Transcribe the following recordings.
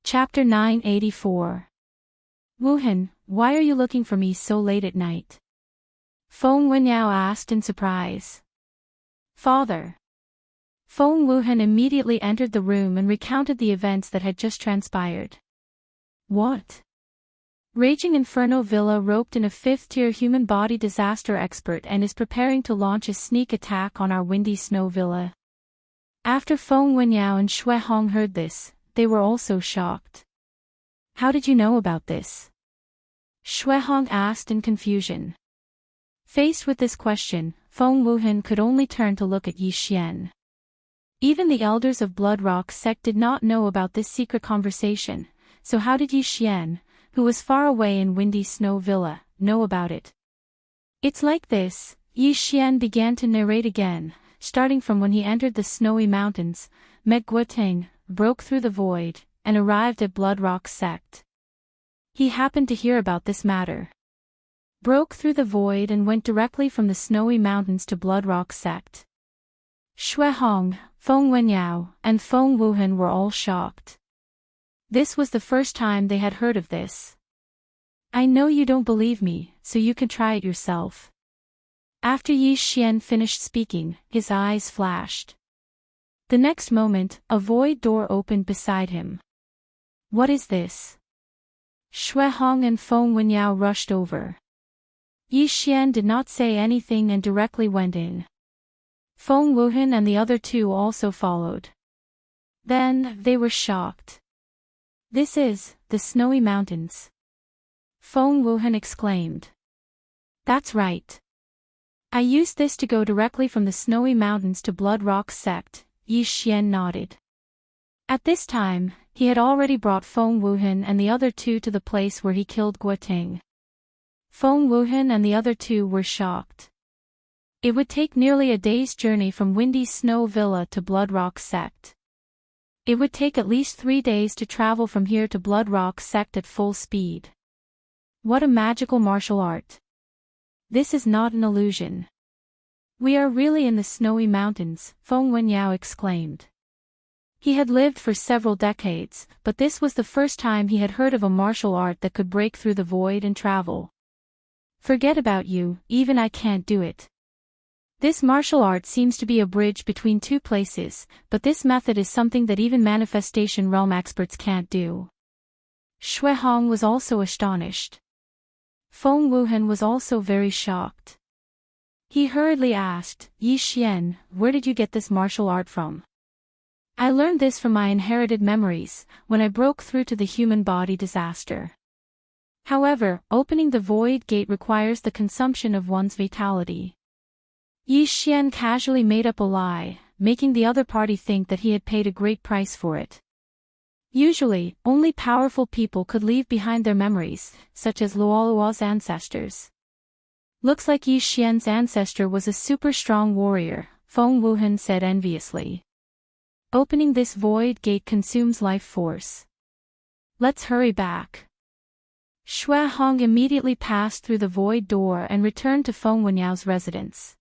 Chapter 984. Wuhan, why are you looking for me so late at night? Feng Wenyao asked in surprise. Father. Feng Wuhan immediately entered the room and recounted the events that had just transpired. What? Raging Inferno Villa roped in a 5th-tier human body disaster expert and is preparing to launch a sneak attack on our Windy Snow Villa. After Feng Wenyao and Shui Hong heard this, they were also shocked. How did you know about this? Shui Hong asked in confusion. Faced with this question, Feng Wuhan could only turn to look at Yi Xian. Even the elders of Blood Rock sect did not know about this secret conversation, so how did Yi Xian, who was far away in Windy Snow Villa, know about it? It's like this, Yi Xian began to narrate again, starting from when he entered the snowy mountains, met Guoteng, broke through the void, and arrived at Blood Rock sect. He happened to hear about this matter. Broke through the void and went directly from the snowy mountains to Blood Rock sect. Shui Hong, Feng Wenyao, and Feng Wuhan were all shocked. This was the first time they had heard of this. I know you don't believe me, so you can try it yourself. After Yi Xian finished speaking, his eyes flashed. The next moment, a void door opened beside him. What is this? Shui Hong and Feng Wenyao rushed over. Yi Xian did not say anything and directly went in. Feng Wuhan and the other two also followed. Then, they were shocked. This is, the snowy mountains. Feng Wuhan exclaimed. That's right. I used this to go directly from the snowy mountains to Blood Rock sect, Yi Xian nodded. At this time, he had already brought Feng Wuhan and the other two to the place where he killed Guoting. Feng Wuhan and the other two were shocked. It would take nearly a day's journey from Windy Snow Villa to Blood Rock sect. It would take at least 3 days to travel from here to Blood Rock sect at full speed. What a magical martial art. This is not an illusion. We are really in the snowy mountains, Feng Wenyao exclaimed. He had lived for several decades, but this was the first time he had heard of a martial art that could break through the void and travel. Forget about you, even I can't do it. This martial art seems to be a bridge between two places, but this method is something that even manifestation realm experts can't do. Shui Hong was also astonished. Feng Wuhan was also very shocked. He hurriedly asked, Yi Xian, where did you get this martial art from? I learned this from my inherited memories, when I broke through to the human body disaster. However, opening the void gate requires the consumption of one's vitality. Yi Xian casually made up a lie, making the other party think that he had paid a great price for it. Usually, only powerful people could leave behind their memories, such as Luoluo's ancestors. Looks like Yi Xian's ancestor was a super strong warrior, Feng Wuhan said enviously. Opening this void gate consumes life force. Let's hurry back. Shui Hong immediately passed through the void door and returned to Feng Wenyao's residence.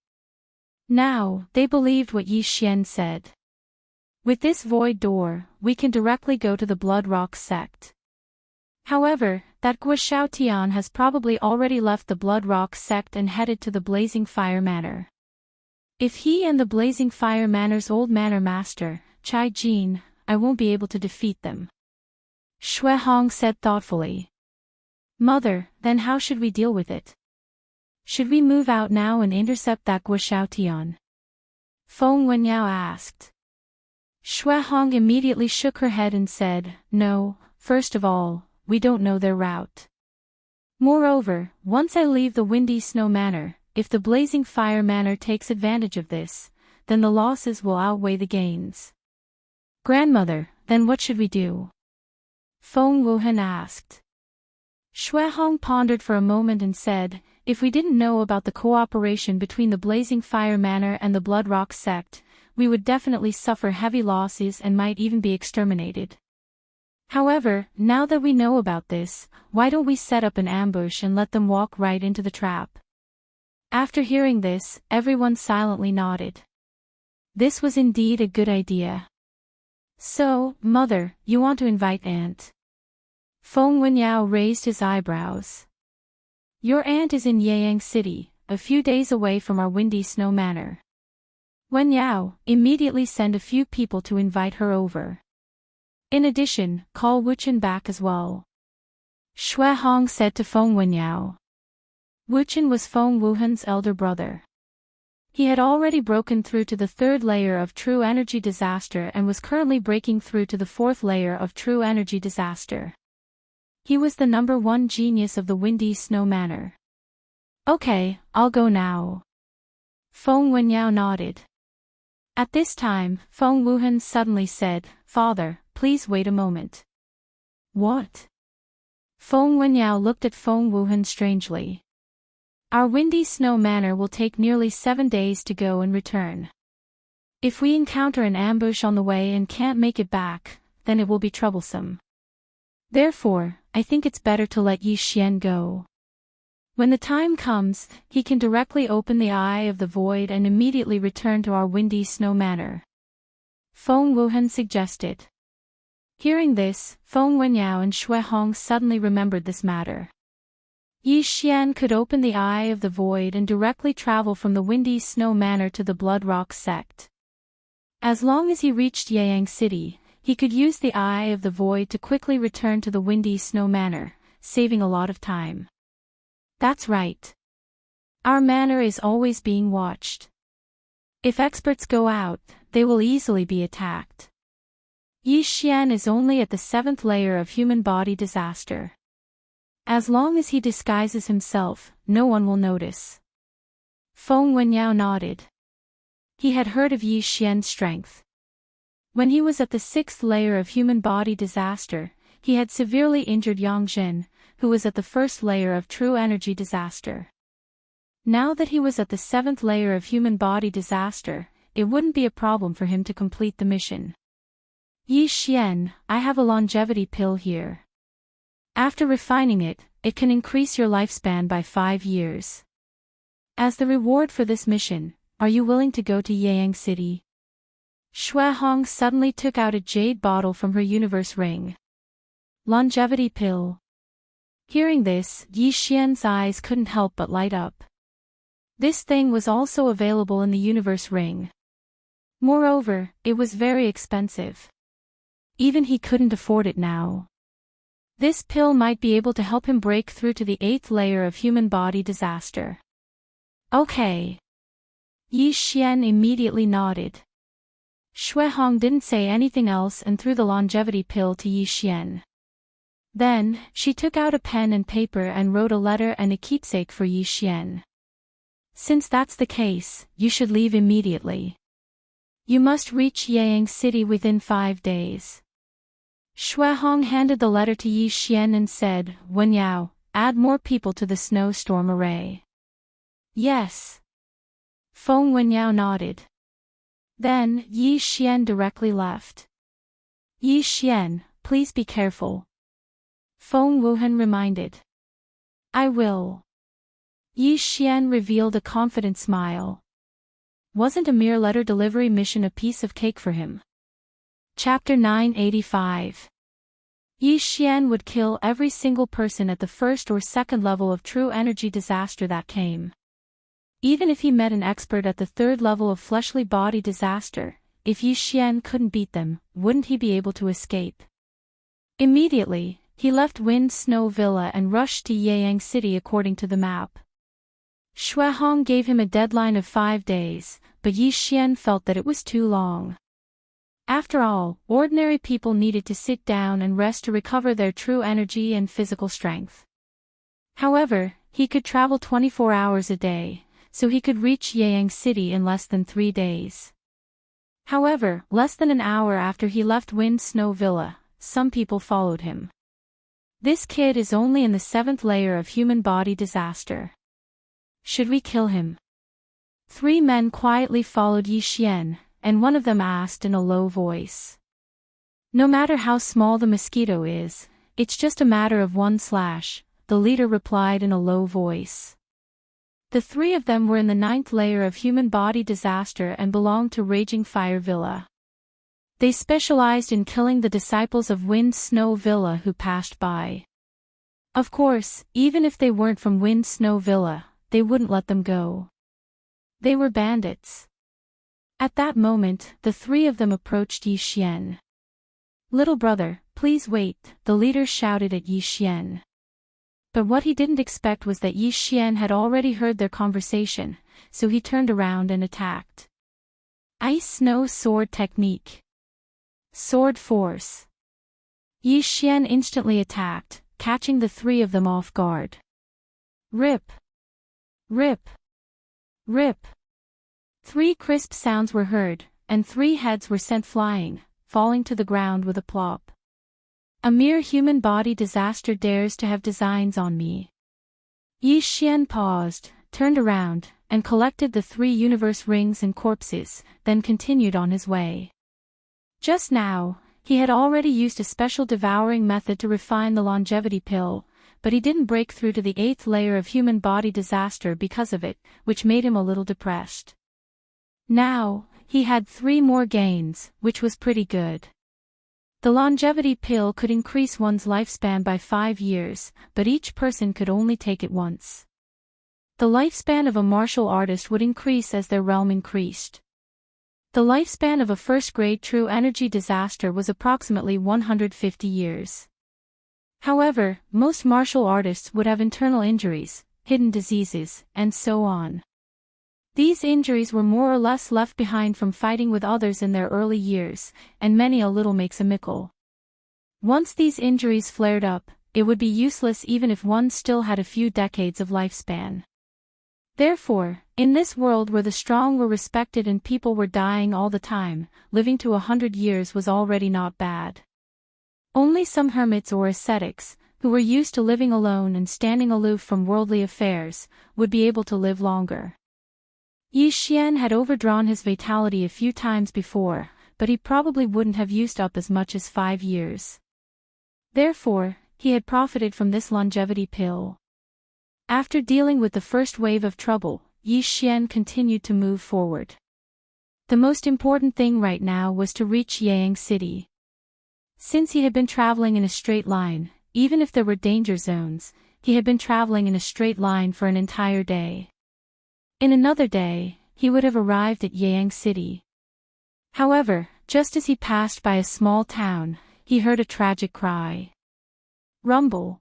Now, they believed what Yi Xian said. With this void door, we can directly go to the Blood Rock sect. However, that Guo Xiaotian has probably already left the Blood Rock sect and headed to the Blazing Fire Manor. If he and the Blazing Fire Manor's old manor master, Chai Jin, I won't be able to defeat them. Shui Hong said thoughtfully. Mother, then how should we deal with it? Should we move out now and intercept that Guo Xiaotian? Feng Wenyao asked. Shui Hong immediately shook her head and said, no, first of all, we don't know their route. Moreover, once I leave the Windy Snow Manor, if the Blazing Fire Manor takes advantage of this, then the losses will outweigh the gains. Grandmother, then what should we do? Feng Wuhan asked. Shui Hong pondered for a moment and said, if we didn't know about the cooperation between the Blazing Fire Manor and the Blood Rock sect, we would definitely suffer heavy losses and might even be exterminated. However, now that we know about this, why don't we set up an ambush and let them walk right into the trap? After hearing this, everyone silently nodded. This was indeed a good idea. So, Mother, you want to invite Aunt Feng Wenyao raised his eyebrows. Your aunt is in Yang City, a few days away from our Windy Snow Manor. Wenyao, immediately send a few people to invite her over. In addition, call Wuchen back as well. Shui Hong said to Feng Wenyao. Wuchen was Feng Wuhan's elder brother. He had already broken through to the third layer of true energy disaster and was currently breaking through to the fourth layer of true energy disaster. He was the #1 genius of the Windy Snow Manor. Okay, I'll go now. Feng Wenyao nodded. At this time, Feng Wuhan suddenly said, Father, please wait a moment. What? Feng Wenyao looked at Feng Wuhan strangely. Our Windy Snow Manor will take nearly 7 days to go and return. If we encounter an ambush on the way and can't make it back, then it will be troublesome. Therefore, I think it's better to let Yi Xian go. When the time comes, he can directly open the Eye of the Void and immediately return to our Windy Snow Manor. Feng Wuhan suggested. Hearing this, Feng Wenyao and Shui Hong suddenly remembered this matter. Yi Xian could open the Eye of the Void and directly travel from the Windy Snow Manor to the Blood Rock sect. As long as he reached Yang City, he could use the Eye of the Void to quickly return to the Windy Snow Manor, saving a lot of time. That's right. Our manor is always being watched. If experts go out, they will easily be attacked. Yi Xian is only at the 7th layer of human body disaster. As long as he disguises himself, no one will notice. Feng Wenyao nodded. He had heard of Yi Xian's strength. When he was at the 6th layer of human body disaster, he had severely injured Yang Zhen, who was at the 1st layer of true energy disaster. Now that he was at the 7th layer of human body disaster, it wouldn't be a problem for him to complete the mission. Yi Xian, I have a longevity pill here. After refining it, it can increase your lifespan by 5 years. As the reward for this mission, are you willing to go to Yang City? Shui Hong suddenly took out a jade bottle from her universe ring. Longevity pill. Hearing this, Yi Xian's eyes couldn't help but light up. This thing was also available in the universe ring. Moreover, it was very expensive. Even he couldn't afford it now. This pill might be able to help him break through to the 8th layer of human body disaster. Okay. Yi Xian immediately nodded. Shui Hong didn't say anything else and threw the longevity pill to Yi Xian. Then, she took out a pen and paper and wrote a letter and a keepsake for Yi Xian. Since that's the case, you should leave immediately. You must reach Yang City within 5 days. Shui Hong handed the letter to Yi Xian and said, Wenyao, add more people to the snowstorm array. Yes. Feng Wenyao nodded. Then, Yi Xian directly left. Yi Xian, please be careful. Feng Wuhan reminded. I will. Yi Xian revealed a confident smile. Wasn't a mere letter delivery mission a piece of cake for him? Chapter 985. Yi Xian would kill every single person at the 1st or 2nd level of true energy disaster that came. Even if he met an expert at the 3rd level of fleshly body disaster, if Yi Xian couldn't beat them, wouldn't he be able to escape? Immediately, he left Wind Snow Villa and rushed to Yang City according to the map. Shui Hong gave him a deadline of 5 days, but Yi Xian felt that it was too long. After all, ordinary people needed to sit down and rest to recover their true energy and physical strength. However, he could travel 24 hours a day, so he could reach Yang City in less than 3 days. However, less than an hour after he left Wind Snow Villa, some people followed him. This kid is only in the 7th layer of human body disaster. Should we kill him? 3 men quietly followed Yi Xian, and one of them asked in a low voice. No matter how small the mosquito is, it's just a matter of 1 slash, the leader replied in a low voice. The 3 of them were in the 9th layer of human body disaster and belonged to Raging Fire Villa. They specialized in killing the disciples of Wind Snow Villa who passed by. Of course, even if they weren't from Wind Snow Villa, they wouldn't let them go. They were bandits. At that moment, the three of them approached Yi Xian. "Little brother, please wait," the leader shouted at Yi Xian. But what he didn't expect was that Yi Xian had already heard their conversation, so he turned around and attacked. Ice Snow Sword Technique. Sword Force. Yi Xian instantly attacked, catching the three of them off guard. Rip! Rip! Rip! 3 crisp sounds were heard, and 3 heads were sent flying, falling to the ground with a plop. A mere human body disaster dares to have designs on me. Yi Xian paused, turned around, and collected the 3 universe rings and corpses, then continued on his way. Just now, he had already used a special devouring method to refine the longevity pill, but he didn't break through to the 8th layer of human body disaster because of it, which made him a little depressed. Now, he had 3 more gains, which was pretty good. The longevity pill could increase one's lifespan by 5 years, but each person could only take it once. The lifespan of a martial artist would increase as their realm increased. The lifespan of a first-grade true energy disaster was approximately 150 years. However, most martial artists would have internal injuries, hidden diseases, and so on. These injuries were more or less left behind from fighting with others in their early years, and many a little makes a mickle. Once these injuries flared up, it would be useless even if one still had a few decades of lifespan. Therefore, in this world where the strong were respected and people were dying all the time, living to 100 years was already not bad. Only some hermits or ascetics, who were used to living alone and standing aloof from worldly affairs, would be able to live longer. Yi Xian had overdrawn his vitality a few times before, but he probably wouldn't have used up as much as 5 years. Therefore, he had profited from this longevity pill. After dealing with the first wave of trouble, Yi Xian continued to move forward. The most important thing right now was to reach Yang City. Since he had been traveling in a straight line, even if there were danger zones, he had been traveling in a straight line for an entire day. In another day, he would have arrived at Yang City. However, just as he passed by a small town, he heard a tragic cry. Rumble.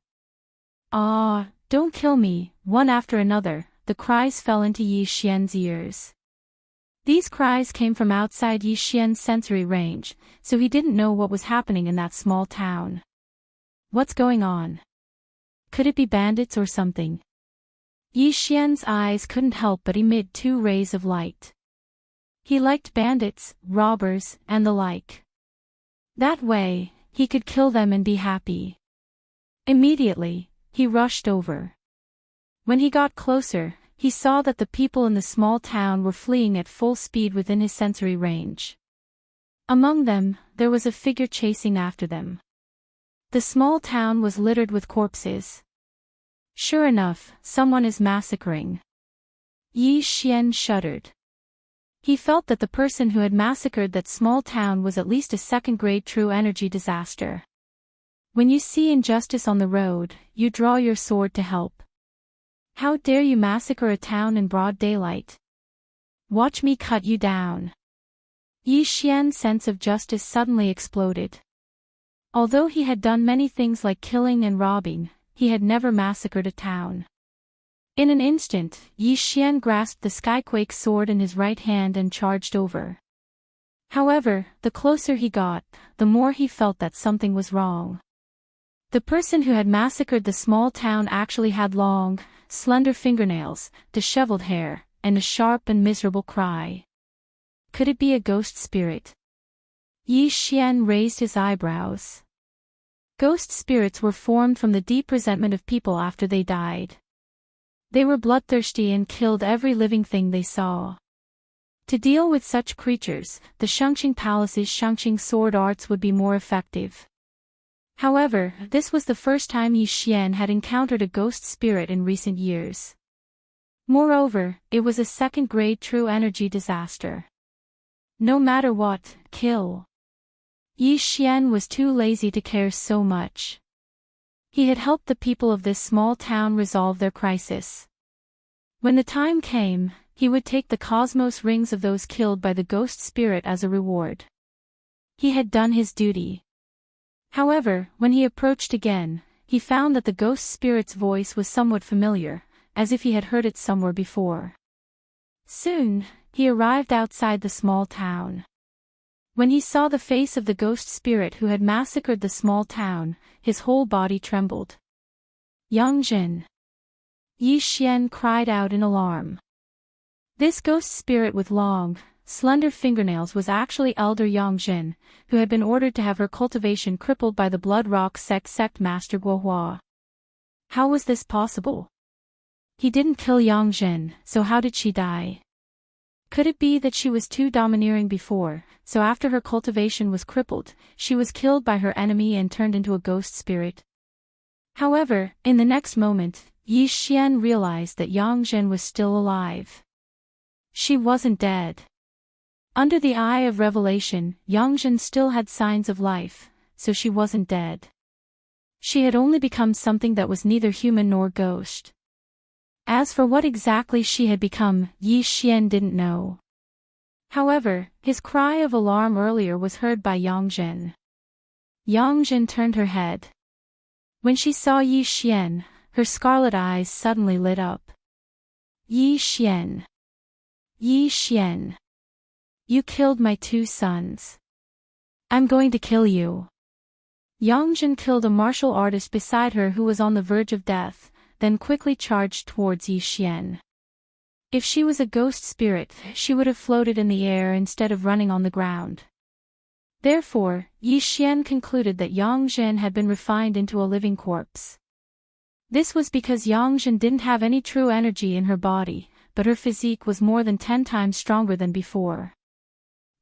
Ah, don't kill me, one after another, the cries fell into Yi Xian's ears. These cries came from outside Yi Xian's sensory range, so he didn't know what was happening in that small town. What's going on? Could it be bandits or something? Yi Xian's eyes couldn't help but emit 2 rays of light. He liked bandits, robbers, and the like. That way, he could kill them and be happy. Immediately, he rushed over. When he got closer, he saw that the people in the small town were fleeing at full speed within his sensory range. Among them, there was a figure chasing after them. The small town was littered with corpses. Sure enough, someone is massacring. Yi Xian shuddered. He felt that the person who had massacred that small town was at least a second-grade true energy disaster. When you see injustice on the road, you draw your sword to help. How dare you massacre a town in broad daylight? Watch me cut you down. Yi Xian's sense of justice suddenly exploded. Although he had done many things like killing and robbing, he had never massacred a town. In an instant, Yi Xian grasped the Skyquake sword in his right hand and charged over. However, the closer he got, the more he felt that something was wrong. The person who had massacred the small town actually had long, slender fingernails, disheveled hair, and a sharp and miserable cry. Could it be a ghost spirit? Yi Xian raised his eyebrows. Ghost spirits were formed from the deep resentment of people after they died. They were bloodthirsty and killed every living thing they saw. To deal with such creatures, the Shangqing Palace's Shangqing sword arts would be more effective. However, this was the first time Yi Xian had encountered a ghost spirit in recent years. Moreover, it was a second-grade true energy disaster. No matter what, kill. Yi Xian was too lazy to care so much. He had helped the people of this small town resolve their crisis. When the time came, he would take the cosmos rings of those killed by the ghost spirit as a reward. He had done his duty. However, when he approached again, he found that the ghost spirit's voice was somewhat familiar, as if he had heard it somewhere before. Soon, he arrived outside the small town. When he saw the face of the ghost spirit who had massacred the small town, his whole body trembled. Yangjin! Yi Xian cried out in alarm. This ghost spirit with long, slender fingernails was actually Elder Yangjin, who had been ordered to have her cultivation crippled by the Blood Rock sect master Guohua. How was this possible? He didn't kill Yangjin, so how did she die? Could it be that she was too domineering before, so after her cultivation was crippled, she was killed by her enemy and turned into a ghost spirit? However, in the next moment, Yi Xian realized that Yangjin was still alive. She wasn't dead. Under the eye of revelation, Yangjin still had signs of life, so she wasn't dead. She had only become something that was neither human nor ghost. As for what exactly she had become, Yi Xian didn't know. However, his cry of alarm earlier was heard by Yangjin. Yangjin turned her head. When she saw Yi Xian, her scarlet eyes suddenly lit up. Yi Xian! Yi Xian! You killed my 2 sons. I'm going to kill you. Yangjin killed a martial artist beside her who was on the verge of death, then quickly charged towards Yi Xian. If she was a ghost spirit, she would have floated in the air instead of running on the ground. Therefore, Yi Xian concluded that Yangjin had been refined into a living corpse. This was because Yangjin didn't have any true energy in her body, but her physique was more than 10 times stronger than before.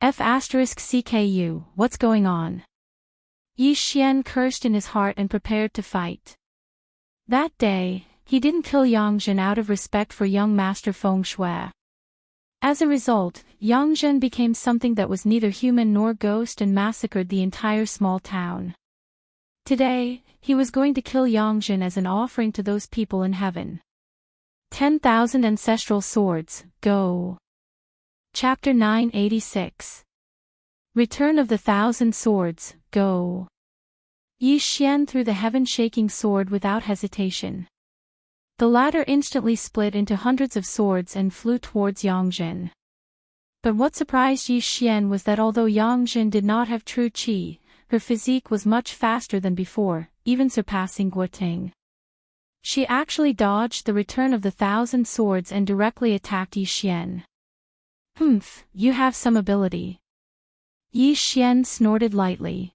F***CKU, what's going on? Yi Xian cursed in his heart and prepared to fight. That day, he didn't kill Yangjin out of respect for young Master Feng Shui. As a result, Yangjin became something that was neither human nor ghost and massacred the entire small town. Today, he was going to kill Yangjin as an offering to those people in heaven. 10,000 Ancestral Swords, Go! Chapter 986. Return of the 1,000 Swords, Go! Yi Xian threw the heaven-shaking sword without hesitation. The latter instantly split into hundreds of swords and flew towards Yangjin. But what surprised Yi Xian was that although Yangjin did not have true qi, her physique was much faster than before, even surpassing Guoting. She actually dodged the return of the 1,000 swords and directly attacked Yi Xian. Humph, you have some ability. Yi Xian snorted lightly.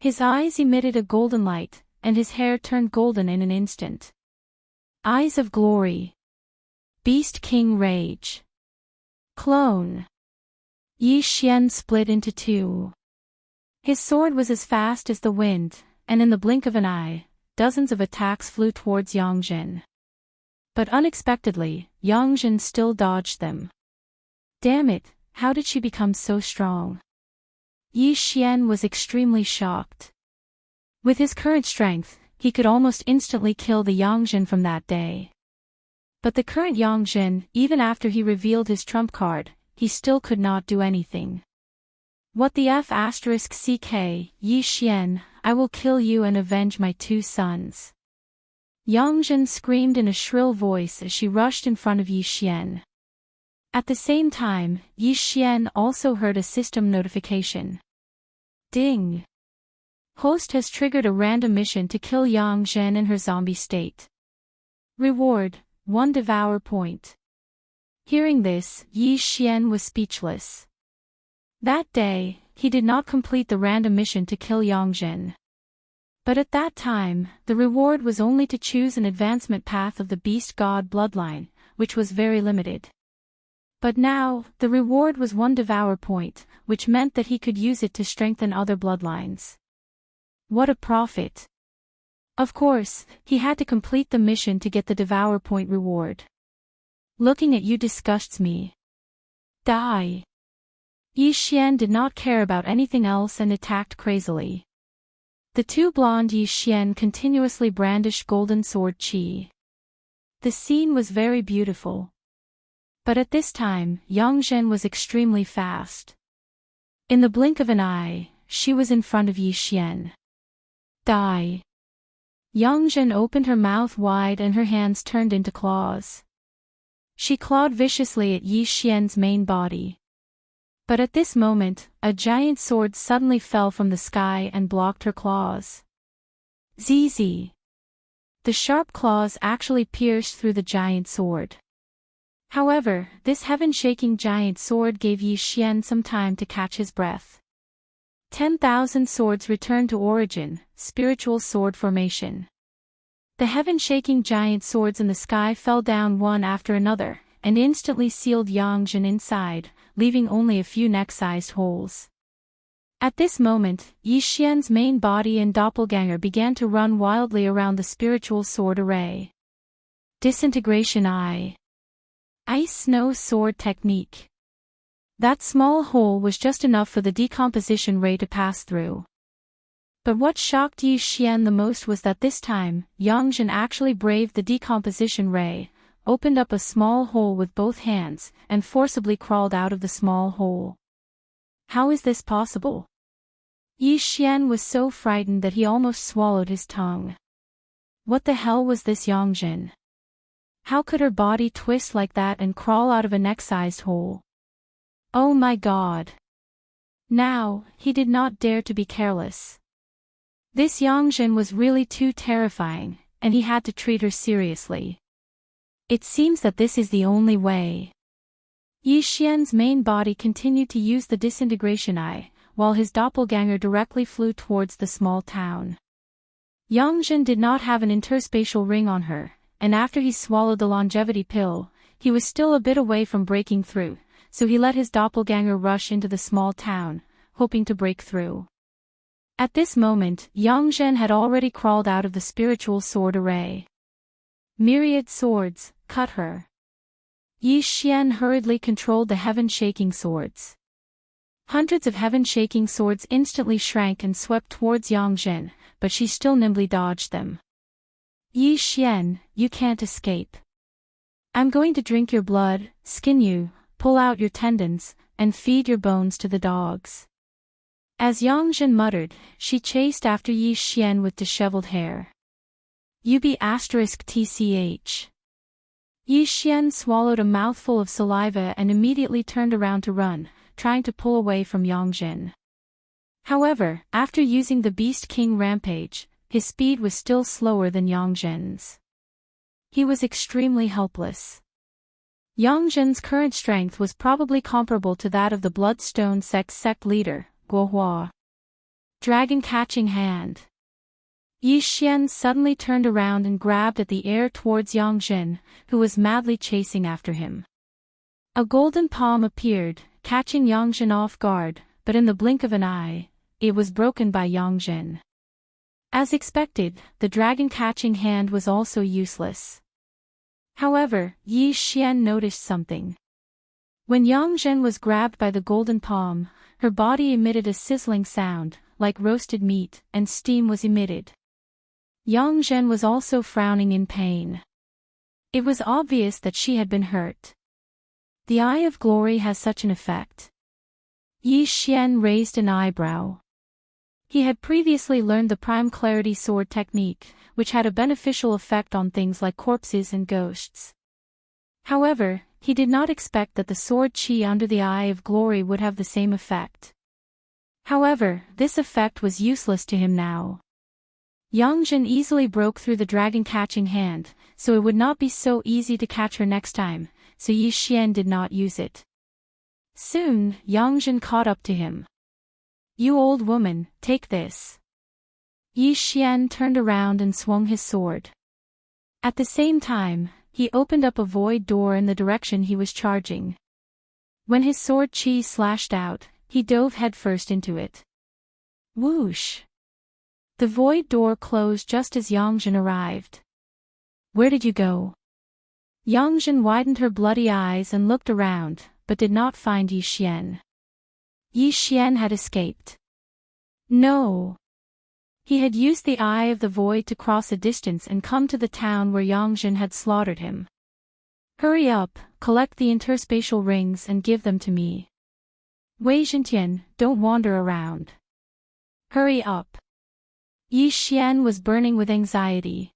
His eyes emitted a golden light, and his hair turned golden in an instant. Eyes of Glory. Beast King Rage. Clone. Yi Xian split into 2. His sword was as fast as the wind, and in the blink of an eye, dozens of attacks flew towards Yangjin. But unexpectedly, Yangjin still dodged them. Damn it, how did she become so strong? Yi Xian was extremely shocked. With his current strength, he could almost instantly kill the Yangjin from that day. But the current Yangjin, even after he revealed his trump card, he still could not do anything. What the F***CK, Yi Xian, I will kill you and avenge my 2 sons. Yangjin screamed in a shrill voice as she rushed in front of Yi Xian. At the same time, Yi Xian also heard a system notification. Ding! Host has triggered a random mission to kill Yangjin in her zombie state. Reward, 1 Devour Point. Hearing this, Yi Xian was speechless. That day, he did not complete the random mission to kill Yangjin. But at that time, the reward was only to choose an advancement path of the Beast God bloodline, which was very limited. But now, the reward was 1 Devour Point, which meant that he could use it to strengthen other bloodlines. What a profit! Of course, he had to complete the mission to get the Devour Point reward. Looking at you disgusts me. Die! Yi Xian did not care about anything else and attacked crazily. The two blonde Yi Xian continuously brandished golden sword qi. The scene was very beautiful. But at this time, Yang Zhen was extremely fast. In the blink of an eye, she was in front of Yi Xian. Die! Yang Zhen opened her mouth wide and her hands turned into claws. She clawed viciously at Yi Xian's main body. But at this moment, a giant sword suddenly fell from the sky and blocked her claws. ZZ! The sharp claws actually pierced through the giant sword. However, this heaven-shaking giant sword gave Yi Xian some time to catch his breath. 10,000 swords returned to origin, spiritual sword formation. The heaven-shaking giant swords in the sky fell down one after another, and instantly sealed Yang Zhen inside, leaving only a few neck-sized holes. At this moment, Yi Xian's main body and doppelganger began to run wildly around the spiritual sword array. Disintegration Eye. Ice Snow Sword Technique. That small hole was just enough for the decomposition ray to pass through. But what shocked Yi Xian the most was that this time, Yang Zhen actually braved the decomposition ray, opened up a small hole with both hands, and forcibly crawled out of the small hole. How is this possible? Yi Xian was so frightened that he almost swallowed his tongue. What the hell was this Yang Zhen? How could her body twist like that and crawl out of a neck-sized hole? Oh my god! Now, he did not dare to be careless. This Yang Zhen was really too terrifying, and he had to treat her seriously. It seems that this is the only way. Yi Xian's main body continued to use the disintegration eye, while his doppelganger directly flew towards the small town. Yang Zhen did not have an interspatial ring on her, and after he swallowed the longevity pill, he was still a bit away from breaking through, so he let his doppelganger rush into the small town, hoping to break through. At this moment, Yang Zhen had already crawled out of the spiritual sword array. Myriad swords, cut her. Yi Xian hurriedly controlled the heaven-shaking swords. Hundreds of heaven-shaking swords instantly shrank and swept towards Yang Zhen, but she still nimbly dodged them. Yi Xian, you can't escape. I'm going to drink your blood, skin you, pull out your tendons, and feed your bones to the dogs. As Yang Zhen muttered, she chased after Yi Xian with disheveled hair. UB*TCH. Yi Xian swallowed a mouthful of saliva and immediately turned around to run, trying to pull away from Yang Zhen. However, after using the Beast King Rampage, his speed was still slower than Yang Zhen's. He was extremely helpless. Yang Zhen's current strength was probably comparable to that of the Bloodstone sect leader, Guohua. Dragon Catching Hand. Yi Xian suddenly turned around and grabbed at the air towards Yang Zhen, who was madly chasing after him. A golden palm appeared, catching Yang Zhen off guard, but in the blink of an eye, it was broken by Yang Zhen. As expected, the dragon catching hand was also useless. However, Yi Xian noticed something. When Yang Zhen was grabbed by the golden palm, her body emitted a sizzling sound, like roasted meat, and steam was emitted. Yang Zhen was also frowning in pain. It was obvious that she had been hurt. The Eye of Glory has such an effect. Yi Xian raised an eyebrow. He had previously learned the Prime Clarity Sword technique, which had a beneficial effect on things like corpses and ghosts. However, he did not expect that the sword qi under the Eye of Glory would have the same effect. However, this effect was useless to him now. Yang Zhen easily broke through the dragon catching hand, so it would not be so easy to catch her next time, so Yi Xian did not use it. Soon, Yang Zhen caught up to him. You old woman, take this. Yi Xian turned around and swung his sword. At the same time, he opened up a void door in the direction he was charging. When his sword qi slashed out, he dove headfirst into it. Whoosh! The void door closed just as Yang Zhen arrived. Where did you go? Yang Zhen widened her bloody eyes and looked around, but did not find Yi Xian. Yi Xian had escaped. No. He had used the Eye of the Void to cross a distance and come to the town where Yang Jin had slaughtered him. Hurry up, collect the interspatial rings and give them to me. Wei Zhentian, don't wander around. Hurry up. Yi Xian was burning with anxiety.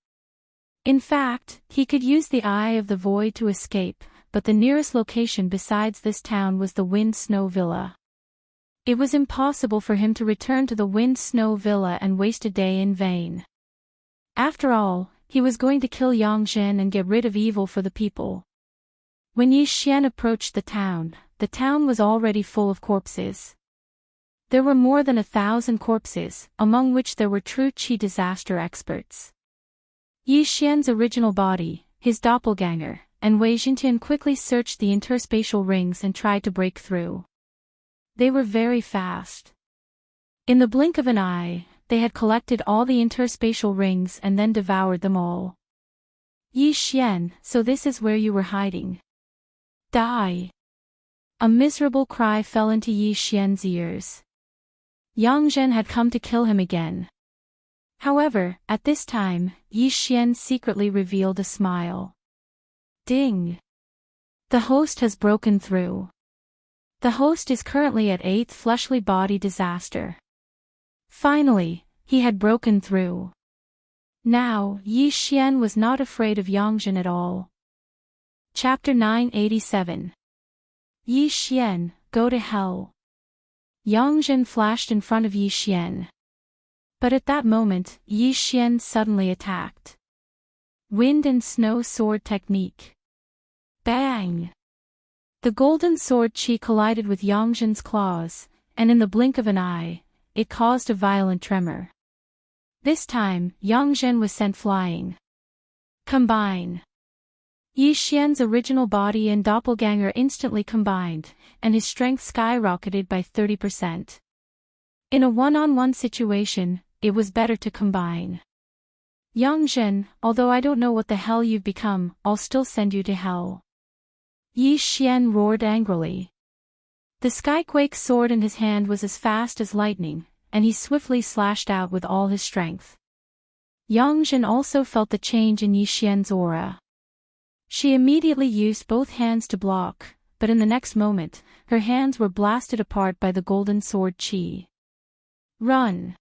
In fact, he could use the Eye of the Void to escape, but the nearest location besides this town was the Wind Snow Villa. It was impossible for him to return to the Wind Snow Villa and waste a day in vain. After all, he was going to kill Yang Jin and get rid of evil for the people. When Yi Xian approached the town was already full of corpses. There were more than 1,000 corpses, among which there were true qi disaster experts. Yi Xian's original body, his doppelganger, and Wei Zhentian quickly searched the interspatial rings and tried to break through. They were very fast. In the blink of an eye, they had collected all the interspatial rings and then devoured them all. Yi Xian, so this is where you were hiding. Die! A miserable cry fell into Yi Xian's ears. Yang Zhen had come to kill him again. However, at this time, Yi Xian secretly revealed a smile. Ding! The host has broken through. The host is currently at 8th fleshly body disaster. Finally, he had broken through. Now, Yi Xian was not afraid of Yang Zhen at all. Chapter 987. Yi Xian, go to hell. Yang Zhen flashed in front of Yi Xian. But at that moment, Yi Xian suddenly attacked. Wind and Snow Sword Technique. Bang! The golden sword qi collided with Yang Zhen's claws, and in the blink of an eye, it caused a violent tremor. This time, Yang Zhen was sent flying. Combine! Yi Xian's original body and doppelganger instantly combined, and his strength skyrocketed by 30%. In a one-on-one situation, it was better to combine. Yang Zhen, although I don't know what the hell you've become, I'll still send you to hell. Yi Xian roared angrily. The Skyquake sword in his hand was as fast as lightning, and he swiftly slashed out with all his strength. Yang Zhen also felt the change in Yi Xian's aura. She immediately used both hands to block, but in the next moment, her hands were blasted apart by the golden sword qi. Run!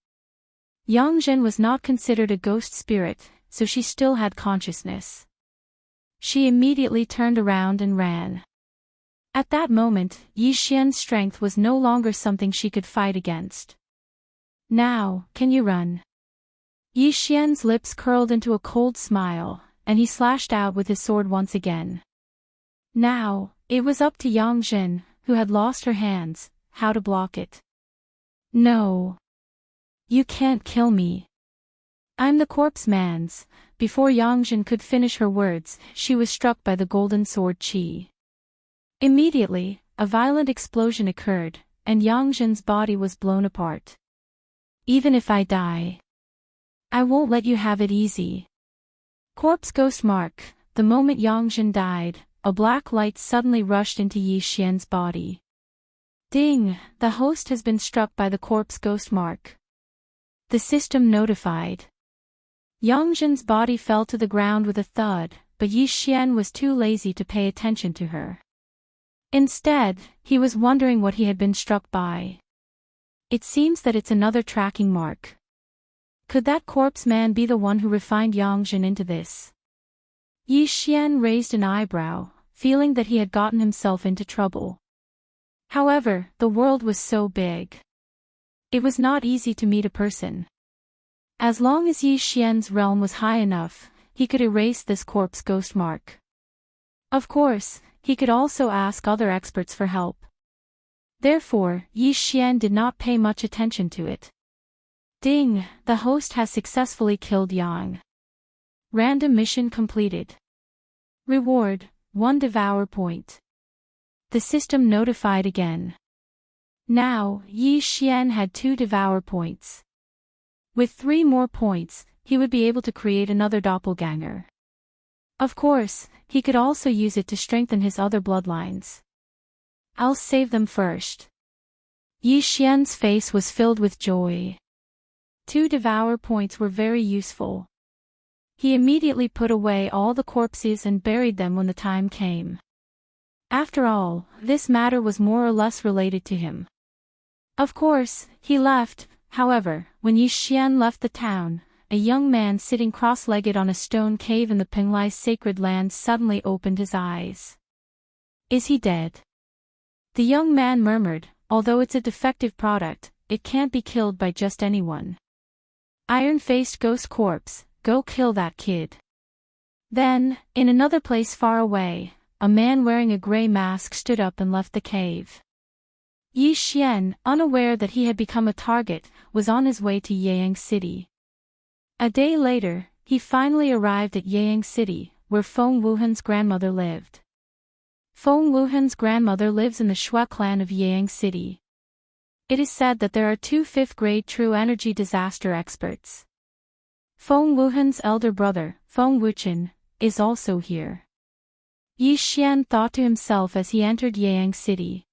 Yang Zhen was not considered a ghost spirit, so she still had consciousness. She immediately turned around and ran. At that moment, Yi Xian's strength was no longer something she could fight against. Now, can you run? Yi Xian's lips curled into a cold smile, and he slashed out with his sword once again. Now, it was up to Yang Zhen, who had lost her hands, how to block it. No. You can't kill me. I'm the corpse man's. Before Yang Zhen could finish her words, she was struck by the golden sword qi. Immediately, a violent explosion occurred, and Yang Zhen's body was blown apart. Even if I die, I won't let you have it easy. Corpse Ghost Mark. The moment Yang Zhen died, a black light suddenly rushed into Yi Xian's body. Ding! The host has been struck by the Corpse Ghost Mark. The system notified. Yang Zhen's body fell to the ground with a thud, but Yi Xian was too lazy to pay attention to her. Instead, he was wondering what he had been struck by. It seems that it's another tracking mark. Could that corpse man be the one who refined Yang Zhen into this? Yi Xian raised an eyebrow, feeling that he had gotten himself into trouble. However, the world was so big. It was not easy to meet a person. As long as Yi Xian's realm was high enough, he could erase this corpse ghost mark. Of course, he could also ask other experts for help. Therefore, Yi Xian did not pay much attention to it. Ding! The host has successfully killed Yang. Random mission completed. Reward, 1 devour point. The system notified again. Now, Yi Xian had 2 devour points. With 3 more points, he would be able to create another doppelganger. Of course, he could also use it to strengthen his other bloodlines. I'll save them first. Yi Xian's face was filled with joy. 2 devour points were very useful. He immediately put away all the corpses and buried them when the time came. After all, this matter was more or less related to him. Of course, he left. However, when Yi Xian left the town, a young man sitting cross-legged on a stone cave in the Penglai's sacred land suddenly opened his eyes. Is he dead? The young man murmured, although it's a defective product, it can't be killed by just anyone. Iron-faced ghost corpse, go kill that kid. Then, in another place far away, a man wearing a gray mask stood up and left the cave. Yi Xian, unaware that he had become a target, was on his way to Yang City. A day later, he finally arrived at Yang City, where Feng Wuhan's grandmother lived. Feng Wuhan's grandmother lives in the Shui clan of Yang City. It is said that there are 2 fifth-grade true energy disaster experts. Feng Wuhan's elder brother, Feng Wuchen, is also here. Yi Xian thought to himself as he entered Yang City.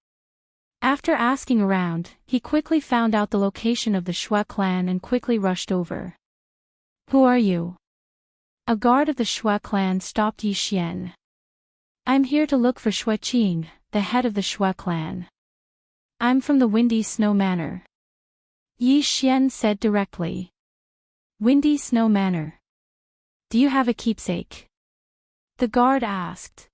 After asking around, he quickly found out the location of the Shui clan and quickly rushed over. Who are you? A guard of the Shui clan stopped Yi Xian. I'm here to look for Shui Qing, the head of the Shui clan. I'm from the Windy Snow Manor. Yi Xian said directly. Windy Snow Manor. Do you have a keepsake? The guard asked.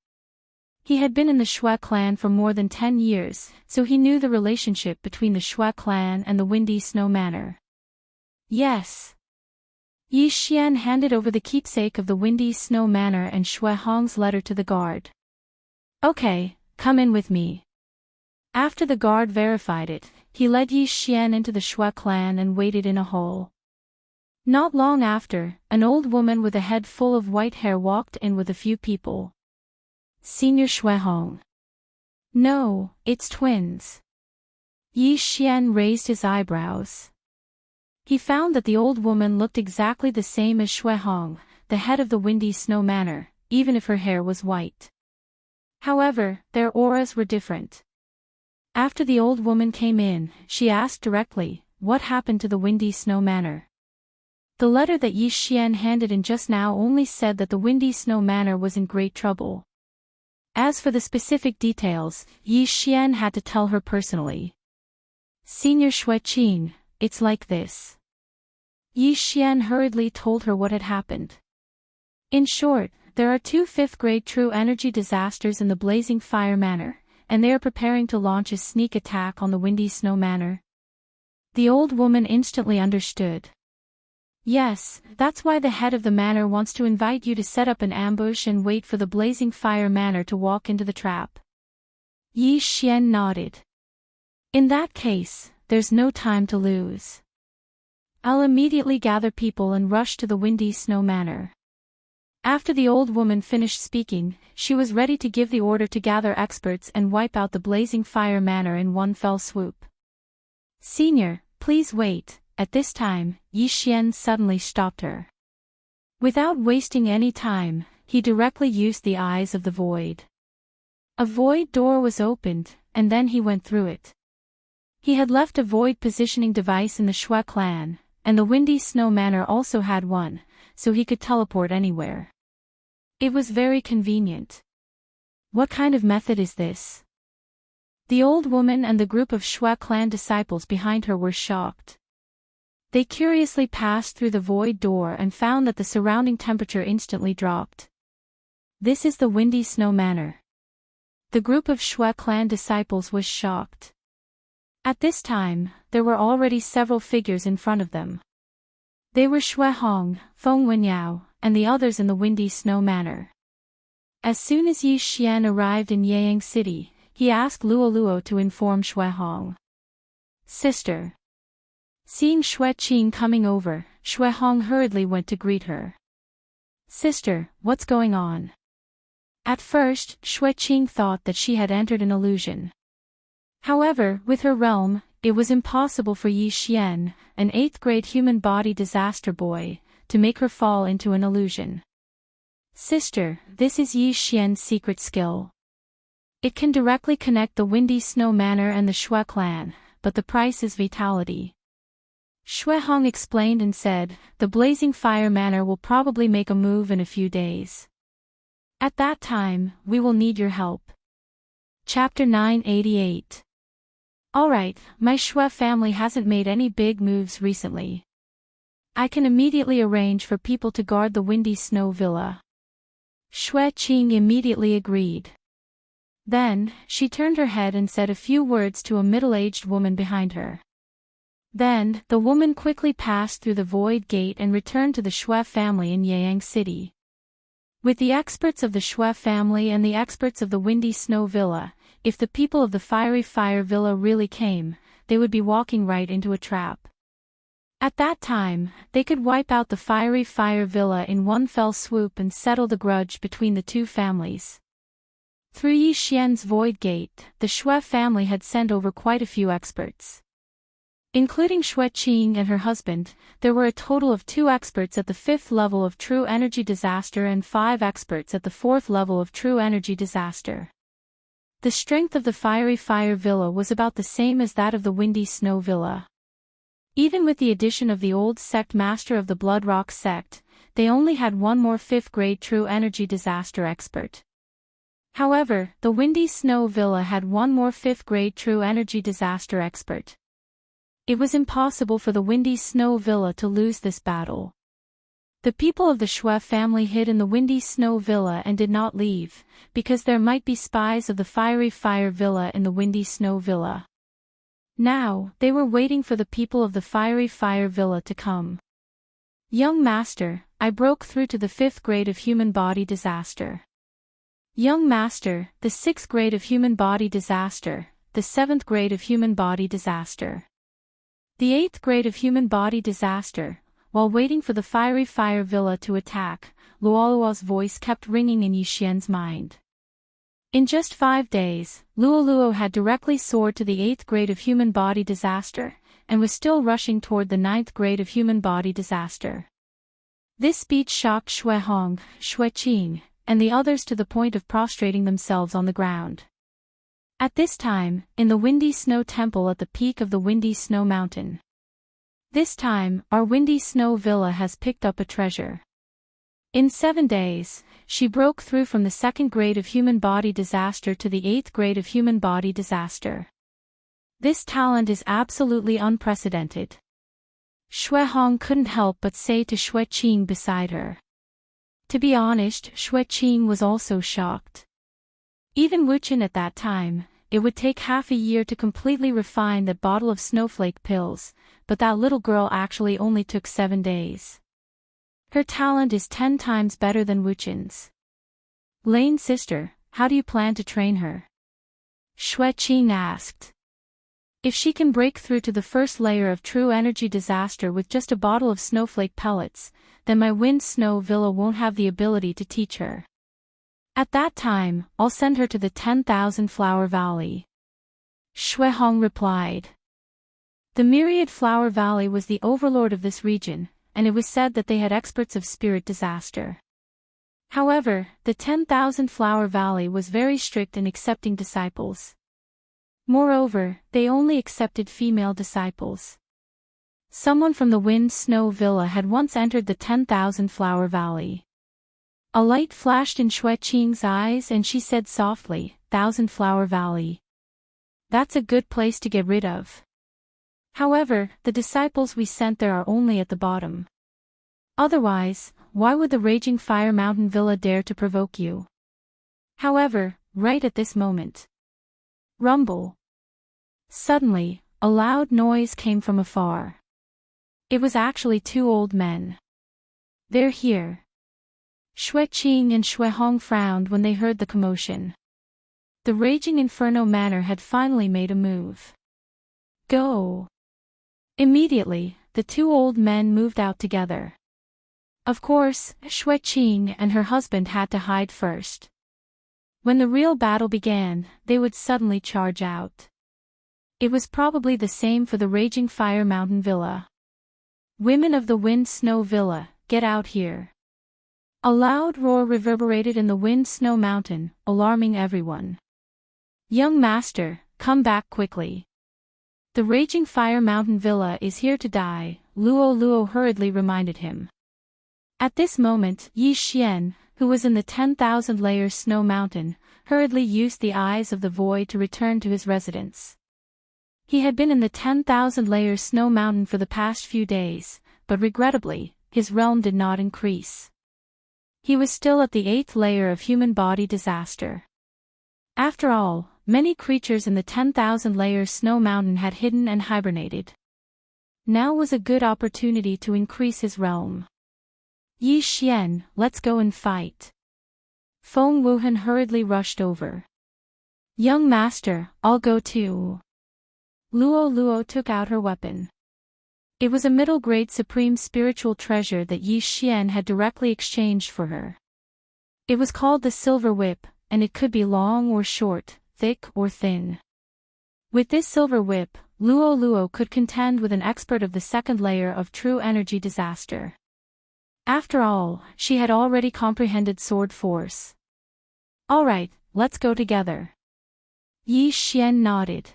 He had been in the Shui clan for more than 10 years, so he knew the relationship between the Shui clan and the Windy Snow Manor. Yes. Yi Xian handed over the keepsake of the Windy Snow Manor and Shui Hong's letter to the guard. Okay, come in with me. After the guard verified it, he led Yi Xian into the Shui clan and waited in a hole. Not long after, an old woman with a head full of white hair walked in with a few people. Senior Shui Hong. No, it's twins. Yi Xian raised his eyebrows. He found that the old woman looked exactly the same as Shui Hong, the head of the Windy Snow Manor, even if her hair was white. However, their auras were different. After the old woman came in, she asked directly, what happened to the Windy Snow Manor? The letter that Yi Xian handed in just now only said that the Windy Snow Manor was in great trouble. As for the specific details, Yi Xian had to tell her personally. Senior Shui Qing, it's like this. Yi Xian hurriedly told her what had happened. In short, there are 2 fifth-grade true energy disasters in the Blazing Fire Manor, and they are preparing to launch a sneak attack on the Windy Snow Manor. The old woman instantly understood. Yes, that's why the head of the manor wants to invite you to set up an ambush and wait for the Blazing Fire Manor to walk into the trap. Yi Xian nodded. In that case, there's no time to lose. I'll immediately gather people and rush to the Windy Snow Manor. After the old woman finished speaking, she was ready to give the order to gather experts and wipe out the Blazing Fire Manor in one fell swoop. Senior, please wait. At this time, Yi Xian suddenly stopped her. Without wasting any time, he directly used the eyes of the void. A void door was opened, and then he went through it. He had left a void positioning device in the Shui clan, and the Windy Snow Manor also had one, so he could teleport anywhere. It was very convenient. What kind of method is this? The old woman and the group of Shui clan disciples behind her were shocked. They curiously passed through the void door and found that the surrounding temperature instantly dropped. This is the Windy Snow Manor. The group of Shui clan disciples was shocked. At this time, there were already several figures in front of them. They were Shui Hong, Feng Wenyao, and the others in the Windy Snow Manor. As soon as Yi Xian arrived in Yang City, he asked Luo Luo to inform Shui Hong. Sister. Seeing Shui Qing coming over, Shui Hong hurriedly went to greet her. Sister, what's going on? At first, Shui Qing thought that she had entered an illusion. However, with her realm, it was impossible for Yi Xian, an 8th-grade human body disaster boy, to make her fall into an illusion. Sister, this is Yi Xian's secret skill. It can directly connect the Windy Snow Manor and the Shui clan, but the price is vitality. Shui Hong explained and said, the Blazing Fire Manor will probably make a move in a few days. At that time, we will need your help. Chapter 988. Alright, my Shui family hasn't made any big moves recently. I can immediately arrange for people to guard the Windy Snow Villa. Shui Qing immediately agreed. Then, she turned her head and said a few words to a middle-aged woman behind her. Then, the woman quickly passed through the void gate and returned to the Shui family in Yeyang City. With the experts of the Shui family and the experts of the Windy Snow Villa, if the people of the Fiery Fire Villa really came, they would be walking right into a trap. At that time, they could wipe out the Fiery Fire Villa in one fell swoop and settle the grudge between the two families. Through Yi Xian's void gate, the Shui family had sent over quite a few experts. Including Shui Qing and her husband, there were a total of 2 experts at the 5th level of True Energy Disaster and 5 experts at the 4th level of True Energy Disaster. The strength of the Fiery Fire Villa was about the same as that of the Windy Snow Villa. Even with the addition of the old sect master of the Blood Rock sect, they only had one more 5th grade True Energy Disaster expert. However, the Windy Snow Villa had one more 5th grade True Energy Disaster expert. It was impossible for the Windy Snow Villa to lose this battle. The people of the Shui family hid in the Windy Snow Villa and did not leave, because there might be spies of the Fiery Fire Villa in the Windy Snow Villa. Now, they were waiting for the people of the Fiery Fire Villa to come. Young Master, I broke through to the 5th grade of Human Body Disaster. Young Master, the 6th grade of Human Body Disaster, the 7th grade of Human Body Disaster. The 8th grade of Human Body Disaster. While waiting for the Fiery Fire Villa to attack, Luoluo's voice kept ringing in Yi Xian's mind. In just 5 days, Luoluo had directly soared to the 8th grade of Human Body Disaster, and was still rushing toward the 9th grade of Human Body Disaster. This speech shocked Shui Hong, Shui Qing, and the others to the point of prostrating themselves on the ground. At this time, in the Windy Snow Temple at the peak of the Windy Snow Mountain. This time, our Windy Snow Villa has picked up a treasure. In 7 days, she broke through from the 2nd grade of Human Body Disaster to the 8th grade of Human Body Disaster. This talent is absolutely unprecedented. Shui Hong couldn't help but say to Shui Qing beside her. To be honest, Shui Qing was also shocked. Even Wuchen at that time, it would take half a year to completely refine that bottle of snowflake pills, but that little girl actually only took 7 days. Her talent is 10 times better than Wuchen's. Lane's sister, how do you plan to train her? Shui Qing asked. If she can break through to the first layer of True Energy Disaster with just a bottle of snowflake pellets, then my Wind Snow Villa won't have the ability to teach her. At that time, I'll send her to the 10,000 Flower Valley. Shui Hong replied. The Myriad Flower Valley was the overlord of this region, and it was said that they had experts of spirit disaster. However, the 10,000 Flower Valley was very strict in accepting disciples. Moreover, they only accepted female disciples. Someone from the Wind Snow Villa had once entered the 10,000 Flower Valley. A light flashed in Shui Qing's eyes and she said softly, 1,000 Flower Valley. That's a good place to get rid of. However, the disciples we sent there are only at the bottom. Otherwise, why would the Raging Fire Mountain Villa dare to provoke you? However, right at this moment. Rumble. Suddenly, a loud noise came from afar. It was actually 2 old men. They're here. Shui Qing and Shui Hong frowned when they heard the commotion. The Raging Inferno Manor had finally made a move. Go! Immediately, the 2 old men moved out together. Of course, Shui Qing and her husband had to hide first. When the real battle began, they would suddenly charge out. It was probably the same for the Raging Fire Mountain Villa. Women of the Wind Snow Villa, get out here. A loud roar reverberated in the Wind Snow Mountain, alarming everyone. Young Master, come back quickly. The Raging Fire Mountain Villa is here to die, Luo Luo hurriedly reminded him. At this moment, Yi Xian, who was in the 10,000 layer snow mountain, hurriedly used the eyes of the void to return to his residence. He had been in the 10,000 layer snow mountain for the past few days, but regrettably, his realm did not increase. He was still at the 8th layer of human body disaster. After all, many creatures in the 10,000 layer snow mountain had hidden and hibernated. Now was a good opportunity to increase his realm. Yi Xian, let's go and fight. Feng Wuhan hurriedly rushed over. Young master, I'll go too. Luo Luo took out her weapon. It was a middle-grade supreme spiritual treasure that Yi Xian had directly exchanged for her. It was called the Silver Whip, and it could be long or short, thick or thin. With this silver whip, Luo Luo could contend with an expert of the 2nd layer of true energy disaster. After all, she had already comprehended sword force. All right, let's go together. Yi Xian nodded.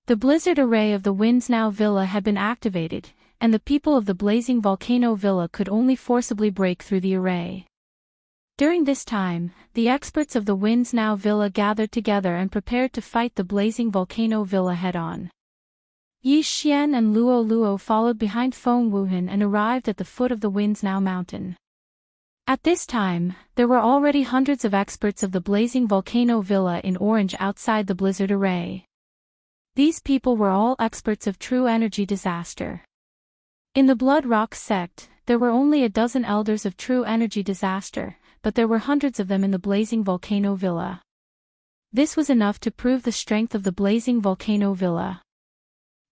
The blizzard array of the Winds Now Villa had been activated, and the people of the Blazing Volcano Villa could only forcibly break through the array. During this time, the experts of the Winds Now Villa gathered together and prepared to fight the Blazing Volcano Villa head-on. Yi Xian and Luo Luo followed behind Feng Wuhan and arrived at the foot of the Winds Now mountain. At this time, there were already hundreds of experts of the Blazing Volcano Villa in orange outside the blizzard array. These people were all experts of true energy disaster. In the Blood Rock sect, there were only a dozen elders of true energy disaster, but there were hundreds of them in the Blazing Volcano Villa. This was enough to prove the strength of the Blazing Volcano Villa.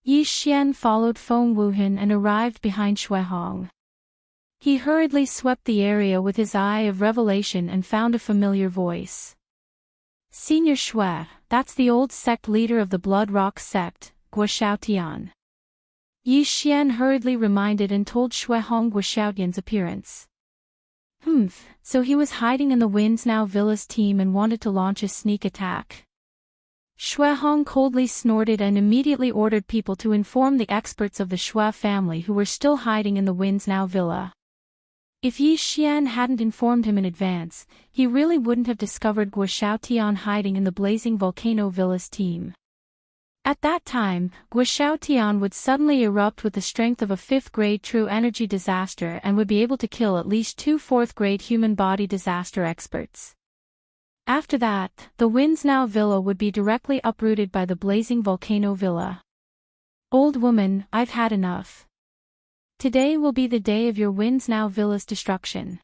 Yi Xian followed Feng Wuhan and arrived behind Xuehong. He hurriedly swept the area with his eye of revelation and found a familiar voice. Senior Xue, that's the old sect leader of the Blood Rock sect, Guoshaotian. Yi Xian hurriedly reminded and told Xuehong Guoshaotian's appearance. So he was hiding in the Winds Now Villa's team and wanted to launch a sneak attack. Xuehong coldly snorted and immediately ordered people to inform the experts of the Xue family who were still hiding in the Winds Now Villa. If Yi Xian hadn't informed him in advance, he really wouldn't have discovered Guoshaotian hiding in the Blazing Volcano Villa's team. At that time, Guoshaotian would suddenly erupt with the strength of a 5th-grade true energy disaster and would be able to kill at least 2 4th-grade human body disaster experts. After that, the Winds Now Villa would be directly uprooted by the Blazing Volcano Villa. Old woman, I've had enough. Today will be the day of your Winds Now Villa's destruction.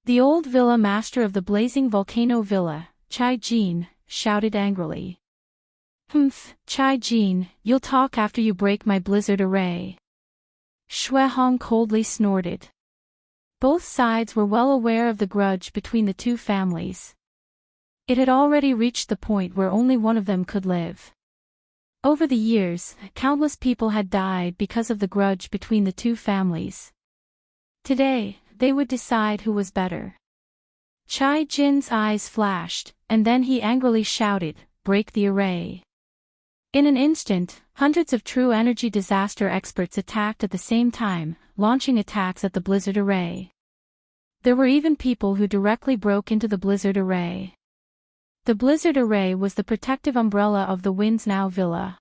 The old villa master of the Blazing Volcano Villa, Chai Jin, shouted angrily. Chai Jin, you'll talk after you break my blizzard array. Xuehong coldly snorted. Both sides were well aware of the grudge between the two families. It had already reached the point where only one of them could live. Over the years, countless people had died because of the grudge between the two families. Today, they would decide who was better. Chai Jin's eyes flashed, and then he angrily shouted, "Break the array." In an instant, hundreds of true energy disaster experts attacked at the same time, launching attacks at the blizzard array. There were even people who directly broke into the blizzard array. The blizzard array was the protective umbrella of the Winds Now Villa.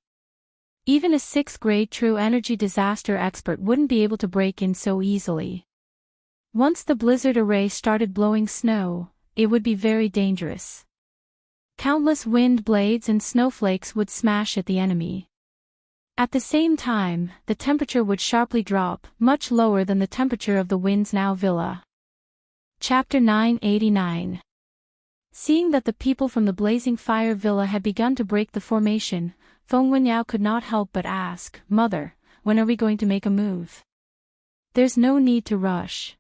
Even a 6th-grade true energy disaster expert wouldn't be able to break in so easily. Once the blizzard array started blowing snow, it would be very dangerous. Countless wind blades and snowflakes would smash at the enemy. At the same time, the temperature would sharply drop, much lower than the temperature of the Winds Now Villa. Chapter 989. Seeing that the people from the Blazing Fire Villa had begun to break the formation, Feng Wenyao could not help but ask, "Mother, when are we going to make a move?" "There's no need to rush.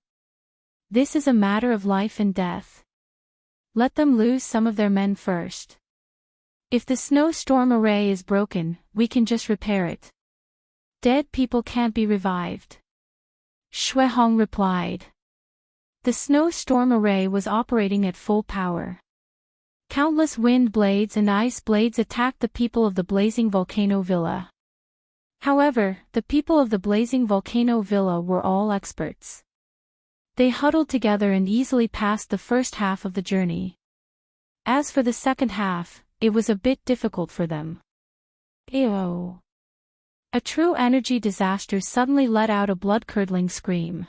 This is a matter of life and death. Let them lose some of their men first. If the snowstorm array is broken, we can just repair it. Dead people can't be revived." Xuehong replied. The snowstorm array was operating at full power. Countless wind blades and ice blades attacked the people of the Blazing Volcano Villa. However, the people of the blazing volcano villa were all experts. They huddled together and easily passed the first half of the journey. As for the second half, it was a bit difficult for them. Ew. A true energy disaster suddenly let out a blood-curdling scream.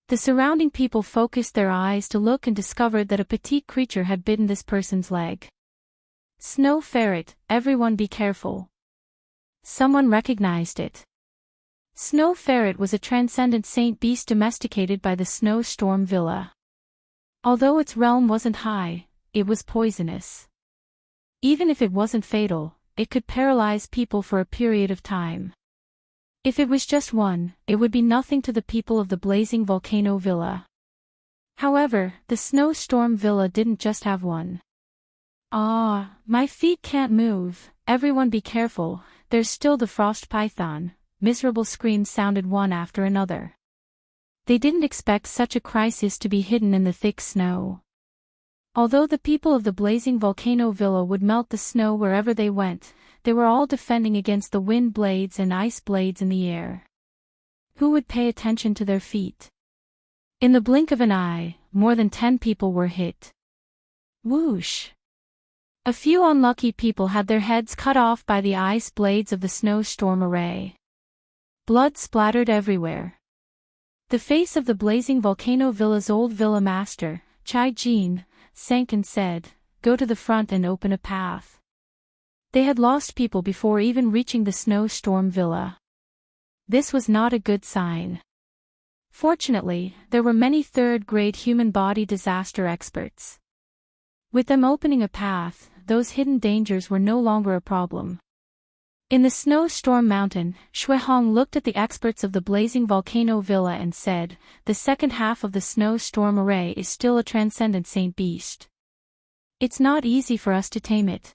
The surrounding people focused their eyes to look and discovered that a petite creature had bitten this person's leg. Snow ferret, everyone be careful. Someone recognized it. Snow ferret was a transcendent saint beast domesticated by the snowstorm villa. Although its realm wasn't high, it was poisonous. Even if it wasn't fatal, it could paralyze people for a period of time. If it was just one, it would be nothing to the people of the blazing volcano villa. However, the snowstorm villa didn't just have one. Ah, my feet can't move, everyone be careful, there's still the frost python. Miserable screams sounded one after another. They didn't expect such a crisis to be hidden in the thick snow. Although the people of the blazing volcano villa would melt the snow wherever they went, they were all defending against the wind blades and ice blades in the air. Who would pay attention to their feet? In the blink of an eye, more than 10 people were hit. Whoosh! A few unlucky people had their heads cut off by the ice blades of the snowstorm array. Blood splattered everywhere. The face of the blazing volcano villa's old villa master, Chai Jin, sank and said, "Go to the front and open a path." They had lost people before even reaching the snowstorm villa. This was not a good sign. Fortunately, there were many third-grade human body disaster experts. With them opening a path, those hidden dangers were no longer a problem. In the snowstorm mountain, Shuihong looked at the experts of the blazing volcano villa and said, "The second half of the snowstorm array is still a transcendent saint beast. It's not easy for us to tame it.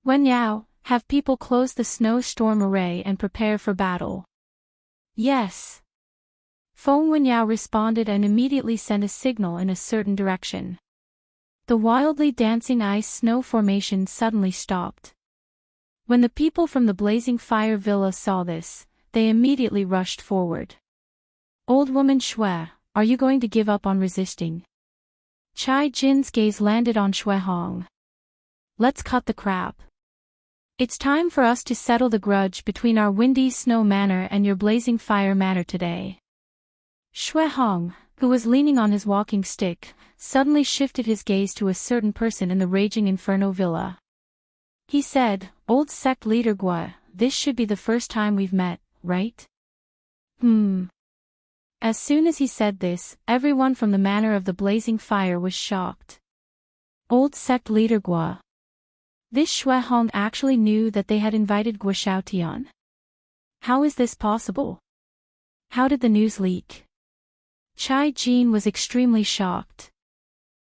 Wen Yao, have people close the snowstorm array and prepare for battle." "Yes." Feng Wenyao responded and immediately sent a signal in a certain direction. The wildly dancing ice-snow formation suddenly stopped. When the people from the blazing fire villa saw this, they immediately rushed forward. "Old woman Shui, are you going to give up on resisting?" Chai Jin's gaze landed on Shuihong. "Let's cut the crap. It's time for us to settle the grudge between our windy snow manor and your blazing fire manor today." Shuihong, who was leaning on his walking stick, suddenly shifted his gaze to a certain person in the raging inferno villa. He said, "Old sect leader Gua, this should be the first time we've met, right?" As soon as he said this, everyone from the manor of the blazing fire was shocked. Old sect leader Gua. This Shuihong actually knew that they had invited Gua Xiaotian. How is this possible? How did the news leak? Chai Jin was extremely shocked.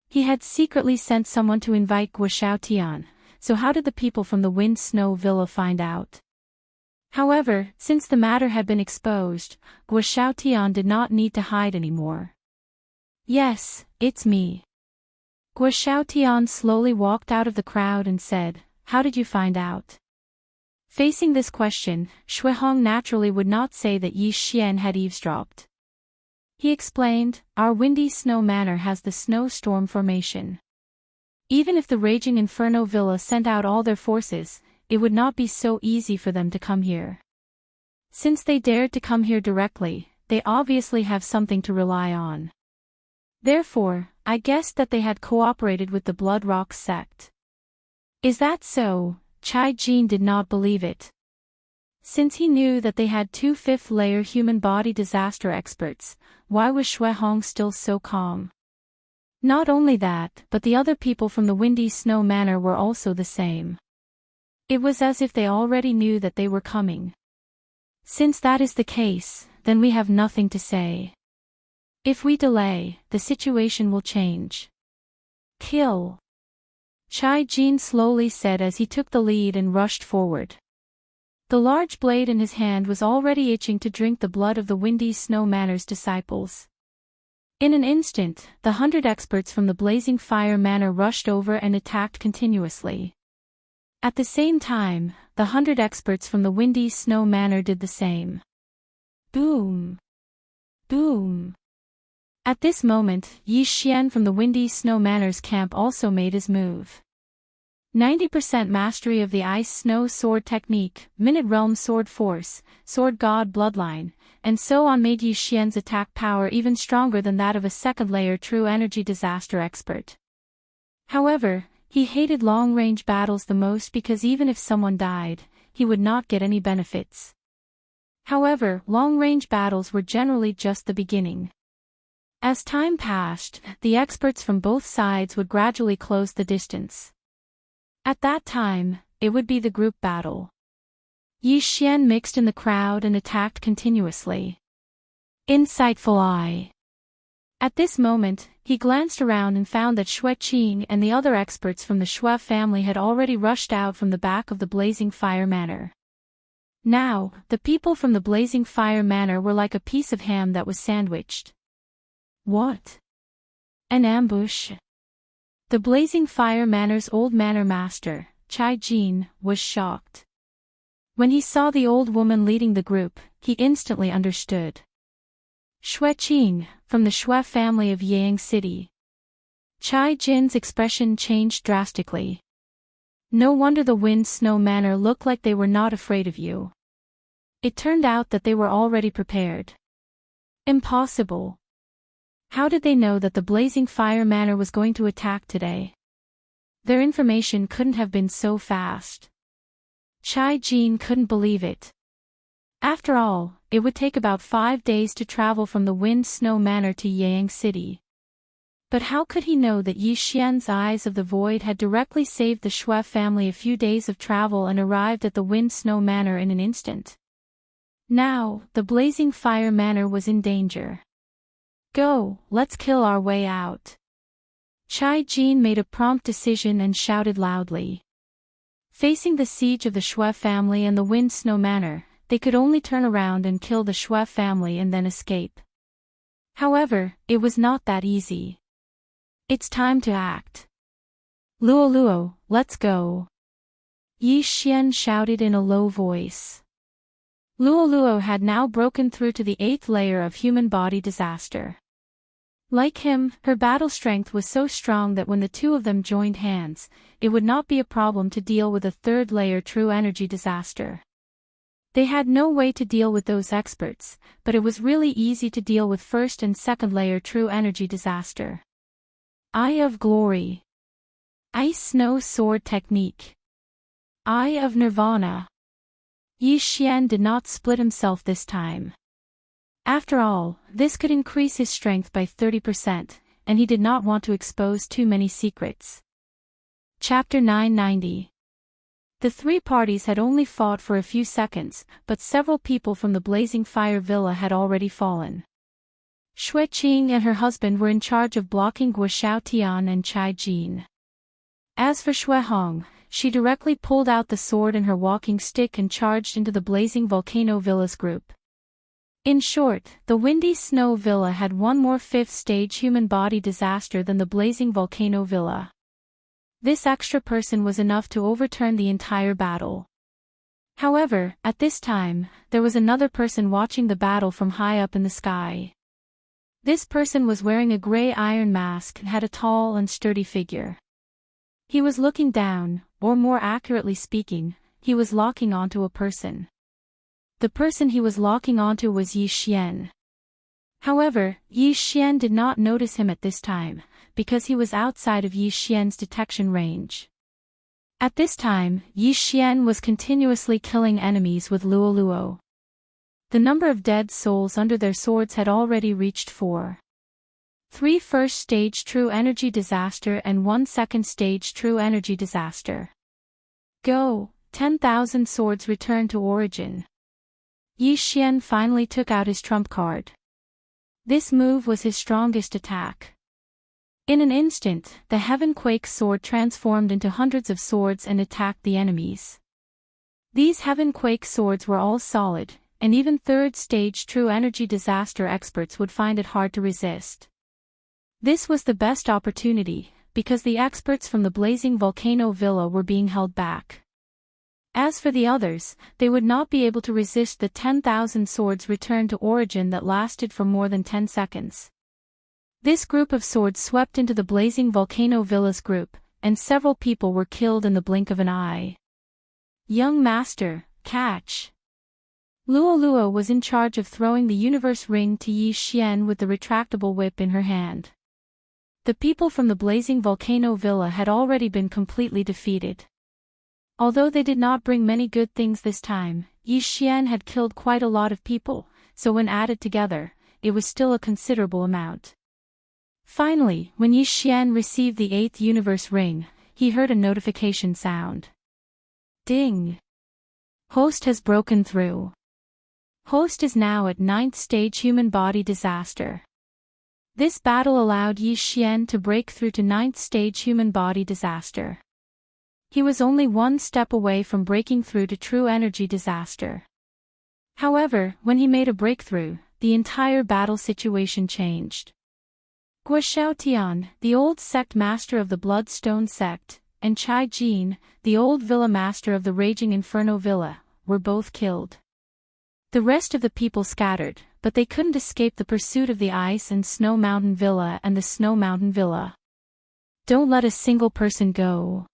He had secretly sent someone to invite Gua Xiaotian. So how did the people from the Wind Snow Villa find out? However, since the matter had been exposed, Gua Xiaotian did not need to hide anymore. "Yes, it's me." Gua Xiaotian slowly walked out of the crowd and said, "How did you find out?" Facing this question, Shuihong naturally would not say that Yi Xian had eavesdropped. He explained, "Our windy snow manor has the snowstorm formation. Even if the raging inferno villa sent out all their forces, it would not be so easy for them to come here. Since they dared to come here directly, they obviously have something to rely on. Therefore, I guessed that they had cooperated with the Blood Rock sect." "Is that so?" Chai Jin did not believe it. Since he knew that they had 2 fifth-layer human body disaster experts, why was Shuihong still so calm? Not only that, but the other people from the Windy Snow Manor were also the same. It was as if they already knew that they were coming. Since that is the case, then we have nothing to say. If we delay, the situation will change. Kill. Chai Jin slowly said as he took the lead and rushed forward. The large blade in his hand was already itching to drink the blood of the Windy Snow Manor's disciples. In an instant, the 100 experts from the Blazing Fire Manor rushed over and attacked continuously. At the same time, the 100 experts from the Windy Snow Manor did the same. Boom! Boom! At this moment, Yi Xian from the Windy Snow Manor's camp also made his move. 90% mastery of the Ice Snow Sword technique, Minute Realm Sword Force, Sword God Bloodline, and so on made Yi Xian's attack power even stronger than that of a second-layer True Energy Disaster expert. However, he hated long-range battles the most because even if someone died, he would not get any benefits. However, long-range battles were generally just the beginning. As time passed, the experts from both sides would gradually close the distance. At that time, it would be the group battle. Yi Xian mixed in the crowd and attacked continuously. Insightful eye. At this moment, he glanced around and found that Xue Qing and the other experts from the Xue family had already rushed out from the back of the Blazing Fire Manor. Now, the people from the Blazing Fire Manor were like a piece of ham that was sandwiched. What? An ambush? The Blazing Fire Manor's old manor master, Chai Jin, was shocked. When he saw the old woman leading the group, he instantly understood. Xue Qing, from the Xue family of Yang City. Chai Jin's expression changed drastically. No wonder the Wind Snow Manor looked like they were not afraid of you. It turned out that they were already prepared. Impossible. How did they know that the Blazing Fire Manor was going to attack today? Their information couldn't have been so fast. Chai Jin couldn't believe it. After all, it would take about 5 days to travel from the Wind Snow Manor to Yang City. But how could he know that Yi Xian's Eyes of the Void had directly saved the Xue family a few days of travel and arrived at the Wind Snow Manor in an instant? Now, the Blazing Fire Manor was in danger. Go, let's kill our way out. Chai Jin made a prompt decision and shouted loudly. Facing the siege of the Xue family and the Wind Snow Manor, they could only turn around and kill the Xue family and then escape. However, it was not that easy. It's time to act. Luo Luo, let's go. Yi Xian shouted in a low voice. Luo Luo had now broken through to the 8th layer of human body disaster. Like him, her battle strength was so strong that when the two of them joined hands, it would not be a problem to deal with a 3rd layer True Energy Disaster. They had no way to deal with those experts, but it was really easy to deal with 1st and 2nd layer True Energy Disaster. Eye of Glory. Ice Snow Sword Technique. Eye of Nirvana. Yi Xian did not split himself this time. After all, this could increase his strength by 30%, and he did not want to expose too many secrets. Chapter 990. The 3 parties had only fought for a few seconds, but several people from the Blazing Fire Villa had already fallen. Xue Qing and her husband were in charge of blocking Guo Xiaotian and Chai Jin. As for Xue Hong, she directly pulled out the sword and her walking stick and charged into the Blazing Volcano Villa's group. In short, the Windy Snow Villa had one more 5th stage human body disaster than the Blazing Volcano Villa. This extra person was enough to overturn the entire battle. However, at this time, there was another person watching the battle from high up in the sky. This person was wearing a gray iron mask and had a tall and sturdy figure. He was looking down, or more accurately speaking, he was locking onto a person. The person he was locking onto was Yi Xian. However, Yi Xian did not notice him at this time, because he was outside of Yi Xian's detection range. At this time, Yi Xian was continuously killing enemies with Luo Luo. The number of dead souls under their swords had already reached 4. 3 first stage True Energy Disaster and 1 second stage True Energy Disaster. Go, 10,000 swords return to origin. Yi Xian finally took out his trump card. This move was his strongest attack. In an instant, the Heavenquake sword transformed into hundreds of swords and attacked the enemies. These Heavenquake swords were all solid, and even 3rd stage True Energy Disaster experts would find it hard to resist. This was the best opportunity, because the experts from the Blazing Volcano Villa were being held back. As for the others, they would not be able to resist the 10,000 swords return to origin that lasted for more than 10 seconds. This group of swords swept into the blazing volcano villa's group, and several people were killed in the blink of an eye. Young master, catch! Luo was in charge of throwing the universe ring to Yi Xian with the retractable whip in her hand. The people from the blazing volcano villa had already been completely defeated. Although they did not bring many good things this time, Yi Xian had killed quite a lot of people, so when added together, it was still a considerable amount. Finally, when Yi Xian received the 8th universe ring, he heard a notification sound. Ding! Host has broken through. Host is now at 9th stage human body disaster. This battle allowed Yi Xian to break through to 9th stage human body disaster. He was only one step away from breaking through to true energy disaster. However, when he made a breakthrough, the entire battle situation changed. Guo Xiaotian, the old sect master of the Bloodstone sect, and Chai Jin, the old villa master of the Raging Inferno villa, were both killed. The rest of the people scattered, but they couldn't escape the pursuit of the Ice and Snow Mountain villa and the Snow Mountain villa. Don't let a single person go.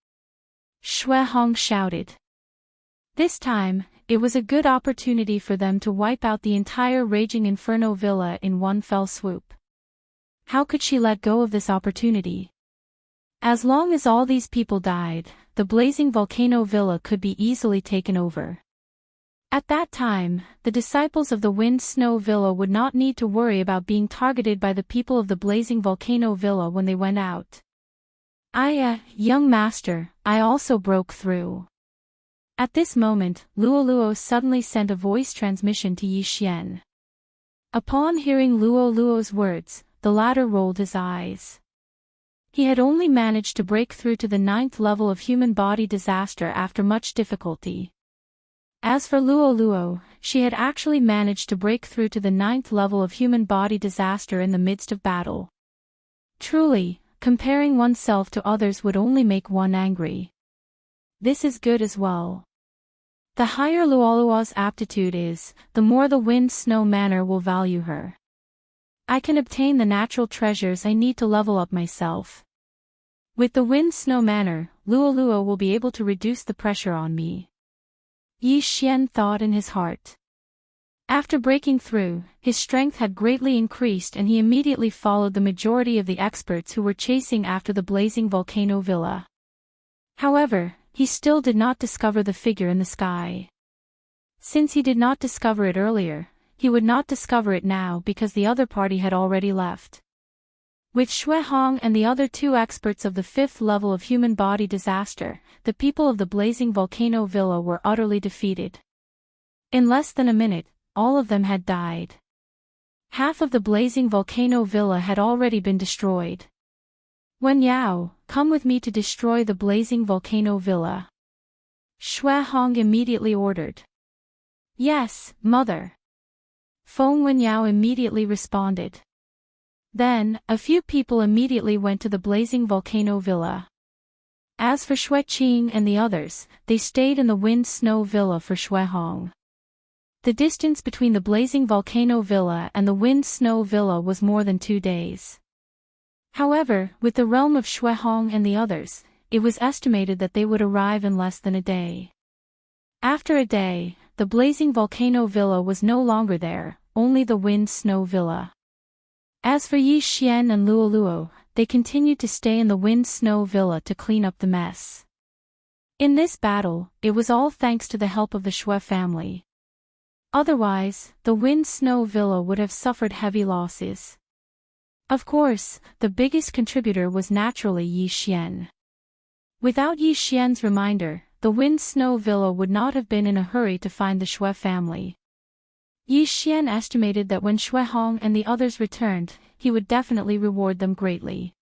Xue Hong shouted. This time, it was a good opportunity for them to wipe out the entire Raging Inferno villa in one fell swoop. How could she let go of this opportunity? As long as all these people died, the blazing volcano villa could be easily taken over. At that time, the disciples of the Wind Snow Villa would not need to worry about being targeted by the people of the blazing volcano villa when they went out. Young master, I also broke through. At this moment, Luo suddenly sent a voice transmission to Yi Xian. Upon hearing Luo's words, the latter rolled his eyes. He had only managed to break through to the 9th level of human body disaster after much difficulty. As for Luo, she had actually managed to break through to the 9th level of human body disaster in the midst of battle. Truly, comparing oneself to others would only make one angry. This is good as well. The higher Luo's aptitude is, the more the Wind Snow Manor will value her. I can obtain the natural treasures I need to level up myself. With the Wind Snow Manor, Luo will be able to reduce the pressure on me. Yi Xian thought in his heart. After breaking through, his strength had greatly increased and he immediately followed the majority of the experts who were chasing after the blazing volcano villa. However, he still did not discover the figure in the sky. Since he did not discover it earlier, he would not discover it now because the other party had already left. With Xue Hong and the other 2 experts of the 5th level of human body disaster, the people of the blazing volcano villa were utterly defeated. In less than a minute, all of them had died. Half of the blazing volcano villa had already been destroyed. Wen Yao, come with me to destroy the blazing volcano villa. Xue Hong immediately ordered. Yes, mother. Feng Wen Yao immediately responded. Then, a few people immediately went to the blazing volcano villa. As for Xue Qing and the others, they stayed in the Wind Snow Villa for Xue Hong. The distance between the blazing volcano villa and the Wind Snow Villa was more than 2 days. However, with the realm of Xue Hong and the others, it was estimated that they would arrive in less than a day. After a day, the blazing volcano villa was no longer there, only the Wind Snow Villa. As for Yi Xian and Luo, they continued to stay in the Wind Snow Villa to clean up the mess. In this battle, it was all thanks to the help of the Xue family. Otherwise, the Wind Snow Villa would have suffered heavy losses. Of course, the biggest contributor was naturally Yi Xian. Without Yi Xian's reminder, the Wind Snow Villa would not have been in a hurry to find the Xue family. Yi Xian estimated that when Xue Hong and the others returned, he would definitely reward them greatly.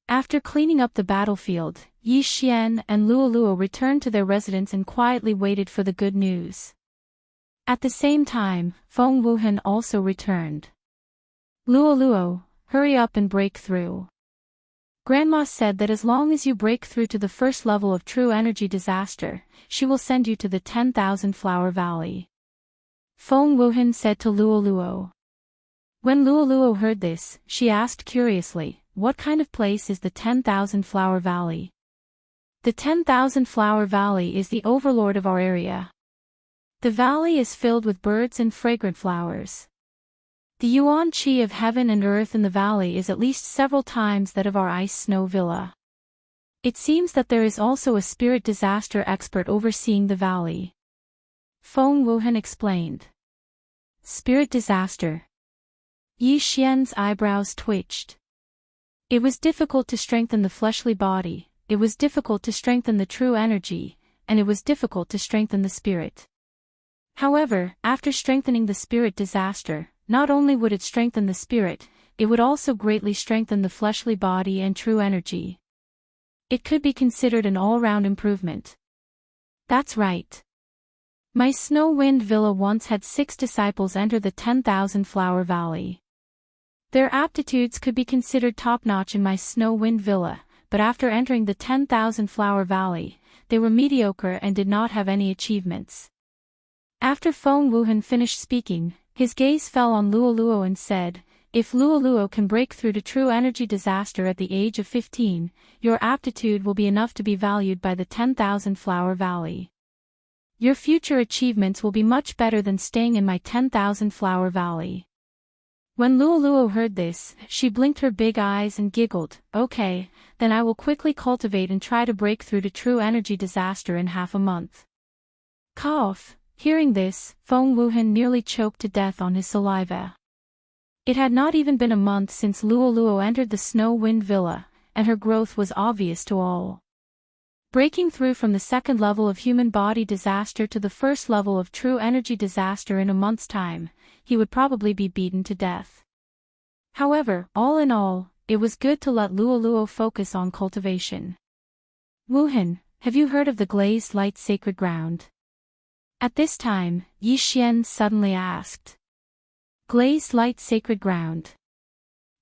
After cleaning up the battlefield, Yi Xian and Luo returned to their residence and quietly waited for the good news. At the same time, Feng Wuhan also returned. Luo, hurry up and break through. Grandma said that as long as you break through to the first level of true energy disaster, she will send you to the 10,000 Flower Valley. Feng Wuhan said to Luoluo. When Luoluo heard this, she asked curiously, what kind of place is the 10,000 Flower Valley? The 10,000 Flower Valley is the overlord of our area. The valley is filled with birds and fragrant flowers. The yuan qi of heaven and earth in the valley is at least several times that of our ice snow villa. It seems that there is also a spirit disaster expert overseeing the valley. Feng Wuhan explained. Spirit disaster. Yi Xian's eyebrows twitched. It was difficult to strengthen the fleshly body, it was difficult to strengthen the true energy, and it was difficult to strengthen the spirit. However, after strengthening the spirit disaster, not only would it strengthen the spirit, it would also greatly strengthen the fleshly body and true energy. It could be considered an all-round improvement. That's right. My Snow Wind Villa once had 6 disciples enter the 10,000 Flower Valley. Their aptitudes could be considered top-notch in my Snow Wind Villa, but after entering the 10,000 Flower Valley, they were mediocre and did not have any achievements. After Feng Wuhan finished speaking, his gaze fell on Luoluo and said, if Luoluo can break through to true energy disaster at the age of 15, your aptitude will be enough to be valued by the 10,000 Flower Valley. Your future achievements will be much better than staying in my 10,000 Flower Valley. When Luoluo heard this, she blinked her big eyes and giggled, okay, then I will quickly cultivate and try to break through to true energy disaster in half a month. Cough. Hearing this, Feng Wuhan nearly choked to death on his saliva. It had not even been a month since Luoluo entered the Snow Wind Villa, and her growth was obvious to all. Breaking through from the second level of human body disaster to the first level of true energy disaster in a month's time, he would probably be beaten to death. However, all in all, it was good to let Luoluo focus on cultivation. Wuhan, have you heard of the glazed light sacred ground? At this time, Yi Xian suddenly asked. Glazed light sacred ground.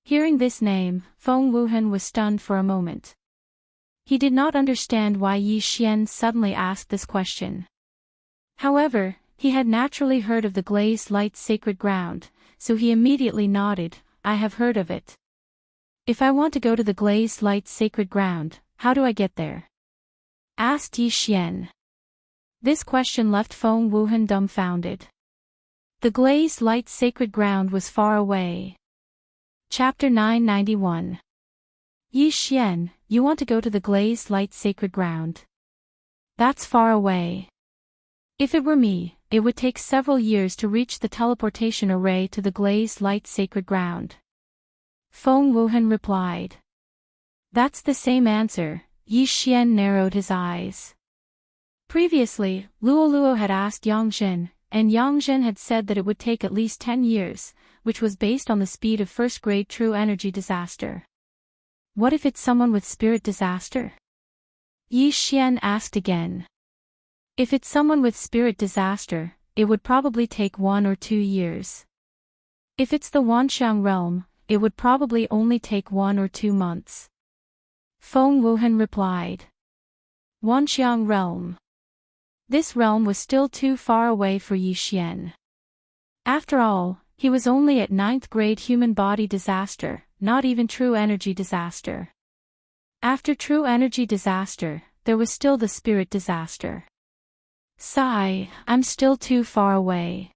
Hearing this name, Feng Wuhan was stunned for a moment. He did not understand why Yi Xian suddenly asked this question. However, he had naturally heard of the glazed light sacred ground, so he immediately nodded, I have heard of it. If I want to go to the glazed light sacred ground, how do I get there? Asked Yi Xian. This question left Feng Wuhan dumbfounded. The glazed light sacred ground was far away. Chapter 991. Yi Xian, you want to go to the glazed light sacred ground? That's far away. If it were me, it would take several years to reach the teleportation array to the glazed light sacred ground. Feng Wuhan replied. That's the same answer. Yi Xian narrowed his eyes. Previously, Luoluo had asked Yang Zhen, and Yang Zhen had said that it would take at least 10 years, which was based on the speed of first-grade true energy disaster. What if it's someone with spirit disaster? Yi Xian asked again. If it's someone with spirit disaster, it would probably take 1 or 2 years. If it's the Wanxiang realm, it would probably only take 1 or 2 months. Feng Wuhan replied. Wanxiang realm. This realm was still too far away for Yi Xian. After all, he was only at 9th grade human body disaster, not even true energy disaster. After true energy disaster, there was still the spirit disaster. Sigh, I'm still too far away.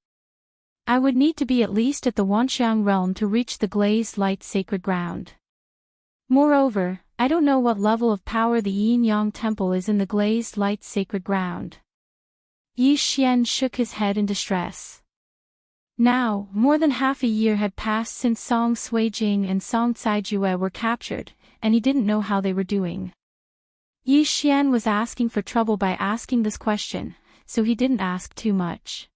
I would need to be at least at the Wanxiang realm to reach the glazed light sacred ground. Moreover, I don't know what level of power the Yin-Yang temple is in the glazed light sacred ground. Yi Xian shook his head in distress. Now, more than half a year had passed since Song Suijing and Song Caijue were captured, and he didn't know how they were doing. Yi Xian was asking for trouble by asking this question, so he didn't ask too much.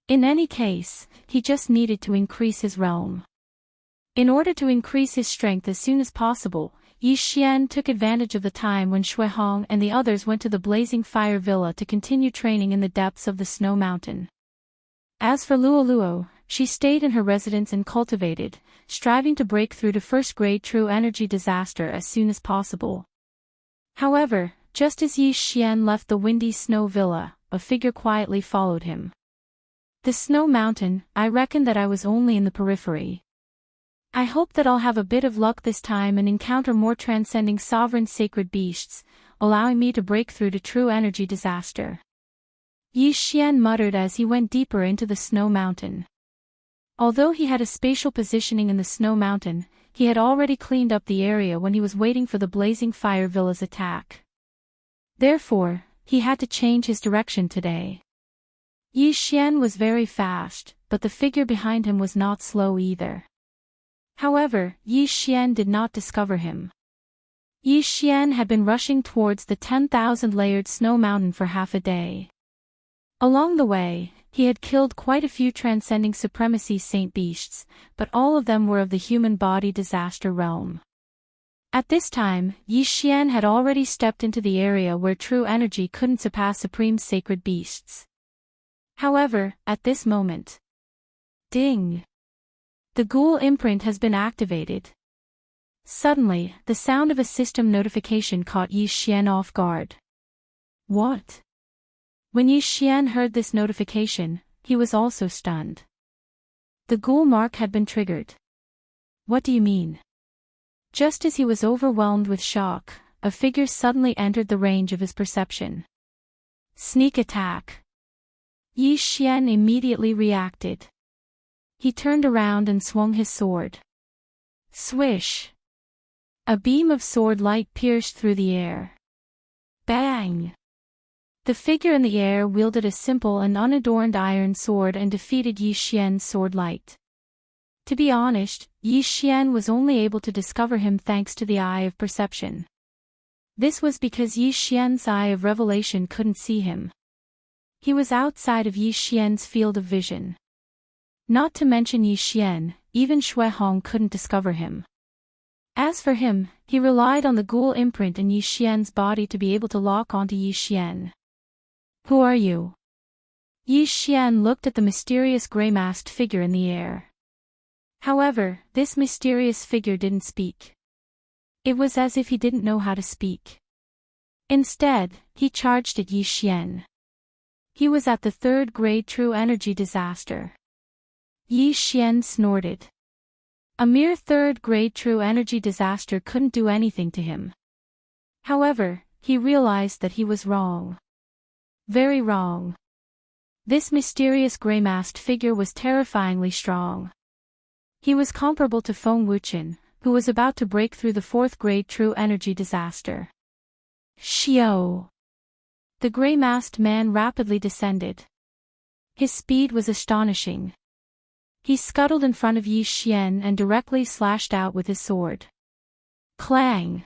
In any case, he just needed to increase his realm. In order to increase his strength as soon as possible, Yi Xian took advantage of the time when Shui Hong and the others went to the Blazing Fire Villa to continue training in the depths of the snow mountain. As for Luoluo, she stayed in her residence and cultivated, striving to break through to first-grade true energy disaster as soon as possible. However, just as Yi Xian left the windy snow villa, a figure quietly followed him. The snow mountain, I reckon that I was only in the periphery. I hope that I'll have a bit of luck this time and encounter more transcending sovereign sacred beasts, allowing me to break through to true energy disaster. Yi Xian muttered as he went deeper into the snow mountain. Although he had a spatial positioning in the snow mountain, he had already cleaned up the area when he was waiting for the blazing fire villa's attack. Therefore, he had to change his direction today. Yi Xian was very fast, but the figure behind him was not slow either. However, Yi Xian did not discover him. Yi Xian had been rushing towards the 10,000-layered snow mountain for half a day. Along the way, he had killed quite a few transcending supremacy saint beasts, but all of them were of the human body disaster realm. At this time, Yi Xian had already stepped into the area where true energy couldn't surpass supreme sacred beasts. However, at this moment, ding! The ghoul imprint has been activated. Suddenly, the sound of a system notification caught Yi Xian off guard. What? When Yi Xian heard this notification, he was also stunned. The ghoul mark had been triggered. What do you mean? Just as he was overwhelmed with shock, a figure suddenly entered the range of his perception. Sneak attack. Yi Xian immediately reacted. He turned around and swung his sword. Swish! A beam of sword light pierced through the air. Bang! The figure in the air wielded a simple and unadorned iron sword and defeated Yi Xian's sword light. To be honest, Yi Xian was only able to discover him thanks to the eye of perception. This was because Yi Xian's eye of revelation couldn't see him. He was outside of Yi Xian's field of vision. Not to mention Yi Xian, even Shui Hong couldn't discover him. As for him, he relied on the ghoul imprint in Yi Xian's body to be able to lock onto Yi Xian. Who are you? Yi Xian looked at the mysterious gray-masked figure in the air. However, this mysterious figure didn't speak. It was as if he didn't know how to speak. Instead, he charged at Yi Xian. He was at the 3rd grade true energy disaster. Yi Xian snorted. A mere 3rd grade true energy disaster couldn't do anything to him. However, he realized that he was wrong. Very wrong. This mysterious gray-masked figure was terrifyingly strong. He was comparable to Feng Wuchen, who was about to break through the 4th grade true energy disaster. Xiao! The gray-masked man rapidly descended. His speed was astonishing. He scuttled in front of Yi Xian and directly slashed out with his sword. Clang!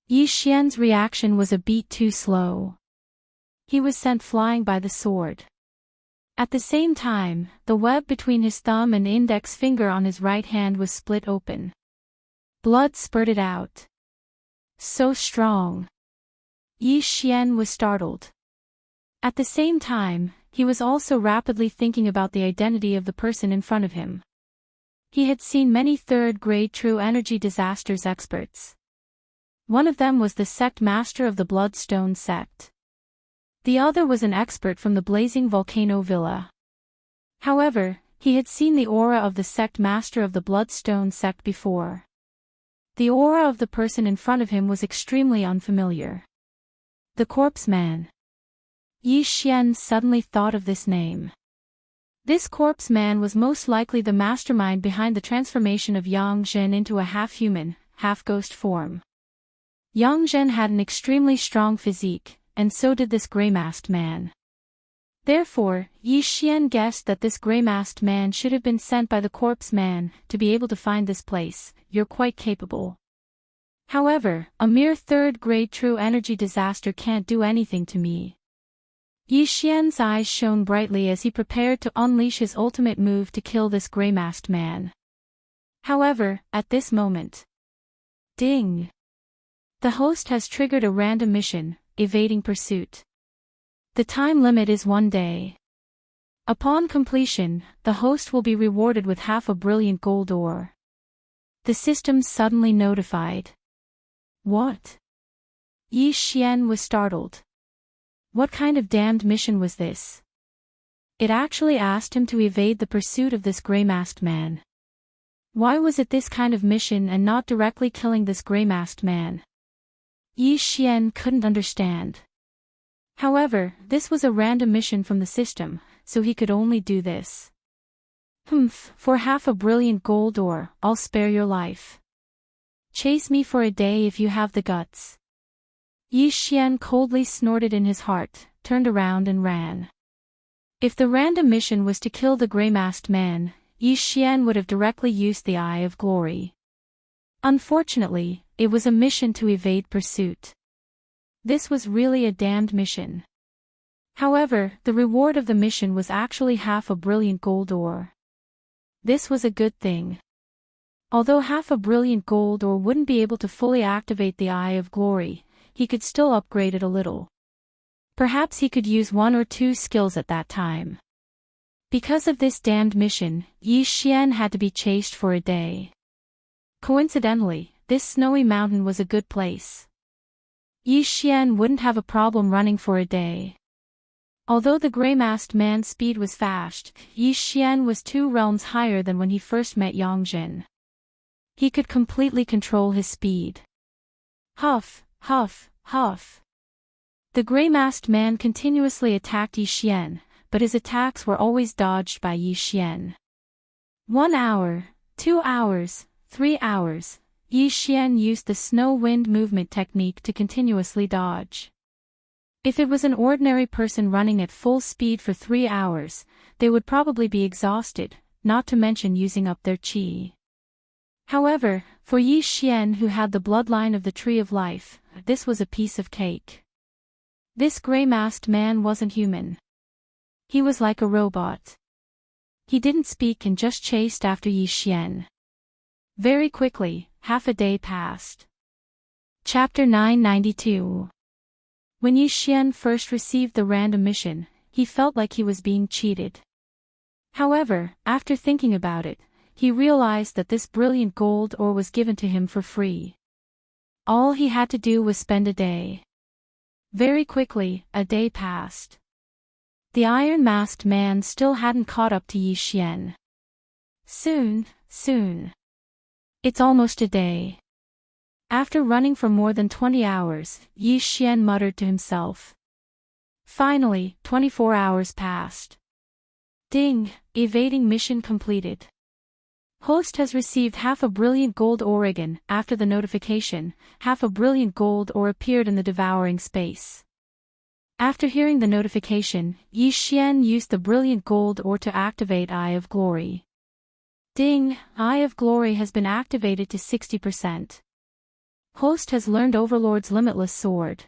Yi Xian's reaction was a beat too slow. He was sent flying by the sword. At the same time, the web between his thumb and index finger on his right hand was split open. Blood spurted out. So strong. Yi Xian was startled. At the same time, he was also rapidly thinking about the identity of the person in front of him. He had seen many 3rd grade true energy disasters experts. One of them was the sect master of the Bloodstone sect. The other was an expert from the blazing volcano villa. However, he had seen the aura of the sect master of the Bloodstone sect before. The aura of the person in front of him was extremely unfamiliar. The Corpse Man. Yi Xian suddenly thought of this name. This Corpse Man was most likely the mastermind behind the transformation of Yang Zhen into a half-human, half-ghost form. Yang Zhen had an extremely strong physique, and so did this gray-masked man. Therefore, Yi Xian guessed that this gray-masked man should have been sent by the Corpse Man to be able to find this place. You're quite capable. However, a mere 3rd grade true energy disaster can't do anything to me. Yi Xian's eyes shone brightly as he prepared to unleash his ultimate move to kill this gray-masked man. However, at this moment, ding! The host has triggered a random mission, evading pursuit. The time limit is 1 day. Upon completion, the host will be rewarded with half a brilliant gold ore. The system suddenly notified. What? Yi Xian was startled. What kind of damned mission was this? It actually asked him to evade the pursuit of this gray-masked man. Why was it this kind of mission and not directly killing this gray-masked man? Yi Xian couldn't understand. However, this was a random mission from the system, so he could only do this. For half a brilliant gold ore, I'll spare your life. Chase me for a day if you have the guts. Yi Xian coldly snorted in his heart, turned around and ran. If the random mission was to kill the gray-masked man, Yi Xian would have directly used the Eye of Glory. Unfortunately, it was a mission to evade pursuit. This was really a damned mission. However, the reward of the mission was actually half a brilliant gold ore. This was a good thing. Although half a brilliant gold ore wouldn't be able to fully activate the Eye of Glory, he could still upgrade it a little. Perhaps he could use 1 or 2 skills at that time. Because of this damned mission, Yi Xian had to be chased for a day. Coincidentally, this snowy mountain was a good place. Yi Xian wouldn't have a problem running for a day. Although the gray-masked man's speed was fast, Yi Xian was 2 realms higher than when he first met Yang Jin. He could completely control his speed. Huff, huff, huff. The gray-masked man continuously attacked Yi Xian, but his attacks were always dodged by Yi Xian. 1 hour, 2 hours, 3 hours, Yi Xian used the snow wind movement technique to continuously dodge. If it was an ordinary person running at full speed for 3 hours, they would probably be exhausted, not to mention using up their qi. However, for Yi Xian, who had the bloodline of the Tree of Life, this was a piece of cake. This gray-masked man wasn't human. He was like a robot. He didn't speak and just chased after Yi Xian. Very quickly, half a day passed. Chapter 992. When Yi Xian first received the random mission, he felt like he was being cheated. However, after thinking about it, he realized that this brilliant gold ore was given to him for free. All he had to do was spend a day. Very quickly, a day passed. The iron-masked man still hadn't caught up to Yi Xian. Soon. It's almost a day. After running for more than 20 hours, Yi Xian muttered to himself. Finally, 24 hours passed. Ding, evading mission completed. Host has received half a brilliant gold ore again. After the notification, half a brilliant gold ore appeared in the devouring space. After hearing the notification, Yi Xian used the brilliant gold ore to activate Eye of Glory. Ding, Eye of Glory has been activated to 60%. Host has learned Overlord's Limitless Sword.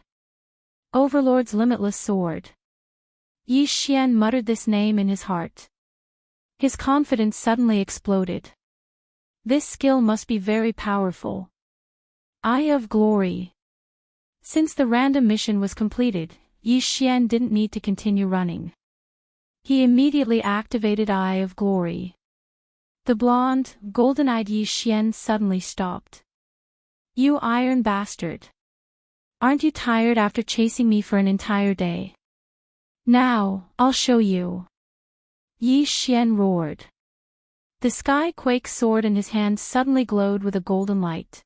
Overlord's Limitless Sword. Yi Xian muttered this name in his heart. His confidence suddenly exploded. This skill must be very powerful. Eye of Glory. Since the random mission was completed, Yi Xian didn't need to continue running. He immediately activated Eye of Glory. The blonde, golden-eyed Yi Xian suddenly stopped. You iron bastard. Aren't you tired after chasing me for an entire day? Now, I'll show you. Yi Xian roared. The sky quake sword in his hand suddenly glowed with a golden light.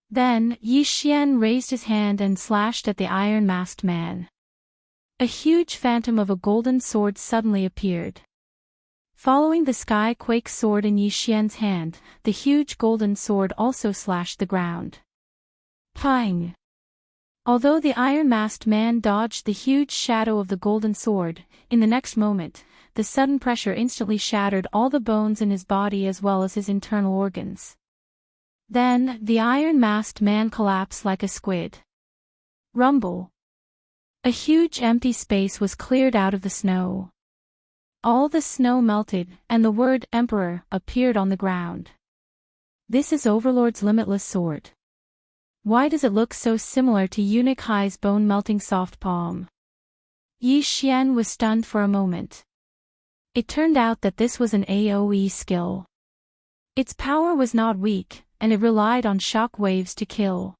Then, Yi Xian raised his hand and slashed at the iron-masked man. A huge phantom of a golden sword suddenly appeared. Following the sky quake sword in Yi Xian's hand, the huge golden sword also slashed the ground. Pang! Although the iron-masked man dodged the huge shadow of the golden sword, in the next moment, the sudden pressure instantly shattered all the bones in his body as well as his internal organs. Then, the iron-masked man collapsed like a squid. Rumble! A huge empty space was cleared out of the snow. All the snow melted, and the word Emperor appeared on the ground. This is Overlord's Limitless Sword. Why does it look so similar to Eunuch Hai's bone-melting soft palm? Yi Xian was stunned for a moment. It turned out that this was an AoE skill. Its power was not weak, and it relied on shock waves to kill.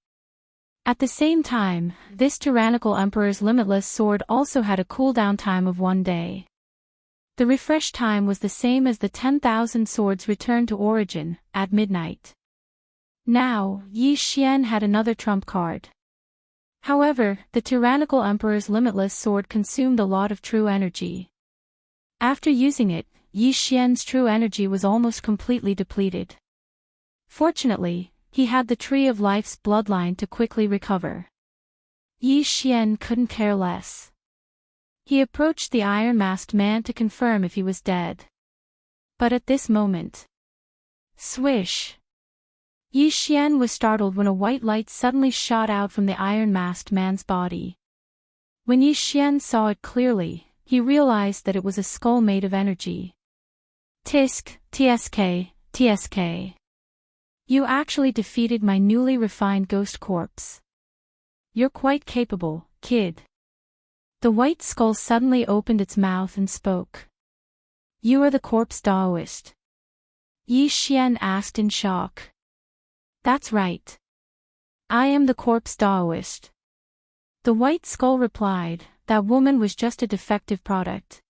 At the same time, this tyrannical emperor's limitless sword also had a cooldown time of 1 day. The refresh time was the same as the 10,000 swords returned to origin, at midnight. Now, Yi Xian had another trump card. However, the tyrannical emperor's limitless sword consumed a lot of true energy. After using it, Yi Xian's true energy was almost completely depleted. Fortunately, he had the Tree of Life's bloodline to quickly recover. Yi Xian couldn't care less. He approached the iron-masked man to confirm if he was dead. But at this moment... Swish! Yi Xian was startled when a white light suddenly shot out from the iron-masked man's body. When Yi Xian saw it clearly, he realized that it was a skull made of energy. Tisk, TSK, TSK. You actually defeated my newly refined ghost corpse. You're quite capable, kid. The white skull suddenly opened its mouth and spoke. You are the corpse Daoist? Yi Xian asked in shock. That's right. I am the corpse Daoist. The white skull replied, that woman was just a defective product.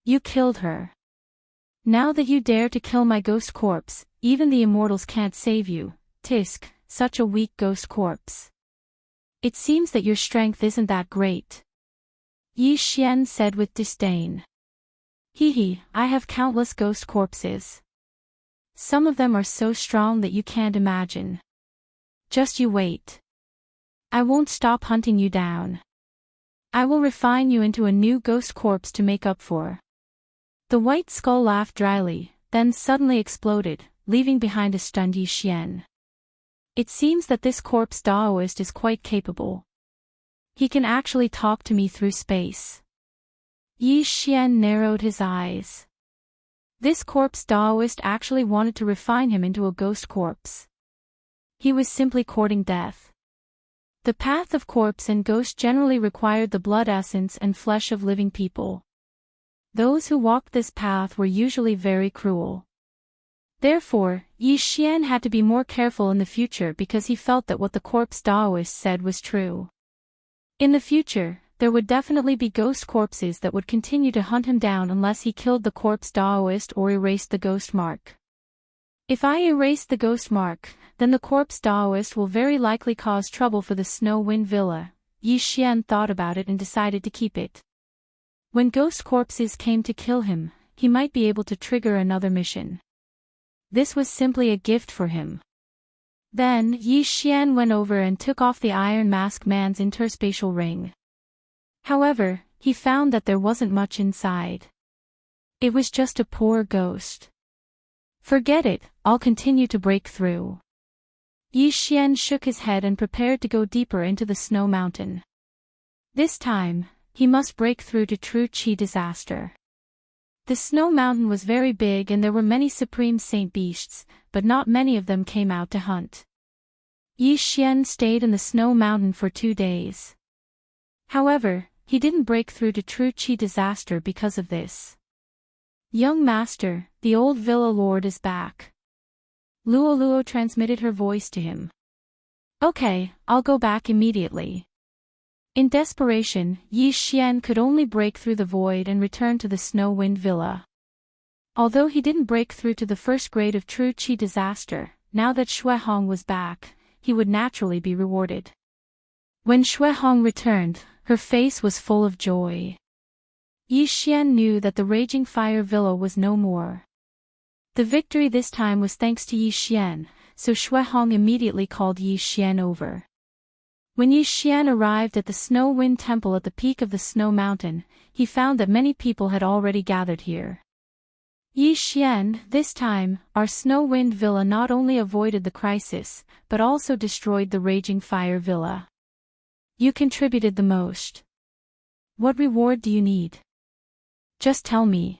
You killed her. Now that you dare to kill my ghost corpse, even the immortals can't save you, Tisk, such a weak ghost corpse. It seems that your strength isn't that great. Yi Xian said with disdain. Hee, I have countless ghost corpses. Some of them are so strong that you can't imagine. Just you wait. I won't stop hunting you down. I will refine you into a new ghost corpse to make up for. The white skull laughed dryly, then suddenly exploded, leaving behind a stunned Yi Xian. It seems that this corpse Daoist is quite capable. He can actually talk to me through space. Yi Xian narrowed his eyes. This corpse Daoist actually wanted to refine him into a ghost corpse. He was simply courting death. The path of corpse and ghost generally required the blood essence and flesh of living people. Those who walked this path were usually very cruel. Therefore, Yi Xian had to be more careful in the future because he felt that what the corpse Daoist said was true. In the future, there would definitely be ghost corpses that would continue to hunt him down unless he killed the corpse Daoist or erased the ghost mark. If I erase the ghost mark, then the corpse Daoist will very likely cause trouble for the Snow Wind Villa. Yi Xian thought about it and decided to keep it. When ghost corpses came to kill him, he might be able to trigger another mission. This was simply a gift for him. Then Yi Xian went over and took off the Iron Mask man's interspatial ring. However, he found that there wasn't much inside. It was just a poor ghost. Forget it, I'll continue to break through. Yi Xian shook his head and prepared to go deeper into the snow mountain. This time, he must break through to true Qi disaster. The snow mountain was very big and there were many supreme saint beasts, but not many of them came out to hunt. Yi Xian stayed in the snow mountain for 2 days. However, he didn't break through to true Qi disaster because of this. Young master, the old villa lord is back. Luo transmitted her voice to him. Okay, I'll go back immediately. In desperation, Yi Xian could only break through the void and return to the Snow Wind Villa. Although he didn't break through to the first grade of true Qi disaster, now that Xue Hong was back, he would naturally be rewarded. When Xue Hong returned, her face was full of joy. Yi Xian knew that the Raging Fire Villa was no more. The victory this time was thanks to Yi Xian, so Xue Hong immediately called Yi Xian over. When Yi Xian arrived at the Snow Wind Temple at the peak of the snow mountain, he found that many people had already gathered here. Yi Xian, this time, our Snow Wind Villa not only avoided the crisis, but also destroyed the Raging Fire Villa. You contributed the most. What reward do you need? Just tell me.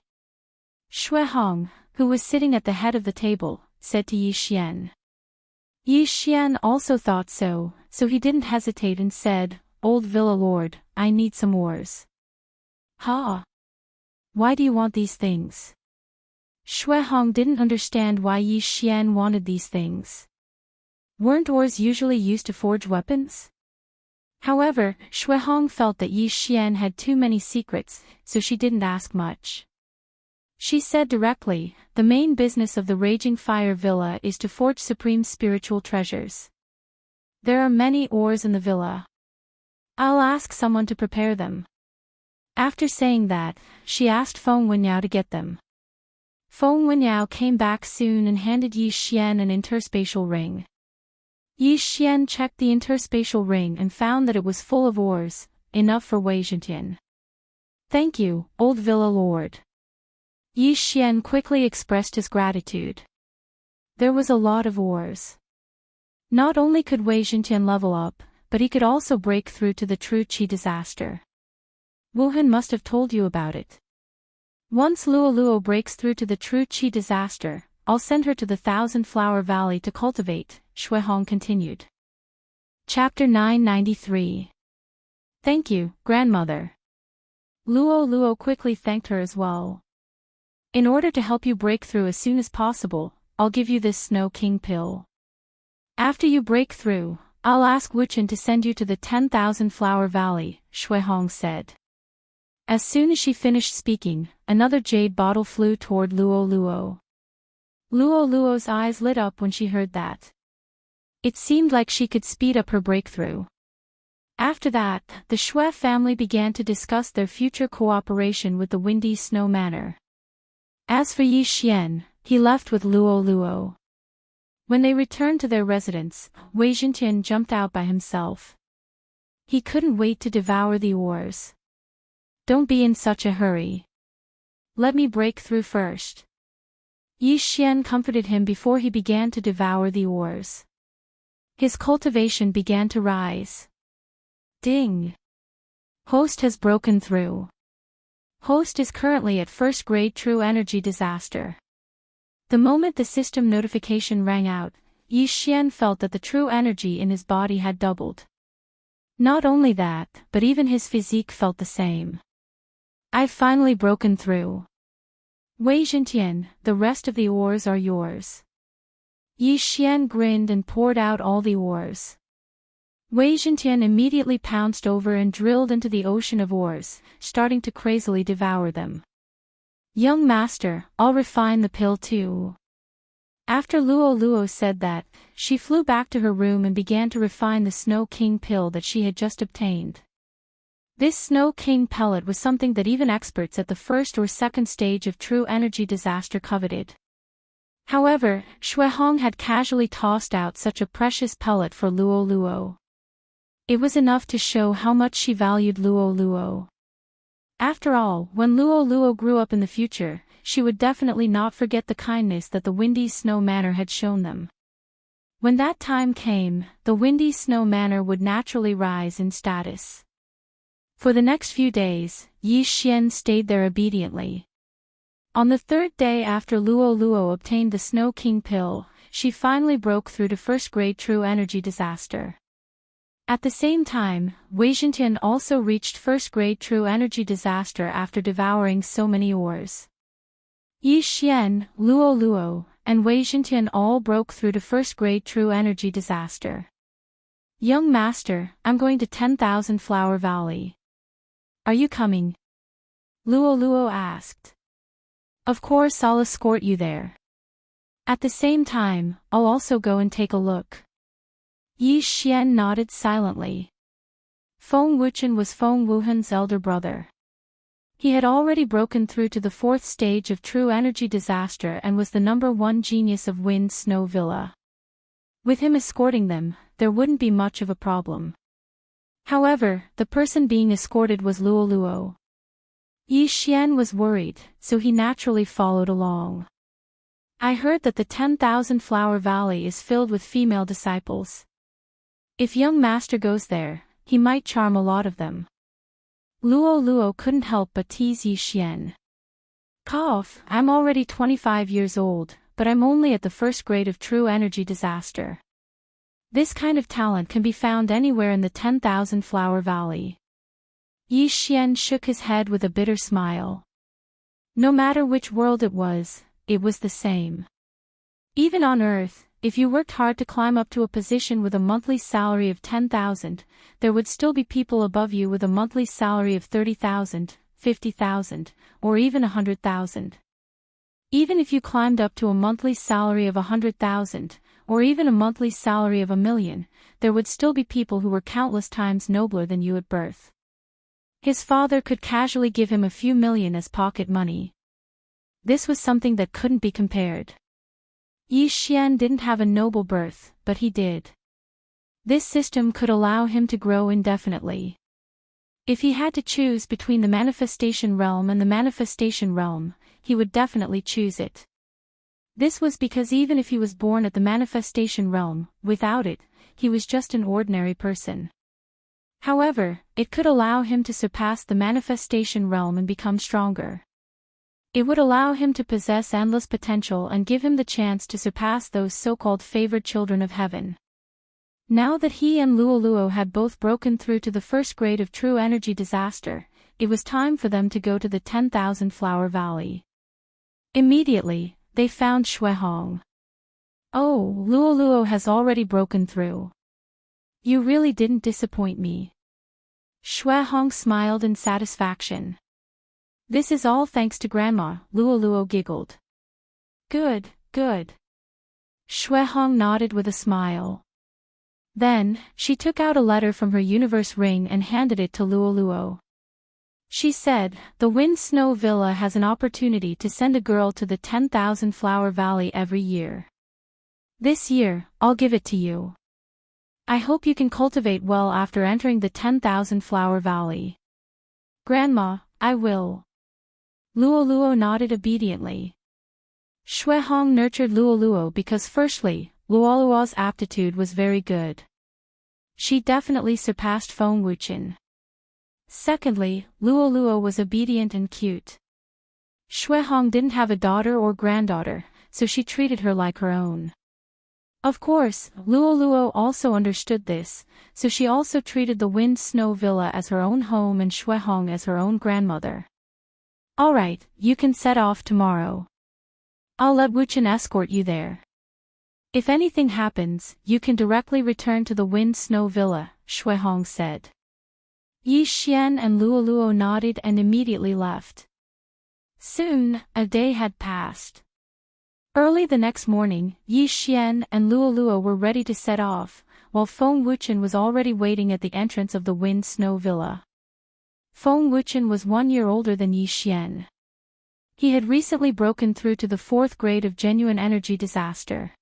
Xue Hong, who was sitting at the head of the table, said to Yi Xian. Yi Xian also thought so he didn't hesitate and said, Old Villa Lord, I need some ores. Ha! Why do you want these things? Shui Hong didn't understand why Yi Xian wanted these things. Weren't ores usually used to forge weapons? However, Shui Hong felt that Yi Xian had too many secrets, so she didn't ask much. She said directly, the main business of the Raging Fire Villa is to forge supreme spiritual treasures. There are many ores in the villa. I'll ask someone to prepare them. After saying that, she asked Feng Wenyao to get them. Feng Wenyao came back soon and handed Yi Xian an interspatial ring. Yi Xian checked the interspatial ring and found that it was full of ores, enough for Wei Zhentian. Thank you, old villa lord. Yi Xian quickly expressed his gratitude. There was a lot of ores. Not only could Wei Zhentian level up, but he could also break through to the true Qi disaster. Wuhan must have told you about it. Once Luo Luo breaks through to the true Qi disaster, I'll send her to the Thousand Flower Valley to cultivate, Shui Hong continued. Chapter 993. Thank you, grandmother. Luo Luo quickly thanked her as well. In order to help you break through as soon as possible, I'll give you this Snow King pill. After you break through, I'll ask Wuchen to send you to the 10,000 Flower Valley, Shui Hong said. As soon as she finished speaking, another jade bottle flew toward Luo Luo. Luo Luo's eyes lit up when she heard that. It seemed like she could speed up her breakthrough. After that, the Shui family began to discuss their future cooperation with the Windy Snow Manor. As for Yi Xian, he left with Luo Luo. When they returned to their residence, Wei Zhentian jumped out by himself. He couldn't wait to devour the ores. Don't be in such a hurry. Let me break through first. Yi Xian comforted him before he began to devour the ores. His cultivation began to rise. Ding! Host has broken through. Host is currently at first grade true energy disaster. The moment the system notification rang out, Yi Xian felt that the true energy in his body had doubled. Not only that, but even his physique felt the same. I've finally broken through. Wei Zhentian, the rest of the ores are yours. Yi Xian grinned and poured out all the ores. Wei Zhentian immediately pounced over and drilled into the ocean of ores, starting to crazily devour them. Young master, I'll refine the pill too. After Luo Luo said that, she flew back to her room and began to refine the Snow King pill that she had just obtained. This Snow King pellet was something that even experts at the first or second stage of true energy disaster coveted. However, Shui Hong had casually tossed out such a precious pellet for Luo Luo. It was enough to show how much she valued Luo Luo. After all, when Luo Luo grew up in the future, she would definitely not forget the kindness that the Windy Snow Manor had shown them. When that time came, the Windy Snow Manor would naturally rise in status. For the next few days, Yi Xian stayed there obediently. On the third day after Luo Luo obtained the Snow King pill, she finally broke through to first grade true energy disaster. At the same time, Wei Zhentian also reached first grade true energy disaster after devouring so many ores. Yi Xian, Luo Luo, and Wei Zhentian all broke through to first grade true energy disaster. Young master, I'm going to 10,000 Flower Valley. Are you coming? Luo Luo asked. Of course I'll escort you there. At the same time, I'll also go and take a look. Yi Xian nodded silently. Feng Wuchen was Feng Wuhan's elder brother. He had already broken through to the fourth stage of true energy disaster and was the #1 genius of Wind Snow Villa. With him escorting them, there wouldn't be much of a problem. However, the person being escorted was Luo Luo. Yi Xian was worried, so he naturally followed along. I heard that the 10,000 Flower Valley is filled with female disciples. If young master goes there, he might charm a lot of them. Luo Luo couldn't help but tease Yi Xian. Cough, I'm already 25 years old, but I'm only at the first grade of true energy disaster. This kind of talent can be found anywhere in the 10,000 Flower Valley. Yi Xian shook his head with a bitter smile. No matter which world it was the same. Even on Earth, if you worked hard to climb up to a position with a monthly salary of 10,000, there would still be people above you with a monthly salary of 30,000, 50,000, or even 100,000. Even if you climbed up to a monthly salary of 100,000, or even a monthly salary of 1,000,000, there would still be people who were countless times nobler than you at birth. His father could casually give him a few million as pocket money. This was something that couldn't be compared. Yi Xian didn't have a noble birth, but he did. This system could allow him to grow indefinitely. If he had to choose between the manifestation realm and the manifestation realm, he would definitely choose it. This was because even if he was born at the manifestation realm, without it, he was just an ordinary person. However, it could allow him to surpass the manifestation realm and become stronger. It would allow him to possess endless potential and give him the chance to surpass those so-called favored children of heaven. Now that he and Luoluo had both broken through to the first grade of true energy disaster, it was time for them to go to the 10,000 Flower Valley. Immediately, they found Xuehong. Oh, Luoluo has already broken through. You really didn't disappoint me. Xuehong smiled in satisfaction. This is all thanks to Grandma, Luoluo giggled. Good, good. Xuehong nodded with a smile. Then, she took out a letter from her universe ring and handed it to Luoluo. She said, the Wind Snow Villa has an opportunity to send a girl to the 10,000 Flower Valley every year. This year, I'll give it to you. I hope you can cultivate well after entering the 10,000 Flower Valley. Grandma, I will. Luoluo nodded obediently. Xuehong nurtured Luoluo because firstly, Luoluo's aptitude was very good. She definitely surpassed Feng Wuchen. Secondly, Luoluo was obedient and cute. Xuehong didn't have a daughter or granddaughter, so she treated her like her own. Of course, Luoluo also understood this, so she also treated the Wind Snow Villa as her own home and Xuehong as her own grandmother. Alright, you can set off tomorrow. I'll let Wuchen escort you there. If anything happens, you can directly return to the Wind Snow Villa, Xuehong said. Yi Xian and Luoluo nodded and immediately left. Soon, a day had passed. Early the next morning, Yi Xian and Luoluo were ready to set off, while Feng Wuchen was already waiting at the entrance of the Wind Snow Villa. Feng Wuchen was 1 year older than Yi Xian. He had recently broken through to the 4th grade of genuine energy disaster.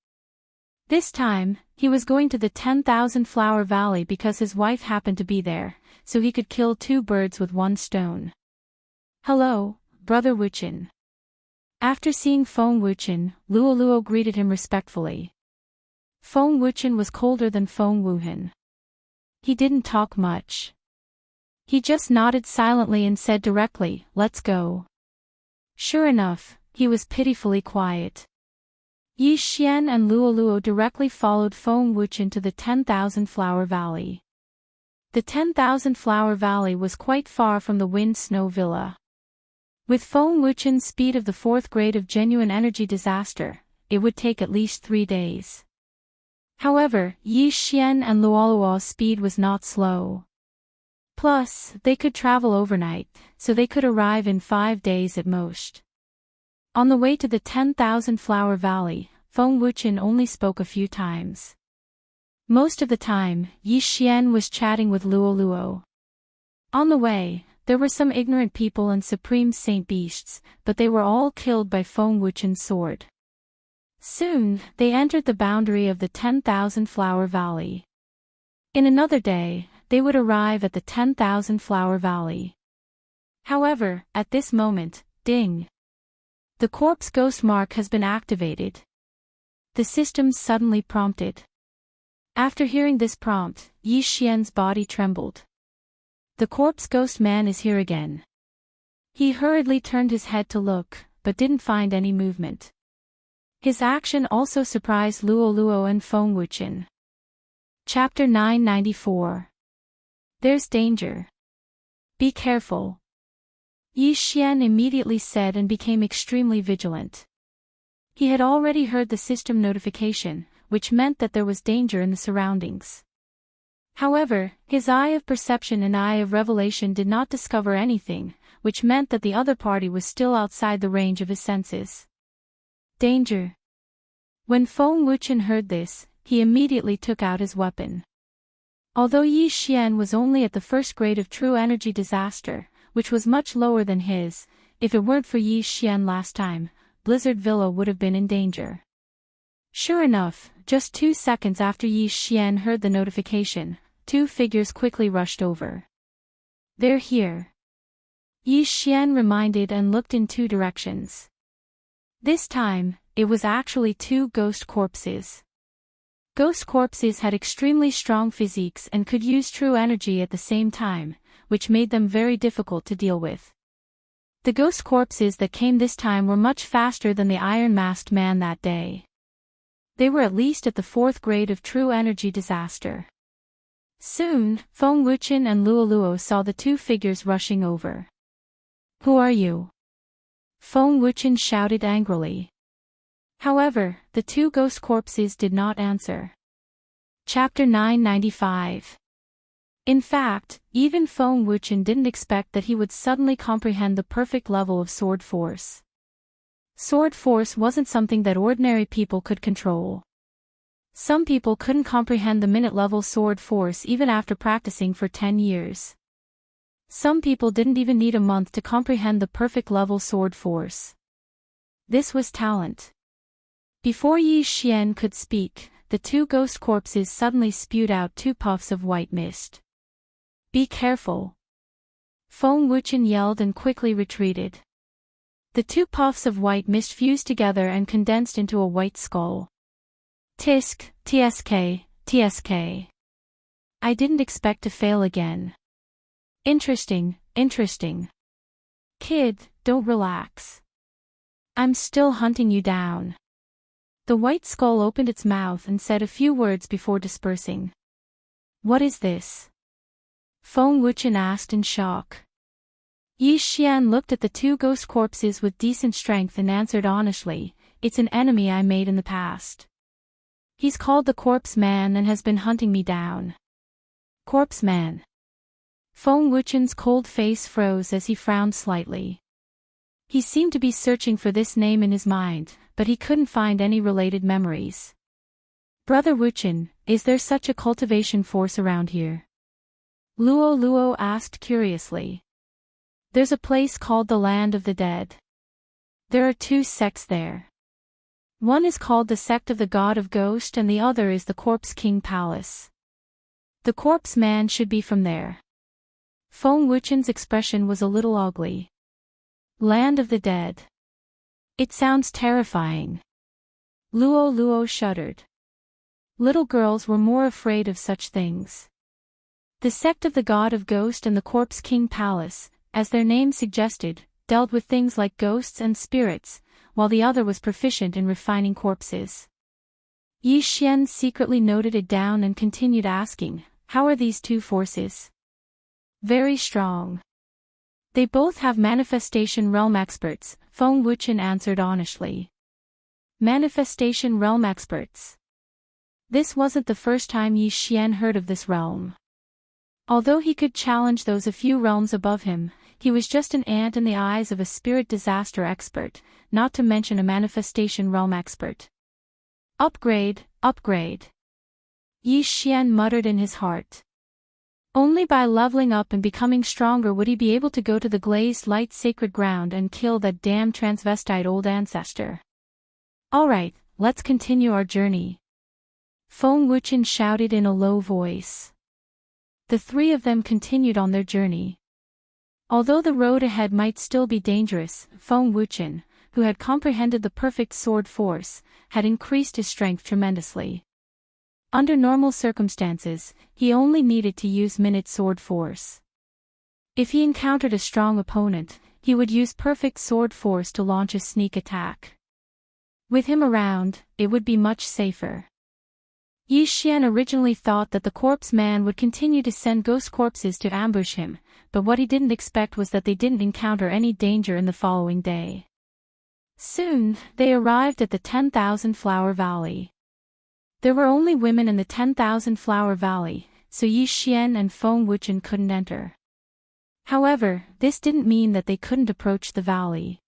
This time, he was going to the 10,000 Flower Valley because his wife happened to be there, so he could kill 2 birds with 1 stone. Hello, Brother Wuchen. After seeing Feng Wuchen, Luoluo greeted him respectfully. Feng Wuchen was colder than Feng Wuhan. He didn't talk much. He just nodded silently and said directly, let's go. Sure enough, he was pitifully quiet. Yi Xian and Luoluo directly followed Feng Wuchen to the 10,000 Flower Valley. The 10,000 Flower Valley was quite far from the Wind Snow Villa. With Feng Wuchen's speed of the 4th grade of genuine energy disaster, it would take at least 3 days. However, Yi Xian and Luoluo's speed was not slow. Plus, they could travel overnight, so they could arrive in 5 days at most. On the way to the 10,000 Flower Valley, Feng Wuchen only spoke a few times. Most of the time, Yi Xian was chatting with Luoluo. On the way, there were some ignorant people and supreme saint beasts, but they were all killed by Feng Wuchen's sword. Soon, they entered the boundary of the 10,000 Flower Valley. In another day, they would arrive at the 10,000 Flower Valley. However, at this moment, ding! The corpse ghost mark has been activated. The system suddenly prompted. After hearing this prompt, Yi Xian's body trembled. The corpse ghost man is here again. He hurriedly turned his head to look, but didn't find any movement. His action also surprised Luoluo and Feng Wuchen. Chapter 994. There's danger. Be careful. Yi Xian immediately said and became extremely vigilant. He had already heard the system notification, which meant that there was danger in the surroundings. However, his eye of perception and eye of revelation did not discover anything, which meant that the other party was still outside the range of his senses. Danger. When Feng Wuchen heard this, he immediately took out his weapon. Although Yi Xian was only at the first grade of true energy disaster, which was much lower than his, if it weren't for Yi Xian last time, Blizzard Villa would have been in danger. Sure enough, just 2 seconds after Yi Xian heard the notification, 2 figures quickly rushed over. They're here. Yi Xian reminded and looked in 2 directions. This time, it was actually 2 ghost corpses. Ghost corpses had extremely strong physiques and could use true energy at the same time, which made them very difficult to deal with. The ghost corpses that came this time were much faster than the iron-masked man that day. They were at least at the 4th grade of true energy disaster. Soon, Feng Wuchen and Luo Luo saw the 2 figures rushing over. Who are you? Feng Wuchen shouted angrily. However, the 2 ghost corpses did not answer. Chapter 995. In fact, even Feng Wuchen didn't expect that he would suddenly comprehend the perfect level of sword force. Sword force wasn't something that ordinary people could control. Some people couldn't comprehend the minute-level sword force even after practicing for 10 years. Some people didn't even need a month to comprehend the perfect level sword force. This was talent. Before Yi Xian could speak, the 2 ghost corpses suddenly spewed out 2 puffs of white mist. Be careful. Feng Wuchen yelled and quickly retreated. The 2 puffs of white mist fused together and condensed into a white skull. Tisk, tsk, tsk. I didn't expect to fail again. Interesting, interesting. Kid, don't relax. I'm still hunting you down. The white skull opened its mouth and said a few words before dispersing. What is this? Feng Wuchen asked in shock. Yi Xian looked at the 2 ghost corpses with decent strength and answered honestly, it's an enemy I made in the past. He's called the Corpse Man and has been hunting me down. Corpse Man. Feng Wuchen's cold face froze as he frowned slightly. He seemed to be searching for this name in his mind, but he couldn't find any related memories. Brother Wuchen, is there such a cultivation force around here? Luo Luo asked curiously. There's a place called the Land of the Dead. There are 2 sects there. One is called the Sect of the God of Ghost and the other is the Corpse King Palace. The Corpse Man should be from there. Feng Wuchen's expression was a little ugly. Land of the Dead. It sounds terrifying. Luo Luo shuddered. Little girls were more afraid of such things. The Sect of the God of Ghost and the Corpse King Palace, as their name suggested, dealt with things like ghosts and spirits, while the other was proficient in refining corpses. Yi Xian secretly noted it down and continued asking, how are these 2 forces? Very strong. They both have manifestation realm experts, Feng Wuchen answered honestly. Manifestation realm experts. This wasn't the first time Yi Xian heard of this realm. Although he could challenge those a few realms above him, he was just an ant in the eyes of a spirit disaster expert, not to mention a manifestation realm expert. Upgrade, upgrade. Yi Xian muttered in his heart. Only by leveling up and becoming stronger would he be able to go to the glazed light sacred ground and kill that damn transvestite old ancestor. Alright, let's continue our journey. Feng Wuchen shouted in a low voice. The 3 of them continued on their journey. Although the road ahead might still be dangerous, Feng Wuchen, who had comprehended the perfect sword force, had increased his strength tremendously. Under normal circumstances, he only needed to use minute sword force. If he encountered a strong opponent, he would use perfect sword force to launch a sneak attack. With him around, it would be much safer. Yi Xian originally thought that the corpse man would continue to send ghost corpses to ambush him, but what he didn't expect was that they didn't encounter any danger in the following day. Soon, they arrived at the 10,000 Flower Valley. There were only women in the 10,000 Flower Valley, so Yi Xian and Feng Wuchen couldn't enter. However, this didn't mean that they couldn't approach the valley.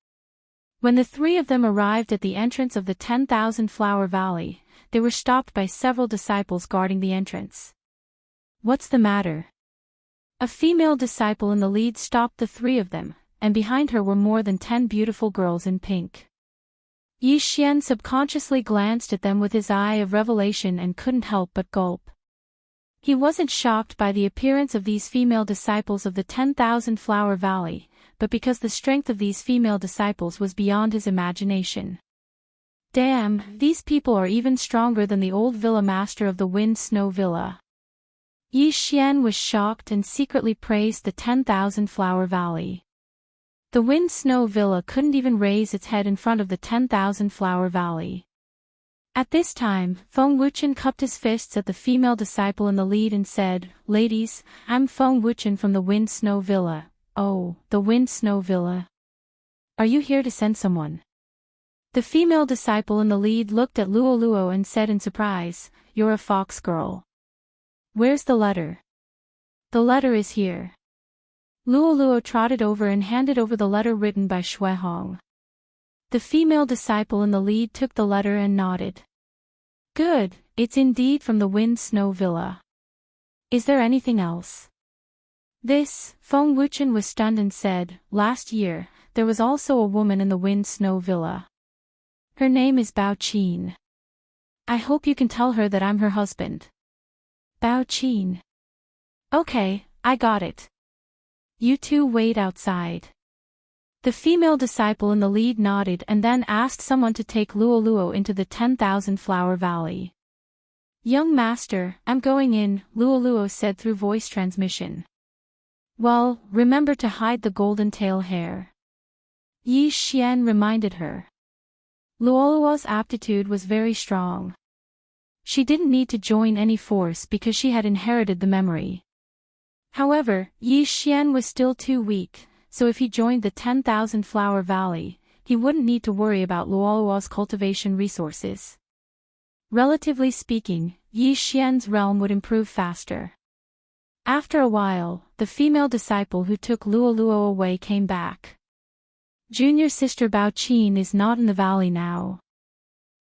When the three of them arrived at the entrance of the 10,000 Flower Valley, they were stopped by several disciples guarding the entrance. "What's the matter?" A female disciple in the lead stopped the three of them, and behind her were more than 10 beautiful girls in pink. Yi Xian subconsciously glanced at them with his eye of revelation and couldn't help but gulp. He wasn't shocked by the appearance of these female disciples of the 10,000 Flower Valley, but because the strength of these female disciples was beyond his imagination. Damn, these people are even stronger than the old villa master of the Wind Snow Villa. Yi Xian was shocked and secretly praised the 10,000 Flower Valley. The Wind Snow Villa couldn't even raise its head in front of the 10,000 Flower Valley. At this time, Feng Wuchen cupped his fists at the female disciple in the lead and said, "Ladies, I'm Feng Wuchen from the Wind Snow Villa." "Oh, the Wind Snow Villa. Are you here to send someone?" The female disciple in the lead looked at Luo Luo and said in surprise, "You're a fox girl. Where's the letter?" "The letter is here." Luo Luo trotted over and handed over the letter written by Shui Hong. The female disciple in the lead took the letter and nodded. "Good, it's indeed from the Wind Snow Villa. Is there anything else?" This, Feng Wuchen was stunned and said, "Last year, there was also a woman in the Wind Snow Villa. Her name is Bao Qin. I hope you can tell her that I'm her husband." "Bao Qin. Okay, I got it. You two wait outside." The female disciple in the lead nodded and then asked someone to take Luo Luo into the 10,000 Flower Valley. "Young master, I'm going in," Luo Luo said through voice transmission. "Well, remember to hide the golden tail hair," Yi Xian reminded her. Luo Luo's aptitude was very strong. She didn't need to join any force because she had inherited the memory. However, Yi Xian was still too weak, so if he joined the 10,000 Flower Valley, he wouldn't need to worry about Luo Luo's cultivation resources. Relatively speaking, Yi Xian's realm would improve faster. After a while, the female disciple who took Luo Luo away came back. Junior sister Bao Qin is not in the valley now.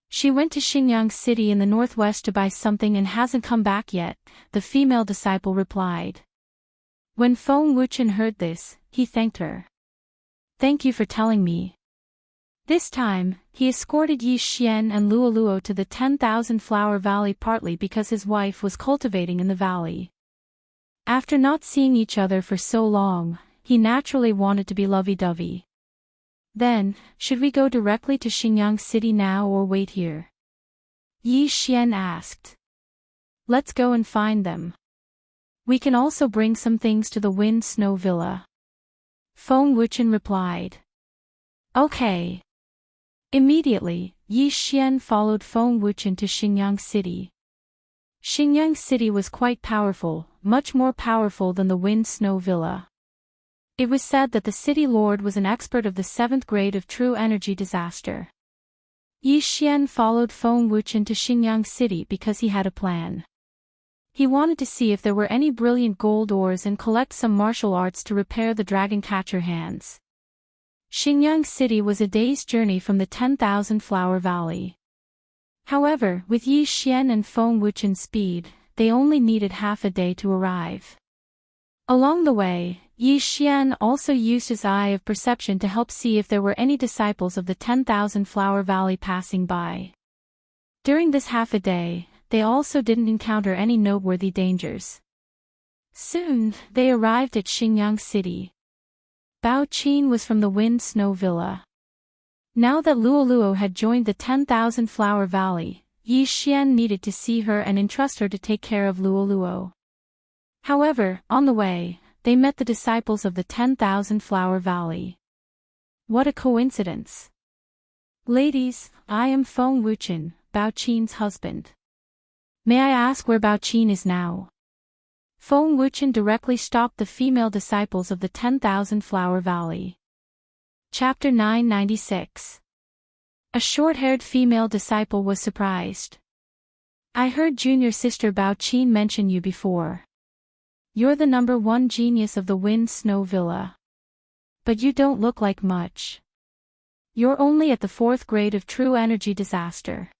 She went to Xingyang City in the northwest to buy something and hasn't come back yet, the female disciple replied. When Feng Wuchen heard this, he thanked her. "Thank you for telling me." This time, he escorted Yi Xian and Luo Luo to the 10,000 Flower Valley partly because his wife was cultivating in the valley. After not seeing each other for so long, he naturally wanted to be lovey-dovey. "Then, should we go directly to Xingyang City now or wait here?" Yi Xian asked. "Let's go and find them. We can also bring some things to the Wind Snow Villa," Feng Wuchen replied. "Okay." Immediately, Yi Xian followed Feng Wuchen to Xingyang City. Xingyang City was quite powerful, much more powerful than the Wind Snow Villa. It was said that the city lord was an expert of the 7th grade of true energy disaster. Yi Xian followed Feng Wuchen to Xingyang City because he had a plan. He wanted to see if there were any brilliant gold ores and collect some martial arts to repair the dragon catcher hands. Xingyang City was a day's journey from the 10,000 Flower Valley. However, with Yi Xian and Feng Wuchen's speed, they only needed half a day to arrive. Along the way, Yi Xian also used his eye of perception to help see if there were any disciples of the 10,000 Flower Valley passing by. During this half a day, they also didn't encounter any noteworthy dangers. Soon, they arrived at Xingyang City. Bao Qin was from the Wind Snow Villa. Now that Luo Luo had joined the 10,000 Flower Valley, Yi Xian needed to see her and entrust her to take care of Luo Luo. However, on the way, they met the disciples of the 10,000 Flower Valley. What a coincidence! "Ladies, I am Feng Wuchen, Bao Qin's husband. May I ask where Bao Qin is now? Feng Wuchen directly stopped the female disciples of the 10,000 Flower Valley. Chapter 996. A short-haired female disciple was surprised. I heard junior sister Bao Qin mention you before. You're the number one genius of the Wind Snow Villa. But you don't look like much. You're only at the 4th grade of True Energy Disaster.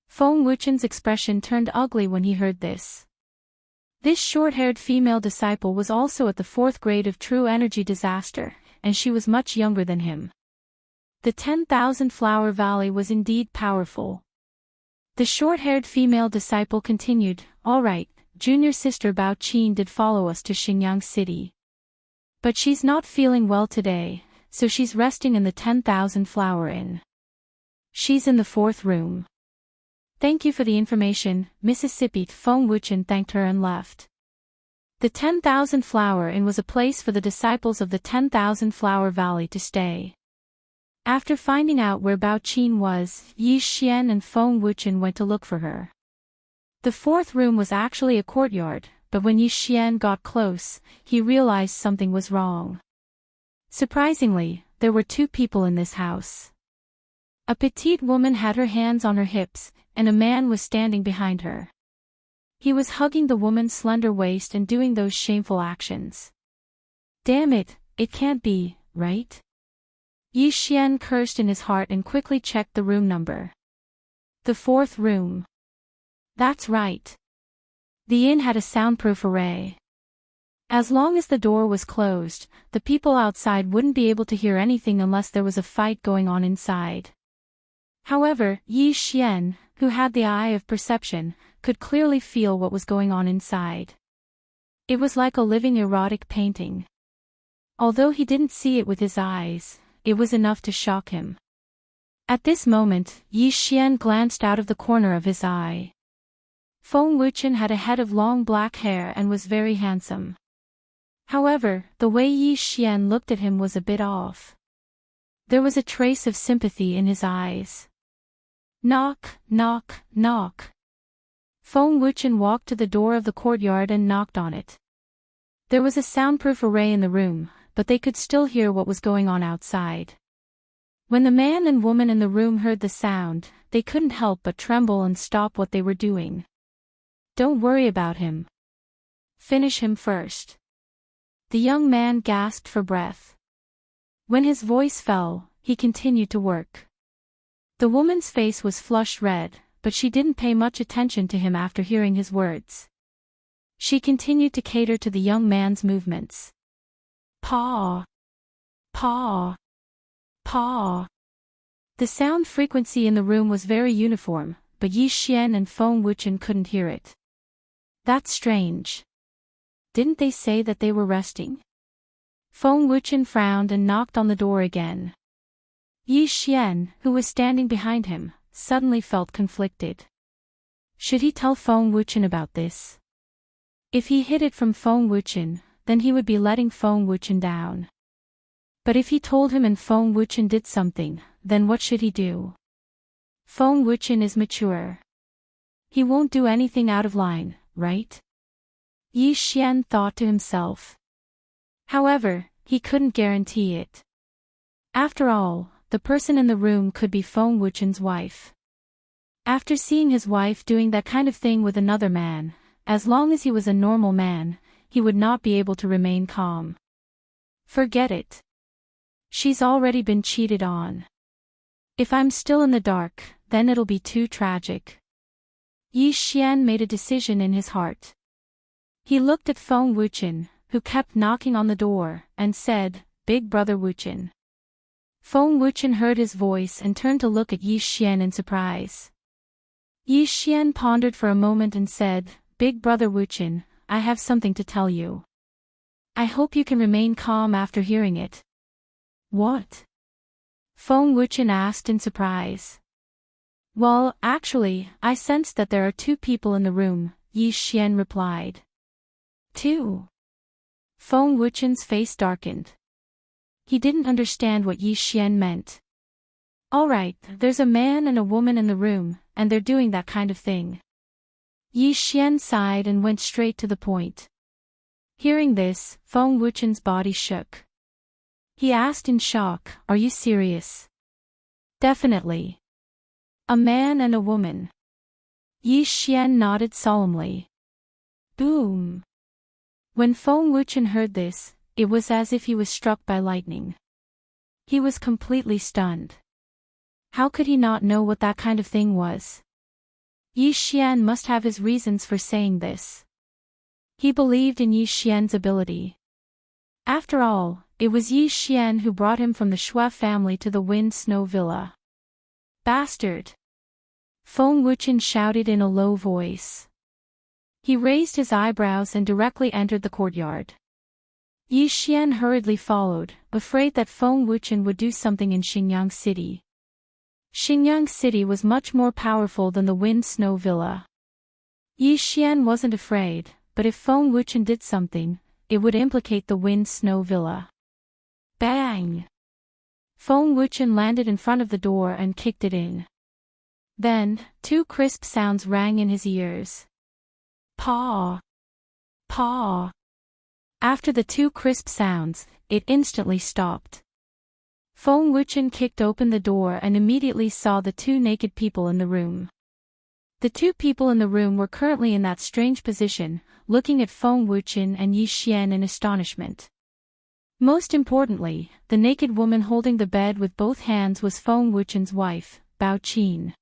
Feng Wuchen's expression turned ugly when he heard this. This short-haired female disciple was also at the 4th grade of True Energy Disaster, and she was much younger than him. The 10,000 Flower Valley was indeed powerful. The short-haired female disciple continued, all right, junior sister Bao Qin did follow us to Xingyang City. But she's not feeling well today, so she's resting in the 10,000 Flower Inn. She's in the 4th room. Thank you for the information, Mississippi. Feng Wuchen thanked her and left. The 10,000 Flower Inn was a place for the disciples of the 10,000 Flower Valley to stay. After finding out where Bao Qin was, Yi Xian and Feng Wuchen went to look for her. The 4th room was actually a courtyard, but when Yi Xian got close, he realized something was wrong. Surprisingly, there were 2 people in this house. A petite woman had her hands on her hips, and a man was standing behind her. He was hugging the woman's slender waist and doing those shameful actions. Damn it, it can't be, right? Yi Xian cursed in his heart and quickly checked the room number. The 4th room. That's right. The inn had a soundproof array. As long as the door was closed, the people outside wouldn't be able to hear anything unless there was a fight going on inside. However, Yi Xian, who had the eye of perception, could clearly feel what was going on inside. It was like a living erotic painting. Although he didn't see it with his eyes, it was enough to shock him. At this moment, Yi Xian glanced out of the corner of his eye. Feng Wuchen had a head of long black hair and was very handsome. However, the way Yi Xian looked at him was a bit off. There was a trace of sympathy in his eyes. Knock, knock, knock. Feng Wuchen walked to the door of the courtyard and knocked on it. There was a soundproof array in the room, but they could still hear what was going on outside. When the man and woman in the room heard the sound, they couldn't help but tremble and stop what they were doing. Don't worry about him. Finish him first. The young man gasped for breath. When his voice fell, he continued to work. The woman's face was flushed red, but she didn't pay much attention to him after hearing his words. She continued to cater to the young man's movements. Paw. Paw. Paw. The sound frequency in the room was very uniform, but Yi Xian and Feng Wuchen couldn't hear it. That's strange. Didn't they say that they were resting? Feng Wuchen frowned and knocked on the door again. Yi Xian, who was standing behind him, suddenly felt conflicted. Should he tell Feng Wuchen about this? If he hid it from Feng Wuchen, then he would be letting Feng Wuchen down. But if he told him and Feng Wuchen did something, then what should he do? Feng Wuchen is mature. He won't do anything out of line, right? Yi Xian thought to himself. However, he couldn't guarantee it. After all, the person in the room could be Feng Wuchen's wife. After seeing his wife doing that kind of thing with another man, as long as he was a normal man, he would not be able to remain calm. Forget it. She's already been cheated on. If I'm still in the dark, then it'll be too tragic. Yi Xian made a decision in his heart. He looked at Feng Wuchen, who kept knocking on the door, and said, Big Brother Wuchen. Feng Wuchen heard his voice and turned to look at Yi Xian in surprise. Yi Xian pondered for a moment and said, Big Brother Wuchen, I have something to tell you. I hope you can remain calm after hearing it. What? Feng Wuchen asked in surprise. Well, actually, I sensed that there are 2 people in the room, Yi Xian replied. 2? Feng Wuchen's face darkened. He didn't understand what Yi Xian meant. All right, there's a man and a woman in the room, and they're doing that kind of thing. Yi Xian sighed and went straight to the point. Hearing this, Feng Wuchen's body shook. He asked in shock, "Are you serious?" "Definitely. A man and a woman." Yi Xian nodded solemnly. Boom! When Feng Wuchen heard this, it was as if he was struck by lightning. He was completely stunned. How could he not know what that kind of thing was? Yi Xian must have his reasons for saying this. He believed in Yi Xian's ability. After all, it was Yi Xian who brought him from the Shui family to the Wind Snow Villa. Bastard! Feng Wuchen shouted in a low voice. He raised his eyebrows and directly entered the courtyard. Yi Xian hurriedly followed, afraid that Feng Wuchen would do something in Xingyang City. Xingyang City was much more powerful than the Wind Snow Villa. Yi Xian wasn't afraid, but if Feng Wuchen did something, it would implicate the Wind Snow Villa. Bang! Feng Wuchen landed in front of the door and kicked it in. Then, two crisp sounds rang in his ears. Paw! Paw! After the two crisp sounds, it instantly stopped. Feng Wuchen kicked open the door and immediately saw the two naked people in the room. The two people in the room were currently in that strange position, looking at Feng Wuchen and Yi Xian in astonishment. Most importantly, the naked woman holding the bed with both hands was Feng Wuchen's wife, Bao Qin.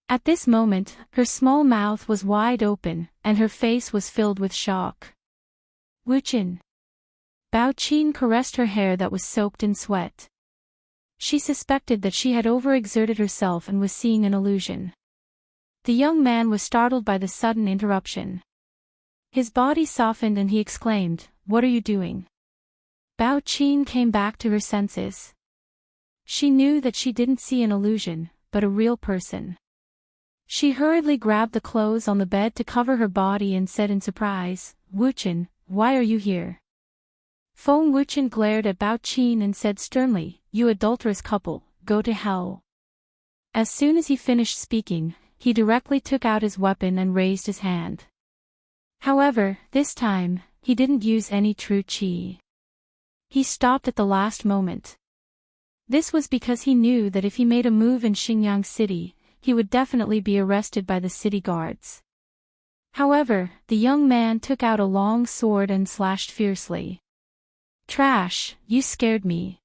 At this moment, her small mouth was wide open, and her face was filled with shock. Wuchen. Bao Qin caressed her hair that was soaked in sweat. She suspected that she had overexerted herself and was seeing an illusion. The young man was startled by the sudden interruption. His body softened and he exclaimed, "What are you doing?" Bao Qin came back to her senses. She knew that she didn't see an illusion, but a real person. She hurriedly grabbed the clothes on the bed to cover her body and said in surprise, "Wuchen, why are you here?" Feng Wuchen glared at Bao Qin and said sternly, "You adulterous couple, go to hell." As soon as he finished speaking, he directly took out his weapon and raised his hand. However, this time, he didn't use any true qi. He stopped at the last moment. This was because he knew that if he made a move in Xingyang City, he would definitely be arrested by the city guards. However, the young man took out a long sword and slashed fiercely. "Trash, you scared me."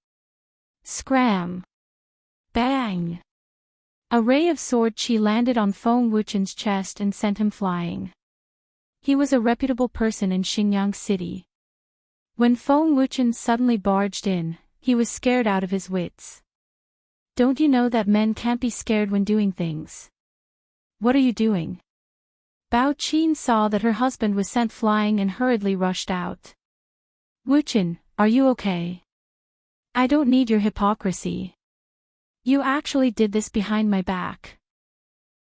Scram! Bang! A ray of sword qi landed on Feng Wuchen's chest and sent him flying. He was a reputable person in Xingyang City. When Feng Wuchen suddenly barged in, he was scared out of his wits. "Don't you know that men can't be scared when doing things? What are you doing?" Bao Qin saw that her husband was sent flying and hurriedly rushed out. "Wuchen, are you okay? I don't need your hypocrisy. You actually did this behind my back.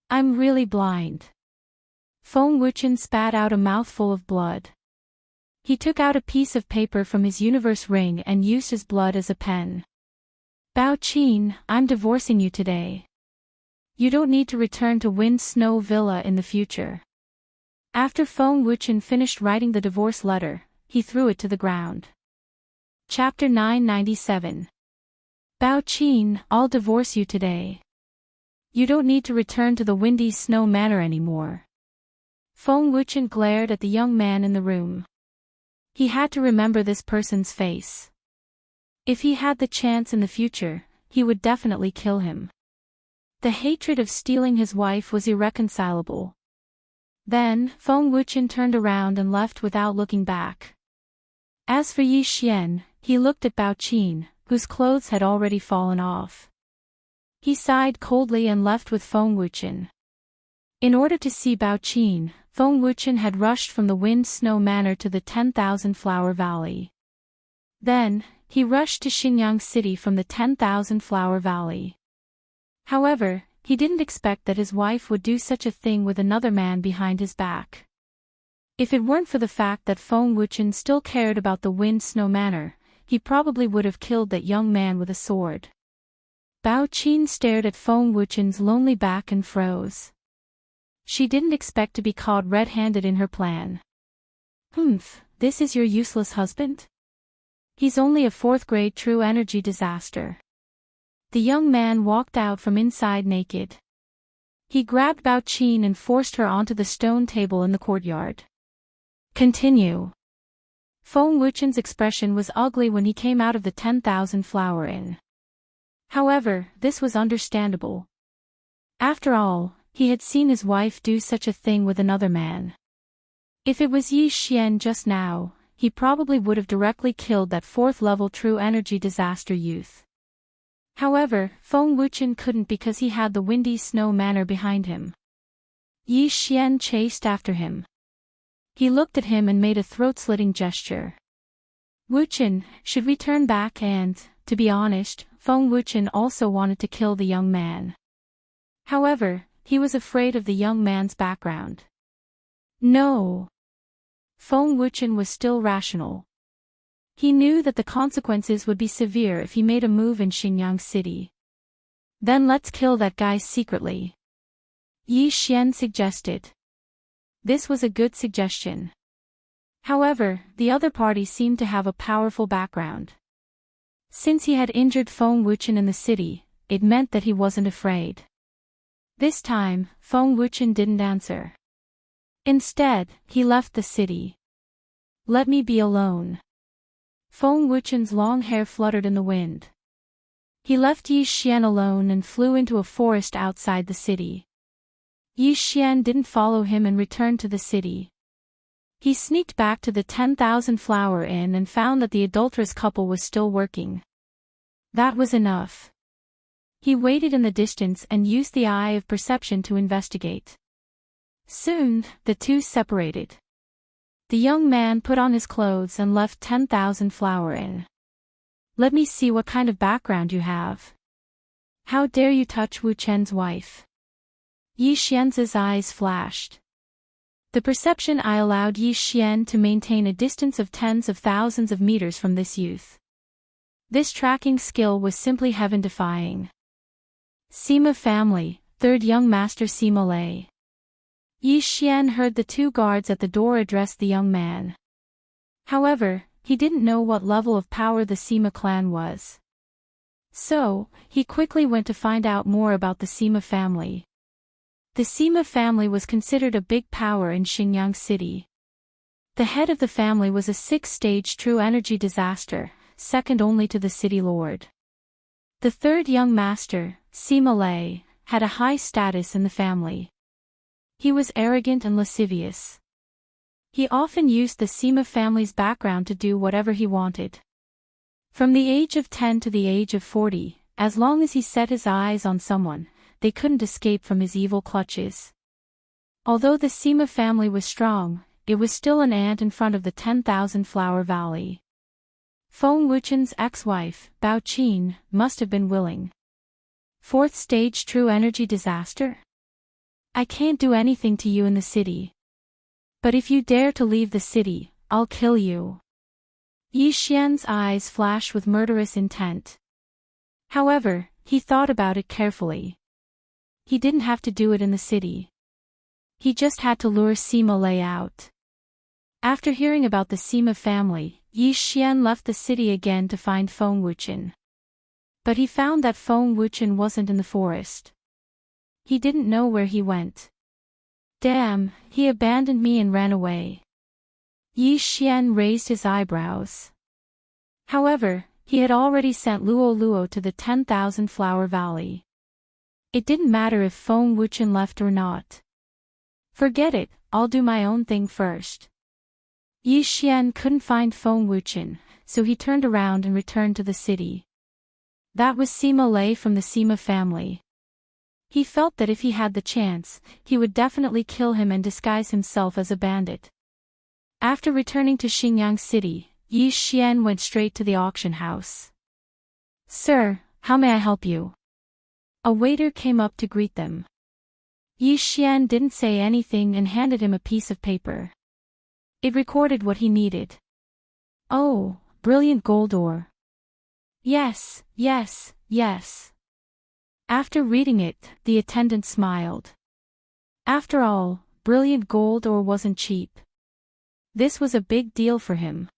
I'm really blind." Feng Wuchen spat out a mouthful of blood. He took out a piece of paper from his universe ring and used his blood as a pen. "Bao Qin, I'm divorcing you today. You don't need to return to Wind Snow Villa in the future." After Feng Wuchen finished writing the divorce letter, he threw it to the ground. Chapter 997. Bao Qin, I'll divorce you today. You don't need to return to the Windy Snow Manor anymore. Feng Wuchen glared at the young man in the room. He had to remember this person's face. If he had the chance in the future, he would definitely kill him. The hatred of stealing his wife was irreconcilable. Then, Feng Wuchen turned around and left without looking back. As for Yi Xian, he looked at Bao Qin, whose clothes had already fallen off. He sighed coldly and left with Feng Wuchen. In order to see Bao Qin, Feng Wuchen had rushed from the Wind Snow Manor to the 10,000 Flower Valley. Then, he rushed to Xingyang City from the 10,000 Flower Valley. However, he didn't expect that his wife would do such a thing with another man behind his back. If it weren't for the fact that Feng Wuchen still cared about the Wind Snow Manor, he probably would have killed that young man with a sword. Bao Qin stared at Feng Wuchen's lonely back and froze. She didn't expect to be caught red-handed in her plan. This is your useless husband? He's only a fourth-grade true energy disaster. The young man walked out from inside naked. He grabbed Bao Qin and forced her onto the stone table in the courtyard. Continue. Feng Wuchen's expression was ugly when he came out of the 10,000 Flower Inn. However, this was understandable. After all, he had seen his wife do such a thing with another man. If it was Yi Xian just now, he probably would have directly killed that fourth-level true energy disaster youth. However, Feng Wuchen couldn't because he had the windy snow manor behind him. Yi Xian chased after him. He looked at him and made a throat-slitting gesture. Wuchen, should we turn back? And, to be honest, Feng Wuchen also wanted to kill the young man. However, he was afraid of the young man's background. No. Feng Wuchen was still rational. He knew that the consequences would be severe if he made a move in Xinjiang City. Then let's kill that guy secretly. Yi Xian suggested. This was a good suggestion. However, the other party seemed to have a powerful background. Since he had injured Feng Wuchen in the city, it meant that he wasn't afraid. This time, Feng Wuchen didn't answer. Instead, he left the city. Let me be alone. Feng Wuchen's long hair fluttered in the wind. He left Yi Xian alone and flew into a forest outside the city. Yi Xian didn't follow him and returned to the city. He sneaked back to the 10,000 Flower Inn and found that the adulterous couple was still working. That was enough. He waited in the distance and used the eye of perception to investigate. Soon, the two separated. The young man put on his clothes and left 10,000 Flower Inn. Let me see what kind of background you have. How dare you touch Wu Chen's wife? Yi Xian's eyes flashed. The perception eye allowed Yi Xian to maintain a distance of tens of thousands of meters from this youth. This tracking skill was simply heaven-defying. Sima family, third young master Sima Lei. Yi Xian heard the two guards at the door address the young man. However, he didn't know what level of power the Sima clan was. So, he quickly went to find out more about the Sima family. The Sima family was considered a big power in Xinjiang City. The head of the family was a 6-stage true energy disaster, second only to the city lord. The third young master, Sima Lei, had a high status in the family. He was arrogant and lascivious. He often used the Sima family's background to do whatever he wanted. From the age of 10 to the age of 40, as long as he set his eyes on someone, they couldn't escape from his evil clutches. Although the Sima family was strong, it was still an ant in front of the 10,000 Flower Valley. Feng Wuchen's ex-wife, Bao Qin, must have been willing. Fourth stage true energy disaster? I can't do anything to you in the city. But if you dare to leave the city, I'll kill you. Yi Xian's eyes flashed with murderous intent. However, he thought about it carefully. He didn't have to do it in the city. He just had to lure Sima Lei out. After hearing about the Sima family, Yi Xian left the city again to find Feng Wuchen. But he found that Feng Wuchen wasn't in the forest. He didn't know where he went. Damn, he abandoned me and ran away. Yi Xian raised his eyebrows. However, he had already sent Luo Luo to the 10,000 Flower Valley. It didn't matter if Feng Wuchen left or not. Forget it, I'll do my own thing first. Yi Xian couldn't find Feng Wuchen, so he turned around and returned to the city. That was Sima Lei from the Sima family. He felt that if he had the chance, he would definitely kill him and disguise himself as a bandit. After returning to Xinjiang City, Yi Xian went straight to the auction house. Sir, how may I help you? A waiter came up to greet them. Yi Xian didn't say anything and handed him a piece of paper. It recorded what he needed. Oh, brilliant gold ore. Yes, yes, yes. After reading it, the attendant smiled. After all, brilliant gold ore wasn't cheap. This was a big deal for him.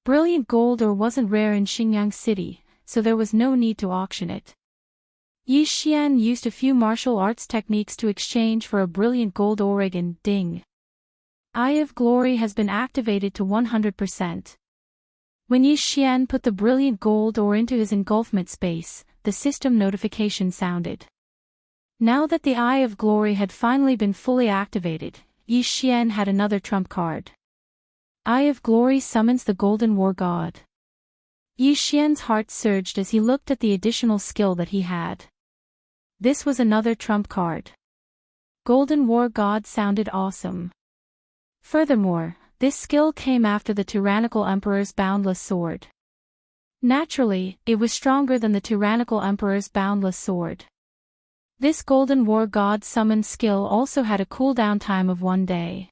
Brilliant gold ore wasn't rare in Xinjiang City, so there was no need to auction it. Yi Xian used a few martial arts techniques to exchange for a brilliant gold ore and ding. Eye of Glory has been activated to 100%. When Yi Xian put the brilliant gold ore into his engulfment space, the system notification sounded. Now that the Eye of Glory had finally been fully activated, Yi Xian had another trump card. Eye of Glory summons the Golden War God. Yi Xian's heart surged as he looked at the additional skill that he had. This was another trump card. Golden War God sounded awesome. Furthermore, this skill came after the tyrannical emperor's boundless sword. Naturally, it was stronger than the tyrannical emperor's boundless sword. This Golden War God summon skill also had a cooldown time of 1 day.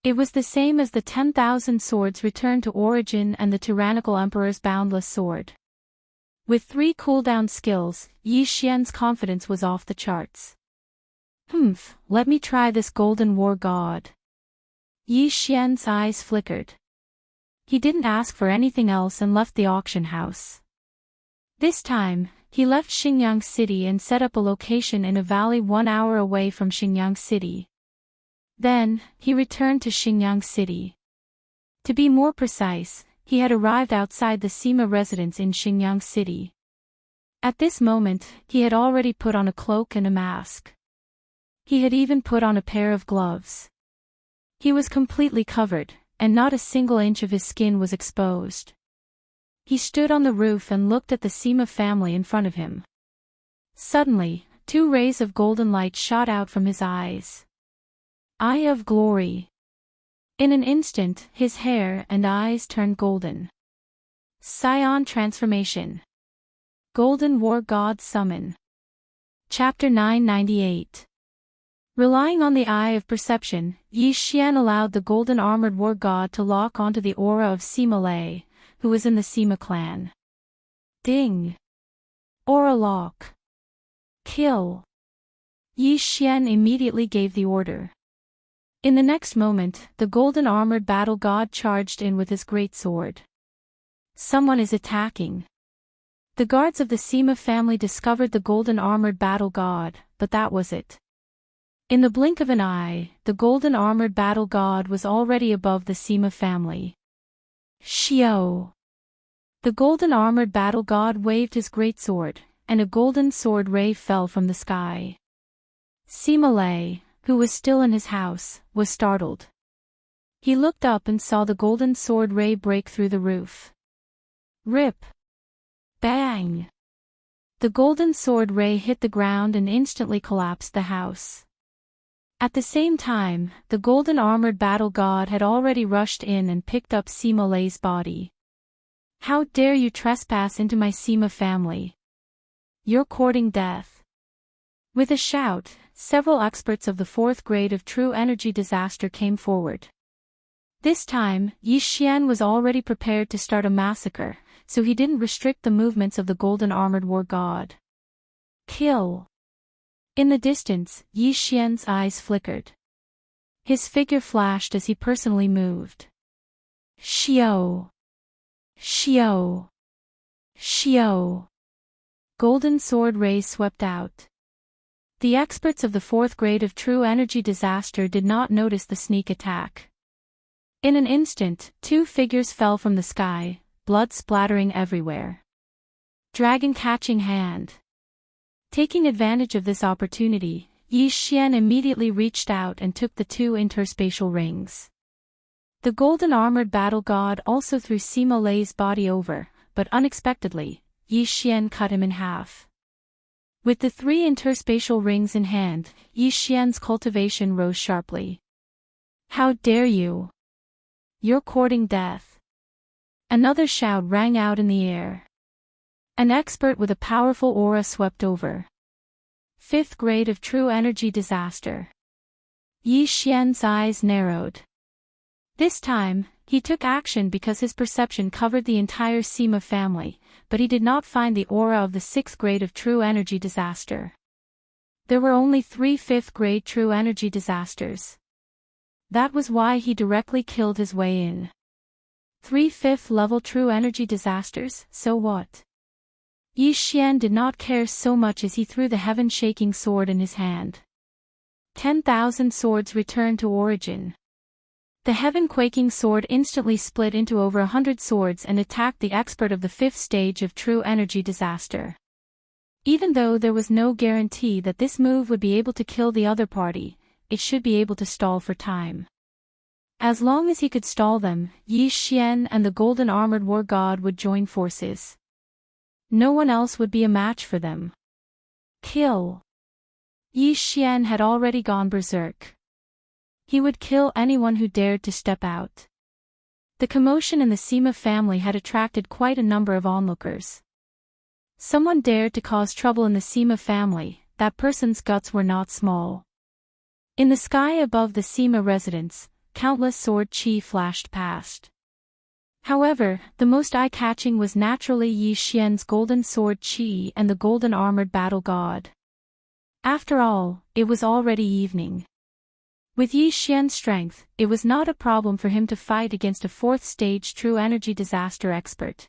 It was the same as the 10,000 swords returned to origin and the tyrannical emperor's boundless sword. With 3 cooldown skills, Yi Xian's confidence was off the charts. Let me try this Golden War God. Yi Xian's eyes flickered. He didn't ask for anything else and left the auction house. This time, he left Xinjiang City and set up a location in a valley 1 hour away from Xinjiang City. Then, he returned to Xinjiang City. To be more precise, he had arrived outside the Sima residence in Xinjiang City. At this moment, he had already put on a cloak and a mask. He had even put on a pair of gloves. He was completely covered, and not a single inch of his skin was exposed. He stood on the roof and looked at the Sima family in front of him. Suddenly, 2 rays of golden light shot out from his eyes. Eye of Glory. In an instant, his hair and eyes turned golden. Scion Transformation. Golden War God Summon. Chapter 998. Relying on the Eye of Perception, Yi Xian allowed the Golden Armored War God to lock onto the aura of Sima Lei, who was in the Sima clan. Ding! Aura lock. Kill. Yi Xian immediately gave the order. In the next moment, the Golden Armored Battle God charged in with his great sword. Someone is attacking. The guards of the Sima family discovered the Golden Armored Battle God, but that was it. In the blink of an eye, the Golden Armored Battle God was already above the Sima family. Xiao! The Golden Armored Battle God waved his great sword, and a golden sword ray fell from the sky. Sima Lei, who was still in his house, was startled. He looked up and saw the golden sword ray break through the roof. Rip! Bang! The golden sword ray hit the ground and instantly collapsed the house. At the same time, the Golden Armored Battle God had already rushed in and picked up Sima Lei's body. How dare you trespass into my Sima family? You're courting death. With a shout, several experts of the 4th grade of True Energy Disaster came forward. This time, Yi Xian was already prepared to start a massacre, so he didn't restrict the movements of the Golden Armored War God. Kill! In the distance, Yi Xian's eyes flickered. His figure flashed as he personally moved. Xiao! Xiao! Xiao! Golden sword rays swept out. The experts of the 4th grade of True Energy Disaster did not notice the sneak attack. In an instant, 2 figures fell from the sky, blood splattering everywhere. Dragon Catching Hand. Taking advantage of this opportunity, Yi Xian immediately reached out and took the 2 interspatial rings. The Golden Armored Battle God also threw Sima Lei's body over, but unexpectedly, Yi Xian cut him in half. With the 3 interspatial rings in hand, Yi Xian's cultivation rose sharply. How dare you! You're courting death. Another shout rang out in the air. An expert with a powerful aura swept over. 5th grade of True Energy Disaster. Yi Xian's eyes narrowed. This time, he took action because his perception covered the entire Sima family, but he did not find the aura of the 6th grade of True Energy Disaster. There were only 3 fifth-grade true energy disasters. That was why he directly killed his way in. 3 fifth-level true energy disasters, so what? Yi Xian did not care so much as he threw the heaven-shaking sword in his hand. 10,000 swords returned to origin. The heaven-quaking sword instantly split into over 100 swords and attacked the expert of the 5th stage of true energy disaster. Even though there was no guarantee that this move would be able to kill the other party, it should be able to stall for time. As long as he could stall them, Yi Xian and the golden armored war god would join forces. No one else would be a match for them. Kill. Yi Xian had already gone berserk. He would kill anyone who dared to step out. The commotion in the Sima family had attracted quite a number of onlookers. Someone dared to cause trouble in the Sima family, that person's guts were not small. In the sky above the Sima residence, countless sword chi flashed past. However, the most eye-catching was naturally Yi Xian's golden sword chi and the golden armored battle god. After all, it was already evening. With Yi Xian's strength, it was not a problem for him to fight against a 4th stage true energy disaster expert.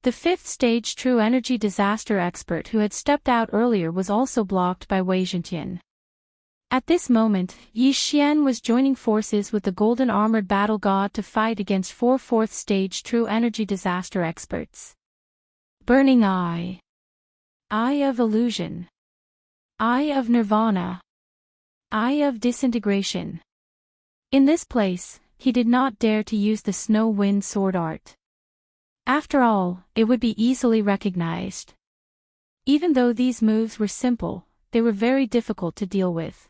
The 5th stage true energy disaster expert who had stepped out earlier was also blocked by Wei Zhentian. At this moment, Yi Xian was joining forces with the golden armored battle god to fight against 4 4th stage true energy disaster experts. Burning Eye. Eye of Illusion. Eye of Nirvana. Eye of Disintegration. In this place, he did not dare to use the snow wind sword art. After all, it would be easily recognized. Even though these moves were simple, they were very difficult to deal with.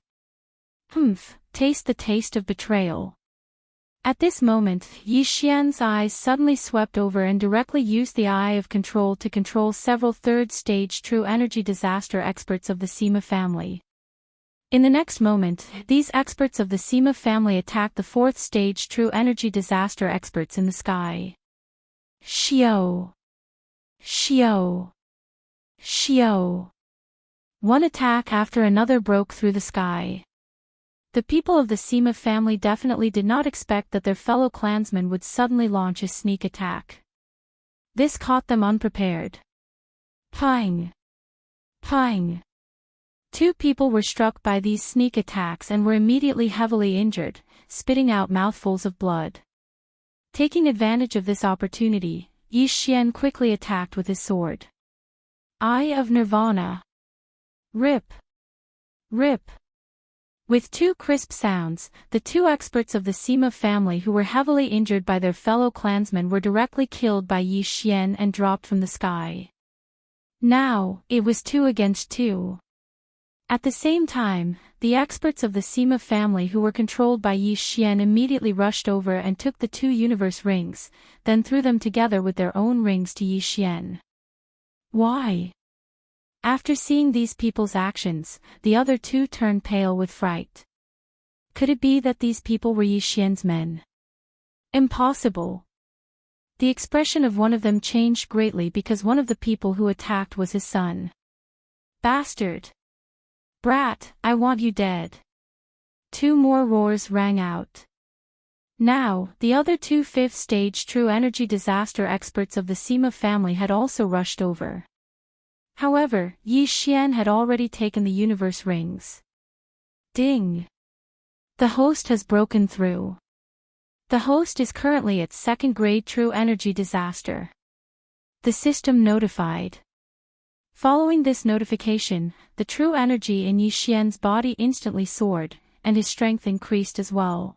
Taste the taste of betrayal. At this moment, Yi Xian's eyes suddenly swept over and directly used the Eye of Control to control several 3rd stage true energy disaster experts of the Sima family. In the next moment, these experts of the Sima family attacked the 4th stage true energy disaster experts in the sky. Xiao! Xiao! Xiao! One attack after another broke through the sky. The people of the Sima family definitely did not expect that their fellow clansmen would suddenly launch a sneak attack. This caught them unprepared. Pang! Pang! 2 people were struck by these sneak attacks and were immediately heavily injured, spitting out mouthfuls of blood. Taking advantage of this opportunity, Yi Xian quickly attacked with his sword. Eye of Nirvana. Rip! Rip! With 2 crisp sounds, the 2 experts of the Sima family who were heavily injured by their fellow clansmen were directly killed by Yi Xian and dropped from the sky. Now, it was 2 against 2. At the same time, the experts of the Sima family who were controlled by Yi Xian immediately rushed over and took the 2 universe rings, then threw them together with their own rings to Yi Xian. Why? After seeing these people's actions, the other 2 turned pale with fright. Could it be that these people were Yi Xian's men? Impossible. The expression of one of them changed greatly because one of the people who attacked was his son. Bastard! Brat, I want you dead. 2 more roars rang out. Now, the other 2 5th stage true energy disaster experts of the Sima family had also rushed over. However, Yi Xian had already taken the universe rings. Ding! The host has broken through. The host is currently at 2nd grade true energy disaster. The system notified. Following this notification, the true energy in Yi Xian's body instantly soared, and his strength increased as well.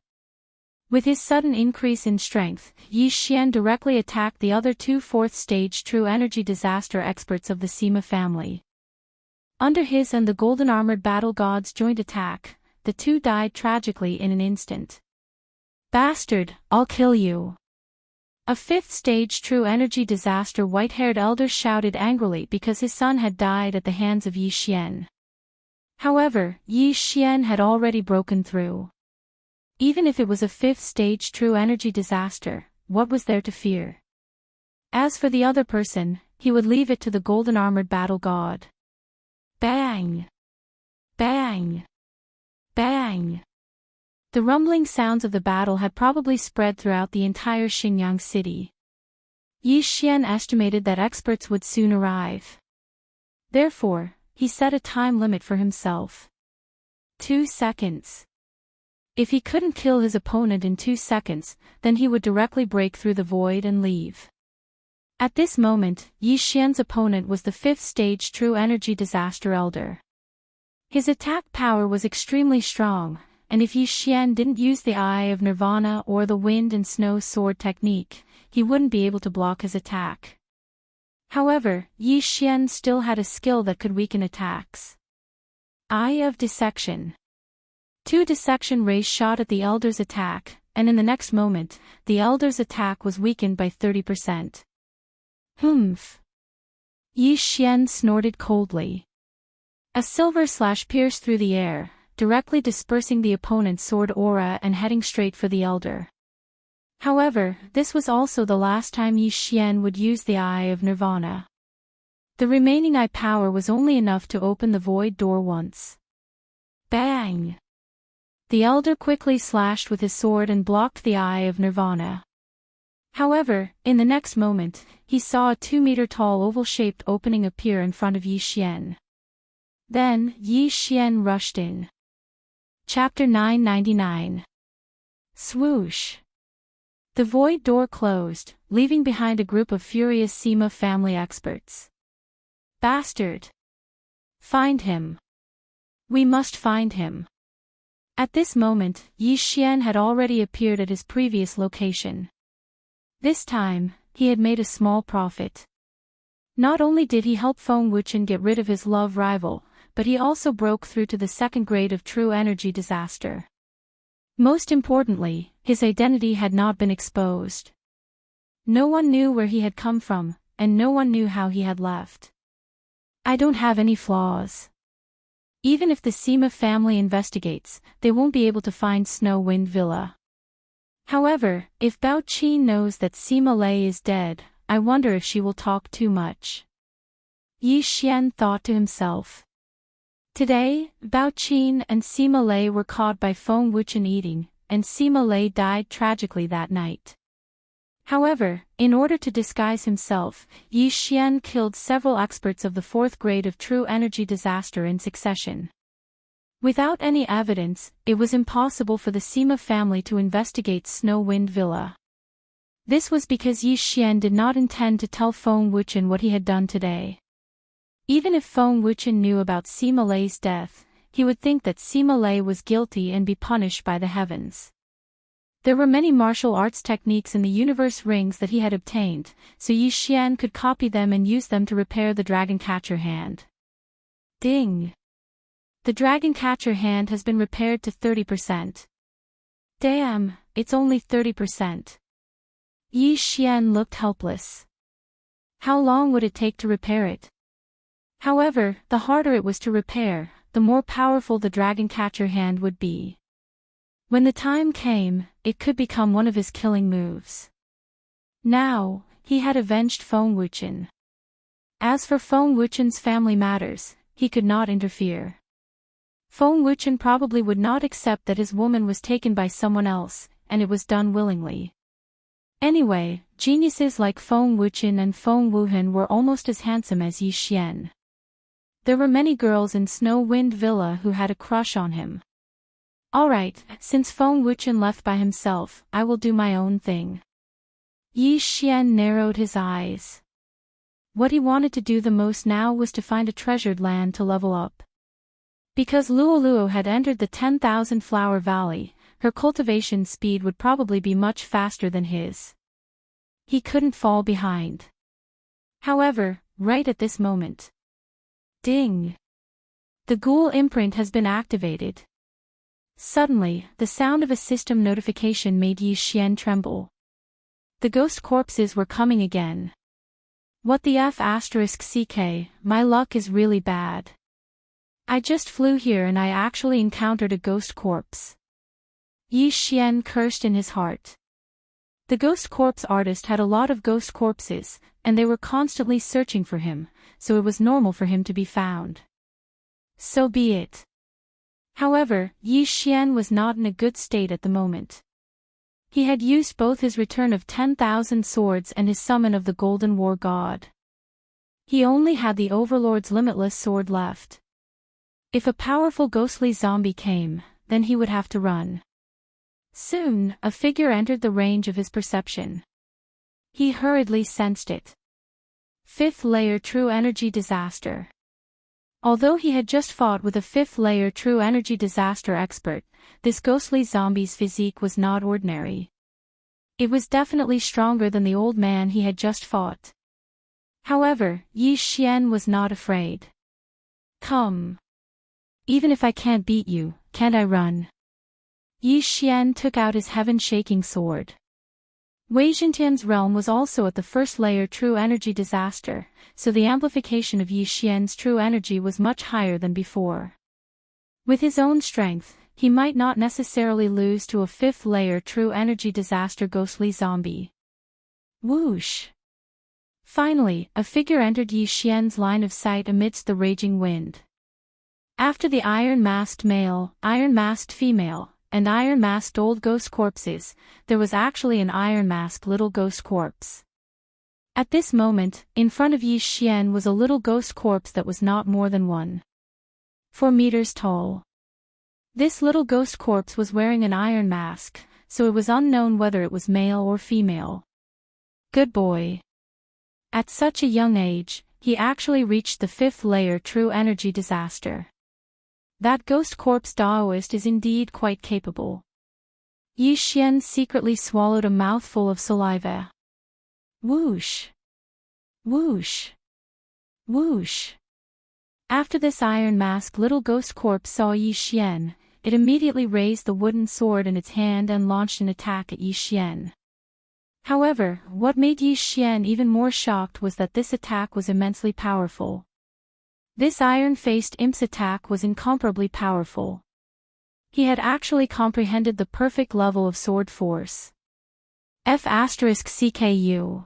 With his sudden increase in strength, Yi Xian directly attacked the other 2 4th stage true energy disaster experts of the Sima family. Under his and the golden armored battle god's joint attack, the 2 died tragically in an instant. Bastard, I'll kill you! A 5th stage true energy disaster white-haired elder shouted angrily because his son had died at the hands of Yi Xian. However, Yi Xian had already broken through. Even if it was a 5th stage true energy disaster, what was there to fear? As for the other person, he would leave it to the golden armored battle god. Bang! Bang! Bang! The rumbling sounds of the battle had probably spread throughout the entire Xinjiang city. Yi Xian estimated that experts would soon arrive. Therefore, he set a time limit for himself. 2 seconds. If he couldn't kill his opponent in 2 seconds, then he would directly break through the void and leave. At this moment, Yi Xian's opponent was the 5th stage True Energy Disaster Elder. His attack power was extremely strong, and if Yi Xian didn't use the Eye of Nirvana or the Wind and Snow Sword technique, he wouldn't be able to block his attack. However, Yi Xian still had a skill that could weaken attacks. Eye of Dissection. 2 dissection rays shot at the Elder's attack, and in the next moment, the Elder's attack was weakened by 30%. Humph! Yi Xian snorted coldly. A silver slash pierced through the air, directly dispersing the opponent's sword aura and heading straight for the Elder. However, this was also the last time Yi Xian would use the Eye of Nirvana. The remaining eye power was only enough to open the void door once. Bang! The Elder quickly slashed with his sword and blocked the Eye of Nirvana. However, in the next moment, he saw a 2-meter-tall oval-shaped opening appear in front of Yi Xian. Then, Yi Xian rushed in. Chapter 999. Swoosh! The void door closed, leaving behind a group of furious Sima family experts. Bastard! Find him! We must find him! At this moment, Yi Xian had already appeared at his previous location. This time, he had made a small profit. Not only did he help Feng Wuchen get rid of his love rival, but he also broke through to the 2nd grade of True Energy Disaster. Most importantly, his identity had not been exposed. No one knew where he had come from, and no one knew how he had left. I don't have any flaws. Even if the Sima family investigates, they won't be able to find Snow Wind Villa. However, if Bao Qin knows that Sima Lei is dead, I wonder if she will talk too much. Yi Xian thought to himself. Today, Bao Qin and Sima Lei were caught by Feng Wuchen eating, and Sima Lei died tragically that night. However, in order to disguise himself, Yi Xian killed several experts of the 4th grade of True Energy Disaster in succession. Without any evidence, it was impossible for the Sima family to investigate Snow Wind Villa. This was because Yi Xian did not intend to tell Feng Wuchen what he had done today. Even if Feng Wuchen knew about Sima Lei's death, he would think that Sima Lei was guilty and be punished by the heavens. There were many martial arts techniques in the universe rings that he had obtained, so Yi Xian could copy them and use them to repair the Dragon Catcher hand. Ding! The Dragon Catcher hand has been repaired to 30%. Damn, it's only 30%. Yi Xian looked helpless. How long would it take to repair it? However, the harder it was to repair, the more powerful the Dragon Catcher hand would be. When the time came, it could become one of his killing moves. Now, he had avenged Feng Wuchen. As for Feng Wuchen's family matters, he could not interfere. Feng Wuchen probably would not accept that his woman was taken by someone else, and it was done willingly. Anyway, geniuses like Feng Wuchen and Feng Wuhan were almost as handsome as Yi Xian. There were many girls in Snow Wind Villa who had a crush on him. Alright, since Feng Wuchen left by himself, I will do my own thing. Yi Xian narrowed his eyes. What he wanted to do the most now was to find a treasured land to level up. Because Luoluo had entered the 10,000 Flower Valley, her cultivation speed would probably be much faster than his. He couldn't fall behind. However, right at this moment. Ding! The ghoul imprint has been activated. Suddenly, the sound of a system notification made Yi Xian tremble. The ghost corpses were coming again. What the F***, my luck is really bad. I just flew here and I actually encountered a ghost corpse. Yi Xian cursed in his heart. The ghost corpse artist had a lot of ghost corpses, and they were constantly searching for him, so it was normal for him to be found. So be it. However, Yi Xian was not in a good state at the moment. He had used both his return of 10,000 swords and his summon of the Golden War God. He only had the Overlord's limitless sword left. If a powerful ghostly zombie came, then he would have to run. Soon, a figure entered the range of his perception. He hurriedly sensed it. Fifth layer true energy disaster. Although he had just fought with a fifth layer true energy disaster expert, this ghostly zombie's physique was not ordinary. It was definitely stronger than the old man he had just fought. However, Yi Xian was not afraid. Come. Even if I can't beat you, can't I run? Yi Xian took out his heaven-shaking sword. Wei Zhentian's realm was also at the first layer true energy disaster, so the amplification of Yi Xian's true energy was much higher than before. With his own strength, he might not necessarily lose to a fifth layer true energy disaster ghostly zombie. Whoosh! Finally, a figure entered Yi Xian's line of sight amidst the raging wind. After the iron-masked male, iron-masked female, and iron-masked old ghost corpses, there was actually an iron-masked little ghost corpse. At this moment, in front of Yi Xian was a little ghost corpse that was not more than 1.4 meters tall. This little ghost corpse was wearing an iron mask, so it was unknown whether it was male or female. Good boy. At such a young age, he actually reached the fifth layer true energy disaster. That ghost corpse Daoist is indeed quite capable. Yi Xian secretly swallowed a mouthful of saliva. Whoosh! Whoosh! Whoosh! After this iron-masked little ghost corpse saw Yi Xian, it immediately raised the wooden sword in its hand and launched an attack at Yi Xian. However, what made Yi Xian even more shocked was that this attack was immensely powerful. This iron-faced imp's attack was incomparably powerful. He had actually comprehended the perfect level of sword force. F***CKU.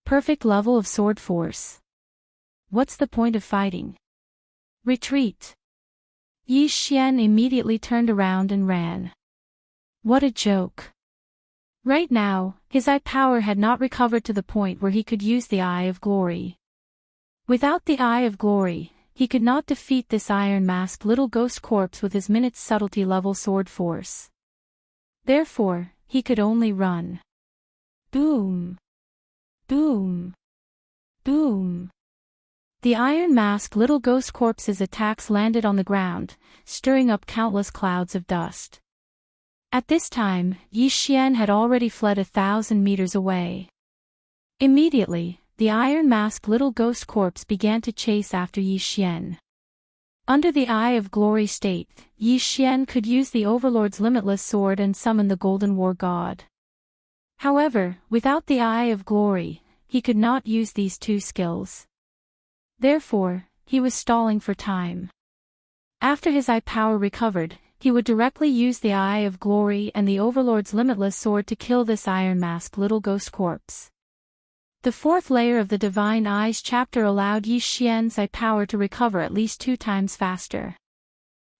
Perfect level of sword force. What's the point of fighting? Retreat. Yi Xian immediately turned around and ran. What a joke. Right now, his eye power had not recovered to the point where he could use the Eye of Glory. Without the Eye of Glory, he could not defeat this iron-masked little ghost corpse with his minute's subtlety level sword force. Therefore, he could only run. Boom! Boom! Boom! The iron-masked little ghost corpse's attacks landed on the ground, stirring up countless clouds of dust. At this time, Yi Xian had already fled 1,000 meters away. Immediately, the iron-masked little ghost corpse began to chase after Yi Xian. Under the Eye of Glory state, Yi Xian could use the Overlord's limitless sword and summon the Golden War God. However, without the Eye of Glory, he could not use these two skills. Therefore, he was stalling for time. After his eye power recovered, he would directly use the Eye of Glory and the Overlord's limitless sword to kill this iron-masked little ghost corpse. The fourth layer of the Divine Eyes chapter allowed Yi Xian's eye power to recover at least 2 times faster.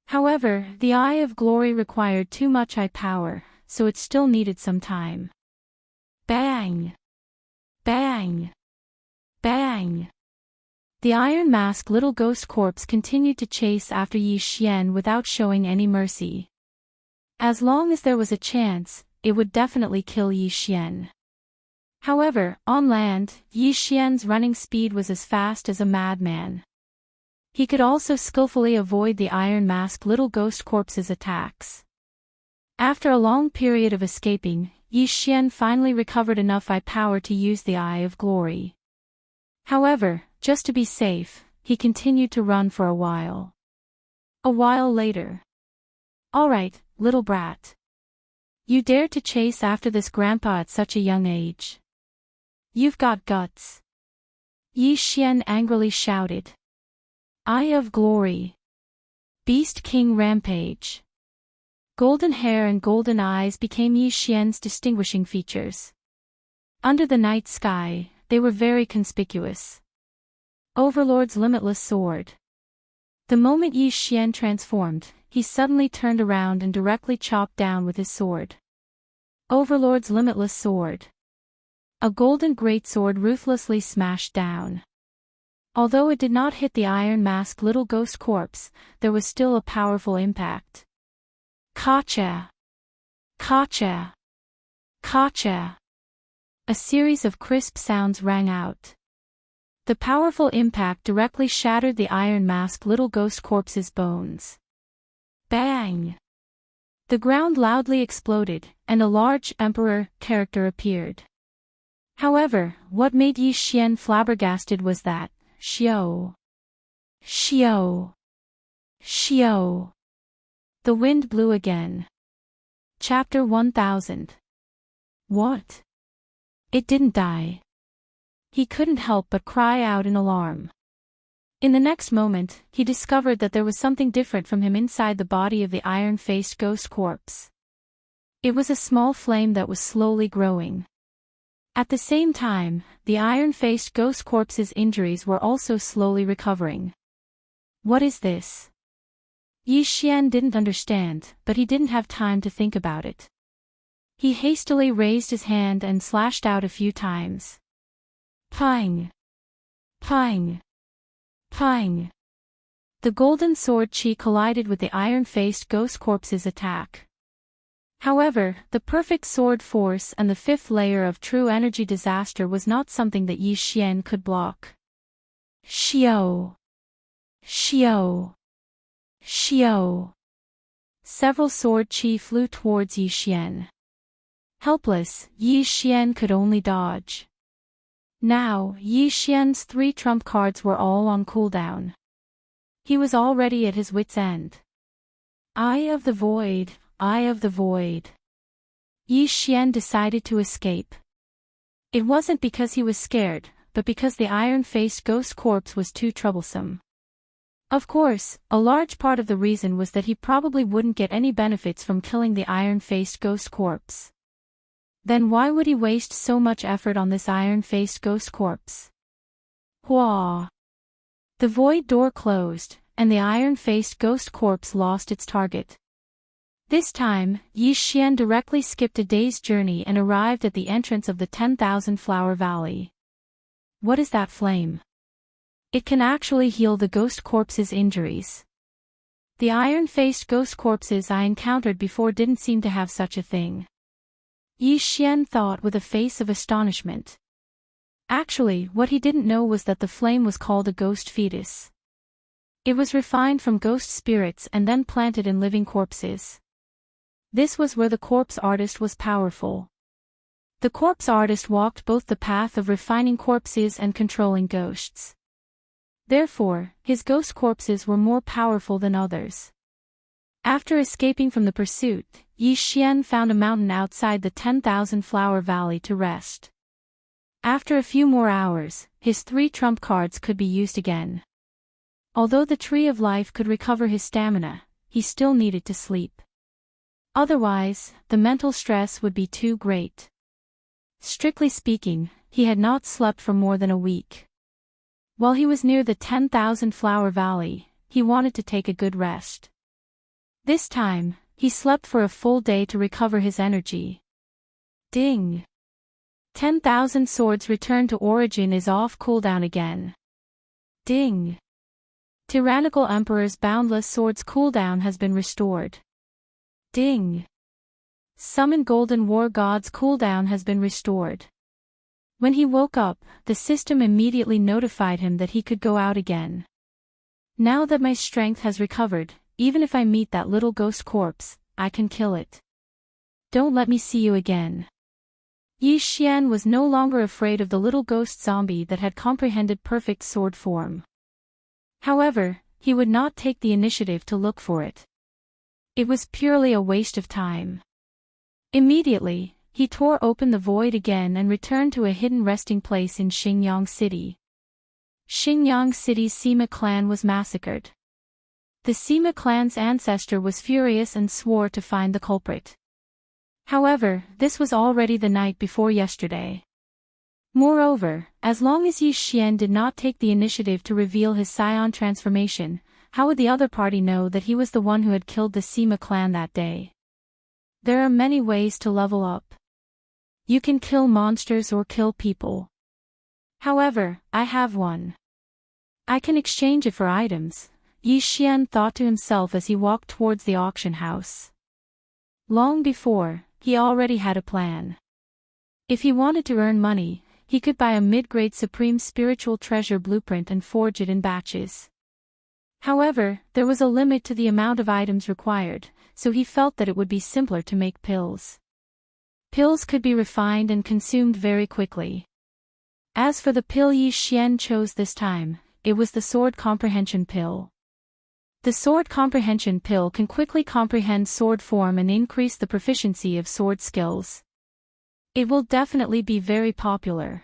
However, the Eye of Glory required too much eye power, so it still needed some time. Bang! Bang! Bang! The iron-masked little ghost corpse continued to chase after Yi Xian without showing any mercy. As long as there was a chance, it would definitely kill Yi Xian. However, on land, Yi Xian's running speed was as fast as a madman. He could also skillfully avoid the iron-masked little ghost corpse's attacks. After a long period of escaping, Yi Xian finally recovered enough eye power to use the Eye of Glory. However, just to be safe, he continued to run for a while. A while later. Alright, little brat. You dared to chase after this grandpa at such a young age. You've got guts. Yi Xian angrily shouted. Eye of Glory. Beast King Rampage. Golden hair and golden eyes became Yi Xian's distinguishing features. Under the night sky, they were very conspicuous. Overlord's limitless sword. The moment Yi Xian transformed, he suddenly turned around and directly chopped down with his sword. Overlord's limitless sword. A golden greatsword ruthlessly smashed down. Although it did not hit the iron-masked little ghost corpse, there was still a powerful impact. Kacha! Kacha! Kacha! A series of crisp sounds rang out. The powerful impact directly shattered the iron-masked little ghost corpse's bones. Bang! The ground loudly exploded, and a large emperor character appeared. However, what made Yi Xian flabbergasted was that, Xiao! Xiao! Xiao! The wind blew again. Chapter 1000. What? It didn't die. He couldn't help but cry out in alarm. In the next moment, he discovered that there was something different from him inside the body of the iron-faced ghost corpse. It was a small flame that was slowly growing. At the same time, the iron-faced ghost corpse's injuries were also slowly recovering. What is this? Yi Xian didn't understand, but he didn't have time to think about it. He hastily raised his hand and slashed out a few times. Pang! Pang! Pang! The golden sword chi collided with the iron-faced ghost corpse's attack. However, the perfect sword force and the fifth layer of true energy disaster was not something that Yi Xian could block. Xiao! Xiao! Xiao! Several sword chi flew towards Yi Xian. Helpless, Yi Xian could only dodge. Now, Yi Xian's 3 trump cards were all on cooldown. He was already at his wit's end. Eye of the Void, Eye of the Void. Yi Xian decided to escape. It wasn't because he was scared, but because the iron-faced ghost corpse was too troublesome. Of course, a large part of the reason was that he probably wouldn't get any benefits from killing the iron-faced ghost corpse. Then why would he waste so much effort on this iron-faced ghost corpse? Hua! The void door closed, and the iron-faced ghost corpse lost its target. This time, Yi Xian directly skipped a day's journey and arrived at the entrance of the 10,000 Flower Valley. What is that flame? It can actually heal the ghost corpse's injuries. The iron-faced ghost corpses I encountered before didn't seem to have such a thing. Yi Xian thought with a face of astonishment. Actually, what he didn't know was that the flame was called a ghost fetus. It was refined from ghost spirits and then planted in living corpses. This was where the corpse artist was powerful. The corpse artist walked both the path of refining corpses and controlling ghosts. Therefore, his ghost corpses were more powerful than others. After escaping from the pursuit, Yi Xian found a mountain outside the 10,000 Flower Valley to rest. After a few more hours, his 3 trump cards could be used again. Although the Tree of Life could recover his stamina, he still needed to sleep. Otherwise, the mental stress would be too great. Strictly speaking, he had not slept for more than a week. While he was near the 10,000 Flower Valley, he wanted to take a good rest. This time, he slept for a full day to recover his energy. Ding! 10,000 swords return to origin is off cooldown again. Ding! Tyrannical Emperor's boundless swords cooldown has been restored. Ding! Summon Golden War God's cooldown has been restored. When he woke up, the system immediately notified him that he could go out again. Now that my strength has recovered, even if I meet that little ghost corpse, I can kill it. Don't let me see you again. Yi Xian was no longer afraid of the little ghost zombie that had comprehended perfect sword form. However, he would not take the initiative to look for it. It was purely a waste of time. Immediately, he tore open the void again and returned to a hidden resting place in Xingyang City. Xingyang City's Sima clan was massacred. The Sima clan's ancestor was furious and swore to find the culprit. However, this was already the night before yesterday. Moreover, as long as Yi Xian did not take the initiative to reveal his scion transformation, how would the other party know that he was the one who had killed the Sima clan that day? There are many ways to level up. You can kill monsters or kill people. However, I have one. I can exchange it for items, Yi Xian thought to himself as he walked towards the auction house. Long before, he already had a plan. If he wanted to earn money, he could buy a mid-grade Supreme Spiritual Treasure blueprint and forge it in batches. However, there was a limit to the amount of items required, so he felt that it would be simpler to make pills. Pills could be refined and consumed very quickly. As for the pill Yi Xian chose this time, it was the Sword Comprehension Pill. The Sword Comprehension Pill can quickly comprehend sword form and increase the proficiency of sword skills. It will definitely be very popular.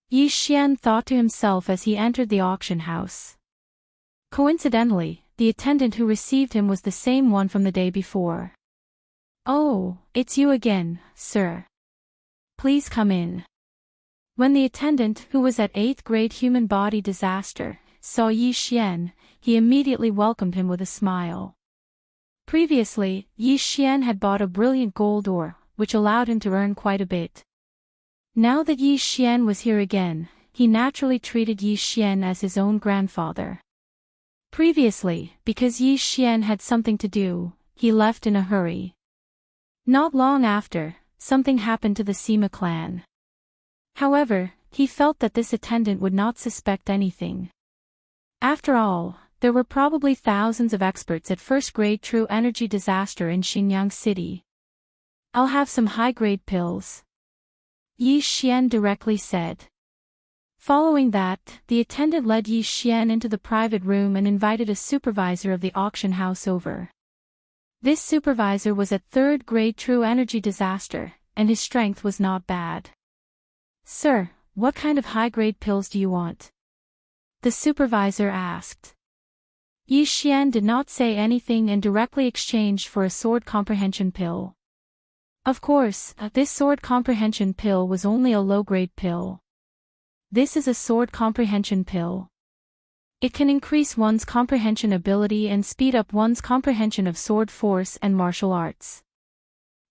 Yi Xian thought to himself as he entered the auction house. Coincidentally, the attendant who received him was the same one from the day before. "Oh, it's you again, sir. Please come in." When the attendant, who was at 8th grade human body disaster, saw Yi Xian, he immediately welcomed him with a smile. Previously, Yi Xian had bought a brilliant gold ore, which allowed him to earn quite a bit. Now that Yi Xian was here again, he naturally treated Yi Xian as his own grandfather. Previously, because Yi Xian had something to do, he left in a hurry. Not long after, something happened to the Sima clan. However, he felt that this attendant would not suspect anything. After all, there were probably thousands of experts at first-grade true energy disaster in Xinjiang City. "I'll have some high-grade pills," Yi Xian directly said. Following that, the attendant led Yi Xian into the private room and invited a supervisor of the auction house over. This supervisor was at 3rd grade true energy disaster, and his strength was not bad. "Sir, what kind of high-grade pills do you want?" the supervisor asked. Yi Xian did not say anything and directly exchanged for a sword comprehension pill. Of course, this sword comprehension pill was only a low-grade pill. This is a sword comprehension pill. It can increase one's comprehension ability and speed up one's comprehension of sword force and martial arts.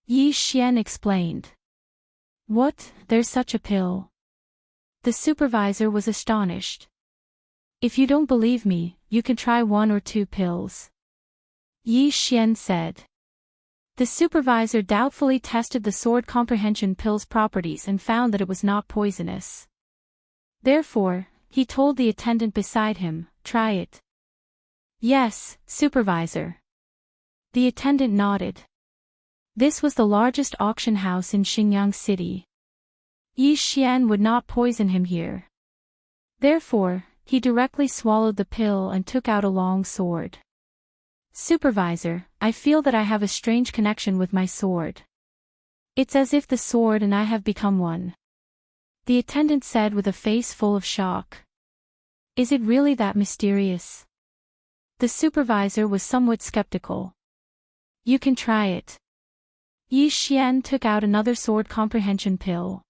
Yi Xian explained. "What, there's such a pill?" The supervisor was astonished. "If you don't believe me, you can try 1 or 2 pills," Yi Xian said. The supervisor doubtfully tested the sword comprehension pill's properties and found that it was not poisonous. Therefore, he told the attendant beside him, "Try it." "Yes, supervisor." The attendant nodded. This was the largest auction house in Xinjiang City. Yi Xian would not poison him here. Therefore, he directly swallowed the pill and took out a long sword. "Supervisor, I feel that I have a strange connection with my sword. It's as if the sword and I have become one," the attendant said with a face full of shock. "Is it really that mysterious?" The supervisor was somewhat skeptical. "You can try it." Yi Xian took out another sword comprehension pill.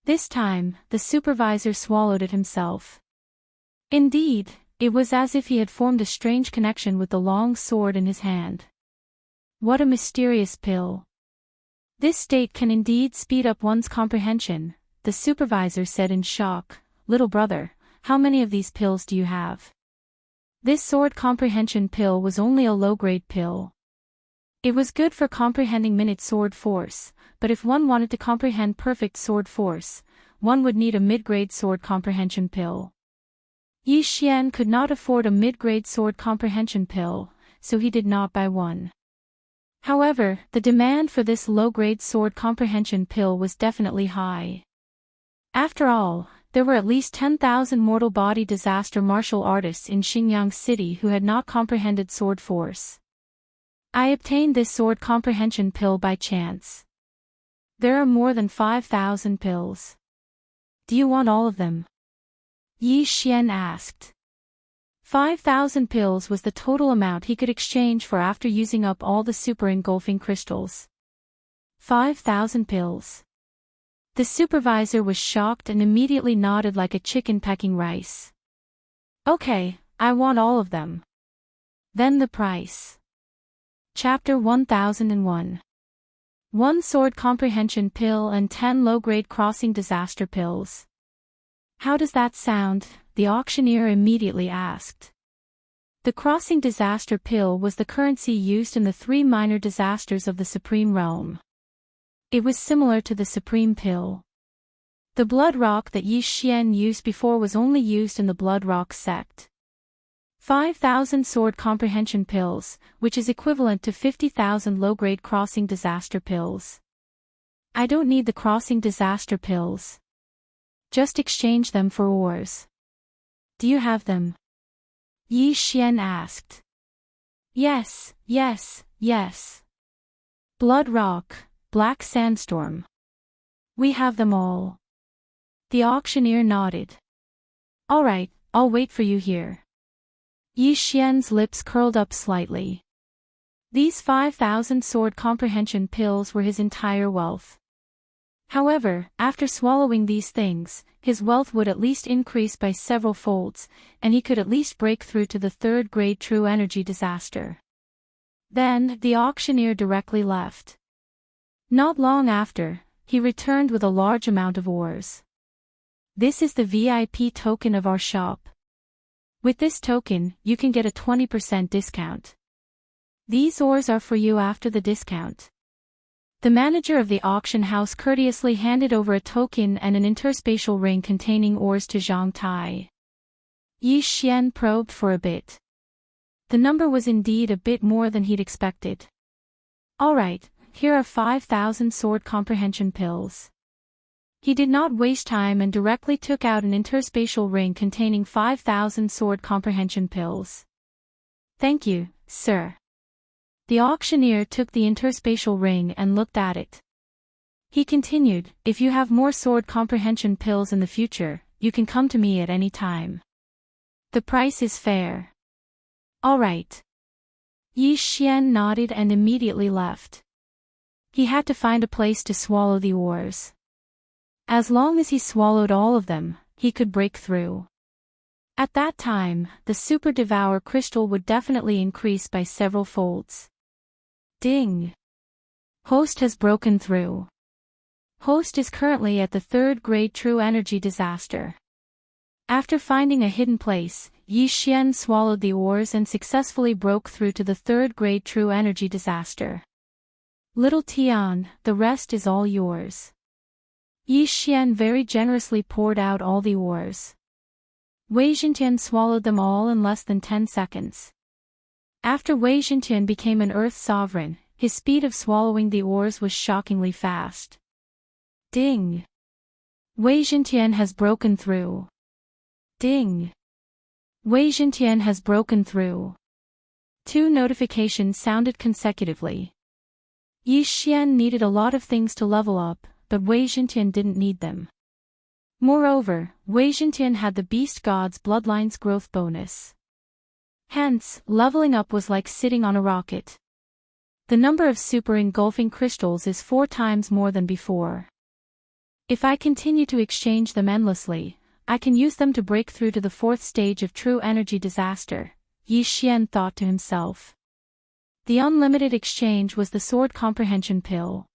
This time, the supervisor swallowed it himself. Indeed, it was as if he had formed a strange connection with the long sword in his hand. What a mysterious pill. This state can indeed speed up one's comprehension, the supervisor said in shock. "Little brother, how many of these pills do you have?" This sword comprehension pill was only a low-grade pill. It was good for comprehending minute sword force, but if one wanted to comprehend perfect sword force, one would need a mid-grade sword comprehension pill. Yi Xian could not afford a mid-grade sword comprehension pill, so he did not buy one. However, the demand for this low-grade sword comprehension pill was definitely high. After all, there were at least 10,000 mortal body disaster martial artists in Xinjiang City who had not comprehended sword force. I obtained this sword comprehension pill by chance. There are more than 5,000 pills. Do you want all of them? Yi Xian asked. 5,000 pills was the total amount he could exchange for after using up all the super engulfing crystals. 5,000 pills. The supervisor was shocked and immediately nodded like a chicken pecking rice. "Okay, I want all of them," Then the price. Chapter 1001. 1 Sword Comprehension Pill and 10 Low-Grade Crossing Disaster Pills. How does that sound? The auctioneer immediately asked. The Crossing Disaster Pill was the currency used in the 3 minor disasters of the Supreme Realm. It was similar to the Supreme Pill. The Blood Rock that Yi Xian used before was only used in the Blood Rock sect. 5,000 Sword Comprehension Pills, which is equivalent to 50,000 low-grade Crossing Disaster Pills. I don't need the Crossing Disaster Pills. Just exchange them for ores. Do you have them? Yi Xian asked. Yes, yes, yes. Blood Rock, Black Sandstorm. We have them all. The auctioneer nodded. All right, I'll wait for you here. Yi Xian's lips curled up slightly. These 5,000 Sword Comprehension Pills were his entire wealth. However, after swallowing these things, his wealth would at least increase by several folds, and he could at least break through to the 3rd grade True Energy Disaster. Then, the auctioneer directly left. Not long after, he returned with a large amount of ores. This is the VIP token of our shop. With this token, you can get a 20% discount. These ores are for you after the discount. The manager of the auction house courteously handed over a token and an interspatial ring containing ores to Zhang Tai. Yi Xian probed for a bit. The number was indeed a bit more than he'd expected. All right, here are 5,000 Sword Comprehension Pills. He did not waste time and directly took out an interspatial ring containing 5,000 Sword Comprehension Pills. Thank you, sir. The auctioneer took the interspatial ring and looked at it. He continued, if you have more Sword Comprehension Pills in the future, you can come to me at any time. The price is fair. All right. Yi Xian nodded and immediately left. He had to find a place to swallow the ores. As long as he swallowed all of them, he could break through. At that time, the Super Devour crystal would definitely increase by several folds. Ding! Host has broken through. Host is currently at the 3rd grade True Energy Disaster. After finding a hidden place, Yi Xian swallowed the ores and successfully broke through to the 3rd grade True Energy Disaster. Little Tian, the rest is all yours. Yi Xian very generously poured out all the ores. Wei Zhentian swallowed them all in less than 10 seconds. After Wei Zhentian became an Earth sovereign, his speed of swallowing the ores was shockingly fast. Ding! Wei Zhentian has broken through. Ding! Wei Zhentian has broken through. 2 notifications sounded consecutively. Yi Xian needed a lot of things to level up, but Wei Zhentian didn't need them. Moreover, Wei Zhentian had the Beast God's Bloodline's growth bonus. Hence, leveling up was like sitting on a rocket. The number of super engulfing crystals is 4 times more than before. If I continue to exchange them endlessly, I can use them to break through to the 4th stage of True Energy Disaster, Yi Xian thought to himself. The unlimited exchange was the Sword Comprehension Pill.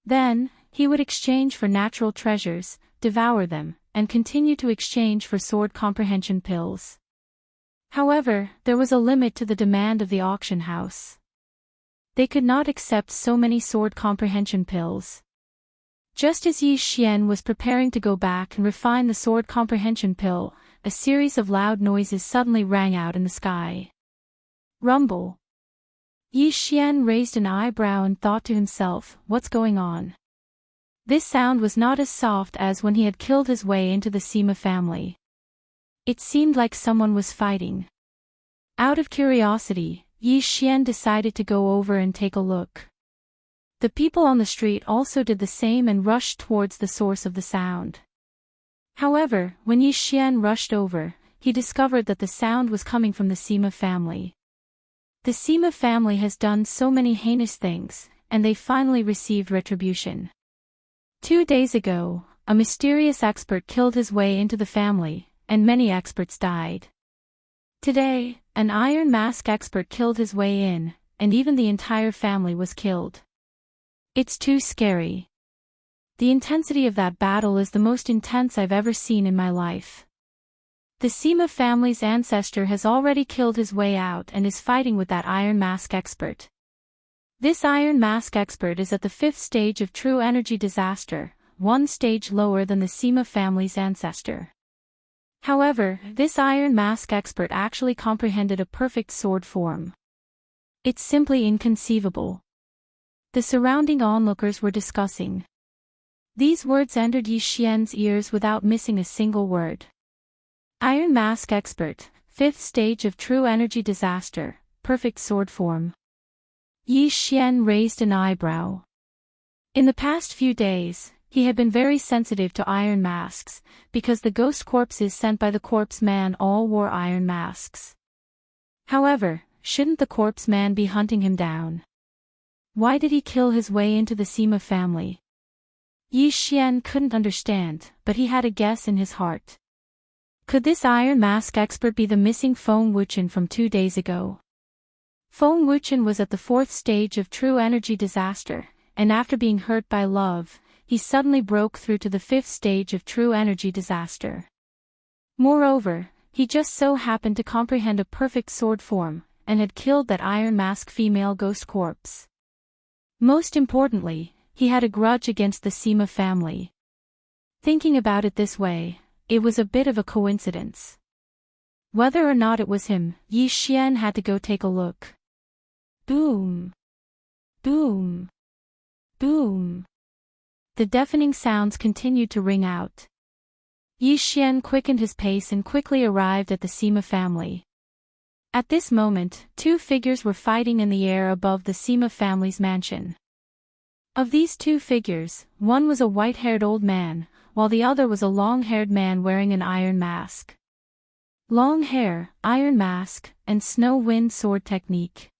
Then, he would exchange for natural treasures, devour them, and continue to exchange for Sword Comprehension Pills. However, there was a limit to the demand of the auction house. They could not accept so many Sword Comprehension Pills. Just as Yi Xian was preparing to go back and refine the Sword Comprehension Pill, a series of loud noises suddenly rang out in the sky. Rumble. Yi Xian raised an eyebrow and thought to himself, what's going on? This sound was not as soft as when he had killed his way into the Sima family. It seemed like someone was fighting. Out of curiosity, Yi Xian decided to go over and take a look. The people on the street also did the same and rushed towards the source of the sound. However, when Yi Xian rushed over, he discovered that the sound was coming from the Sima family. The Sima family has done so many heinous things, and they finally received retribution. 2 days ago, a mysterious expert killed his way into the family, and many experts died. Today, an Iron Mask expert killed his way in, and even the entire family was killed. It's too scary. The intensity of that battle is the most intense I've ever seen in my life. The Sima family's ancestor has already killed his way out and is fighting with that Iron Mask expert. This Iron Mask expert is at the 5th stage of true energy disaster, one stage lower than the Sima family's ancestor. However, this Iron Mask expert actually comprehended a perfect sword form. It's simply inconceivable. The surrounding onlookers were discussing. These words entered Yi Xian's ears without missing a single word. Iron Mask expert, 5th stage of true energy disaster, perfect sword form. Yi Xian raised an eyebrow. In the past few days, he had been very sensitive to iron masks, because the ghost corpses sent by the corpse man all wore iron masks. However, shouldn't the corpse man be hunting him down? Why did he kill his way into the Sima family? Yi Xian couldn't understand, but he had a guess in his heart. Could this Iron Mask expert be the missing Feng Wuchen from 2 days ago? Feng Wuchen was at the 4th stage of true energy disaster, and after being hurt by love, he suddenly broke through to the 5th stage of true energy disaster. Moreover, he just so happened to comprehend a perfect sword form, and had killed that Iron Mask female ghost corpse. Most importantly, he had a grudge against the Sima family. Thinking about it this way, it was a bit of a coincidence. Whether or not it was him, Yi Xian had to go take a look. Boom! Boom! Boom! The deafening sounds continued to ring out. Yi Xian quickened his pace and quickly arrived at the Sima family. At this moment, 2 figures were fighting in the air above the Sima family's mansion. Of these 2 figures, one was a white-haired old man, while the other was a long-haired man wearing an iron mask. Long hair, iron mask, and snow wind sword technique.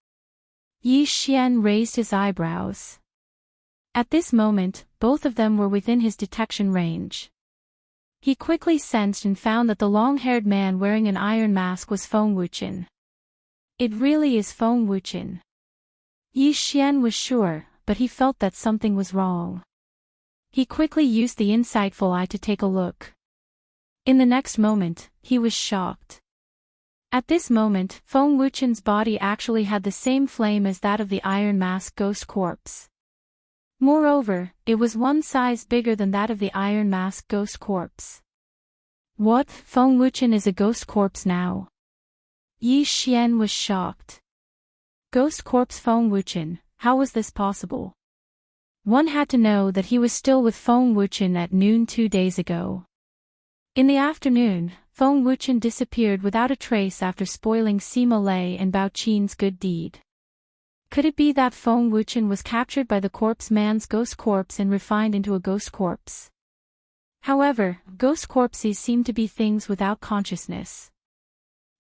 Yi Xian raised his eyebrows. At this moment, both of them were within his detection range. He quickly sensed and found that the long-haired man wearing an iron mask was Feng Wuchen. It really is Feng Wuchen. Yi Xian was sure, but he felt that something was wrong. He quickly used the insightful eye to take a look. In the next moment, he was shocked. At this moment, Feng Wuchen's body actually had the same flame as that of the Iron Mask ghost corpse. Moreover, it was 1 size bigger than that of the Iron Mask ghost corpse. What? Feng Wuchen is a ghost corpse now? Yi Xian was shocked. Ghost corpse Feng Wuchen, how was this possible? One had to know that he was still with Feng Wuchen at noon 2 days ago. In the afternoon, Feng Wuchen disappeared without a trace after spoiling Sima Lei and Bao Qin's good deed. Could it be that Feng Wuchen was captured by the corpse man's ghost corpse and refined into a ghost corpse? However, ghost corpses seem to be things without consciousness.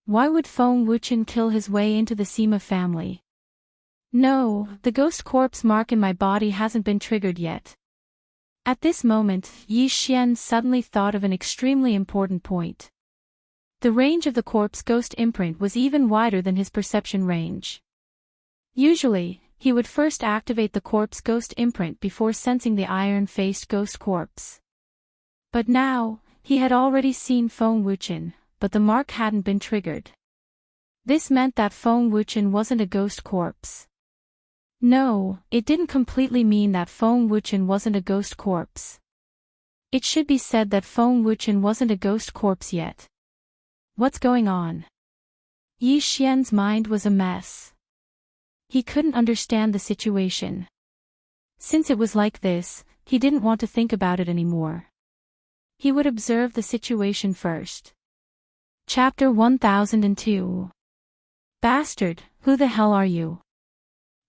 Why would Feng Wuchen kill his way into the Sima family? No, the ghost corpse mark in my body hasn't been triggered yet. At this moment, Yi Xian suddenly thought of an extremely important point. The range of the corpse ghost imprint was even wider than his perception range. Usually, he would first activate the corpse ghost imprint before sensing the iron-faced ghost corpse. But now, he had already seen Feng Wuchen, but the mark hadn't been triggered. This meant that Feng Wuchen wasn't a ghost corpse. No, it didn't completely mean that Feng Wuchen wasn't a ghost corpse. It should be said that Feng Wuchen wasn't a ghost corpse yet. What's going on? Yi Xian's mind was a mess. He couldn't understand the situation. Since it was like this, he didn't want to think about it anymore. He would observe the situation first. Chapter 1002. Bastard, who the hell are you?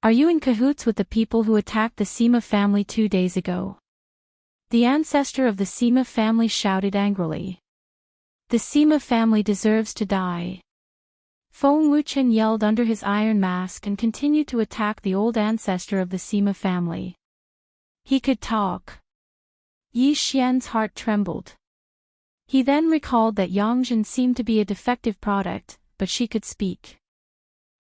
Are you in cahoots with the people who attacked the Sima family 2 days ago? The ancestor of the Sima family shouted angrily. The Sima family deserves to die. Feng Wuchen yelled under his iron mask and continued to attack the old ancestor of the Sima family. He could talk. Yi Xian's heart trembled. He then recalled that Yangzhen seemed to be a defective product, but she could speak.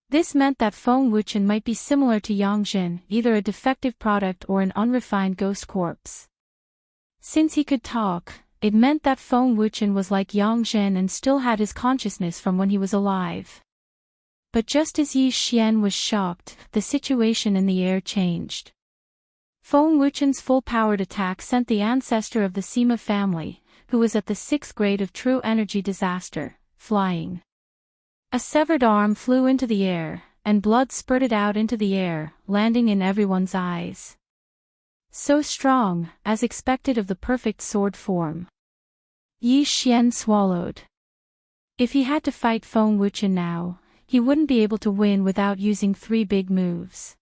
This meant that Feng Wuchen might be similar to Yang Jin, either a defective product or an unrefined ghost corpse. Since he could talk, it meant that Feng Wuchen was like Yang Jin and still had his consciousness from when he was alive. But just as Yi Xian was shocked, the situation in the air changed. Feng Wuchen's full-powered attack sent the ancestor of the Sima family, who was at the 6th grade of true energy disaster, flying. A severed arm flew into the air, and blood spurted out into the air, landing in everyone's eyes. So strong, as expected of the perfect sword form. Yi Xian swallowed. If he had to fight Feng Wuchen now, he wouldn't be able to win without using 3 big moves.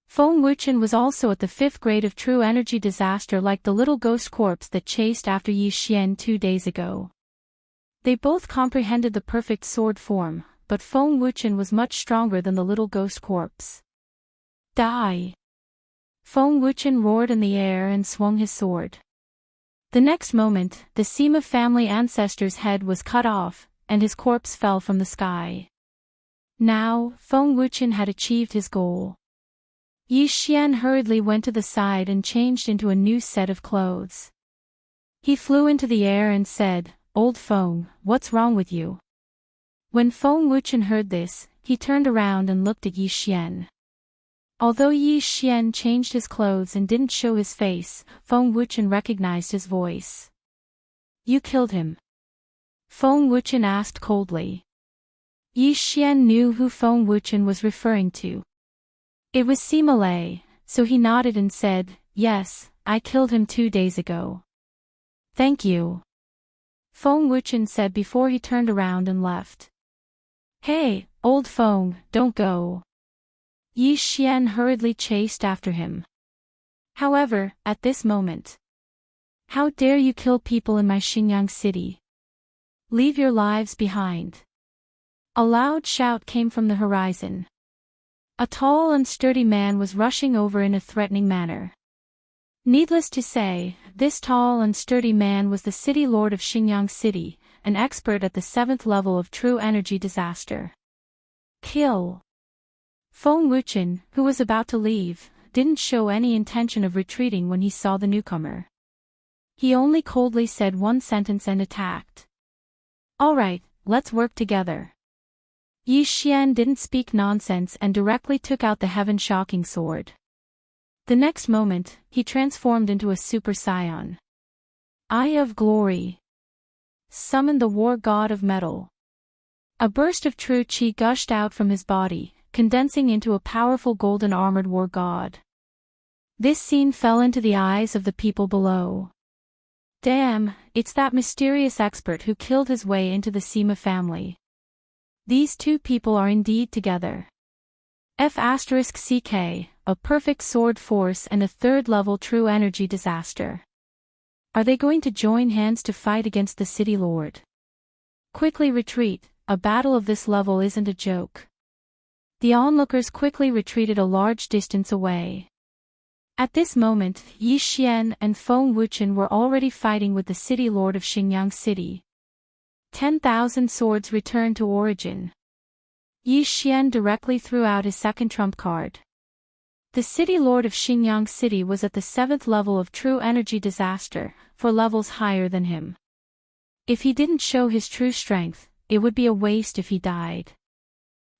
Feng Wuchen was also at the 5th grade of true energy disaster, like the little ghost corpse that chased after Yi Xian 2 days ago. They both comprehended the perfect sword form, but Feng Wuchen was much stronger than the little ghost corpse. Die! Feng Wuchen roared in the air and swung his sword. The next moment, the Sima family ancestor's head was cut off, and his corpse fell from the sky. Now, Feng Wuchen had achieved his goal. Yi Xian hurriedly went to the side and changed into a new set of clothes. He flew into the air and said, "Old Feng, what's wrong with you?" When Feng Wuchen heard this, he turned around and looked at Yi Xian. Although Yi Xian changed his clothes and didn't show his face, Feng Wuchen recognized his voice. "You killed him?" Feng Wuchen asked coldly. Yi Xian knew who Feng Wuchen was referring to. It was Sima Lei, so he nodded and said, "Yes, I killed him 2 days ago." "Thank you," Feng Wuchen said before he turned around and left. "Hey, old Feng, don't go." Yi Xian hurriedly chased after him. However, at this moment, "How dare you kill people in my Xinjiang city? Leave your lives behind." A loud shout came from the horizon. A tall and sturdy man was rushing over in a threatening manner. Needless to say, this tall and sturdy man was the city lord of Xinjiang City, an expert at the 7th level of true energy disaster. Kill! Feng Wuchen, who was about to leave, didn't show any intention of retreating when he saw the newcomer. He only coldly said one sentence and attacked. "All right, let's work together." Yi Xian didn't speak nonsense and directly took out the heaven-shocking sword. The next moment, he transformed into a Super Saiyan. Eye of Glory. Summoned the war god of metal. A burst of true qi gushed out from his body, condensing into a powerful golden armored war god. This scene fell into the eyes of the people below. Damn, it's that mysterious expert who killed his way into the Sima family. These 2 people are indeed together. F***CK, a perfect sword force and a 3rd level true energy disaster. Are they going to join hands to fight against the city lord? Quickly retreat, a battle of this level isn't a joke. The onlookers quickly retreated a large distance away. At this moment, Yi Xian and Feng Wuchen were already fighting with the city lord of Xinjiang City. 10,000 swords returned to origin. Yi Xian directly threw out his second trump card. The city lord of Xinjiang City was at the 7th level of true energy disaster, 4 levels higher than him. If he didn't show his true strength, it would be a waste if he died.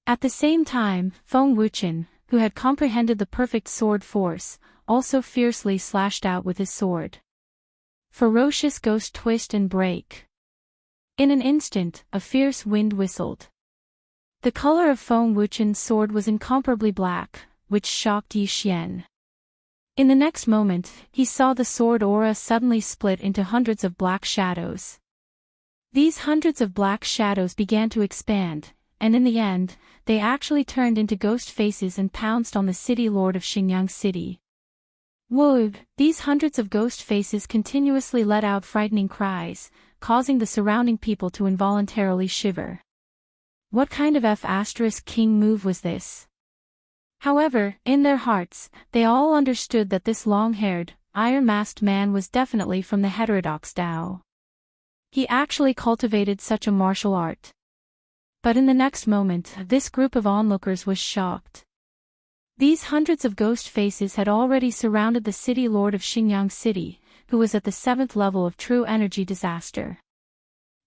At the same time, Feng Wuchen, who had comprehended the perfect sword force, also fiercely slashed out with his sword. Ferocious ghost twist and break. In an instant, a fierce wind whistled. The color of Feng Wuchen's sword was incomparably black, which shocked Yi Xian. In the next moment, he saw the sword aura suddenly split into hundreds of black shadows. These hundreds of black shadows began to expand, and in the end, they actually turned into ghost faces and pounced on the city lord of Xinjiang City. Whoa! These hundreds of ghost faces continuously let out frightening cries, causing the surrounding people to involuntarily shiver. What kind of F***king move was this? However, in their hearts, they all understood that this long-haired, iron-masked man was definitely from the heterodox Tao. He actually cultivated such a martial art. But in the next moment, this group of onlookers was shocked. These hundreds of ghost faces had already surrounded the city lord of Xinjiang City, who was at the 7th level of true energy disaster.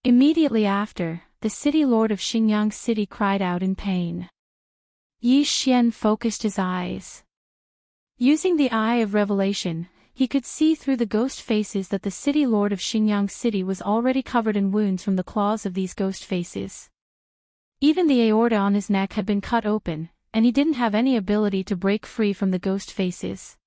Immediately after, the city lord of Xinjiang City cried out in pain. Yi Xian focused his eyes. Using the eye of revelation, he could see through the ghost faces that the city lord of Xinjiang City was already covered in wounds from the claws of these ghost faces. Even the aorta on his neck had been cut open, and he didn't have any ability to break free from the ghost faces.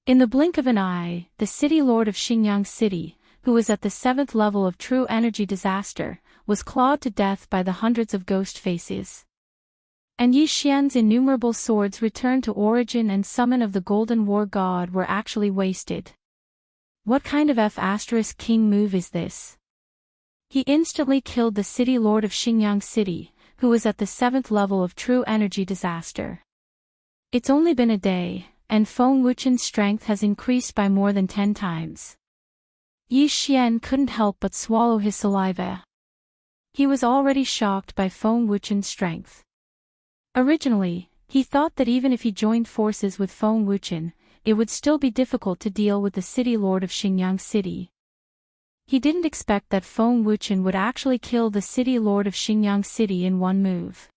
In the blink of an eye, the city lord of Xinjiang City, who was at the 7th level of true energy disaster, was clawed to death by the hundreds of ghost faces. And Yi Xian's innumerable swords returned to origin and summon of the Golden War God were actually wasted. What kind of F**king move is this? He instantly killed the city lord of Xinjiang City, who was at the 7th level of true energy disaster. It's only been a day, and Feng Wuchen's strength has increased by more than 10 times. Yi Xian couldn't help but swallow his saliva. He was already shocked by Feng Wuchen's strength. Originally, he thought that even if he joined forces with Feng Wuchen, it would still be difficult to deal with the city lord of Xinjiang City. He didn't expect that Feng Wuchen would actually kill the city lord of Xinjiang City in one move.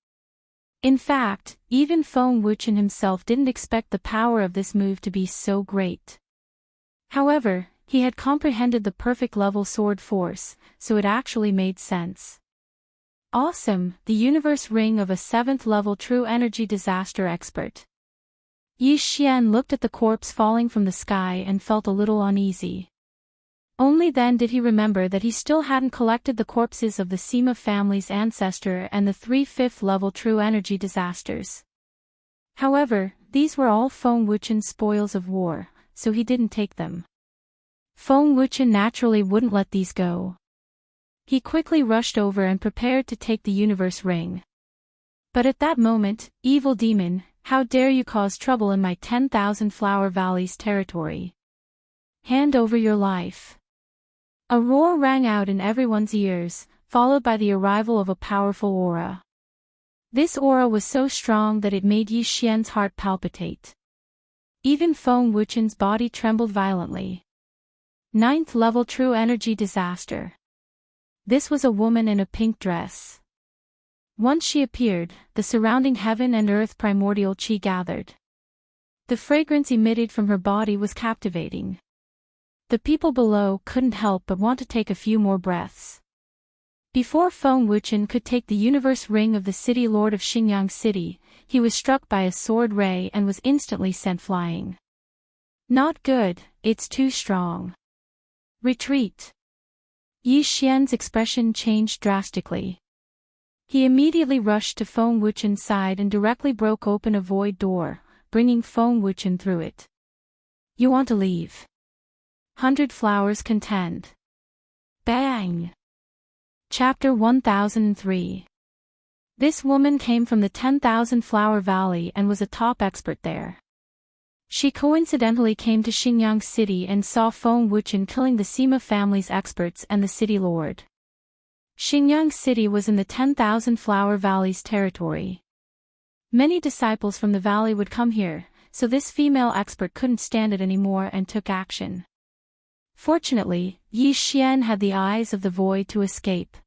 In fact, even Feng Wuchen himself didn't expect the power of this move to be so great. However, he had comprehended the perfect level sword force, so it actually made sense. Awesome, the universe ring of a 7th level true energy disaster expert. Yi Xian looked at the corpse falling from the sky and felt a little uneasy. Only then did he remember that he still hadn't collected the corpses of the Sima family's ancestor and the 3 5th level true energy disasters. However, these were all Feng Wuchen's spoils of war, so he didn't take them. Feng Wuchen naturally wouldn't let these go. He quickly rushed over and prepared to take the universe ring. But at that moment, evil demon, how dare you cause trouble in my 10,000 Flower Valleys territory? Hand over your life. A roar rang out in everyone's ears, followed by the arrival of a powerful aura. This aura was so strong that it made Yi Xian's heart palpitate. Even Feng Wuchen's body trembled violently. 9th level true energy disaster. This was a woman in a pink dress. Once she appeared, the surrounding heaven and earth primordial chi gathered. The fragrance emitted from her body was captivating. The people below couldn't help but want to take a few more breaths. Before Feng Wuchen could take the universe ring of the city lord of Xinjiang City, he was struck by a sword ray and was instantly sent flying. Not good, it's too strong. Retreat. Yi Xian's expression changed drastically. He immediately rushed to Feng Wuchen's side and directly broke open a void door, bringing Feng Wuchen through it. You want to leave? 100 flowers contend. Bang! Chapter 1003. This woman came from the 10,000 Flower Valley and was a top expert there. She coincidentally came to Xinjiang City and saw Feng Wuchen killing the Sima family's experts and the city lord. Xinjiang City was in the 10,000 Flower Valleys territory. Many disciples from the valley would come here, so this female expert couldn't stand it anymore and took action. Fortunately, Yi Xian had the eyes of the void to escape.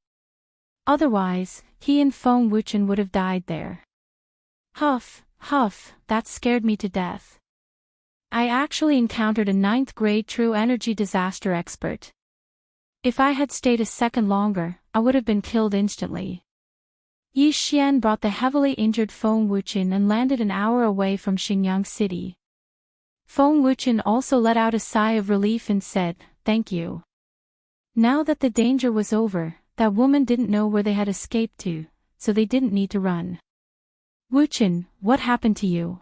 Otherwise, he and Feng Wuchen would have died there. Huff, huff, that scared me to death. I actually encountered a 9th grade true energy disaster expert. If I had stayed a second longer, I would have been killed instantly. Yi Xian brought the heavily injured Feng Wuchen and landed an hour away from Xinjiang City. Feng Wuchen also let out a sigh of relief and said, "Thank you." Now that the danger was over, that woman didn't know where they had escaped to, so they didn't need to run. Wuchen, what happened to you?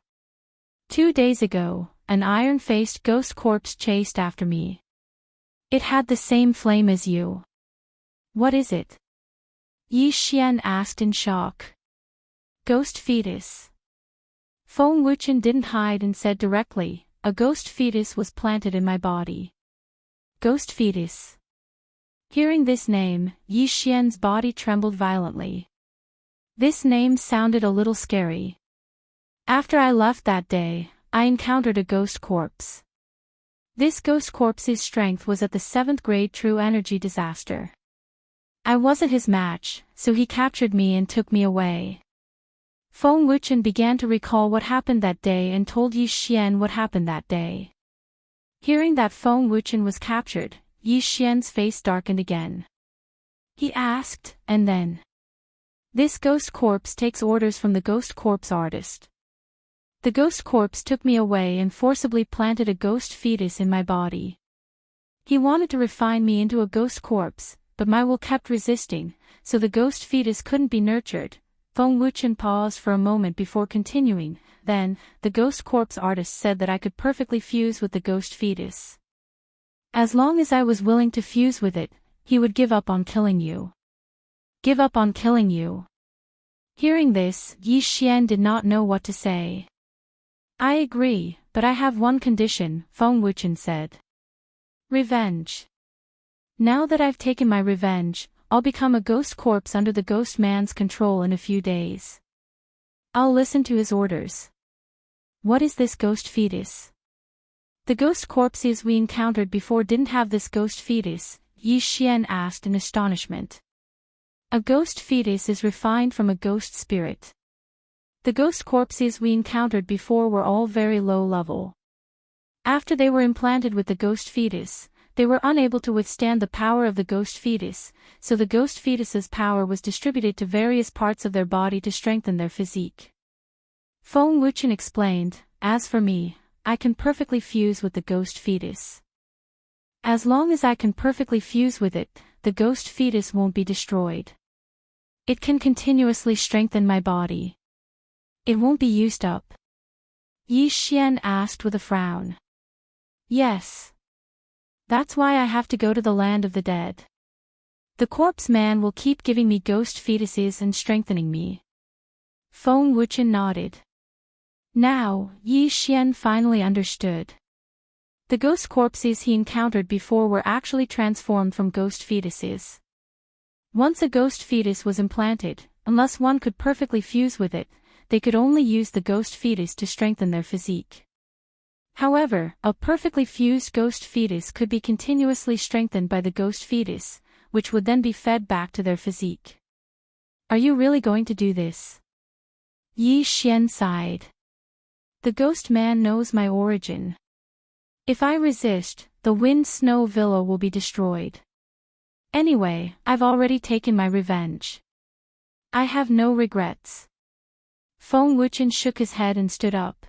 2 days ago, an iron-faced ghost corpse chased after me. It had the same flame as you. What is it? Yi Xian asked in shock. Ghost fetus. Feng Wuchen didn't hide and said directly, a ghost fetus was planted in my body. Ghost fetus. Hearing this name, Yi Xian's body trembled violently. This name sounded a little scary. After I left that day, I encountered a ghost corpse. This ghost corpse's strength was at the 7th grade true energy disaster. I wasn't his match, so he captured me and took me away. Feng Wuchen began to recall what happened that day and told Yi Xian what happened that day. Hearing that Feng Wuchen was captured, Yi Xian's face darkened again. He asked, and then? This ghost corpse takes orders from the ghost corpse artist. The ghost corpse took me away and forcibly planted a ghost fetus in my body. He wanted to refine me into a ghost corpse, but my will kept resisting, so the ghost fetus couldn't be nurtured. Feng Wuchen paused for a moment before continuing. Then, the ghost corpse artist said that I could perfectly fuse with the ghost fetus. As long as I was willing to fuse with it, he would give up on killing you. Give up on killing you. Hearing this, Yi Xian did not know what to say. I agree, but I have one condition, Feng Wuchen said. Revenge. Now that I've taken my revenge, I'll become a ghost corpse under the ghost man's control in a few days. I'll listen to his orders. What is this ghost fetus? The ghost corpses we encountered before didn't have this ghost fetus, Yi Xian asked in astonishment. A ghost fetus is refined from a ghost spirit. The ghost corpses we encountered before were all very low level. After they were implanted with the ghost fetus, they were unable to withstand the power of the ghost fetus, so the ghost fetus's power was distributed to various parts of their body to strengthen their physique. Feng Wuchen explained, as for me, I can perfectly fuse with the ghost fetus. As long as I can perfectly fuse with it, the ghost fetus won't be destroyed. It can continuously strengthen my body. It won't be used up. Yi Xian asked with a frown. Yes. That's why I have to go to the land of the dead. The corpse man will keep giving me ghost fetuses and strengthening me. Feng Wuchen nodded. Now, Yi Xian finally understood. The ghost corpses he encountered before were actually transformed from ghost fetuses. Once a ghost fetus was implanted, unless one could perfectly fuse with it, they could only use the ghost fetus to strengthen their physique. However, a perfectly fused ghost fetus could be continuously strengthened by the ghost fetus, which would then be fed back to their physique. Are you really going to do this? Yi Xian sighed. The ghost man knows my origin. If I resist, the wind snow villa will be destroyed. Anyway, I've already taken my revenge. I have no regrets. Feng Wuchen shook his head and stood up.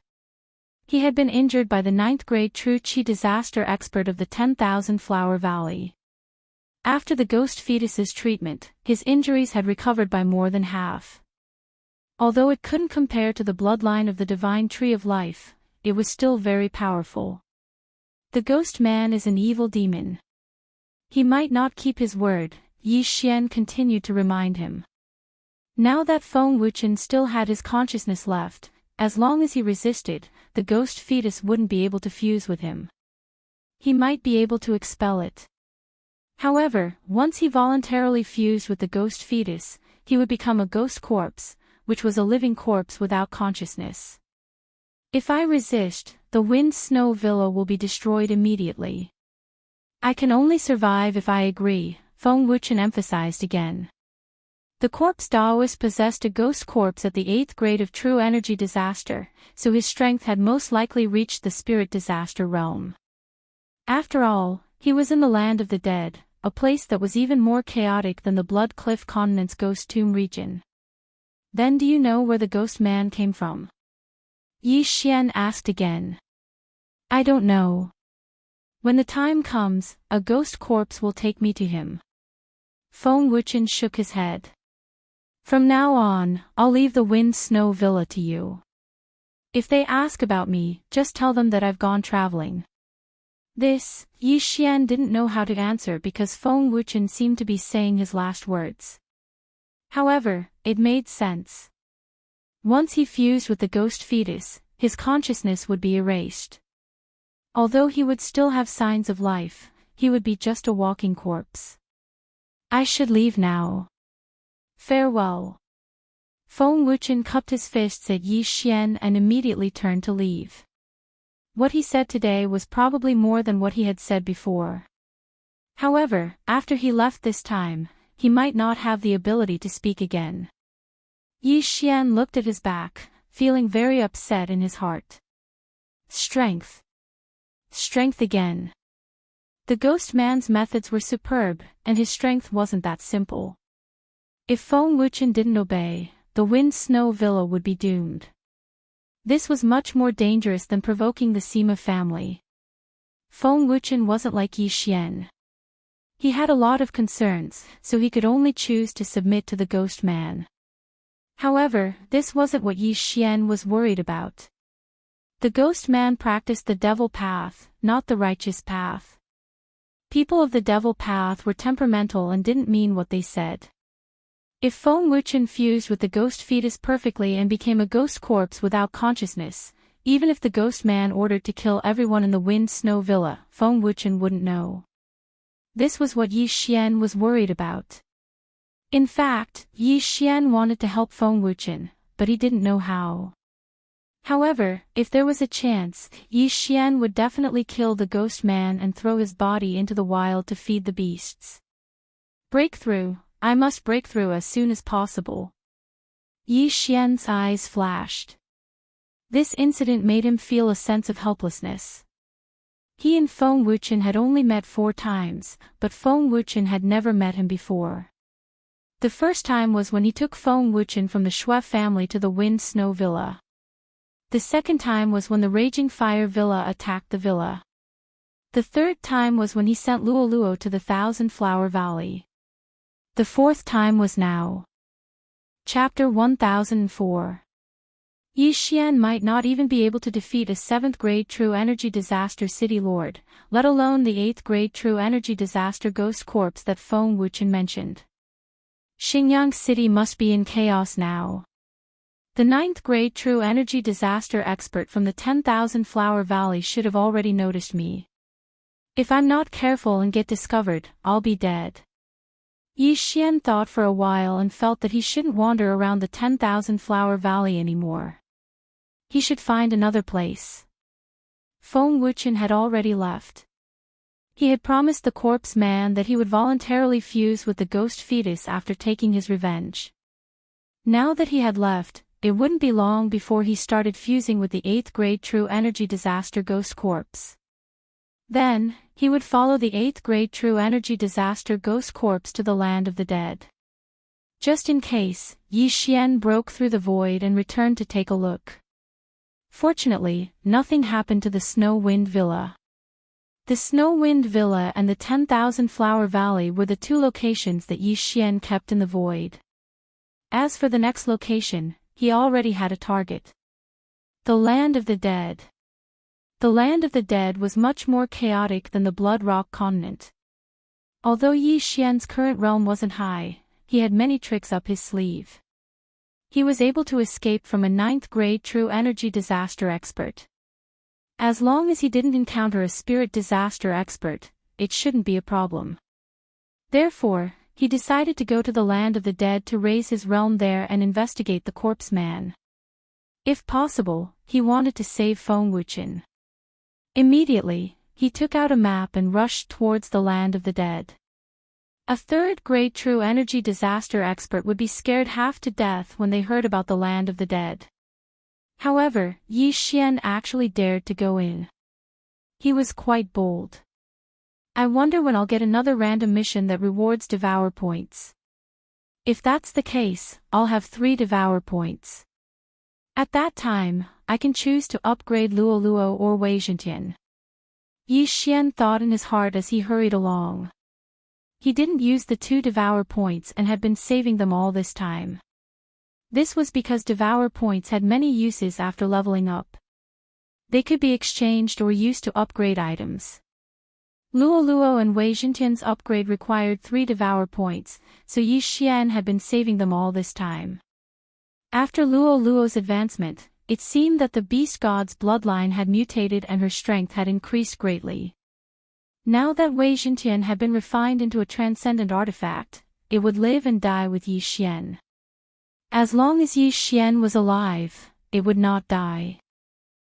He had been injured by the 9th grade true Qi disaster expert of the 10,000 Flower Valley. After the ghost fetus's treatment, his injuries had recovered by more than half. Although it couldn't compare to the bloodline of the divine tree of life, it was still very powerful. The ghost man is an evil demon. He might not keep his word, Yi Xian continued to remind him. Now that Feng Wuchen still had his consciousness left, as long as he resisted, the ghost fetus wouldn't be able to fuse with him. He might be able to expel it. However, once he voluntarily fused with the ghost fetus, he would become a ghost corpse, which was a living corpse without consciousness. If I resist, the wind snow villa will be destroyed immediately. I can only survive if I agree, Feng Wuchen emphasized again. The corpse Taoist possessed a ghost corpse at the 8th grade of true energy disaster, so his strength had most likely reached the spirit disaster realm. After all, he was in the land of the dead, a place that was even more chaotic than the Blood Cliff Continent's ghost tomb region. Then do you know where the ghost man came from? Yi Xian asked again. I don't know. When the time comes, a ghost corpse will take me to him. Feng Wuchen shook his head. From now on, I'll leave the wind snow villa to you. If they ask about me, just tell them that I've gone traveling. This, Yi Xian didn't know how to answer because Feng Wuchen seemed to be saying his last words. However, it made sense. Once he fused with the ghost fetus, his consciousness would be erased. Although he would still have signs of life, he would be just a walking corpse. I should leave now. Farewell. Feng Wuchen cupped his fists at Yi Xian and immediately turned to leave. What he said today was probably more than what he had said before. However, after he left this time, he might not have the ability to speak again. Yi Xian looked at his back, feeling very upset in his heart. Strength. Strength again. The ghost man's methods were superb, and his strength wasn't that simple. If Feng Wuchen didn't obey, the Wind Snow Villa would be doomed. This was much more dangerous than provoking the Sima family. Feng Wuchen wasn't like Yi Xian. He had a lot of concerns, so he could only choose to submit to the ghost man. However, this wasn't what Yi Xian was worried about. The ghost man practiced the devil path, not the righteous path. People of the devil path were temperamental and didn't mean what they said. If Feng Wuchen fused with the ghost fetus perfectly and became a ghost corpse without consciousness, even if the ghost man ordered to kill everyone in the Wind Snow Villa, Feng Wuchen wouldn't know. This was what Yi Xian was worried about. In fact, Yi Xian wanted to help Feng Wuchen, but he didn't know how. However, if there was a chance, Yi Xian would definitely kill the ghost man and throw his body into the wild to feed the beasts. Breakthrough. I must break through as soon as possible. Yi Xian's eyes flashed. This incident made him feel a sense of helplessness. He and Feng Wuchen had only met 4 times, but Feng Wuchen had never met him before. The first time was when he took Feng Wuchen from the Shui family to the Wind Snow Villa. The second time was when the Raging Fire Villa attacked the villa. The third time was when he sent Luo Luo to the Thousand Flower Valley. The fourth time was now. Chapter 1004. Yi Xian might not even be able to defeat a 7th grade True Energy Disaster City Lord, let alone the 8th grade True Energy Disaster Ghost Corpse that Feng Wuchen mentioned. Xingyang City must be in chaos now. The 9th grade True Energy Disaster Expert from the 10,000 Flower Valley should have already noticed me. If I'm not careful and get discovered, I'll be dead. Yi Xian thought for a while and felt that he shouldn't wander around the 10,000 Flower Valley anymore. He should find another place. Feng Wuchen had already left. He had promised the corpse man that he would voluntarily fuse with the ghost fetus after taking his revenge. Now that he had left, it wouldn't be long before he started fusing with the 8th grade True Energy Disaster Ghost Corpse. Then, he would follow the 8th grade True Energy Disaster Ghost Corpse to the land of the dead. Just in case, Yi Xian broke through the void and returned to take a look. Fortunately, nothing happened to the Snow Wind Villa. The Snow Wind Villa and the 10,000 Flower Valley were the 2 locations that Yi Xian kept in the void. As for the next location, he already had a target. The land of the dead. The land of the dead was much more chaotic than the Blood Rock continent. Although Yi Xian's current realm wasn't high, he had many tricks up his sleeve. He was able to escape from a 9th grade True Energy Disaster Expert. As long as he didn't encounter a Spirit Disaster Expert, it shouldn't be a problem. Therefore, he decided to go to the land of the dead to raise his realm there and investigate the corpse man. If possible, he wanted to save Feng Wuchen. Immediately, he took out a map and rushed towards the land of the dead. A 3rd grade True Energy Disaster Expert would be scared half to death when they heard about the land of the dead. However, Yi Xian actually dared to go in. He was quite bold. I wonder when I'll get another random mission that rewards Devour points. If that's the case, I'll have 3 Devour points. At that time, I can choose to upgrade Luo Luo or Wei Zhentian. Yi Xian thought in his heart as he hurried along. He didn't use the 2 Devour points and had been saving them all this time. This was because Devour points had many uses after leveling up. They could be exchanged or used to upgrade items. Luo Luo and Wei Zhentian's upgrade required 3 Devour points, so Yi Xian had been saving them all this time. After Luo Luo's advancement, it seemed that the beast god's bloodline had mutated and her strength had increased greatly. Now that Wei Zhentian had been refined into a transcendent artifact, it would live and die with Yi Xian. As long as Yi Xian was alive, it would not die.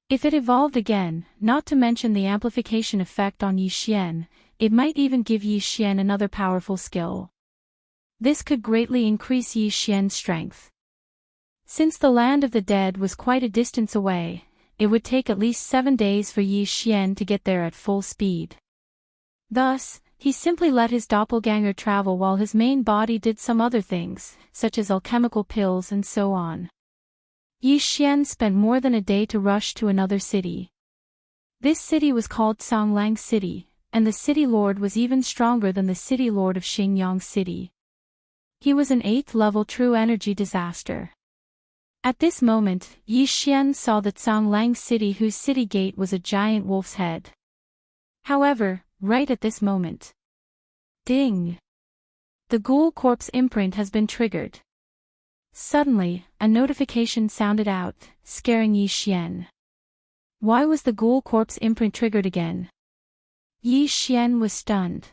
If it evolved again, not to mention the amplification effect on Yi Xian, it might even give Yi Xian another powerful skill. This could greatly increase Yi Xian's strength. Since the land of the dead was quite a distance away, it would take at least 7 days for Yi Xian to get there at full speed. Thus, he simply let his doppelganger travel while his main body did some other things, such as alchemical pills and so on. Yi Xian spent more than a day to rush to another city. This city was called Songlang City, and the city lord was even stronger than the city lord of Xingyang City. He was an 8th-level true energy disaster. At this moment, Yi Xian saw that Songlang City, whose city gate was a giant wolf's head. However, right at this moment, ding! The ghoul corpse imprint has been triggered. Suddenly, a notification sounded out, scaring Yi Xian. Why was the ghoul corpse imprint triggered again? Yi Xian was stunned.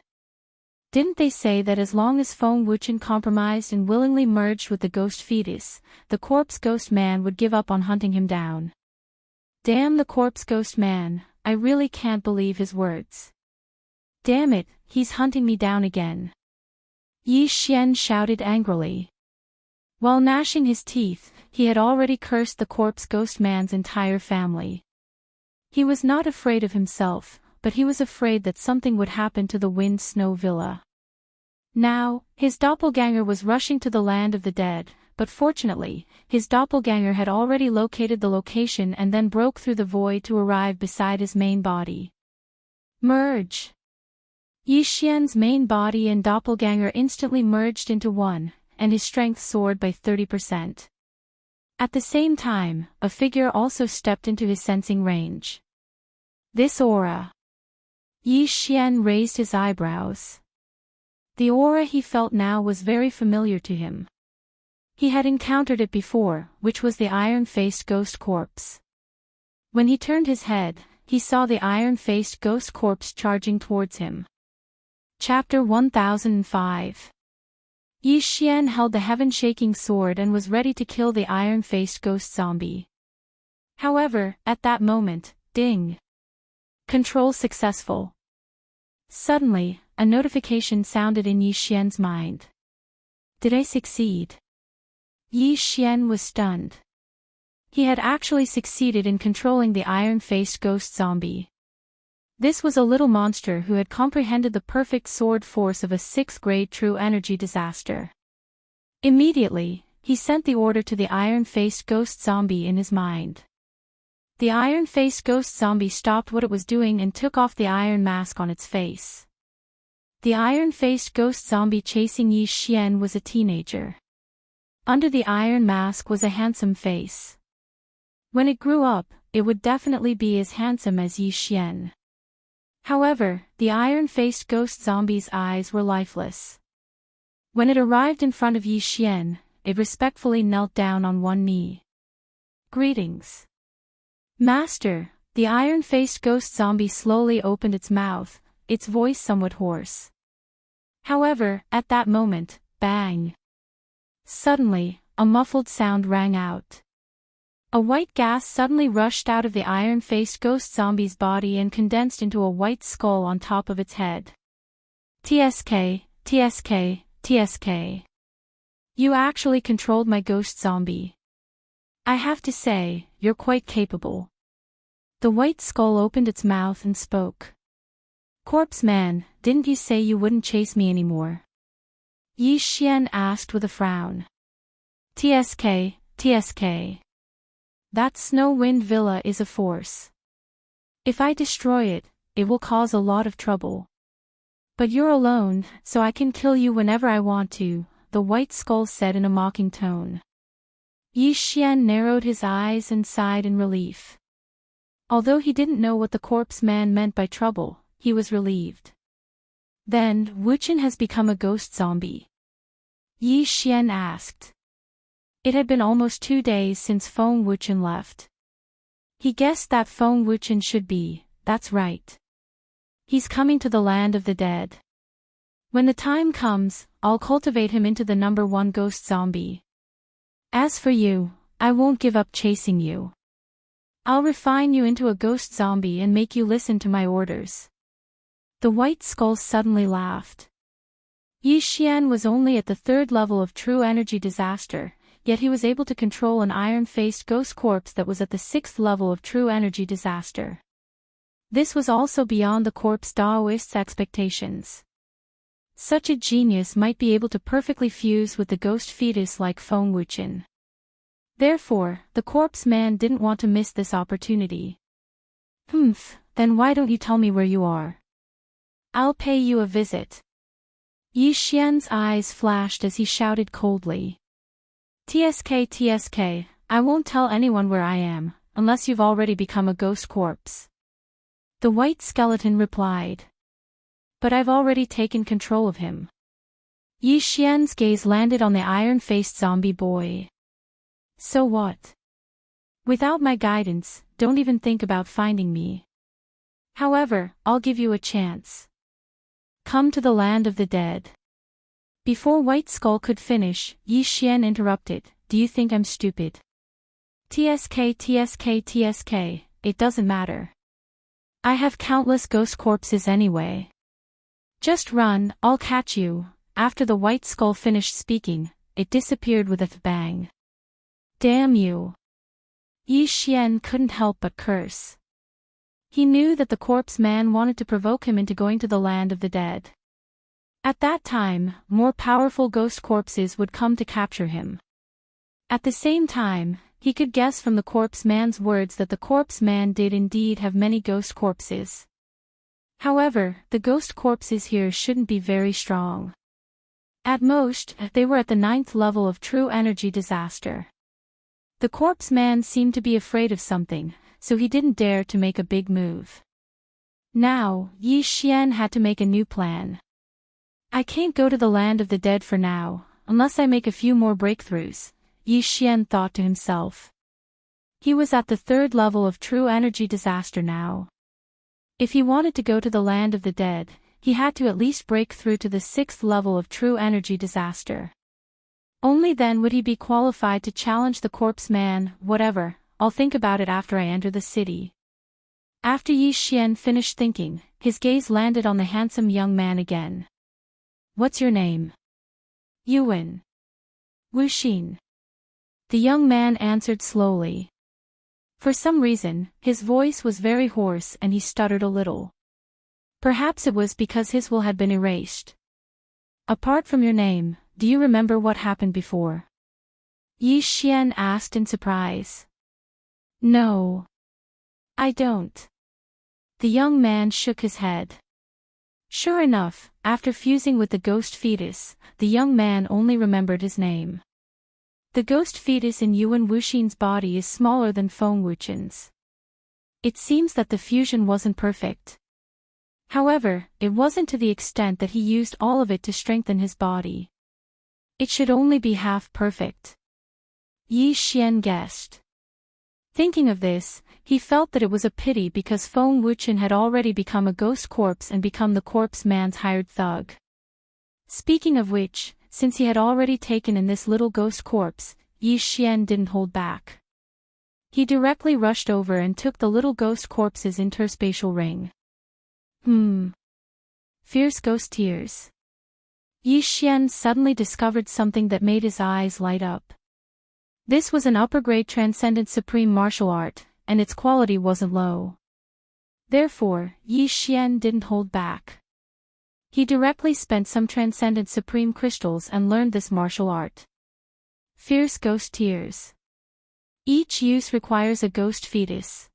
Didn't they say that as long as Feng Wuchen compromised and willingly merged with the ghost fetus, the corpse ghost man would give up on hunting him down? Damn the corpse ghost man, I really can't believe his words. Damn it, he's hunting me down again. Yi Xian shouted angrily. While gnashing his teeth, he had already cursed the corpse ghost man's entire family. He was not afraid of himself, but he was afraid that something would happen to the Wind Snow Villa. Now, his doppelganger was rushing to the land of the dead, but fortunately, his doppelganger had already located the location and then broke through the void to arrive beside his main body. Merge! Yi Xian's main body and doppelganger instantly merged into one, and his strength soared by 30%. At the same time, a figure also stepped into his sensing range. This aura. Yi Xian raised his eyebrows. The aura he felt now was very familiar to him. He had encountered it before, which was the iron-faced ghost corpse. When he turned his head, he saw the iron-faced ghost corpse charging towards him. Chapter 1005. Yi Xian held the heaven-shaking sword and was ready to kill the iron-faced ghost zombie. However, at that moment, ding! Control successful. Suddenly, a notification sounded in Yi Xian's mind. Did I succeed? Yi Xian was stunned. He had actually succeeded in controlling the iron-faced ghost zombie. This was a little monster who had comprehended the perfect sword force of a 6th-grade true energy disaster. Immediately, he sent the order to the iron-faced ghost zombie in his mind. The iron-faced ghost zombie stopped what it was doing and took off the iron mask on its face. The iron-faced ghost zombie chasing Yi Xian was a teenager. Under the iron mask was a handsome face. When it grew up, it would definitely be as handsome as Yi Xian. However, the iron-faced ghost zombie's eyes were lifeless. When it arrived in front of Yi Xian, it respectfully knelt down on one knee. Greetings. Master, the iron-faced ghost zombie slowly opened its mouth, its voice somewhat hoarse. However, at that moment, bang! Suddenly, a muffled sound rang out. A white gas suddenly rushed out of the iron-faced ghost zombie's body and condensed into a white skull on top of its head. TSK, TSK, TSK. You actually controlled my ghost zombie. I have to say, you're quite capable. The white skull opened its mouth and spoke. Corpse man, didn't you say you wouldn't chase me anymore? Yi Xian asked with a frown. TSK, TSK. That Snow Wind Villa is a force. If I destroy it, it will cause a lot of trouble. But you're alone, so I can kill you whenever I want to, the white skull said in a mocking tone. Yi Xian narrowed his eyes and sighed in relief. Although he didn't know what the corpse man meant by trouble, he was relieved. Then, Wuchen has become a ghost zombie? Yi Xian asked. It had been almost 2 days since Feng Wuchen left. He guessed that Feng Wuchen should be, that's right. He's coming to the land of the dead. When the time comes, I'll cultivate him into the #1 ghost zombie. As for you, I won't give up chasing you. I'll refine you into a ghost zombie and make you listen to my orders." The White Skull suddenly laughed. Yi Xian was only at the 3rd level of true energy disaster, yet he was able to control an iron-faced ghost corpse that was at the 6th level of true energy disaster. This was also beyond the corpse Daoist's expectations. Such a genius might be able to perfectly fuse with the ghost fetus like Feng Wuqian. Therefore, the corpse man didn't want to miss this opportunity. Then why don't you tell me where you are? I'll pay you a visit." Yi Xian's eyes flashed as he shouted coldly. TSK, I won't tell anyone where I am, unless you've already become a ghost corpse." The white skeleton replied. "But I've already taken control of him." Yi Xian's gaze landed on the iron-faced zombie boy. "So what? Without my guidance, don't even think about finding me. However, I'll give you a chance. Come to the land of the dead." Before White Skull could finish, Yi Xian interrupted, "Do you think I'm stupid?" TSK, it doesn't matter. I have countless ghost corpses anyway. Just run, I'll catch you." After the White Skull finished speaking, it disappeared with a bang. "Damn you." Yi Xian couldn't help but curse. He knew that the corpse man wanted to provoke him into going to the land of the dead. At that time, more powerful ghost corpses would come to capture him. At the same time, he could guess from the corpse man's words that the corpse man did indeed have many ghost corpses. However, the ghost corpses here shouldn't be very strong. At most, they were at the 9th level of true energy disaster. The corpse man seemed to be afraid of something, so he didn't dare to make a big move. Now, Yi Xian had to make a new plan. "I can't go to the land of the dead for now, unless I make a few more breakthroughs," Yi Xian thought to himself. He was at the 3rd level of true energy disaster now. If he wanted to go to the land of the dead, he had to at least break through to the 6th level of true energy disaster. Only then would he be qualified to challenge the corpse man. "Whatever, I'll think about it after I enter the city." After Yi Xian finished thinking, his gaze landed on the handsome young man again. "What's your name?" "Yuan Wuxin." The young man answered slowly. For some reason, his voice was very hoarse and he stuttered a little. Perhaps it was because his will had been erased. "Apart from your name, do you remember what happened before?" Yi Xian asked in surprise. "No. I don't." The young man shook his head. Sure enough, after fusing with the ghost fetus, the young man only remembered his name. The ghost fetus in Yuan Wuxin's body is smaller than Feng Wuqian's. It seems that the fusion wasn't perfect. However, it wasn't to the extent that he used all of it to strengthen his body. It should only be half perfect. Yi Xian guessed. Thinking of this, he felt that it was a pity because Feng Wuqian had already become a ghost corpse and become the corpse man's hired thug. Speaking of which, since he had already taken in this little ghost corpse, Yi Xian didn't hold back. He directly rushed over and took the little ghost corpse's interspatial ring. Fierce ghost tears. Yi Xian suddenly discovered something that made his eyes light up. This was an upper-grade transcendent supreme martial art, and its quality wasn't low. Therefore, Yi Xian didn't hold back. He directly spent some transcendent supreme crystals and learned this martial art. Fierce ghost tears. Each use requires a ghost fetus.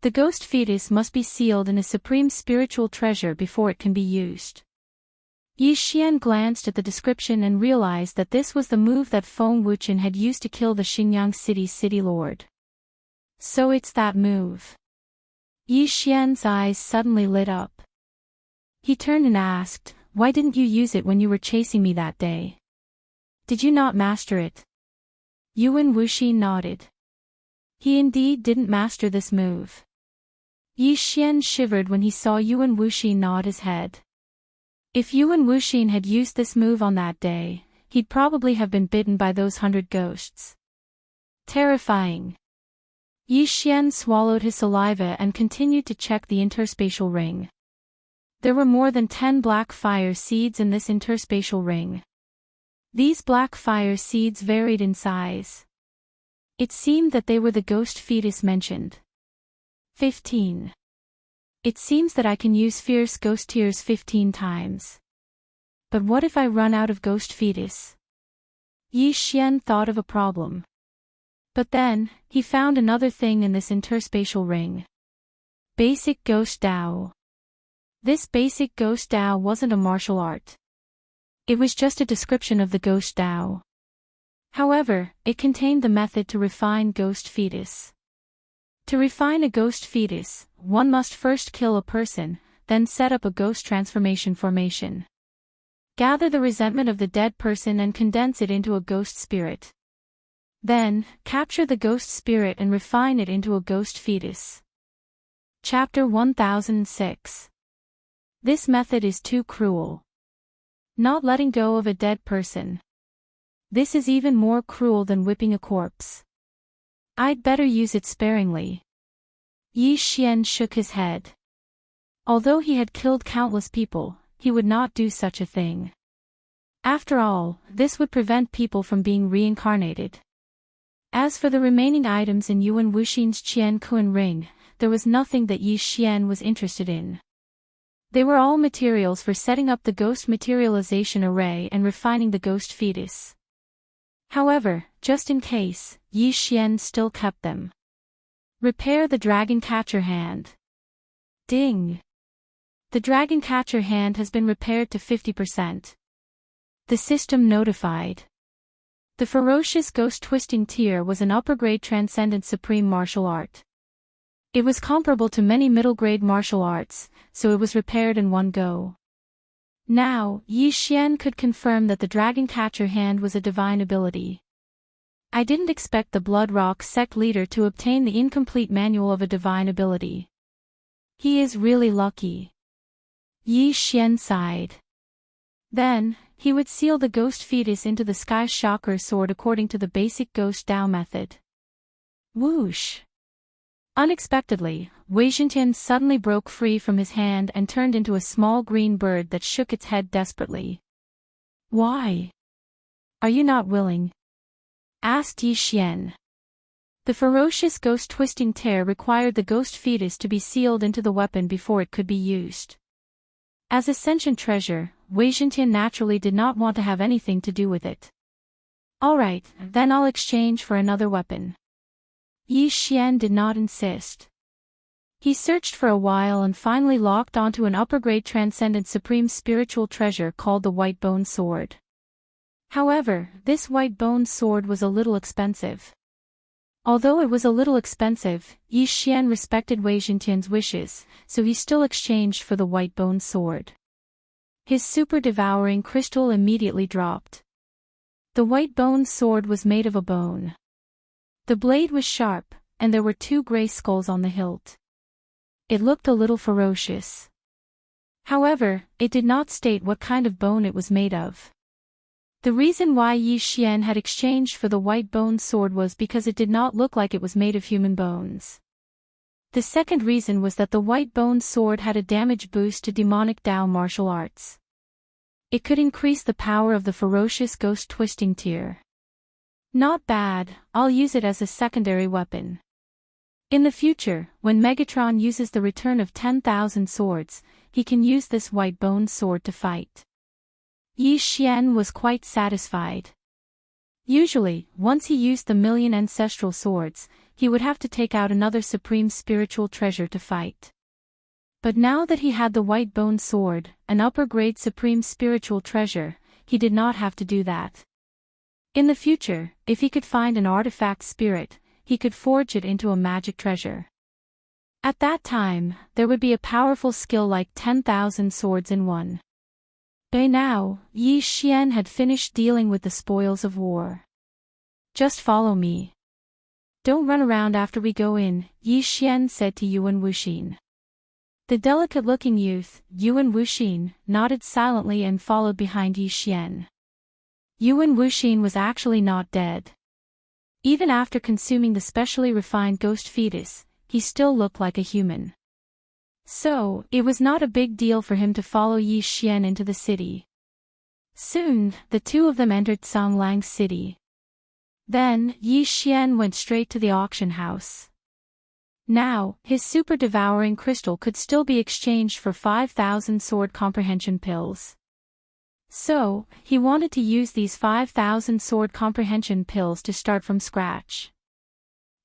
The ghost fetus must be sealed in a supreme spiritual treasure before it can be used. Yi Xian glanced at the description and realized that this was the move that Feng Wuqian had used to kill the Xinyang city's city lord. So it's that move. Yi Xian's eyes suddenly lit up. He turned and asked, "Why didn't you use it when you were chasing me that day? Did you not master it?" Yuan Wuxin nodded. He indeed didn't master this move. Yi Xian shivered when he saw Yuan Wuxin nod his head. If Yuan Wuxin had used this move on that day, he'd probably have been bitten by those 100 ghosts. Terrifying. Yi Xian swallowed his saliva and continued to check the interspatial ring. There were more than 10 black fire seeds in this interspatial ring. These black fire seeds varied in size. It seemed that they were the ghost fetus mentioned. 15. It seems that I can use fierce ghost tears 15 times. But what if I run out of ghost fetus? Yi Xian thought of a problem. But then, he found another thing in this interspatial ring. Basic Ghost Dao. This basic Ghost Dao wasn't a martial art. It was just a description of the Ghost Dao. However, it contained the method to refine ghost fetus. To refine a ghost fetus, one must first kill a person, then set up a ghost transformation formation. Gather the resentment of the dead person and condense it into a ghost spirit. Then, capture the ghost spirit and refine it into a ghost fetus. Chapter 1006. This method is too cruel. Not letting go of a dead person. This is even more cruel than whipping a corpse. I'd better use it sparingly. Yi Xian shook his head. Although he had killed countless people, he would not do such a thing. After all, this would prevent people from being reincarnated. As for the remaining items in Yuan Wuxin's Qian Kun ring, there was nothing that Yi Xian was interested in. They were all materials for setting up the ghost materialization array and refining the ghost fetus. However, just in case, Yi Xian still kept them. Repair the dragon catcher hand. Ding! The dragon catcher hand has been repaired to 50%. The system notified. The ferocious ghost twisting tear was an upper-grade transcendent supreme martial art. It was comparable to many middle-grade martial arts, so it was repaired in one go. Now, Yi Xian could confirm that the dragon catcher hand was a divine ability. I didn't expect the Blood Rock sect leader to obtain the incomplete manual of a divine ability. He is really lucky. Yi Xian sighed. Then, he would seal the ghost fetus into the sky chakra sword according to the basic Ghost Dao method. Whoosh! Unexpectedly, Wei Zhentian suddenly broke free from his hand and turned into a small green bird that shook its head desperately. Why? Are you not willing? Asked Yi Xian. The ferocious ghost twisting tear required the ghost fetus to be sealed into the weapon before it could be used. As a sentient treasure, Wei Zhentian naturally did not want to have anything to do with it. Alright, then I'll exchange for another weapon. Yi Xian did not insist. He searched for a while and finally locked onto an upper-grade transcendent supreme spiritual treasure called the White Bone Sword. However, this White Bone Sword was a little expensive. Although it was a little expensive, Yi Xian respected Wei Zhentian's wishes, so he still exchanged for the White Bone Sword. His super-devouring crystal immediately dropped. The White Bone Sword was made of a bone. The blade was sharp, and there were 2 gray skulls on the hilt. It looked a little ferocious. However, it did not state what kind of bone it was made of. The reason why Yi Xian had exchanged for the White Bone Sword was because it did not look like it was made of human bones. The second reason was that the White Bone Sword had a damage boost to demonic Dao martial arts. It could increase the power of the ferocious ghost twisting tear. Not bad, I'll use it as a secondary weapon. In the future, when Megatron uses the return of 10,000 swords, he can use this White Bone Sword to fight. Yi Xian was quite satisfied. Usually, once he used the 1,000,000 ancestral swords, he would have to take out another supreme spiritual treasure to fight. But now that he had the White Bone Sword, an upper-grade supreme spiritual treasure, he did not have to do that. In the future, if he could find an artifact spirit, he could forge it into a magic treasure. At that time, there would be a powerful skill like 10,000 swords in one. By now, Yi Xian had finished dealing with the spoils of war. Just follow me. Don't run around after we go in, Yi Xian said to Yuan Wuxin. The delicate-looking youth, Yuan Wuxin, nodded silently and followed behind Yi Xian. Yuan Wuxin was actually not dead. Even after consuming the specially refined ghost fetus, he still looked like a human. So, it was not a big deal for him to follow Yi Xian into the city. Soon, the two of them entered Songlang's city. Then, Yi Xian went straight to the auction house. Now, his super-devouring crystal could still be exchanged for 5,000 sword comprehension pills. So, he wanted to use these 5,000 sword comprehension pills to start from scratch.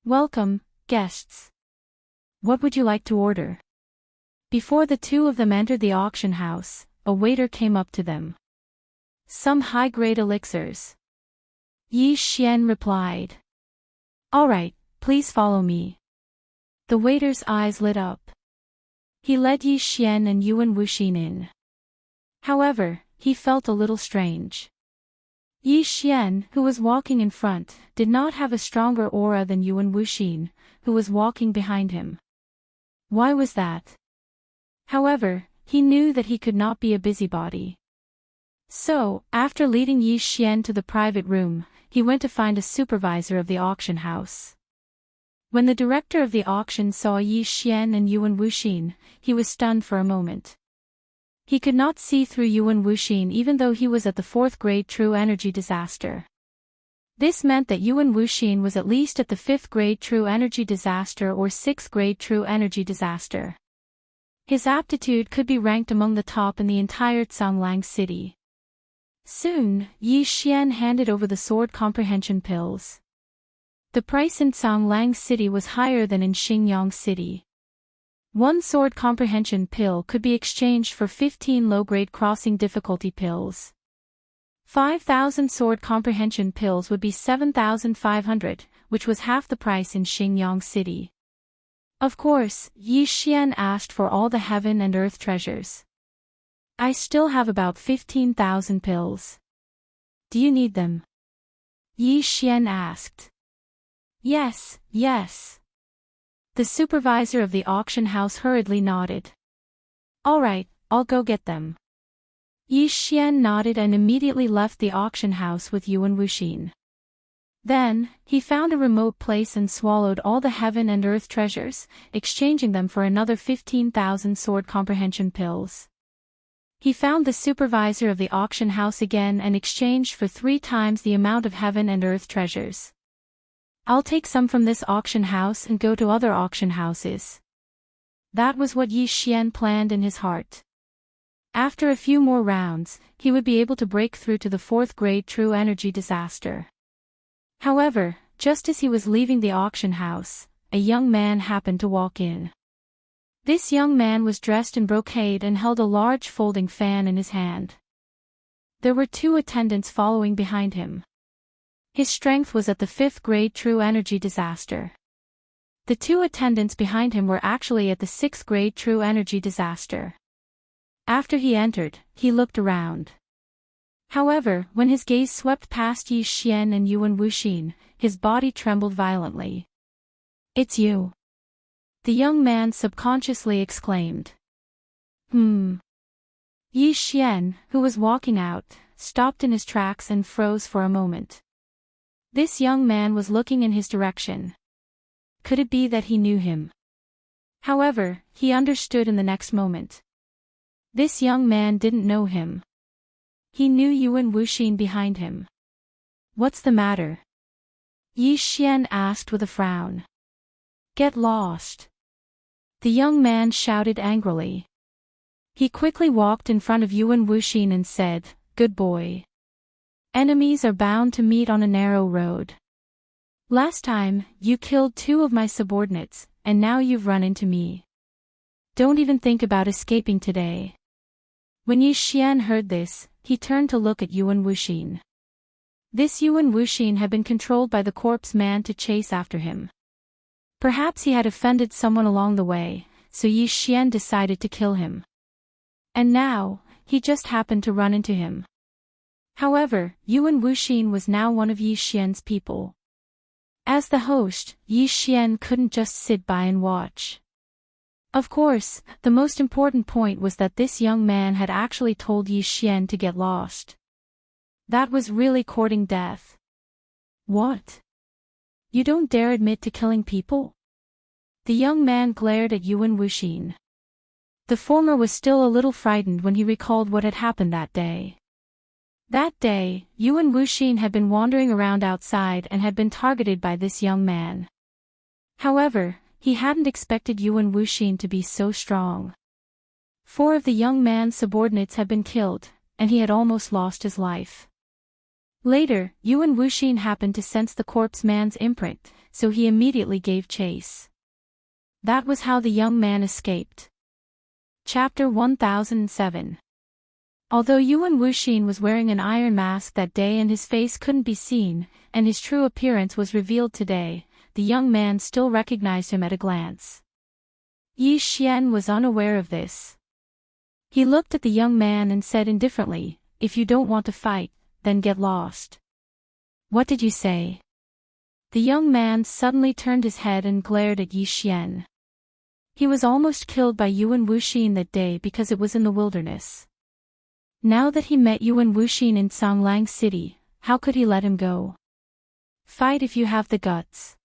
Welcome, guests. What would you like to order? Before the two of them entered the auction house, a waiter came up to them. Some high-grade elixirs. Yi Xian replied. All right, please follow me. The waiter's eyes lit up. He led Yi Xian and Yuan Wuxin in. However, he felt a little strange. Yi Xian, who was walking in front, did not have a stronger aura than Yuan Wuxin, who was walking behind him. Why was that? However, he knew that he could not be a busybody. So, after leading Yi Xian to the private room, he went to find a supervisor of the auction house. When the director of the auction saw Yi Xian and Yuan Wuxin, he was stunned for a moment. He could not see through Yuan Wuxin even though he was at the 4th grade true energy disaster. This meant that Yuan Wuxin was at least at the 5th grade true energy disaster or 6th grade true energy disaster. His aptitude could be ranked among the top in the entire Songlang city. Soon, Yi Xian handed over the sword comprehension pills. The price in Songlang city was higher than in Xingyang city. One sword comprehension pill could be exchanged for 15 low-grade crossing difficulty pills. 5,000 sword comprehension pills would be 7,500, which was half the price in Xingyang city. Of course, Yi Xian asked for all the heaven and earth treasures. I still have about 15,000 pills. Do you need them? Yi Xian asked. Yes, yes. The supervisor of the auction house hurriedly nodded. All right, I'll go get them. Yi Xian nodded and immediately left the auction house with Yuan Wuxin. Then, he found a remote place and swallowed all the heaven and earth treasures, exchanging them for another 15,000 sword comprehension pills. He found the supervisor of the auction house again and exchanged for 3 times the amount of heaven and earth treasures. I'll take some from this auction house and go to other auction houses. That was what Yi Xian planned in his heart. After a few more rounds, he would be able to break through to the 4th grade true energy disaster. However, just as he was leaving the auction house, a young man happened to walk in. This young man was dressed in brocade and held a large folding fan in his hand. There were 2 attendants following behind him. His strength was at the 5th grade true energy disaster. The 2 attendants behind him were actually at the 6th grade true energy disaster. After he entered, he looked around. However, when his gaze swept past Yi Xian and Yuan Wuxin, his body trembled violently. It's you. The young man subconsciously exclaimed. Yi Xian, who was walking out, stopped in his tracks and froze for a moment. This young man was looking in his direction. Could it be that he knew him? However, he understood in the next moment. This young man didn't know him. He knew Yuan Wuxin behind him. What's the matter? Yi Xian asked with a frown. Get lost. The young man shouted angrily. He quickly walked in front of Yuan Wuxin and said, Good boy. Enemies are bound to meet on a narrow road. Last time, you killed 2 of my subordinates, and now you've run into me. Don't even think about escaping today. When Yi Xian heard this, he turned to look at Yuan Wuxin. This Yuan Wuxin had been controlled by the corpse man to chase after him. Perhaps he had offended someone along the way, so Yi Xian decided to kill him. And now, he just happened to run into him. However, Yuan Wuxin was now one of Yi Xian's people. As the host, Yi Xian couldn't just sit by and watch. Of course, the most important point was that this young man had actually told Yi Xian to get lost. That was really courting death. What? You don't dare admit to killing people? The young man glared at Yuan Wuxin. The former was still a little frightened when he recalled what had happened that day. That day, Yuan Wuxin had been wandering around outside and had been targeted by this young man. However, he hadn't expected Yuan Wuxin to be so strong. 4 of the young man's subordinates had been killed, and he had almost lost his life. Later, Yuan Wuxin happened to sense the corpse man's imprint, so he immediately gave chase. That was how the young man escaped. Chapter 1007. Although Yuan Wuxin was wearing an iron mask that day and his face couldn't be seen, and his true appearance was revealed today, the young man still recognized him at a glance. Yi Xian was unaware of this. He looked at the young man and said indifferently, "If you don't want to fight, then get lost." "What did you say?" The young man suddenly turned his head and glared at Yi Xian. He was almost killed by Yuan Wuxin that day because it was in the wilderness. Now that he met Yuan Wuxin in Songlang City, how could he let him go? "Fight if you have the guts.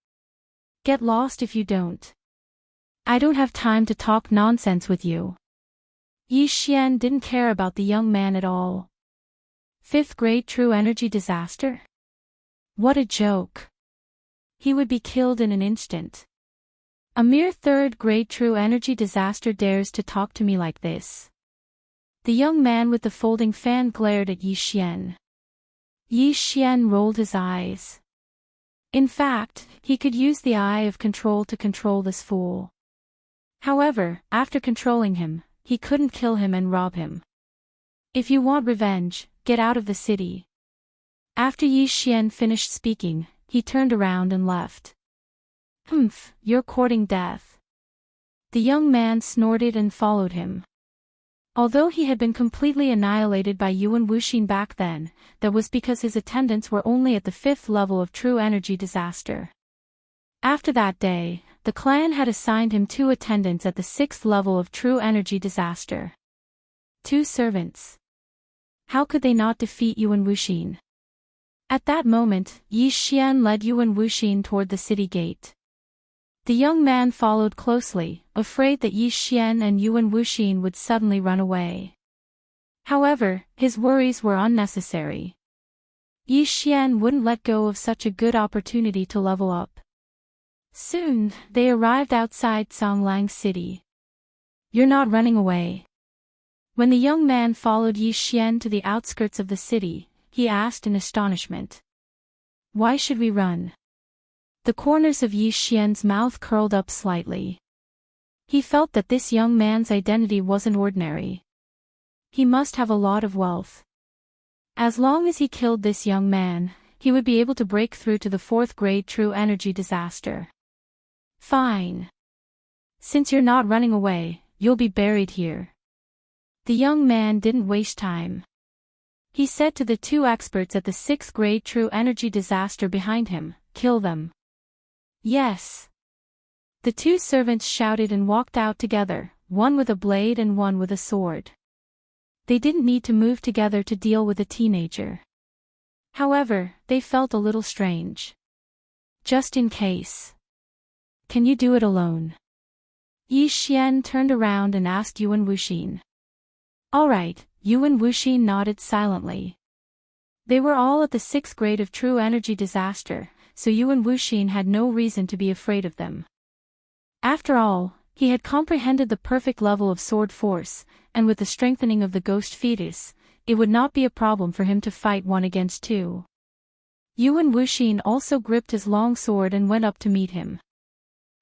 Get lost if you don't. I don't have time to talk nonsense with you." Yi Xian didn't care about the young man at all. 5th grade true energy disaster? What a joke. He would be killed in an instant. A mere 3rd grade true energy disaster dares to talk to me like this. The young man with the folding fan glared at Yi Xian. Yi Xian rolled his eyes. In fact, he could use the eye of control to control this fool. However, after controlling him, he couldn't kill him and rob him. "If you want revenge, get out of the city." After Yi Xian finished speaking, he turned around and left. "Humph, you're courting death." The young man snorted and followed him. Although he had been completely annihilated by Yuan Wuxin back then, that was because his attendants were only at the 5th level of true energy disaster. After that day, the clan had assigned him 2 attendants at the 6th level of true energy disaster. 2 servants. How could they not defeat Yuan Wuxin? At that moment, Yi Xian led Yuan Wuxin toward the city gate. The young man followed closely, afraid that Yi Xian and Yuan Wuxin would suddenly run away. However, his worries were unnecessary. Yi Xian wouldn't let go of such a good opportunity to level up. Soon, they arrived outside Songlang City. "You're not running away?" When the young man followed Yi Xian to the outskirts of the city, he asked in astonishment. "Why should we run?" The corners of Yi Xian's mouth curled up slightly. He felt that this young man's identity wasn't ordinary. He must have a lot of wealth. As long as he killed this young man, he would be able to break through to the 4th grade true energy disaster. "Fine. Since you're not running away, you'll be buried here." The young man didn't waste time. He said to the 2 experts at the 6th grade true energy disaster behind him, "Kill them." "Yes." The 2 servants shouted and walked out together, one with a blade and one with a sword. They didn't need to move together to deal with a teenager. However, they felt a little strange. "Just in case. Can you do it alone?" Yi Xian turned around and asked Yuan Wuxin. "All right," Yuan Wuxin nodded silently. They were all at the 6th grade of true energy disaster, so Yuan Wuxin had no reason to be afraid of them. After all, he had comprehended the perfect level of sword force, and with the strengthening of the ghost fetus, it would not be a problem for him to fight 1 against 2. Yuan Wuxin also gripped his long sword and went up to meet him.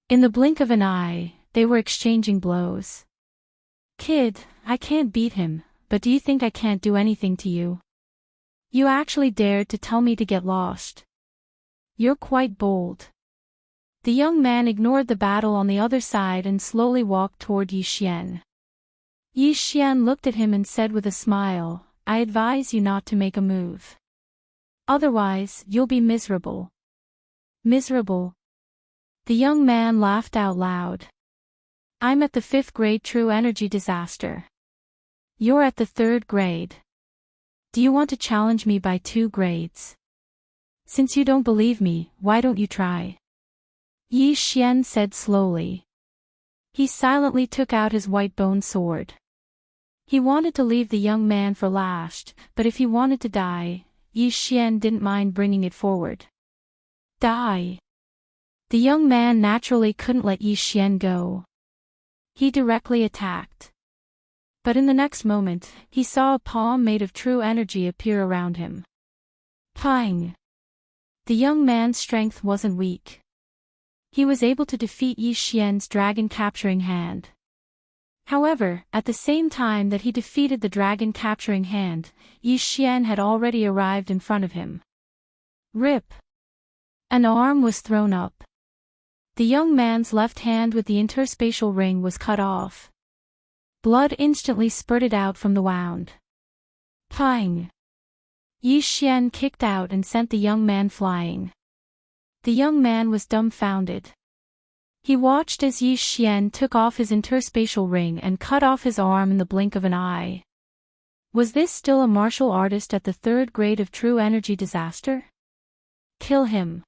In the blink of an eye, they were exchanging blows. "Kid, I can't beat him, but do you think I can't do anything to you? You actually dared to tell me to get lost. You're quite bold." The young man ignored the battle on the other side and slowly walked toward Yi Xian. Yi Xian looked at him and said with a smile, "I advise you not to make a move. Otherwise, you'll be miserable." "Miserable?" The young man laughed out loud. "I'm at the 5th grade true energy disaster. You're at the 3rd grade. Do you want to challenge me by 2 grades? Since you don't believe me, why don't you try? Yi Xian said slowly. He silently took out his white bone sword. He wanted to leave the young man for last, but if he wanted to die, Yi Xian didn't mind bringing it forward. Die! The young man naturally couldn't let Yi Xian go. He directly attacked. But in the next moment, he saw a palm made of true energy appear around him. Pang! The young man's strength wasn't weak. He was able to defeat Yi Xian's dragon-capturing hand. However, at the same time that he defeated the dragon-capturing hand, Yi Xian had already arrived in front of him. Rip! An arm was thrown up. The young man's left hand with the interspatial ring was cut off. Blood instantly spurted out from the wound. Pang! Yi Xian kicked out and sent the young man flying. The young man was dumbfounded. He watched as Yi Xian took off his interspatial ring and cut off his arm in the blink of an eye. Was this still a martial artist at the 3rd grade of true energy disaster? Kill him.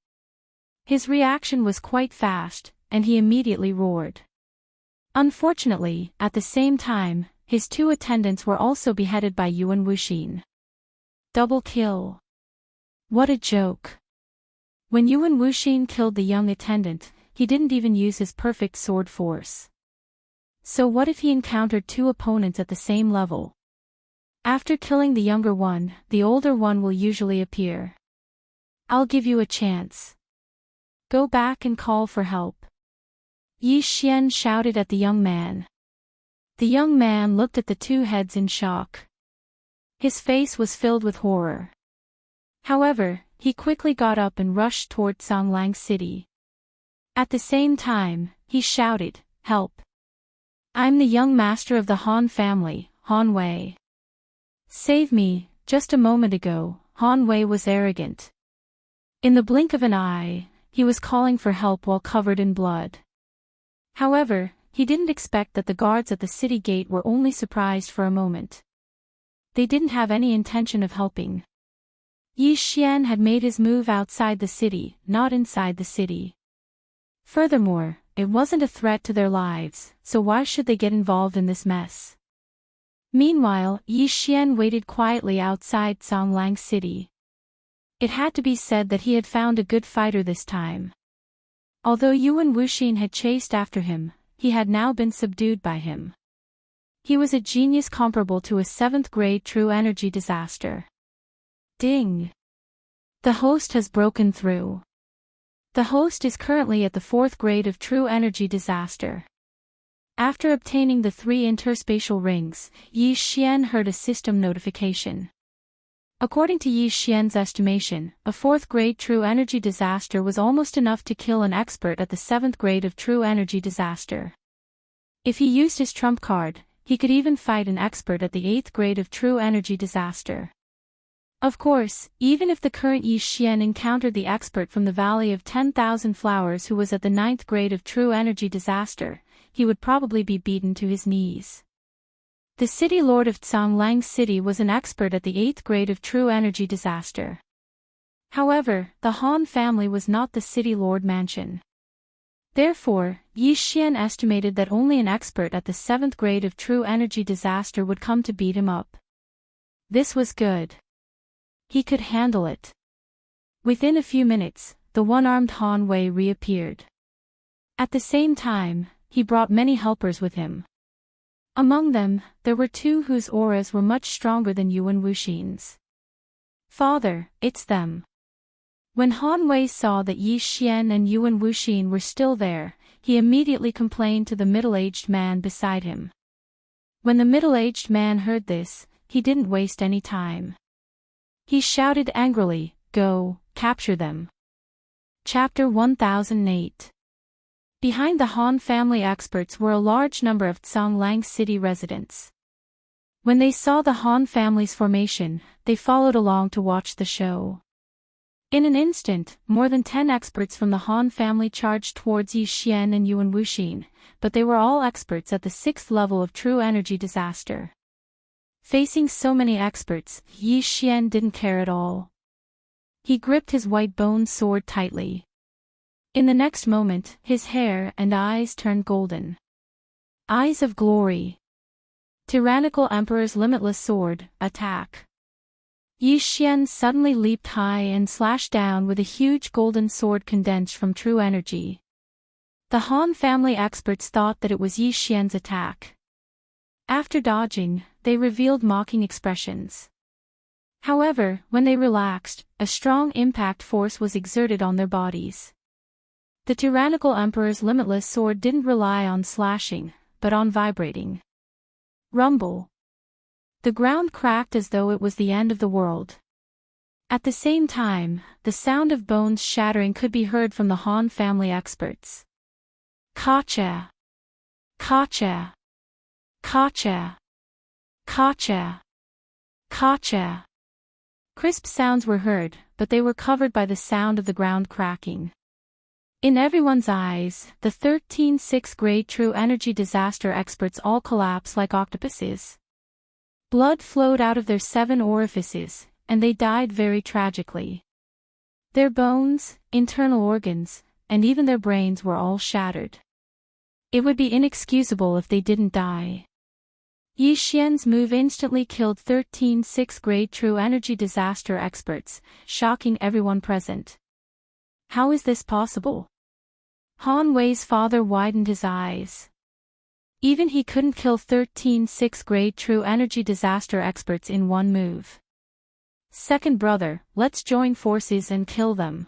His reaction was quite fast, and he immediately roared. Unfortunately, at the same time, his 2 attendants were also beheaded by Yuan Wuxin. Double kill. What a joke. When Yuan Wuxin killed the young attendant, he didn't even use his perfect sword force. So what if he encountered 2 opponents at the same level? After killing the younger one, the older one will usually appear. I'll give you a chance. Go back and call for help. Yi Xian shouted at the young man. The young man looked at the 2 heads in shock. His face was filled with horror. However, he quickly got up and rushed toward Songlang City. At the same time, he shouted, "Help! I'm the young master of the Han family, Han Wei. Save me!" Just a moment ago, Han Wei was arrogant. In the blink of an eye, he was calling for help while covered in blood. However, he didn't expect that the guards at the city gate were only surprised for a moment. They didn't have any intention of helping. Yi Xian had made his move outside the city, not inside the city. Furthermore, it wasn't a threat to their lives, so why should they get involved in this mess? Meanwhile, Yi Xian waited quietly outside Songlang City. It had to be said that he had found a good fighter this time. Although Yuan Wuxin had chased after him, he had now been subdued by him. He was a genius comparable to a 7th grade true energy disaster. Ding! The host has broken through. The host is currently at the 4th grade of true energy disaster. After obtaining the 3 interspatial rings, Yi Xian heard a system notification. According to Yi Xian's estimation, a 4th grade true energy disaster was almost enough to kill an expert at the 7th grade of true energy disaster. If he used his trump card, he could even fight an expert at the 8th grade of true energy disaster. Of course, even if the current Yi Xian encountered the expert from the Valley of 10,000 Flowers who was at the 9th grade of true energy disaster, he would probably be beaten to his knees. The city lord of Songlang City was an expert at the 8th grade of true energy disaster. However, the Han family was not the city lord mansion. Therefore, Yi Xian estimated that only an expert at the 7th grade of true energy disaster would come to beat him up. This was good. He could handle it. Within a few minutes, the one-armed Han Wei reappeared. At the same time, he brought many helpers with him. Among them, there were 2 whose auras were much stronger than Yuan Wuxin's. "Father, it's them." When Han Wei saw that Yi Xian and Yuan Wuxin were still there, he immediately complained to the middle-aged man beside him. When the middle-aged man heard this, he didn't waste any time. He shouted angrily, "Go, capture them." Chapter 1008. Behind the Han family experts were a large number of Songlang City residents. When they saw the Han family's formation, they followed along to watch the show. In an instant, more than 10 experts from the Han family charged towards Yi Xian and Yuan Wuxin, but they were all experts at the 6th level of true energy disaster. Facing so many experts, Yi Xian didn't care at all. He gripped his white bone sword tightly. In the next moment, his hair and eyes turned golden. Eyes of glory. Tyrannical Emperor's limitless sword, attack. Yi Xian suddenly leaped high and slashed down with a huge golden sword condensed from true energy. The Han family experts thought that it was Yi Xian's attack. After dodging, they revealed mocking expressions. However, when they relaxed, a strong impact force was exerted on their bodies. The tyrannical Emperor's limitless sword didn't rely on slashing, but on vibrating. Rumble. The ground cracked as though it was the end of the world. At the same time, the sound of bones shattering could be heard from the Han family experts. Kacha! Kacha! Kacha! Kacha! Kacha! Crisp sounds were heard, but they were covered by the sound of the ground cracking. In everyone's eyes, the 13 6th-grade true energy disaster experts all collapsed like octopuses. Blood flowed out of their 7 orifices, and they died very tragically. Their bones, internal organs, and even their brains were all shattered. It would be inexcusable if they didn't die. Yi Xian's move instantly killed 13 6th-grade true energy disaster experts, shocking everyone present. How is this possible? Han Wei's father widened his eyes. Even he couldn't kill 13 6th-grade true energy disaster experts in one move. Second brother, let's join forces and kill them.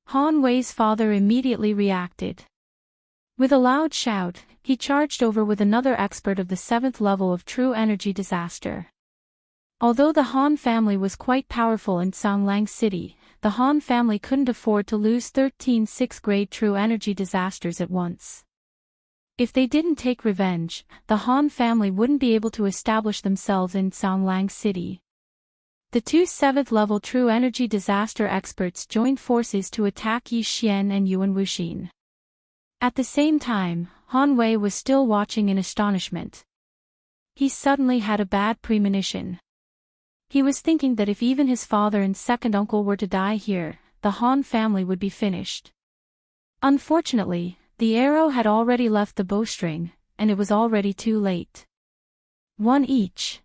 Han Wei's father immediately reacted. With a loud shout, he charged over with another expert of the 7th level of true energy disaster. Although the Han family was quite powerful in Songlang City, the Han family couldn't afford to lose 13 6th-grade true energy disasters at once. If they didn't take revenge, the Han family wouldn't be able to establish themselves in Songlang City. The 2 7th-level true energy disaster experts joined forces to attack Yi Xian and Yuan Wuxin. At the same time, Han Wei was still watching in astonishment. He suddenly had a bad premonition. He was thinking that if even his father and second uncle were to die here, the Han family would be finished. Unfortunately, the arrow had already left the bowstring, and it was already too late. One each.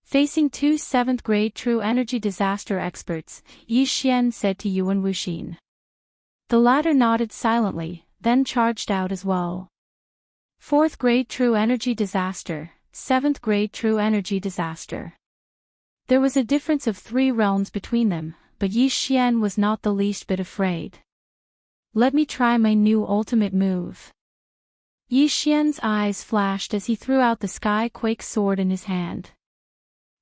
Facing 2 7th-grade true energy disaster experts, Yi Xian said to Yuan Wuxin. The latter nodded silently, then charged out as well. 4th-grade true energy disaster, 7th-grade true energy disaster. There was a difference of 3 realms between them, but Yi Xian was not the least bit afraid. Let me try my new ultimate move. Yi Xian's eyes flashed as he threw out the Sky Quake sword in his hand.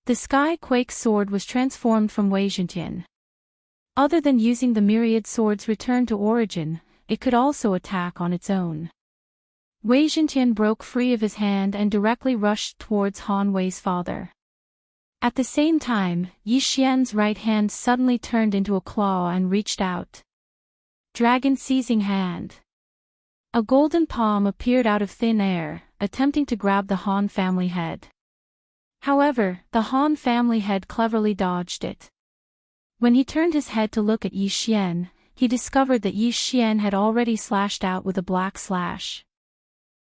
The Sky Quake sword was transformed from Wei Zhentian. Other than using the myriad swords returned to origin, it could also attack on its own. Wei Zhentian broke free of his hand and directly rushed towards Han Wei's father. At the same time, Yi Xian's right hand suddenly turned into a claw and reached out. Dragon seizing hand. A golden palm appeared out of thin air, attempting to grab the Han family head. However, the Han family head cleverly dodged it. When he turned his head to look at Yi Xian, he discovered that Yi Xian had already slashed out with a black slash.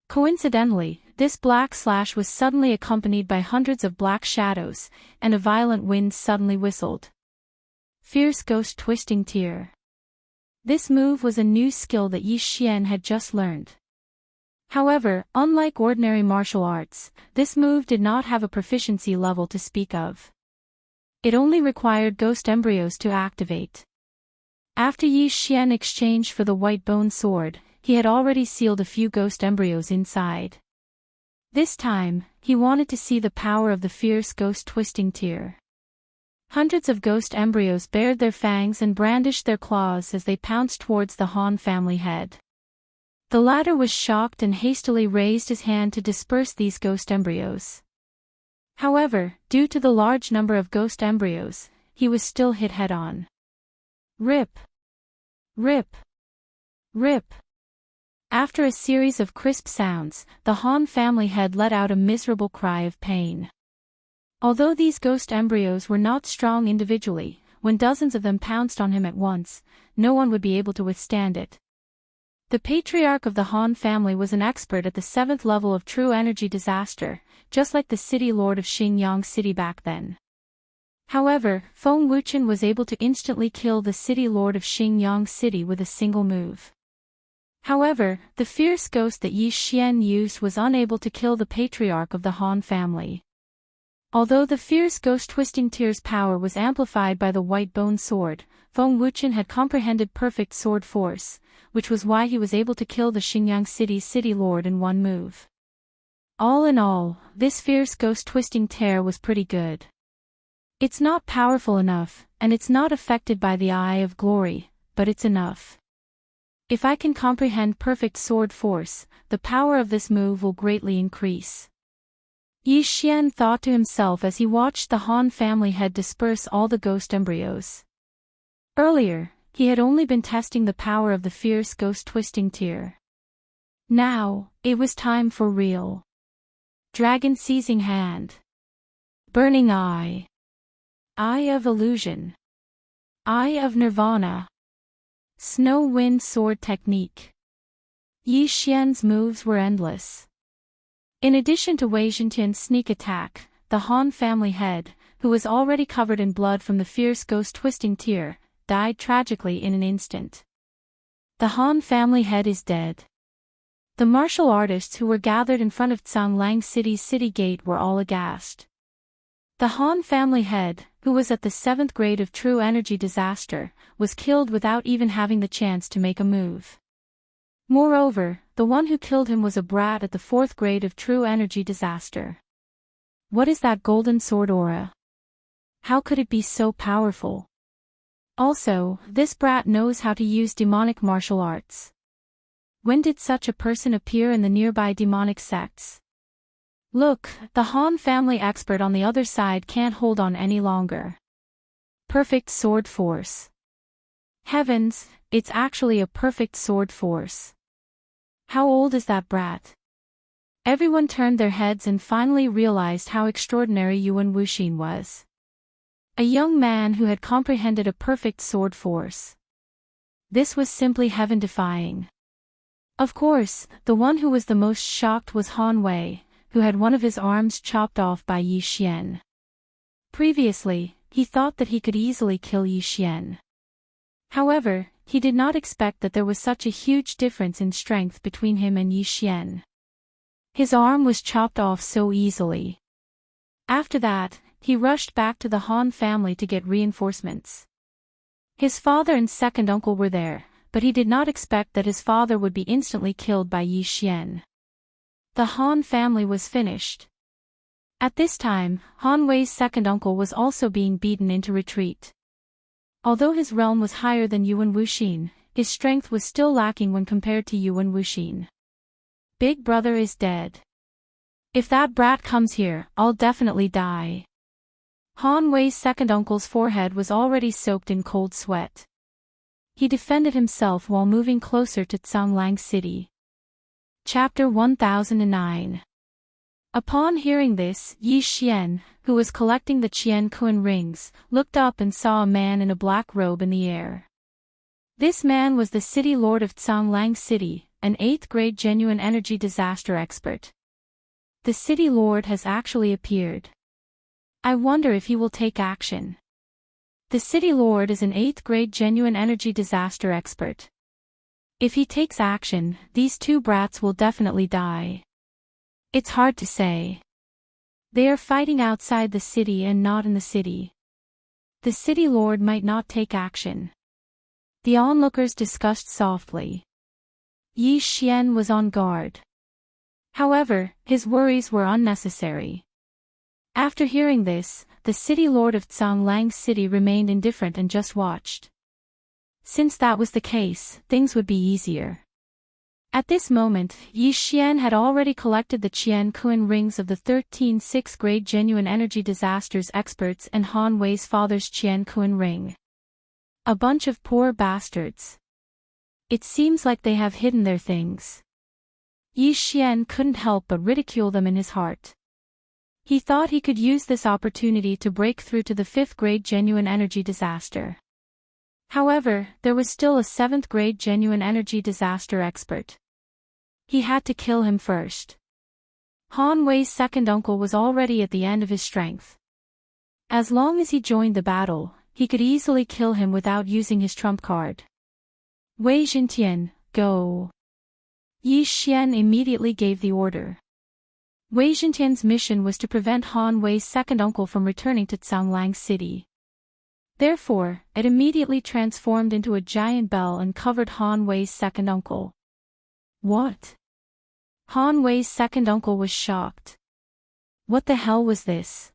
Coincidentally, this black slash was suddenly accompanied by hundreds of black shadows, and a violent wind suddenly whistled. Fierce Ghost Twisting Tear. This move was a new skill that Yi Xian had just learned. However, unlike ordinary martial arts, this move did not have a proficiency level to speak of. It only required ghost embryos to activate. After Yi Xian exchanged for the white bone sword, he had already sealed a few ghost embryos inside. This time, he wanted to see the power of the fierce ghost twisting tear. Hundreds of ghost embryos bared their fangs and brandished their claws as they pounced towards the Han family head. The latter was shocked and hastily raised his hand to disperse these ghost embryos. However, due to the large number of ghost embryos, he was still hit head-on. Rip! Rip! Rip! After a series of crisp sounds, the Han family head let out a miserable cry of pain. Although these ghost embryos were not strong individually, when dozens of them pounced on him at once, no one would be able to withstand it. The patriarch of the Han family was an expert at the 7th level of true energy disaster, just like the city lord of Xingyang City back then. However, Feng Wuchen was able to instantly kill the city lord of Xingyang City with a single move. However, the fierce ghost that Yi Xian used was unable to kill the patriarch of the Han family. Although the fierce ghost Twisting Tear's power was amplified by the white bone sword, Feng Wuchen had comprehended perfect sword force, which was why he was able to kill the Xingyang city lord in one move. All in all, this fierce ghost Twisting Tear was pretty good. It's not powerful enough, and it's not affected by the Eye of Glory, but it's enough. If I can comprehend perfect sword force, the power of this move will greatly increase. Yi Xian thought to himself as he watched the Han family head disperse all the ghost embryos. Earlier, he had only been testing the power of the fierce ghost Twisting Tear. Now, it was time for real. Dragon Seizing Hand. Burning Eye. Eye of Illusion. Eye of Nirvana. Snow Wind Sword Technique. Yi Xian's moves were endless. In addition to Wei Zhentian's sneak attack, the Han family head, who was already covered in blood from the fierce ghost Twisting Tear, died tragically in an instant. The Han family head is dead. The martial artists who were gathered in front of Zhanglang City's city gate were all aghast. The Han family head, who was at the 7th grade of true energy disaster, was killed without even having the chance to make a move. Moreover, the one who killed him was a brat at the 4th grade of true energy disaster. What is that golden sword aura? How could it be so powerful? Also, this brat knows how to use demonic martial arts. When did such a person appear in the nearby demonic sects? Look, the Han family expert on the other side can't hold on any longer. Perfect sword force. Heavens, it's actually a perfect sword force. How old is that brat? Everyone turned their heads and finally realized how extraordinary Yuan Wuxin was. A young man who had comprehended a perfect sword force. This was simply heaven-defying. Of course, the one who was the most shocked was Han Wei, who had one of his arms chopped off by Yi Xian. Previously, he thought that he could easily kill Yi Xian. However, he did not expect that there was such a huge difference in strength between him and Yi Xian. His arm was chopped off so easily. After that, he rushed back to the Han family to get reinforcements. His father and second uncle were there, but he did not expect that his father would be instantly killed by Yi Xian. The Han family was finished. At this time, Han Wei's second uncle was also being beaten into retreat. Although his realm was higher than Yuan Wuxin, his strength was still lacking when compared to Yuan Wuxin. Big brother is dead. If that brat comes here, I'll definitely die. Han Wei's second uncle's forehead was already soaked in cold sweat. He defended himself while moving closer to Zhanglang City. Chapter 1009. Upon hearing this, Yi Xian, who was collecting the Qian Kun rings, looked up and saw a man in a black robe in the air. This man was the city lord of Zhanglang City, an 8th grade genuine energy disaster expert. The city lord has actually appeared. I wonder if he will take action. The city lord is an 8th grade genuine energy disaster expert. If he takes action, these two brats will definitely die. It's hard to say. They are fighting outside the city and not in the city. The city lord might not take action. The onlookers discussed softly. Yi Xian was on guard. However, his worries were unnecessary. After hearing this, the city lord of Zhanglang City remained indifferent and just watched. Since that was the case, things would be easier. At this moment, Yi Xian had already collected the Qian Kun rings of the 13 6th grade genuine energy disasters experts and Han Wei's father's Qian Kun ring. A bunch of poor bastards. It seems like they have hidden their things. Yi Xian couldn't help but ridicule them in his heart. He thought he could use this opportunity to break through to the 5th grade genuine energy disaster. However, there was still a 7th grade genuine energy disaster expert. He had to kill him first. Han Wei's second uncle was already at the end of his strength. As long as he joined the battle, he could easily kill him without using his trump card. Wei Jintian, go. Yi Xian immediately gave the order. Wei Jintian's mission was to prevent Han Wei's second uncle from returning to Tsanglang City. Therefore, it immediately transformed into a giant bell and covered Han Wei's second uncle. What? Han Wei's second uncle was shocked. What the hell was this?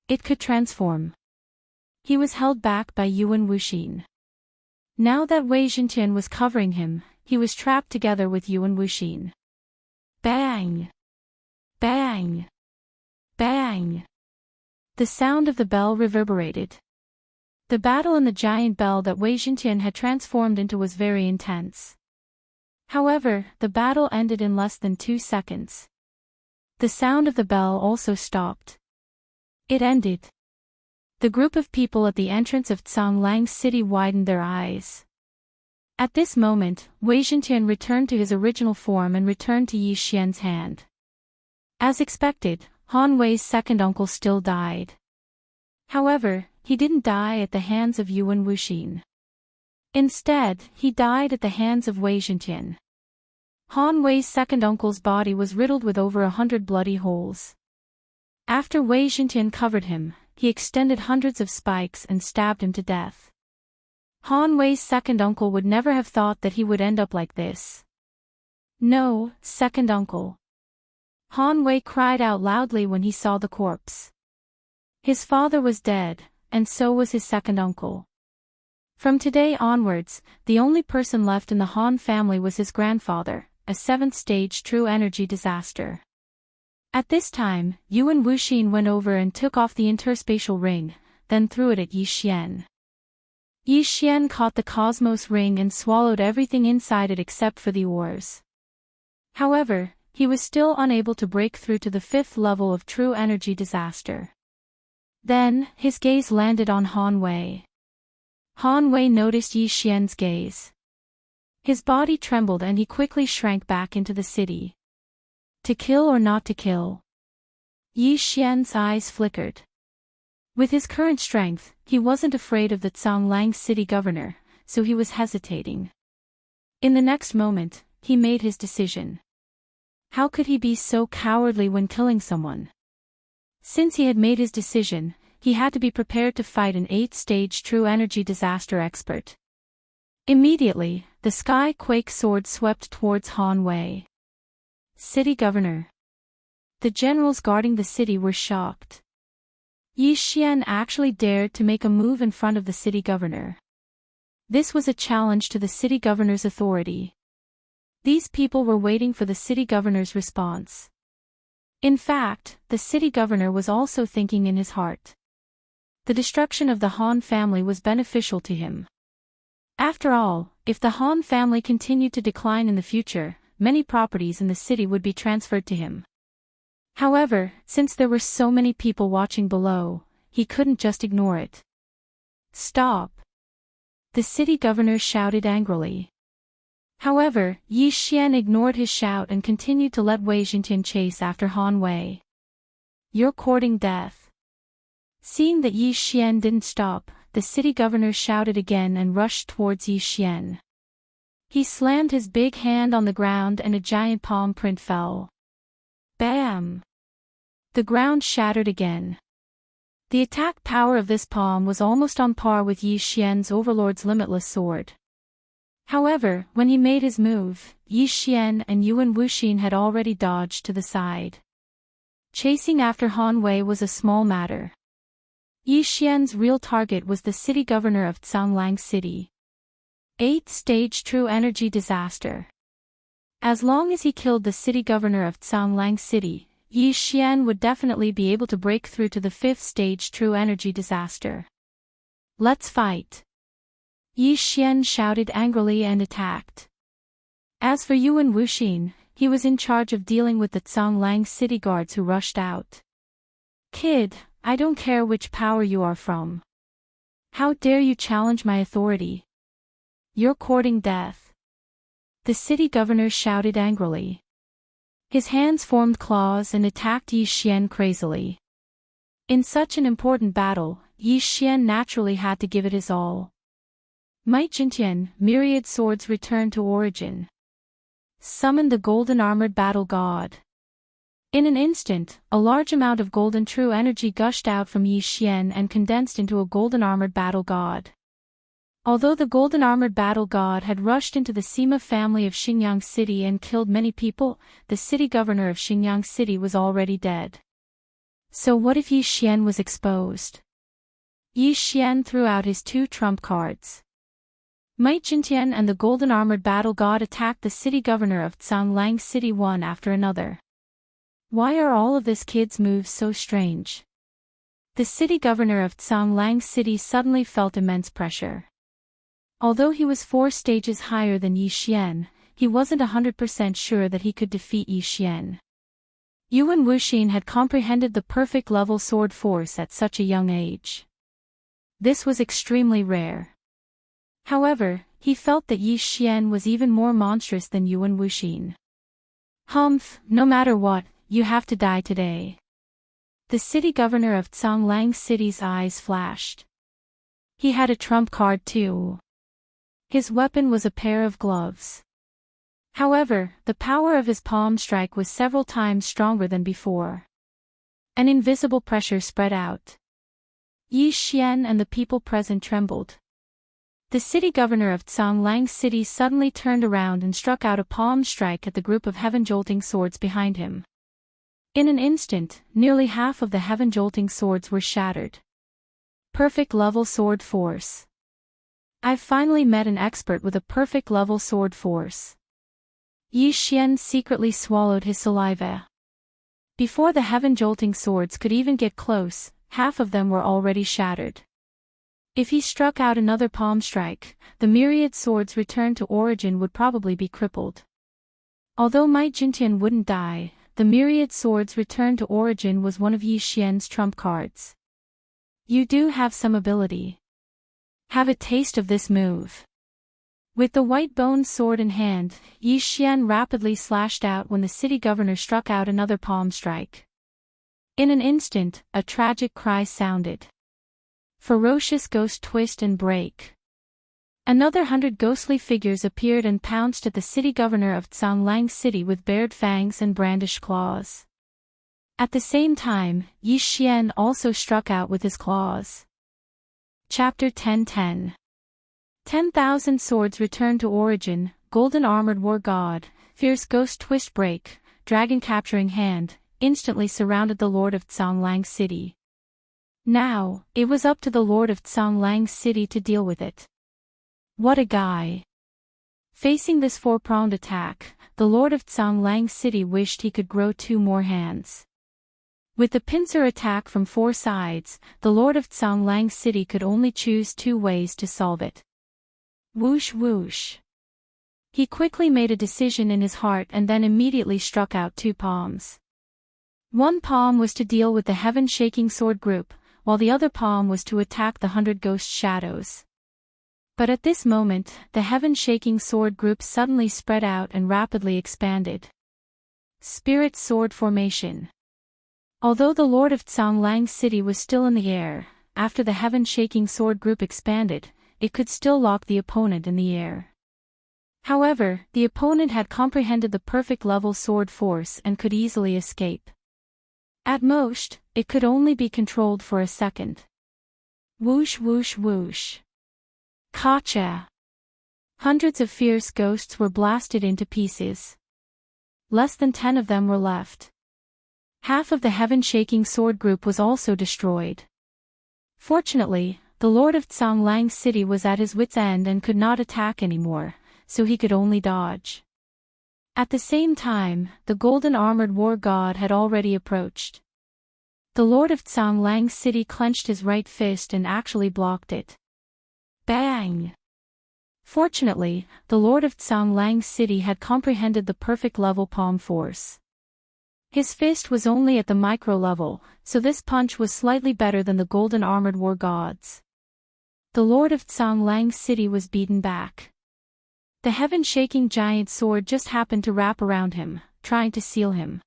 It could transform. He was held back by Yuan Wuxin. Now that Wei Jintian was covering him, he was trapped together with Yuan Wuxin. Bang! Bang! Bang! The sound of the bell reverberated. The battle in the giant bell that Wei Jintian had transformed into was very intense. However, the battle ended in less than 2 seconds. The sound of the bell also stopped. It ended. The group of people at the entrance of Tsanglang City widened their eyes. At this moment, Wei Jintian returned to his original form and returned to Yi Xian's hand. As expected, Han Wei's second uncle still died. However, he didn't die at the hands of Yuan Wuxin. Instead, he died at the hands of Wei Jintian. Han Wei's second uncle's body was riddled with over 100 bloody holes. After Wei Jintian covered him, he extended hundreds of spikes and stabbed him to death. Han Wei's second uncle would never have thought that he would end up like this. No, second uncle. Han Wei cried out loudly when he saw the corpse. His father was dead, and so was his second uncle. From today onwards, the only person left in the Han family was his grandfather, a 7th stage true energy disaster. At this time, Yuan Wuxin went over and took off the interspatial ring, then threw it at Yi Xian. Yi Xian caught the cosmos ring and swallowed everything inside it except for the ores. However, he was still unable to break through to the 5th level of true energy disaster. Then, his gaze landed on Han Wei. Han Wei noticed Yi Xian's gaze. His body trembled and he quickly shrank back into the city. To kill or not to kill? Yi Xian's eyes flickered. With his current strength, he wasn't afraid of the Tsanglang city governor, so he was hesitating. In the next moment, he made his decision. How could he be so cowardly when killing someone? Since he had made his decision, he had to be prepared to fight an 8th stage true energy disaster expert. Immediately, the sky quake sword swept towards Han Wei. City governor. The generals guarding the city were shocked. Yi Xian actually dared to make a move in front of the city governor. This was a challenge to the city governor's authority. These people were waiting for the city governor's response. In fact, the city governor was also thinking in his heart. The destruction of the Han family was beneficial to him. After all, if the Han family continued to decline in the future, many properties in the city would be transferred to him. However, since there were so many people watching below, he couldn't just ignore it. Stop! The city governor shouted angrily. However, Yi Xian ignored his shout and continued to let Wei Jintian chase after Han Wei. You're courting death. Seeing that Yi Xian didn't stop, the city governor shouted again and rushed towards Yi Xian. He slammed his big hand on the ground and a giant palm print fell. Bam! The ground shattered again. The attack power of this palm was almost on par with Yi Xian's overlord's limitless sword. However, when he made his move, Yi Xian and Yuan Wuxin had already dodged to the side. Chasing after Han Wei was a small matter. Yi Xian's real target was the city governor of Tsanglang City. 8th stage true energy disaster. As long as he killed the city governor of Tsanglang City, Yi Xian would definitely be able to break through to the 5th stage true energy disaster. Let's fight! Yi Xian shouted angrily and attacked. As for Yuan Wuxin, he was in charge of dealing with the Tsanglang city guards who rushed out. Kid, I don't care which power you are from. How dare you challenge my authority? You're courting death. The city governor shouted angrily. His hands formed claws and attacked Yi Xian crazily. In such an important battle, Yi Xian naturally had to give it his all. Might Jintian, myriad swords returned to origin. Summoned the golden armored battle god. In an instant, a large amount of golden true energy gushed out from Yi Xian and condensed into a golden armored battle god. Although the golden armored battle god had rushed into the Sima family of Xingyang City and killed many people, the city governor of Xingyang City was already dead. So what if Yi Xian was exposed? Yi Xian threw out his 2 trump cards. Might Jintian and the golden armored battle god attacked the city governor of Zhanglang City one after another. Why are all of this kid's moves so strange? The city governor of Zhanglang City suddenly felt immense pressure. Although he was 4 stages higher than Yi Xian, he wasn't 100% sure that he could defeat Yi Xian. Yuan Wuxin had comprehended the perfect level sword force at such a young age. This was extremely rare. However, he felt that Yi Xian was even more monstrous than Yuan Wuxin. Humph, no matter what, you have to die today. The city governor of Zhanglang City's eyes flashed. He had a trump card too. His weapon was a pair of gloves. However, the power of his palm strike was several times stronger than before. An invisible pressure spread out. Yi Xian and the people present trembled. The city governor of Zhanglang City suddenly turned around and struck out a palm strike at the group of heaven-jolting swords behind him. In an instant, nearly half of the heaven-jolting swords were shattered. Perfect level sword force. I've finally met an expert with a perfect level sword force. Yi Xian secretly swallowed his saliva. Before the heaven-jolting swords could even get close, half of them were already shattered. If he struck out another palm strike, the myriad swords returned to origin would probably be crippled. Although Might Jintian wouldn't die, the myriad swords returned to origin was one of Yi Xian's trump cards. You do have some ability. Have a taste of this move. With the white bone sword in hand, Yi Xian rapidly slashed out when the city governor struck out another palm strike. In an instant, a tragic cry sounded. Ferocious ghost twist and break. Another 100 ghostly figures appeared and pounced at the city governor of Zhanglang City with bared fangs and brandished claws. At the same time, Yi Xian also struck out with his claws. Chapter 10:10. 10,000 swords returned to origin, golden armored war god, fierce ghost twist break, dragon capturing hand, instantly surrounded the lord of Zhanglang City. Now, it was up to the lord of Zhanglang City to deal with it. What a guy! Facing this 4-pronged attack, the lord of Zhanglang City wished he could grow 2 more hands. With the pincer attack from 4 sides, the lord of Zhanglang City could only choose 2 ways to solve it. Whoosh whoosh. He quickly made a decision in his heart and then immediately struck out 2 palms. One palm was to deal with the heaven-shaking sword group, while the other palm was to attack the 100 ghost shadows. But at this moment, the heaven-shaking sword group suddenly spread out and rapidly expanded. Spirit sword formation. Although the lord of Zhanglang City was still in the air, after the heaven-shaking sword group expanded, it could still lock the opponent in the air. However, the opponent had comprehended the perfect level sword force and could easily escape. At most, it could only be controlled for a second. Whoosh whoosh whoosh. Gotcha! Hundreds of fierce ghosts were blasted into pieces. Less than 10 of them were left. Half of the heaven-shaking sword group was also destroyed. Fortunately, the lord of Zhanglang City was at his wit's end and could not attack anymore, so he could only dodge. At the same time, the golden armored war god had already approached. The lord of Zhanglang City clenched his right fist and actually blocked it. Bang! Fortunately, the lord of Zhanglang City had comprehended the perfect level palm force. His fist was only at the micro level, so this punch was slightly better than the golden armored war gods. The lord of Tsang City was beaten back. The heaven-shaking giant sword just happened to wrap around him, trying to seal him.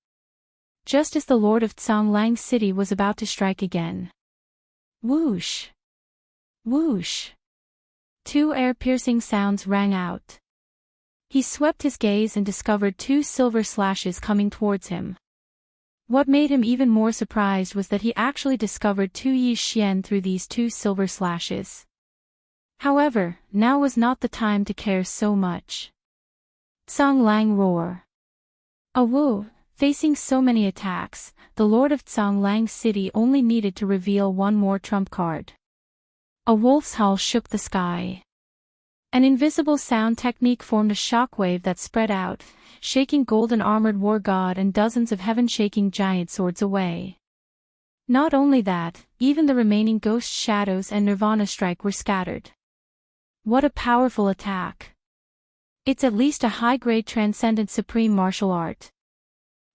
Just as the lord of Tsang City was about to strike again. Whoosh! Whoosh! Two air-piercing sounds rang out. He swept his gaze and discovered two silver slashes coming towards him. What made him even more surprised was that he actually discovered two Yi Xian through these two silver slashes. However, now was not the time to care so much. Tsang Lang roar. Awu, facing so many attacks, the lord of Tsang City only needed to reveal one more trump card. A wolf's howl shook the sky. An invisible sound technique formed a shockwave that spread out, shaking golden armored war god and dozens of heaven-shaking giant swords away. Not only that, even the remaining ghost shadows and Nirvana strike were scattered. What a powerful attack. It's at least a high-grade transcendent supreme martial art.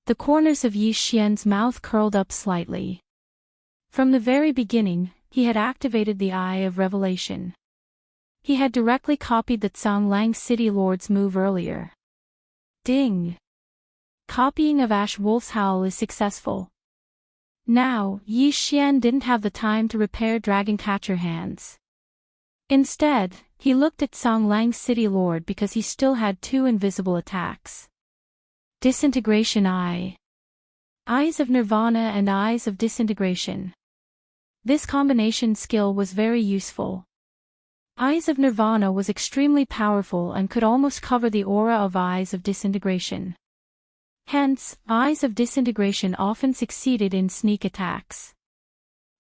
The corners of Yi Xian's mouth curled up slightly. From the very beginning, he had activated the Eye of Revelation. He had directly copied the Tsang City Lord's move earlier. Ding! Copying of Ash Wolf's howl is successful. Now, Yi Xian didn't have the time to repair Dragon Catcher hands. Instead, he looked at Tsang City Lord because he still had two invisible attacks. Disintegration Eye. Eyes of Nirvana and Eyes of Disintegration. This combination skill was very useful. Eyes of Nirvana was extremely powerful and could almost cover the aura of Eyes of Disintegration. Hence, Eyes of Disintegration often succeeded in sneak attacks.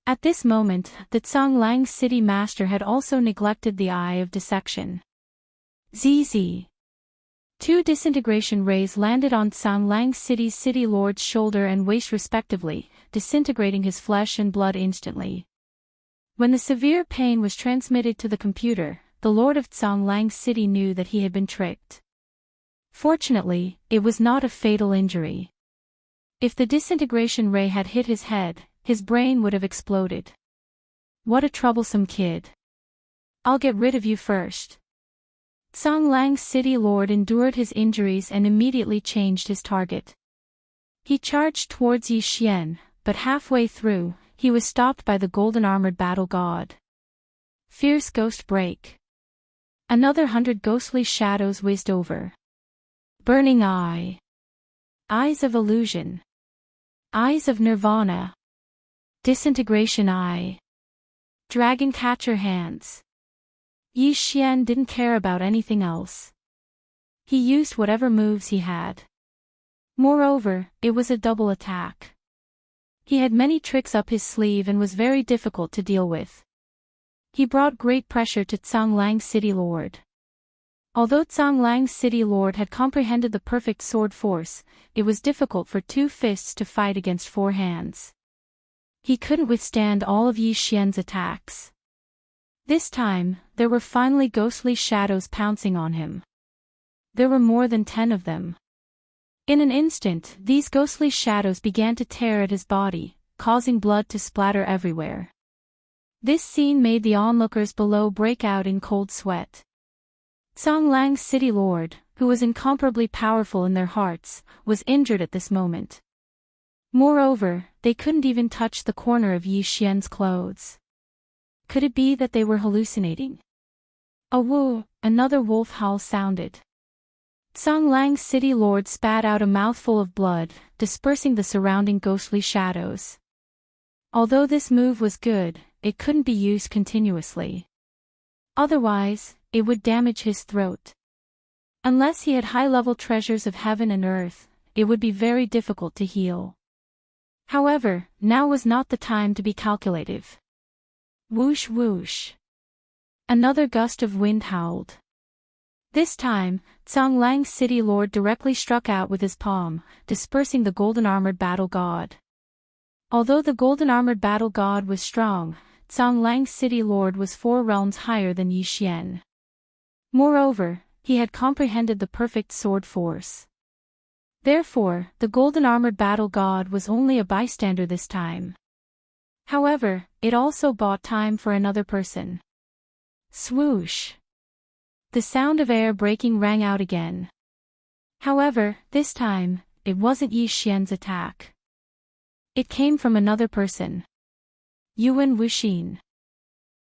At this moment, the Tsang City Master had also neglected the Eye of Dissection. ZZ. Two disintegration rays landed on Tsang City's City Lord's shoulder and waist respectively, disintegrating his flesh and blood instantly. When the severe pain was transmitted to the computer, the Lord of Tsang City knew that he had been tricked. Fortunately, it was not a fatal injury. If the disintegration ray had hit his head, his brain would have exploded. What a troublesome kid. I'll get rid of you first. Tsang City Lord endured his injuries and immediately changed his target. He charged towards Yi Xian, but halfway through, he was stopped by the golden armored battle god. Fierce ghost break. Another 100 ghostly shadows whizzed over. Burning Eye. Eyes of Illusion. Eyes of Nirvana. Disintegration Eye. Dragon Catcher hands. Yi Xian didn't care about anything else. He used whatever moves he had. Moreover, it was a double attack. He had many tricks up his sleeve and was very difficult to deal with. He brought great pressure to Tsang City Lord. Although Tsang City Lord had comprehended the perfect sword force, it was difficult for two fists to fight against four hands. He couldn't withstand all of Yi Xian's attacks. This time, there were finally ghostly shadows pouncing on him. There were more than 10 of them. In an instant, these ghostly shadows began to tear at his body, causing blood to splatter everywhere. This scene made the onlookers below break out in cold sweat. Tsang City Lord, who was incomparably powerful in their hearts, was injured at this moment. Moreover, they couldn't even touch the corner of Yi Xian's clothes. Could it be that they were hallucinating? Awoo! Another wolf howl sounded. Tsang City Lord spat out a mouthful of blood, dispersing the surrounding ghostly shadows. Although this move was good, it couldn't be used continuously. Otherwise, it would damage his throat. Unless he had high-level treasures of heaven and earth, it would be very difficult to heal. However, now was not the time to be calculative. Whoosh whoosh. Another gust of wind howled. This time, Tsang City Lord directly struck out with his palm, dispersing the golden armored battle god. Although the golden armored battle god was strong, Tsang City Lord was 4 realms higher than Yi Xian. Moreover, he had comprehended the perfect sword force. Therefore, the golden-armored battle god was only a bystander this time. However, it also bought time for another person. Swoosh! The sound of air breaking rang out again. However, this time, it wasn't Yi Xian's attack. It came from another person. Yuan Wuxin.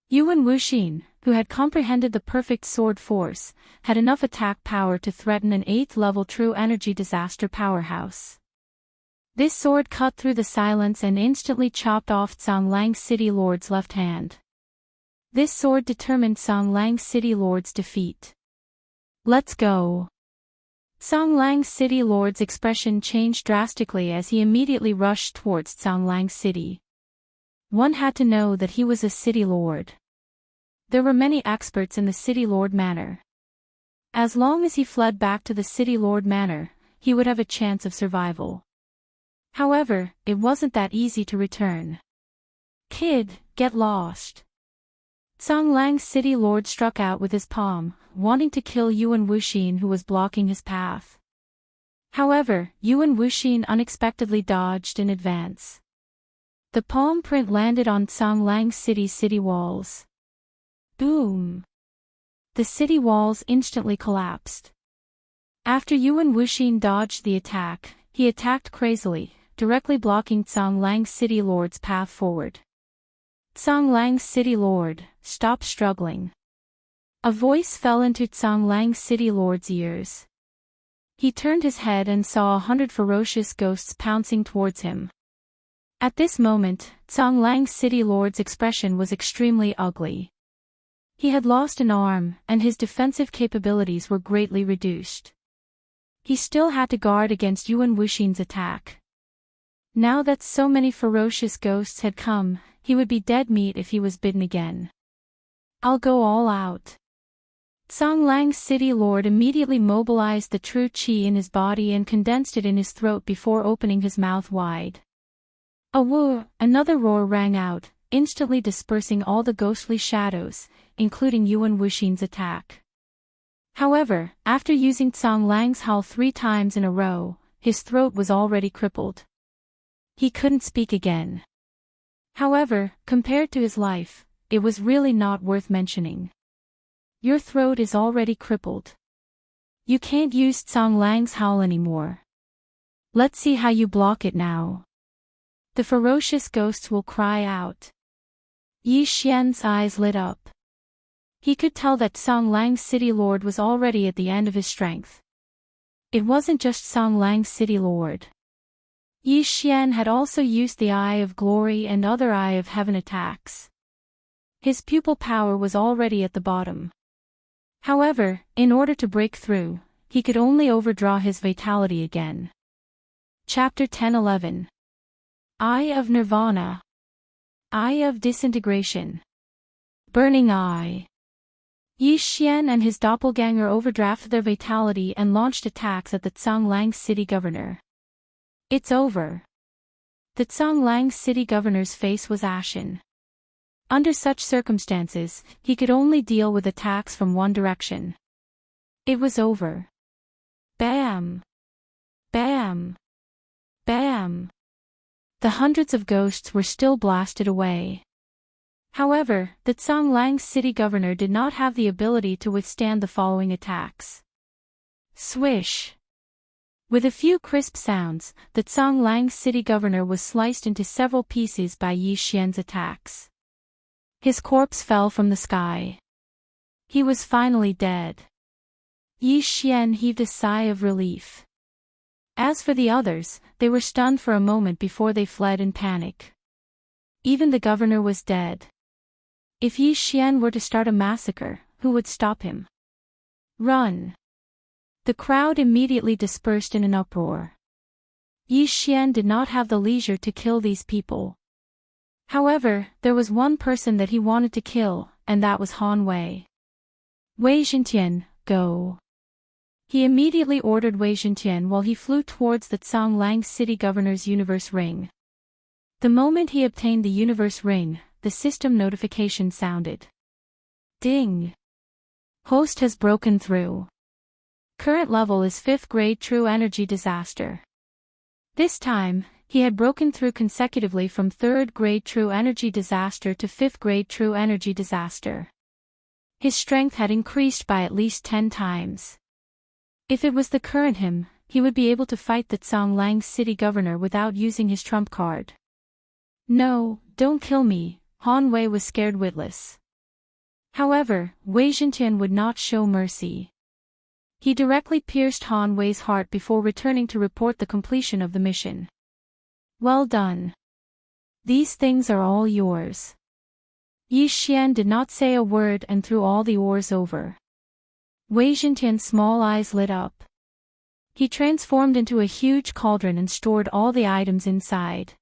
Yuan Wuxin, who had comprehended the perfect sword force, had enough attack power to threaten an 8th-level true energy disaster powerhouse. This sword cut through the silence and instantly chopped off Songlang's City Lord's left hand. This sword determined Songlang's City Lord's defeat. Let's go. Songlang's City Lord's expression changed drastically as he immediately rushed towards Songlang's city. One had to know that he was a city lord. There were many experts in the City Lord Manor. As long as he fled back to the City Lord Manor, he would have a chance of survival. However, it wasn't that easy to return. Kid, get lost. Songlang's City Lord struck out with his palm, wanting to kill Yuan Wuxin who was blocking his path. However, Yuan Wuxin unexpectedly dodged in advance. The palm print landed on Songlang's city walls. Boom! The city walls instantly collapsed. After Yuan Wuxin dodged the attack, he attacked crazily, directly blocking Songlang's City Lord's path forward. Songlang's City Lord, stop struggling. A voice fell into Songlang's City Lord's ears. He turned his head and saw 100 ferocious ghosts pouncing towards him. At this moment, Songlang's City Lord's expression was extremely ugly. He had lost an arm, and his defensive capabilities were greatly reduced. He still had to guard against Yuan Wuxin's attack. Now that so many ferocious ghosts had come, he would be dead meat if he was bitten again. I'll go all out. Songlang's City Lord immediately mobilized the true qi in his body and condensed it in his throat before opening his mouth wide. A woo! Another roar rang out, instantly dispersing all the ghostly shadows, including Yuan Wuxin's attack. However, after using Songlang's howl 3 times in a row, his throat was already crippled. He couldn't speak again. However, compared to his life, it was really not worth mentioning. Your throat is already crippled. You can't use Songlang's howl anymore. Let's see how you block it now. The ferocious ghosts will cry out. Yi Xian's eyes lit up. He could tell that Songlang's City Lord was already at the end of his strength. It wasn't just Songlang's City Lord. Yi Xian had also used the Eye of Glory and other Eye of Heaven attacks. His pupil power was already at the bottom. However, in order to break through, he could only overdraw his vitality again. Chapter 10-11. Eye of Nirvana. Eye of Disintegration. Burning Eye. Yi Xian and his doppelganger overdrafted their vitality and launched attacks at the Songlang's city governor. It's over. The Songlang's city governor's face was ashen. Under such circumstances, he could only deal with attacks from one direction. It was over. Bam! Bam! Bam! The hundreds of ghosts were still blasted away. However, the Songlang's city governor did not have the ability to withstand the following attacks. Swish! With a few crisp sounds, the Songlang's city governor was sliced into several pieces by Yi Xian's attacks. His corpse fell from the sky. He was finally dead. Yi Xian heaved a sigh of relief. As for the others, they were stunned for a moment before they fled in panic. Even the governor was dead. If Yi Xian were to start a massacre, who would stop him? Run! The crowd immediately dispersed in an uproar. Yi Xian did not have the leisure to kill these people. However, there was one person that he wanted to kill, and that was Han Wei. Wei Zhentian, go. He immediately ordered Wei Zhentian while he flew towards the Songlang's city governor's universe ring. The moment he obtained the universe ring, the system notification sounded. Ding! Host has broken through. Current level is 5th grade true energy disaster. This time, he had broken through consecutively from 3rd grade true energy disaster to 5th grade true energy disaster. His strength had increased by at least 10 times. If it was the current him, he would be able to fight the Tsonglang's city governor without using his trump card. No, don't kill me, Han Wei was scared witless. However, Wei Zhentian would not show mercy. He directly pierced Han Wei's heart before returning to report the completion of the mission. Well done. These things are all yours. Yi Xian did not say a word and threw all the ores over. Wei Zhentian's small eyes lit up. He transformed into a huge cauldron and stored all the items inside.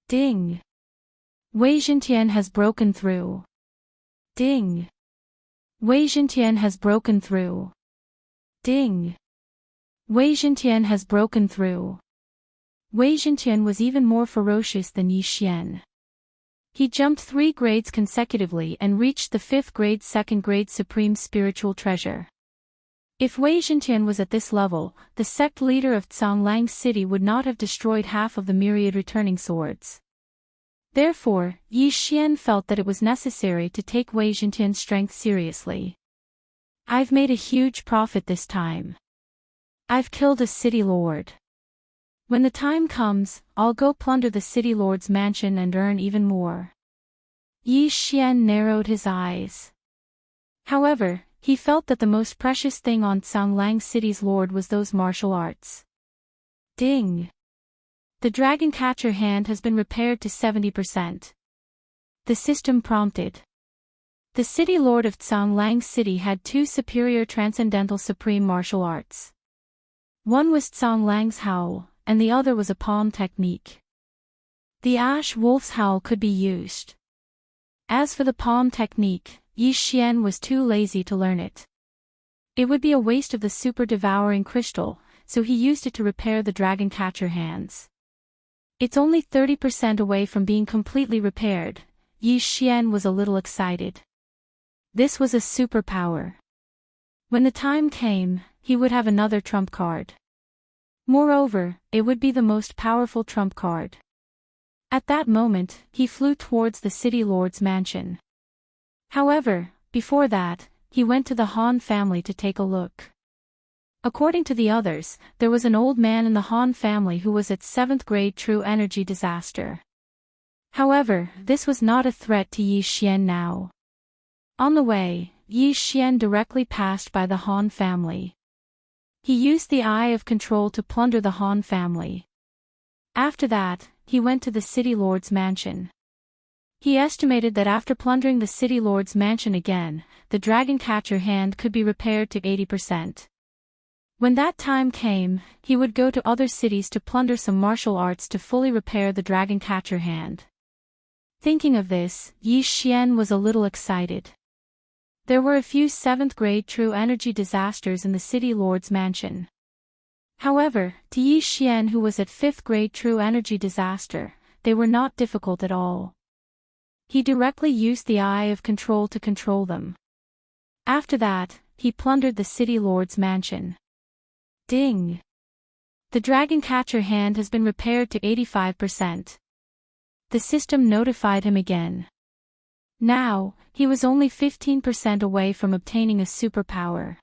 Ding! Wei Zhentian has broken through. Ding! Wei Zhentian has broken through. Ding! Wei Zhentian has broken through. Wei Zhentian was even more ferocious than Yi Xian. He jumped 3 grades consecutively and reached the 5th grade 2nd grade supreme spiritual treasure. If Wei Zhentian was at this level, the sect leader of Tsonglang's city would not have destroyed half of the myriad returning swords. Therefore, Yi Xian felt that it was necessary to take Wei Zhentian's strength seriously. I've made a huge profit this time. I've killed a city lord. When the time comes, I'll go plunder the city lord's mansion and earn even more. Yi Xian narrowed his eyes. However, he felt that the most precious thing on Tsonglang city's lord was those martial arts. Ding! The dragon catcher hand has been repaired to 70%. The system prompted. The city lord of Tsonglang city had 2 superior transcendental supreme martial arts. One was Tsonglang's howl, and the other was a palm technique. The ash wolf's howl could be used. As for the palm technique, Yi Xian was too lazy to learn it. It would be a waste of the super-devouring crystal, so he used it to repair the dragon catcher hands. It's only 30% away from being completely repaired. Yi Xian was a little excited. This was a superpower. When the time came, he would have another trump card. Moreover, it would be the most powerful trump card. At that moment, he flew towards the city lord's mansion. However, before that, he went to the Han family to take a look. According to the others, there was an old man in the Han family who was at 7th grade true energy disaster. However, this was not a threat to Yi Xian now. On the way, Yi Xian directly passed by the Han family. He used the Eye of Control to plunder the Han family. After that, he went to the city lord's mansion. He estimated that after plundering the city lord's mansion again, the dragon catcher hand could be repaired to 80%. When that time came, he would go to other cities to plunder some martial arts to fully repair the dragon catcher hand. Thinking of this, Yi Xian was a little excited. There were a few 7th grade true energy disasters in the city lord's mansion. However, to Yi Xian, who was at 5th grade true energy disaster, they were not difficult at all. He directly used the Eye of Control to control them. After that, he plundered the city lord's mansion. Ding! The dragon catcher hand has been repaired to 85%. The system notified him again. Now, he was only 15% away from obtaining a superpower.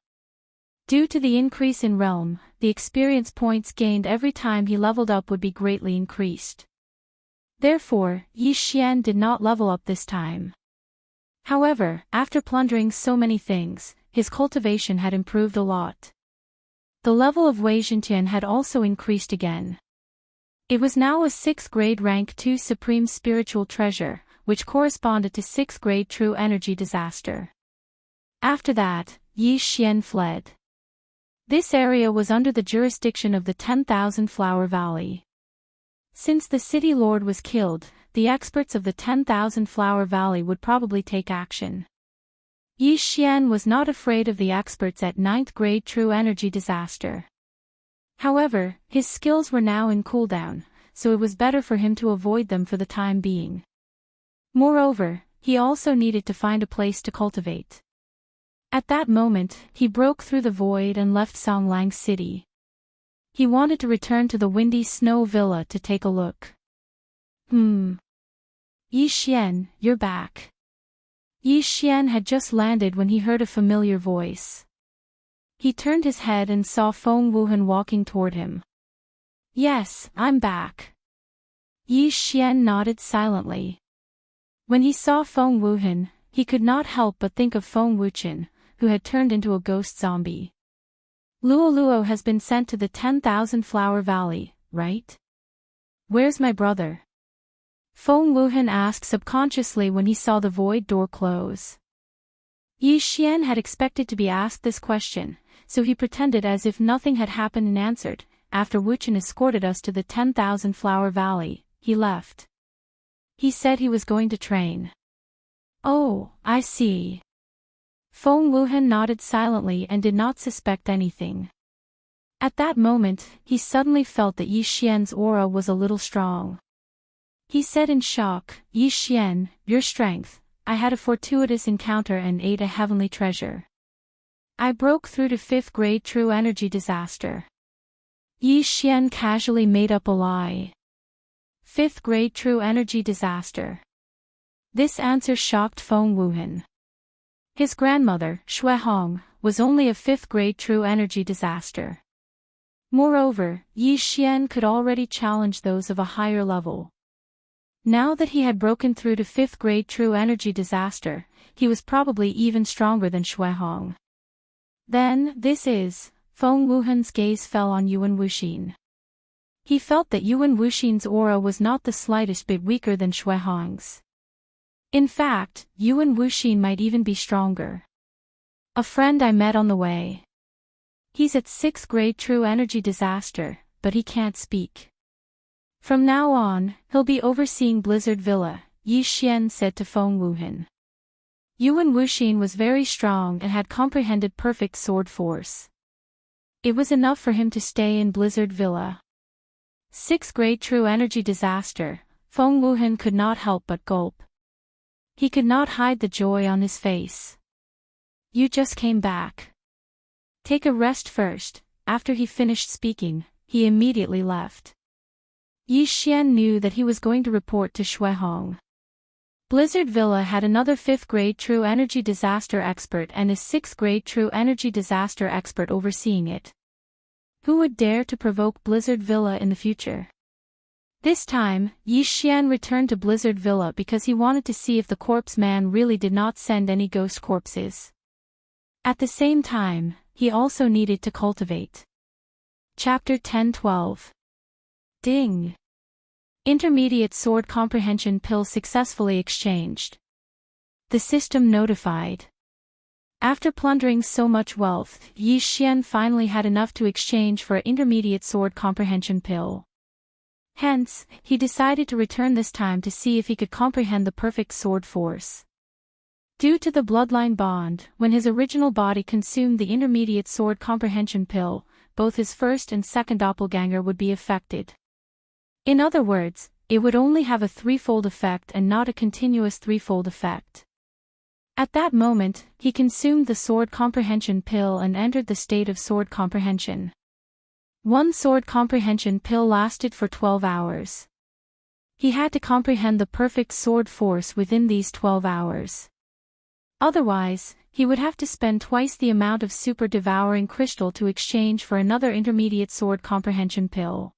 Due to the increase in realm, the experience points gained every time he leveled up would be greatly increased. Therefore, Yi Xian did not level up this time. However, after plundering so many things, his cultivation had improved a lot. The level of Wei Zhentian had also increased again. It was now a 6th grade rank 2 supreme spiritual treasure, which corresponded to 6th grade true energy disaster. After that, Yi Xian fled. This area was under the jurisdiction of the 10,000 Flower Valley. Since the city lord was killed, the experts of the 10,000 Flower Valley would probably take action. Yi Xian was not afraid of the experts at 9th grade true energy disaster. However, his skills were now in cooldown, so it was better for him to avoid them for the time being. Moreover, he also needed to find a place to cultivate. At that moment, he broke through the void and left Songlang City. He wanted to return to the windy snow villa to take a look. Yi Xian, you're back. Yi Xian had just landed when he heard a familiar voice. He turned his head and saw Feng Wuhan walking toward him. Yes, I'm back. Yi Xian nodded silently. When he saw Feng Wuhan, he could not help but think of Feng Wuchen, who had turned into a ghost zombie. Luo Luo has been sent to the 10,000 Flower Valley, right? Where's my brother? Feng Wuhan asked subconsciously when he saw the void door close. Yi Xian had expected to be asked this question, so he pretended as if nothing had happened and answered, after Wuchen escorted us to the 10,000 Flower Valley, he left. He said he was going to train. Oh, I see. Feng Wuhan nodded silently and did not suspect anything. At that moment, he suddenly felt that Yi Xian's aura was a little strong. He said in shock, Yi Xian, your strength, I had a fortuitous encounter and ate a heavenly treasure. I broke through to 5th grade true energy disaster. Yi Xian casually made up a lie. 5th grade true energy disaster. This answer shocked Feng Wuhan. His grandmother, Shui Hong, was only a 5th grade true energy disaster. Moreover, Yi Xian could already challenge those of a higher level. Now that he had broken through to 5th grade true energy disaster, he was probably even stronger than Shui Hong. Then, Feng Wuhan's gaze fell on Yuan Wuxin. He felt that Yuan Wuxin's aura was not the slightest bit weaker than Shui Hong's. In fact, Yuan Wuxin might even be stronger. A friend I met on the way. He's at 6th grade true energy disaster, but he can't speak. From now on, he'll be overseeing Blizzard Villa, Yi Xian said to Feng Wuhan. Yuan Wuxin was very strong and had comprehended perfect sword force. It was enough for him to stay in Blizzard Villa. 6th grade true energy disaster, Feng Wuhan could not help but gulp. He could not hide the joy on his face. You just came back. Take a rest first. After he finished speaking, he immediately left. Yi Xian knew that he was going to report to Shui Hong. Blizzard Villa had another 5th grade true energy disaster expert and a 6th grade true energy disaster expert overseeing it. Who would dare to provoke Blizzard Villa in the future? This time, Yi Xian returned to Blizzard Villa because he wanted to see if the corpse man really did not send any ghost corpses. At the same time, he also needed to cultivate. Chapter 10-12. Ding! Intermediate sword comprehension pill successfully exchanged. The system notified. After plundering so much wealth, Yi Xian finally had enough to exchange for an intermediate sword comprehension pill. Hence, he decided to return this time to see if he could comprehend the perfect sword force. Due to the bloodline bond, when his original body consumed the intermediate sword comprehension pill, both his first and second doppelganger would be affected. In other words, it would only have a threefold effect and not a continuous threefold effect. At that moment, he consumed the sword comprehension pill and entered the state of sword comprehension. One sword comprehension pill lasted for 12 hours. He had to comprehend the perfect sword force within these 12 hours. Otherwise, he would have to spend twice the amount of super devouring crystal to exchange for another intermediate sword comprehension pill.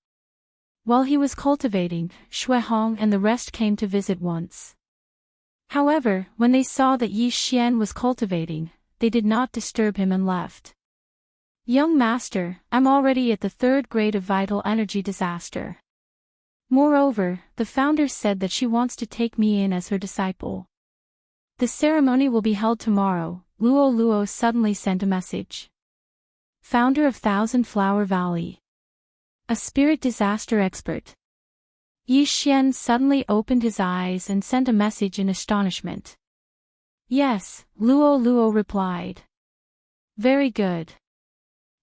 While he was cultivating, Shui Hong and the rest came to visit once. However, when they saw that Yi Xian was cultivating, they did not disturb him and left. Young master, I'm already at the 3rd grade of vital energy disaster. Moreover, the founder said that she wants to take me in as her disciple. The ceremony will be held tomorrow, Luo Luo suddenly sent a message. Founder of 1000 Flower Valley. A spirit disaster expert. Yi Xian suddenly opened his eyes and sent a message in astonishment. Yes, Luo Luo replied. Very good.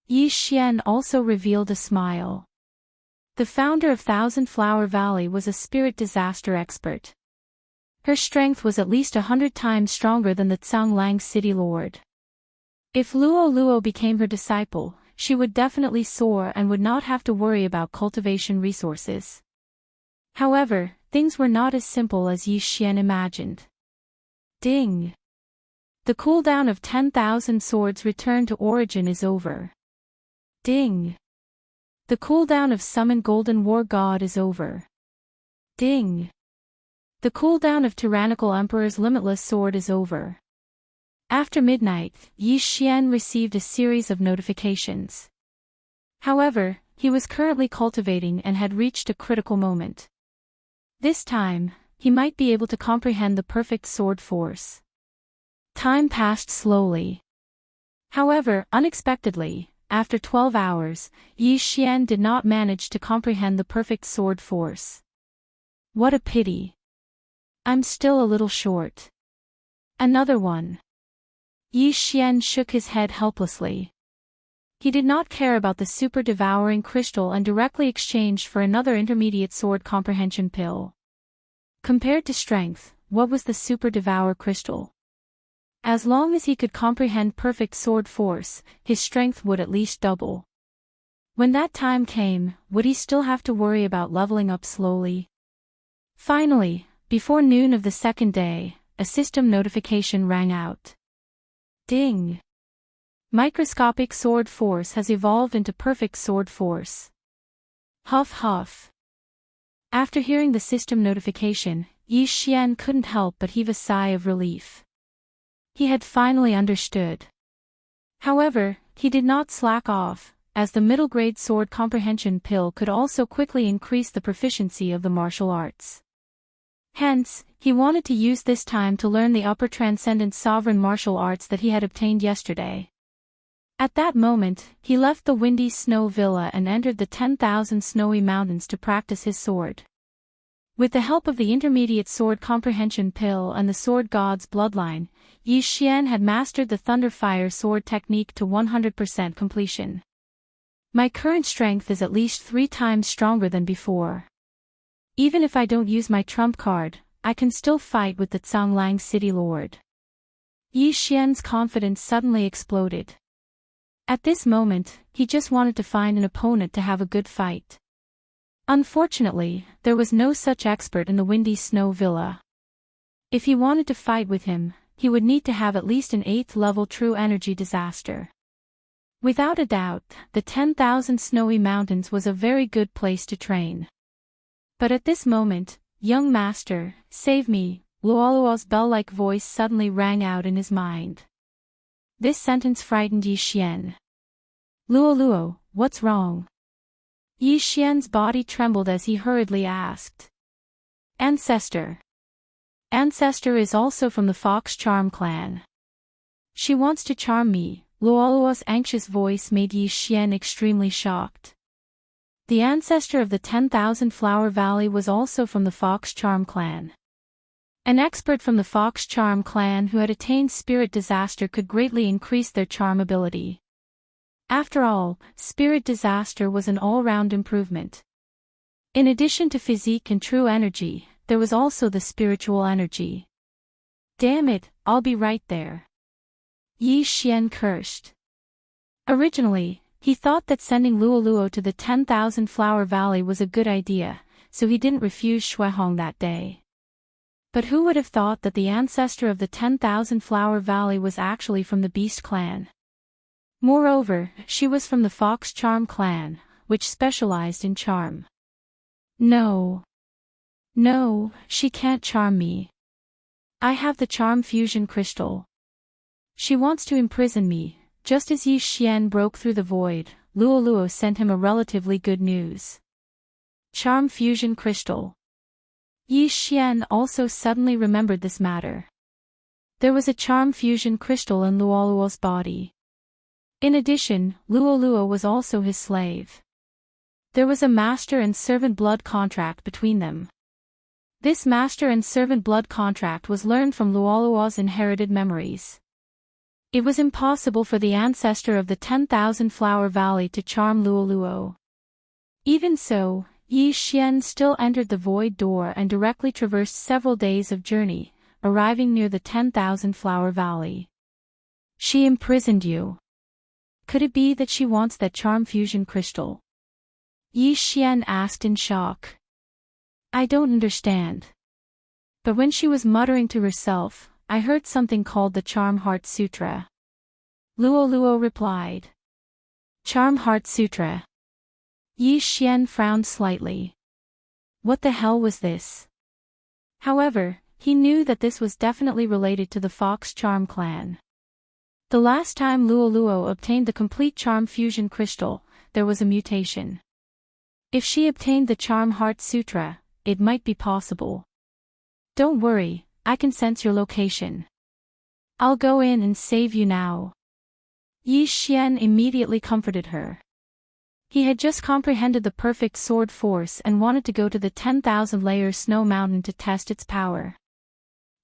Yi Xian also revealed a smile. The founder of 1000 Flower Valley was a spirit disaster expert. Her strength was at least 100 times stronger than the Tsanglang City Lord. If Luo Luo became her disciple, she would definitely soar and would not have to worry about cultivation resources. However, things were not as simple as Yi Xian imagined. Ding! The cooldown of 10,000 swords return to origin is over. Ding! The cooldown of summon golden war god is over. Ding! The cooldown of tyrannical emperor's limitless sword is over. After midnight, Yi Xian received a series of notifications. However, he was currently cultivating and had reached a critical moment. This time, he might be able to comprehend the perfect sword force. Time passed slowly. However, unexpectedly, after 12 hours, Yi Xian did not manage to comprehend the perfect sword force. What a pity. I'm still a little short. Another one. Yi Xian shook his head helplessly. He did not care about the super-devouring crystal and directly exchanged for another intermediate sword comprehension pill. Compared to strength, what was the super-devour crystal? As long as he could comprehend perfect sword force, his strength would at least double. When that time came, would he still have to worry about leveling up slowly? Finally, before noon of the second day, a system notification rang out. Ding! Microscopic sword force has evolved into perfect sword force. Huff huff. After hearing the system notification, Yi Xian couldn't help but heave a sigh of relief. He had finally understood. However, he did not slack off, as the middle-grade sword comprehension pill could also quickly increase the proficiency of the martial arts. Hence, he wanted to use this time to learn the upper transcendent sovereign martial arts that he had obtained yesterday. At that moment, he left the windy snow villa and entered the 10,000 snowy mountains to practice his sword. With the help of the intermediate sword comprehension pill and the sword god's bloodline, Yi Xian had mastered the thunderfire sword technique to 100% completion. My current strength is at least 3 times stronger than before. Even if I don't use my trump card, I can still fight with the Zhanglang city lord. Yi Xian's confidence suddenly exploded. At this moment, he just wanted to find an opponent to have a good fight. Unfortunately, there was no such expert in the windy snow villa. If he wanted to fight with him, he would need to have at least an 8th level true energy disaster. Without a doubt, the 10,000 snowy mountains was a very good place to train. But at this moment, young master, save me, Luoluo's bell-like voice suddenly rang out in his mind. This sentence frightened Yi Xian. Luoluo, what's wrong? Yi Xian's body trembled as he hurriedly asked. Ancestor. Ancestor is also from the Fox Charm clan. She wants to charm me. Luoluo's anxious voice made Yi Xian extremely shocked. The ancestor of the 10,000 Flower Valley was also from the Fox Charm clan. An expert from the Fox Charm clan who had attained Spirit Disaster could greatly increase their charm ability. After all, Spirit Disaster was an all-round improvement. In addition to physique and true energy, there was also the spiritual energy. Damn it, I'll be right there. Yi Xian cursed. Originally, he thought that sending Luoluo to the 10,000 Flower Valley was a good idea, so he didn't refuse Shuihong that day. But who would have thought that the ancestor of the 10,000 Flower Valley was actually from the Beast clan? Moreover, she was from the Fox Charm clan, which specialized in charm. No. No, she can't charm me. I have the charm fusion crystal. She wants to imprison me. Just as Yi Xian broke through the void, Luoluo sent him a relatively good news. Charm fusion crystal. Yi Xian also suddenly remembered this matter. There was a charm fusion crystal in Luoluo's body. In addition, Luoluo was also his slave. There was a master and servant blood contract between them. This master and servant blood contract was learned from Luoluo's inherited memories. It was impossible for the ancestor of the 10,000 Flower Valley to charm Luoluo. Even so, Yi Xian still entered the void door and directly traversed several days of journey, arriving near the 10,000 Flower Valley. She imprisoned you. Could it be that she wants that charm fusion crystal? Yi Xian asked in shock. I don't understand. But when she was muttering to herself, I heard something called the Charm Heart Sutra. Luo Luo replied. Charm Heart Sutra. Yi Xian frowned slightly. What the hell was this? However, he knew that this was definitely related to the Fox Charm clan. The last time Luo Luo obtained the complete Charm Fusion Crystal, there was a mutation. If she obtained the Charm Heart Sutra, it might be possible. Don't worry, I can sense your location. I'll go in and save you now. Yi Xian immediately comforted her. He had just comprehended the perfect sword force and wanted to go to the 10,000-layer snow mountain to test its power.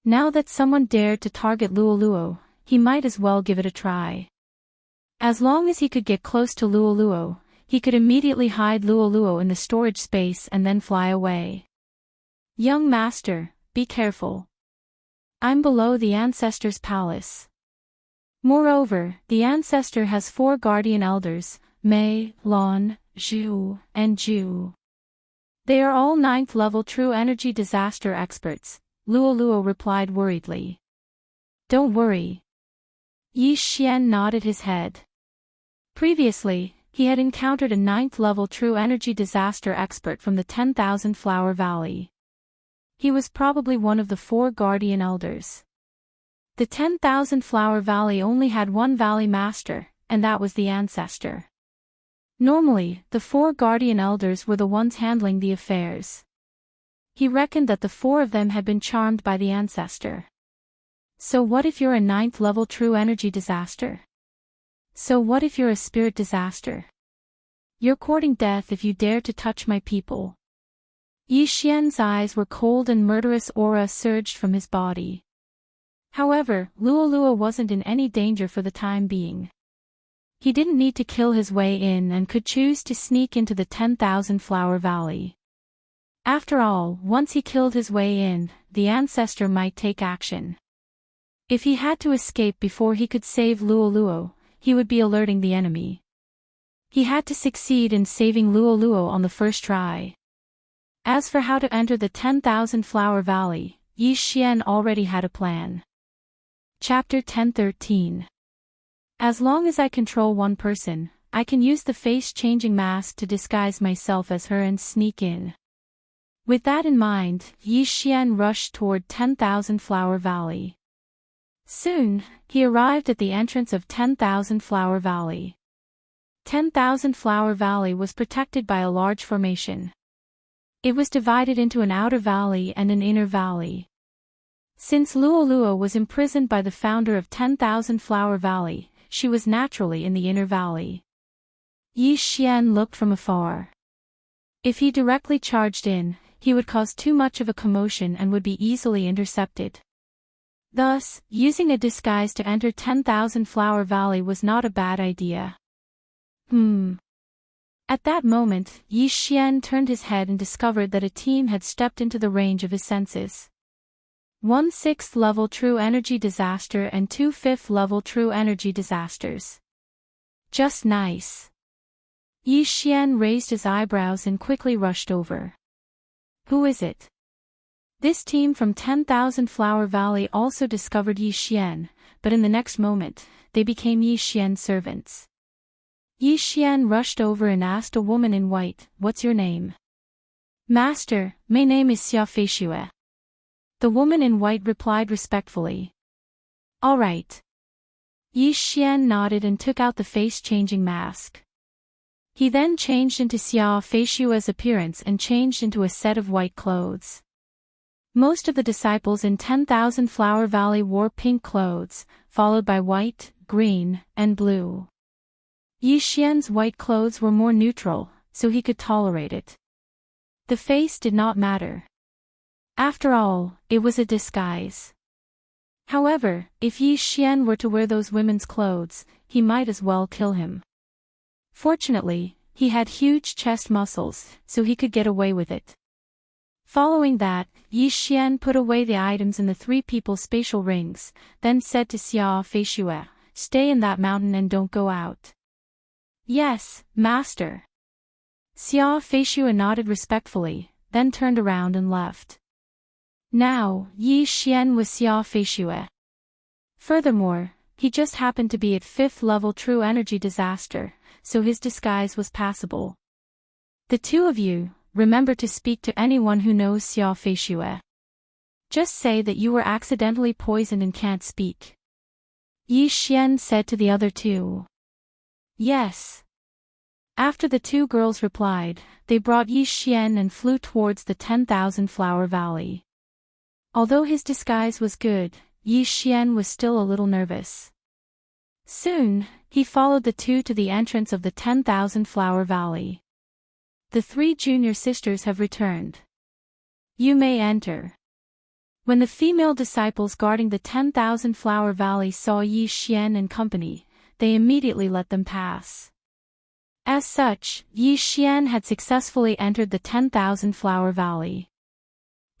Now that someone dared to target Luo Luo, he might as well give it a try. As long as he could get close to Luo Luo, he could immediately hide Luo Luo in the storage space and then fly away. Young master, be careful. I'm below the ancestor's palace. Moreover, the ancestor has 4 guardian elders, Mei, Lon, Zhu, and Ju. They are all 9th level true energy disaster experts, Luo Luo replied worriedly. Don't worry. Yi Xian nodded his head. Previously, he had encountered a 9th level true energy disaster expert from the 10,000 Flower Valley. He was probably one of the 4 guardian elders. The 10,000 Flower Valley only had one valley master, and that was the ancestor. Normally, the 4 guardian elders were the ones handling the affairs. He reckoned that the 4 of them had been charmed by the ancestor. So what if you're a 9th level true energy disaster? So what if you're a spirit disaster? You're courting death if you dare to touch my people. Yi Xian's eyes were cold and murderous aura surged from his body. However, Luo Luo wasn't in any danger for the time being. He didn't need to kill his way in and could choose to sneak into the 10,000 Flower Valley. After all, once he killed his way in, the ancestor might take action. If he had to escape before he could save Luo Luo, he would be alerting the enemy. He had to succeed in saving Luo Luo on the first try. As for how to enter the 10,000 Flower Valley, Yi Xian already had a plan. Chapter 10:13. As long as I control one person, I can use the face-changing mask to disguise myself as her and sneak in. With that in mind, Yi Xian rushed toward 10,000 Flower Valley. Soon, he arrived at the entrance of 10,000 Flower Valley. 10,000 Flower Valley was protected by a large formation. It was divided into an outer valley and an inner valley. Since Luo Luo was imprisoned by the founder of 10,000 Flower Valley, she was naturally in the inner valley. Yi Xian looked from afar. If he directly charged in, he would cause too much of a commotion and would be easily intercepted. Thus, using a disguise to enter 10,000 Flower Valley was not a bad idea. At that moment, Yi Xian turned his head and discovered that a team had stepped into the range of his senses. 1 6th level true energy disaster and 2 5th level true energy disasters. Just nice. Yi Xian raised his eyebrows and quickly rushed over. Who is it? This team from 10,000 Flower Valley also discovered Yi Xian, but in the next moment, they became Yi Xian's servants. Yi Xian rushed over and asked a woman in white, "What's your name?" "Master, my name is Xia Feishue." The woman in white replied respectfully. "All right." Yi Xian nodded and took out the face-changing mask. He then changed into Xia Feishue's appearance and changed into a set of white clothes. Most of the disciples in 10,000 Flower Valley wore pink clothes, followed by white, green, and blue. Yi Xian's white clothes were more neutral, so he could tolerate it. The face did not matter. After all, it was a disguise. However, if Yi Xian were to wear those women's clothes, he might as well kill him. Fortunately, he had huge chest muscles, so he could get away with it. Following that, Yi Xian put away the items in the 3 people's spatial rings, then said to Xia Feishue, stay in that mountain and don't go out. Yes, master. Xia Feishue nodded respectfully, then turned around and left. Now, Yi Xian was Xia Feishue. Furthermore, he just happened to be at 5th level true energy disaster, so his disguise was passable. The two of you, remember to speak to anyone who knows Xia Feishue. Just say that you were accidentally poisoned and can't speak. Yi Xian said to the other two. Yes. After the two girls replied, they brought Yi Xian and flew towards the 10,000 Flower Valley. Although his disguise was good, Yi Xian was still a little nervous. Soon, he followed the two to the entrance of the 10,000 Flower Valley. The 3 junior sisters have returned. You may enter. When the female disciples guarding the 10,000 Flower Valley saw Yi Xian and company, they immediately let them pass. As such, Yi Xian had successfully entered the 10,000 Flower Valley.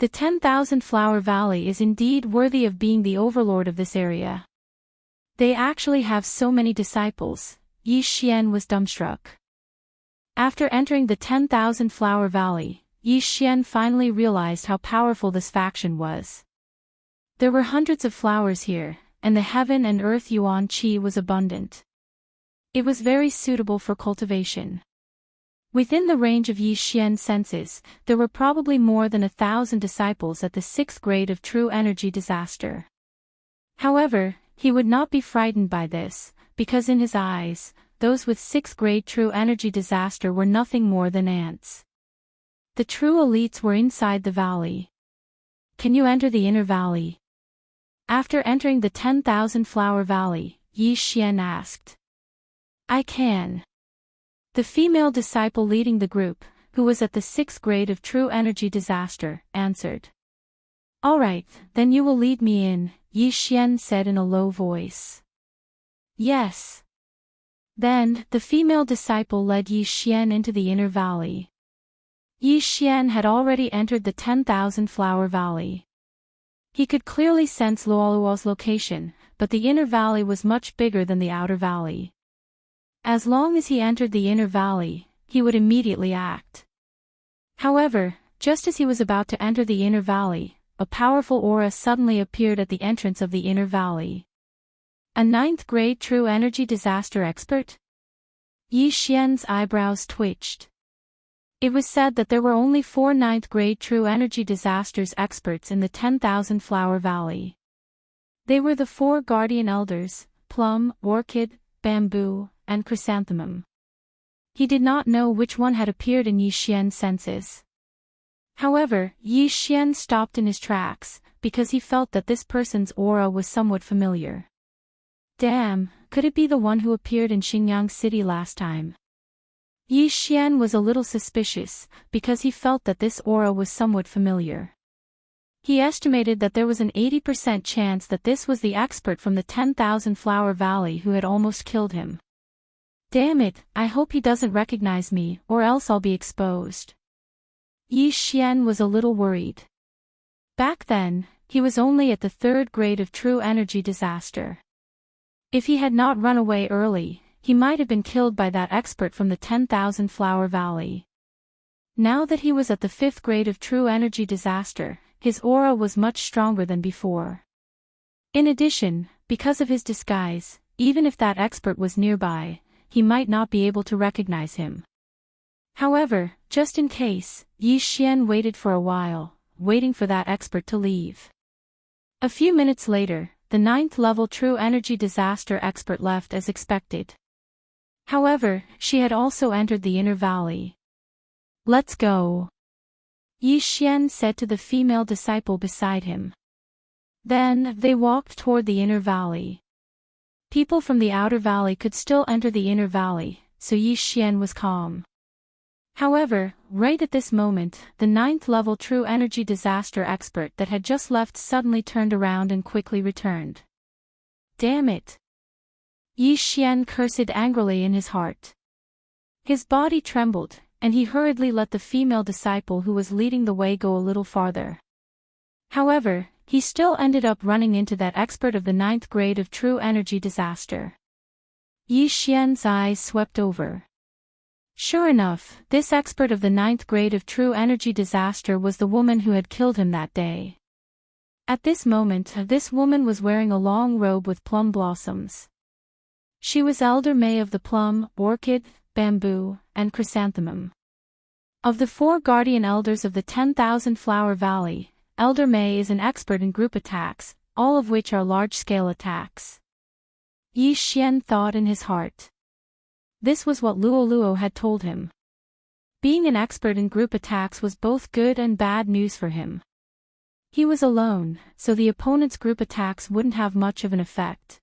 The 10,000 Flower Valley is indeed worthy of being the overlord of this area. They actually have so many disciples. Yi Xian was dumbstruck. After entering the 10,000 Flower Valley, Yi Xian finally realized how powerful this faction was. There were hundreds of flowers here, and the heaven and earth yuan qi was abundant. It was very suitable for cultivation. Within the range of Yi Xian's senses, there were probably more than 1,000 disciples at the 6th grade of true energy disaster. However, he would not be frightened by this, because in his eyes, those with 6th grade true energy disaster were nothing more than ants. The true elites were inside the valley. Can you enter the inner valley? After entering the 10,000 Flower Valley, Yi Xian asked. I can. The female disciple leading the group, who was at the 6th grade of true energy disaster, answered. All right, then you will lead me in, Yi Xian said in a low voice. Yes. Then, the female disciple led Yi Xian into the inner valley. Yi Xian had already entered the 10,000 Flower Valley. He could clearly sense Luoluo's location, but the inner valley was much bigger than the outer valley. As long as he entered the inner valley, he would immediately act. However, just as he was about to enter the inner valley, a powerful aura suddenly appeared at the entrance of the inner valley. A 9th grade true energy disaster expert? Yi Xian's eyebrows twitched. It was said that there were only 4 9th grade true energy disasters experts in the 10,000 Flower Valley. They were the 4 guardian elders, Plum, Orchid, Bamboo, and Chrysanthemum. He did not know which one had appeared in Yi Xian's senses. However, Yi Xian stopped in his tracks, because he felt that this person's aura was somewhat familiar. Damn, could it be the one who appeared in Xingyang City last time? Yi Xian was a little suspicious, because he felt that this aura was somewhat familiar. He estimated that there was an 80% chance that this was the expert from the 10,000 Flower Valley who had almost killed him. Damn it, I hope he doesn't recognize me, or else I'll be exposed. Yi Xian was a little worried. Back then, he was only at the 3rd grade of true energy disaster. If he had not run away early, he might have been killed by that expert from the 10,000 Flower Valley. Now that he was at the 5th grade of true energy disaster, his aura was much stronger than before. In addition, because of his disguise, even if that expert was nearby, he might not be able to recognize him. However, just in case, Yi Xian waited for a while, waiting for that expert to leave. A few minutes later, the 9th level true energy disaster expert left as expected. However, she had also entered the inner valley. Let's go. Yi Xian said to the female disciple beside him. Then, they walked toward the inner valley. People from the outer valley could still enter the inner valley, so Yi Xian was calm. However, right at this moment, the 9th level true energy disaster expert that had just left suddenly turned around and quickly returned. Damn it! Yi Xian cursed angrily in his heart. His body trembled, and he hurriedly let the female disciple who was leading the way go a little farther. However, he still ended up running into that expert of the 9th grade of true energy disaster. Yi Xian's eyes swept over. Sure enough, this expert of the 9th grade of true energy disaster was the woman who had killed him that day. At this moment, this woman was wearing a long robe with plum blossoms. She was Elder May of the plum, orchid, bamboo, and chrysanthemum. Of the 4 guardian elders of the 10,000 Flower Valley, Elder May is an expert in group attacks, all of which are large-scale attacks. Yi Xian thought in his heart. This was what Luo Luo had told him. Being an expert in group attacks was both good and bad news for him. He was alone, so the opponent's group attacks wouldn't have much of an effect.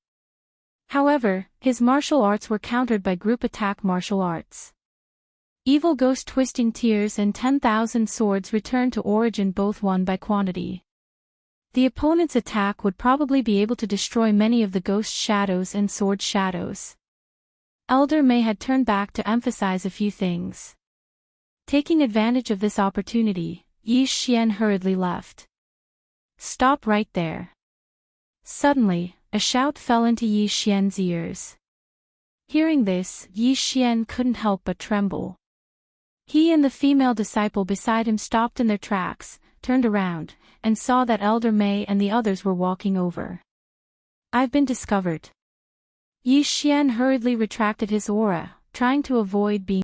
However, his martial arts were countered by group attack martial arts. Evil Ghost Twisting Tears and 10,000 Swords Return to Origin both won by quantity. The opponent's attack would probably be able to destroy many of the ghost shadows and sword shadows. Elder May had turned back to emphasize a few things. Taking advantage of this opportunity, Yi Xian hurriedly left. Stop right there. Suddenly, a shout fell into Yi Xian's ears. Hearing this, Yi Xian couldn't help but tremble. He and the female disciple beside him stopped in their tracks, turned around, and saw that Elder May and the others were walking over. I've been discovered. Yi Xian hurriedly retracted his aura, trying to avoid being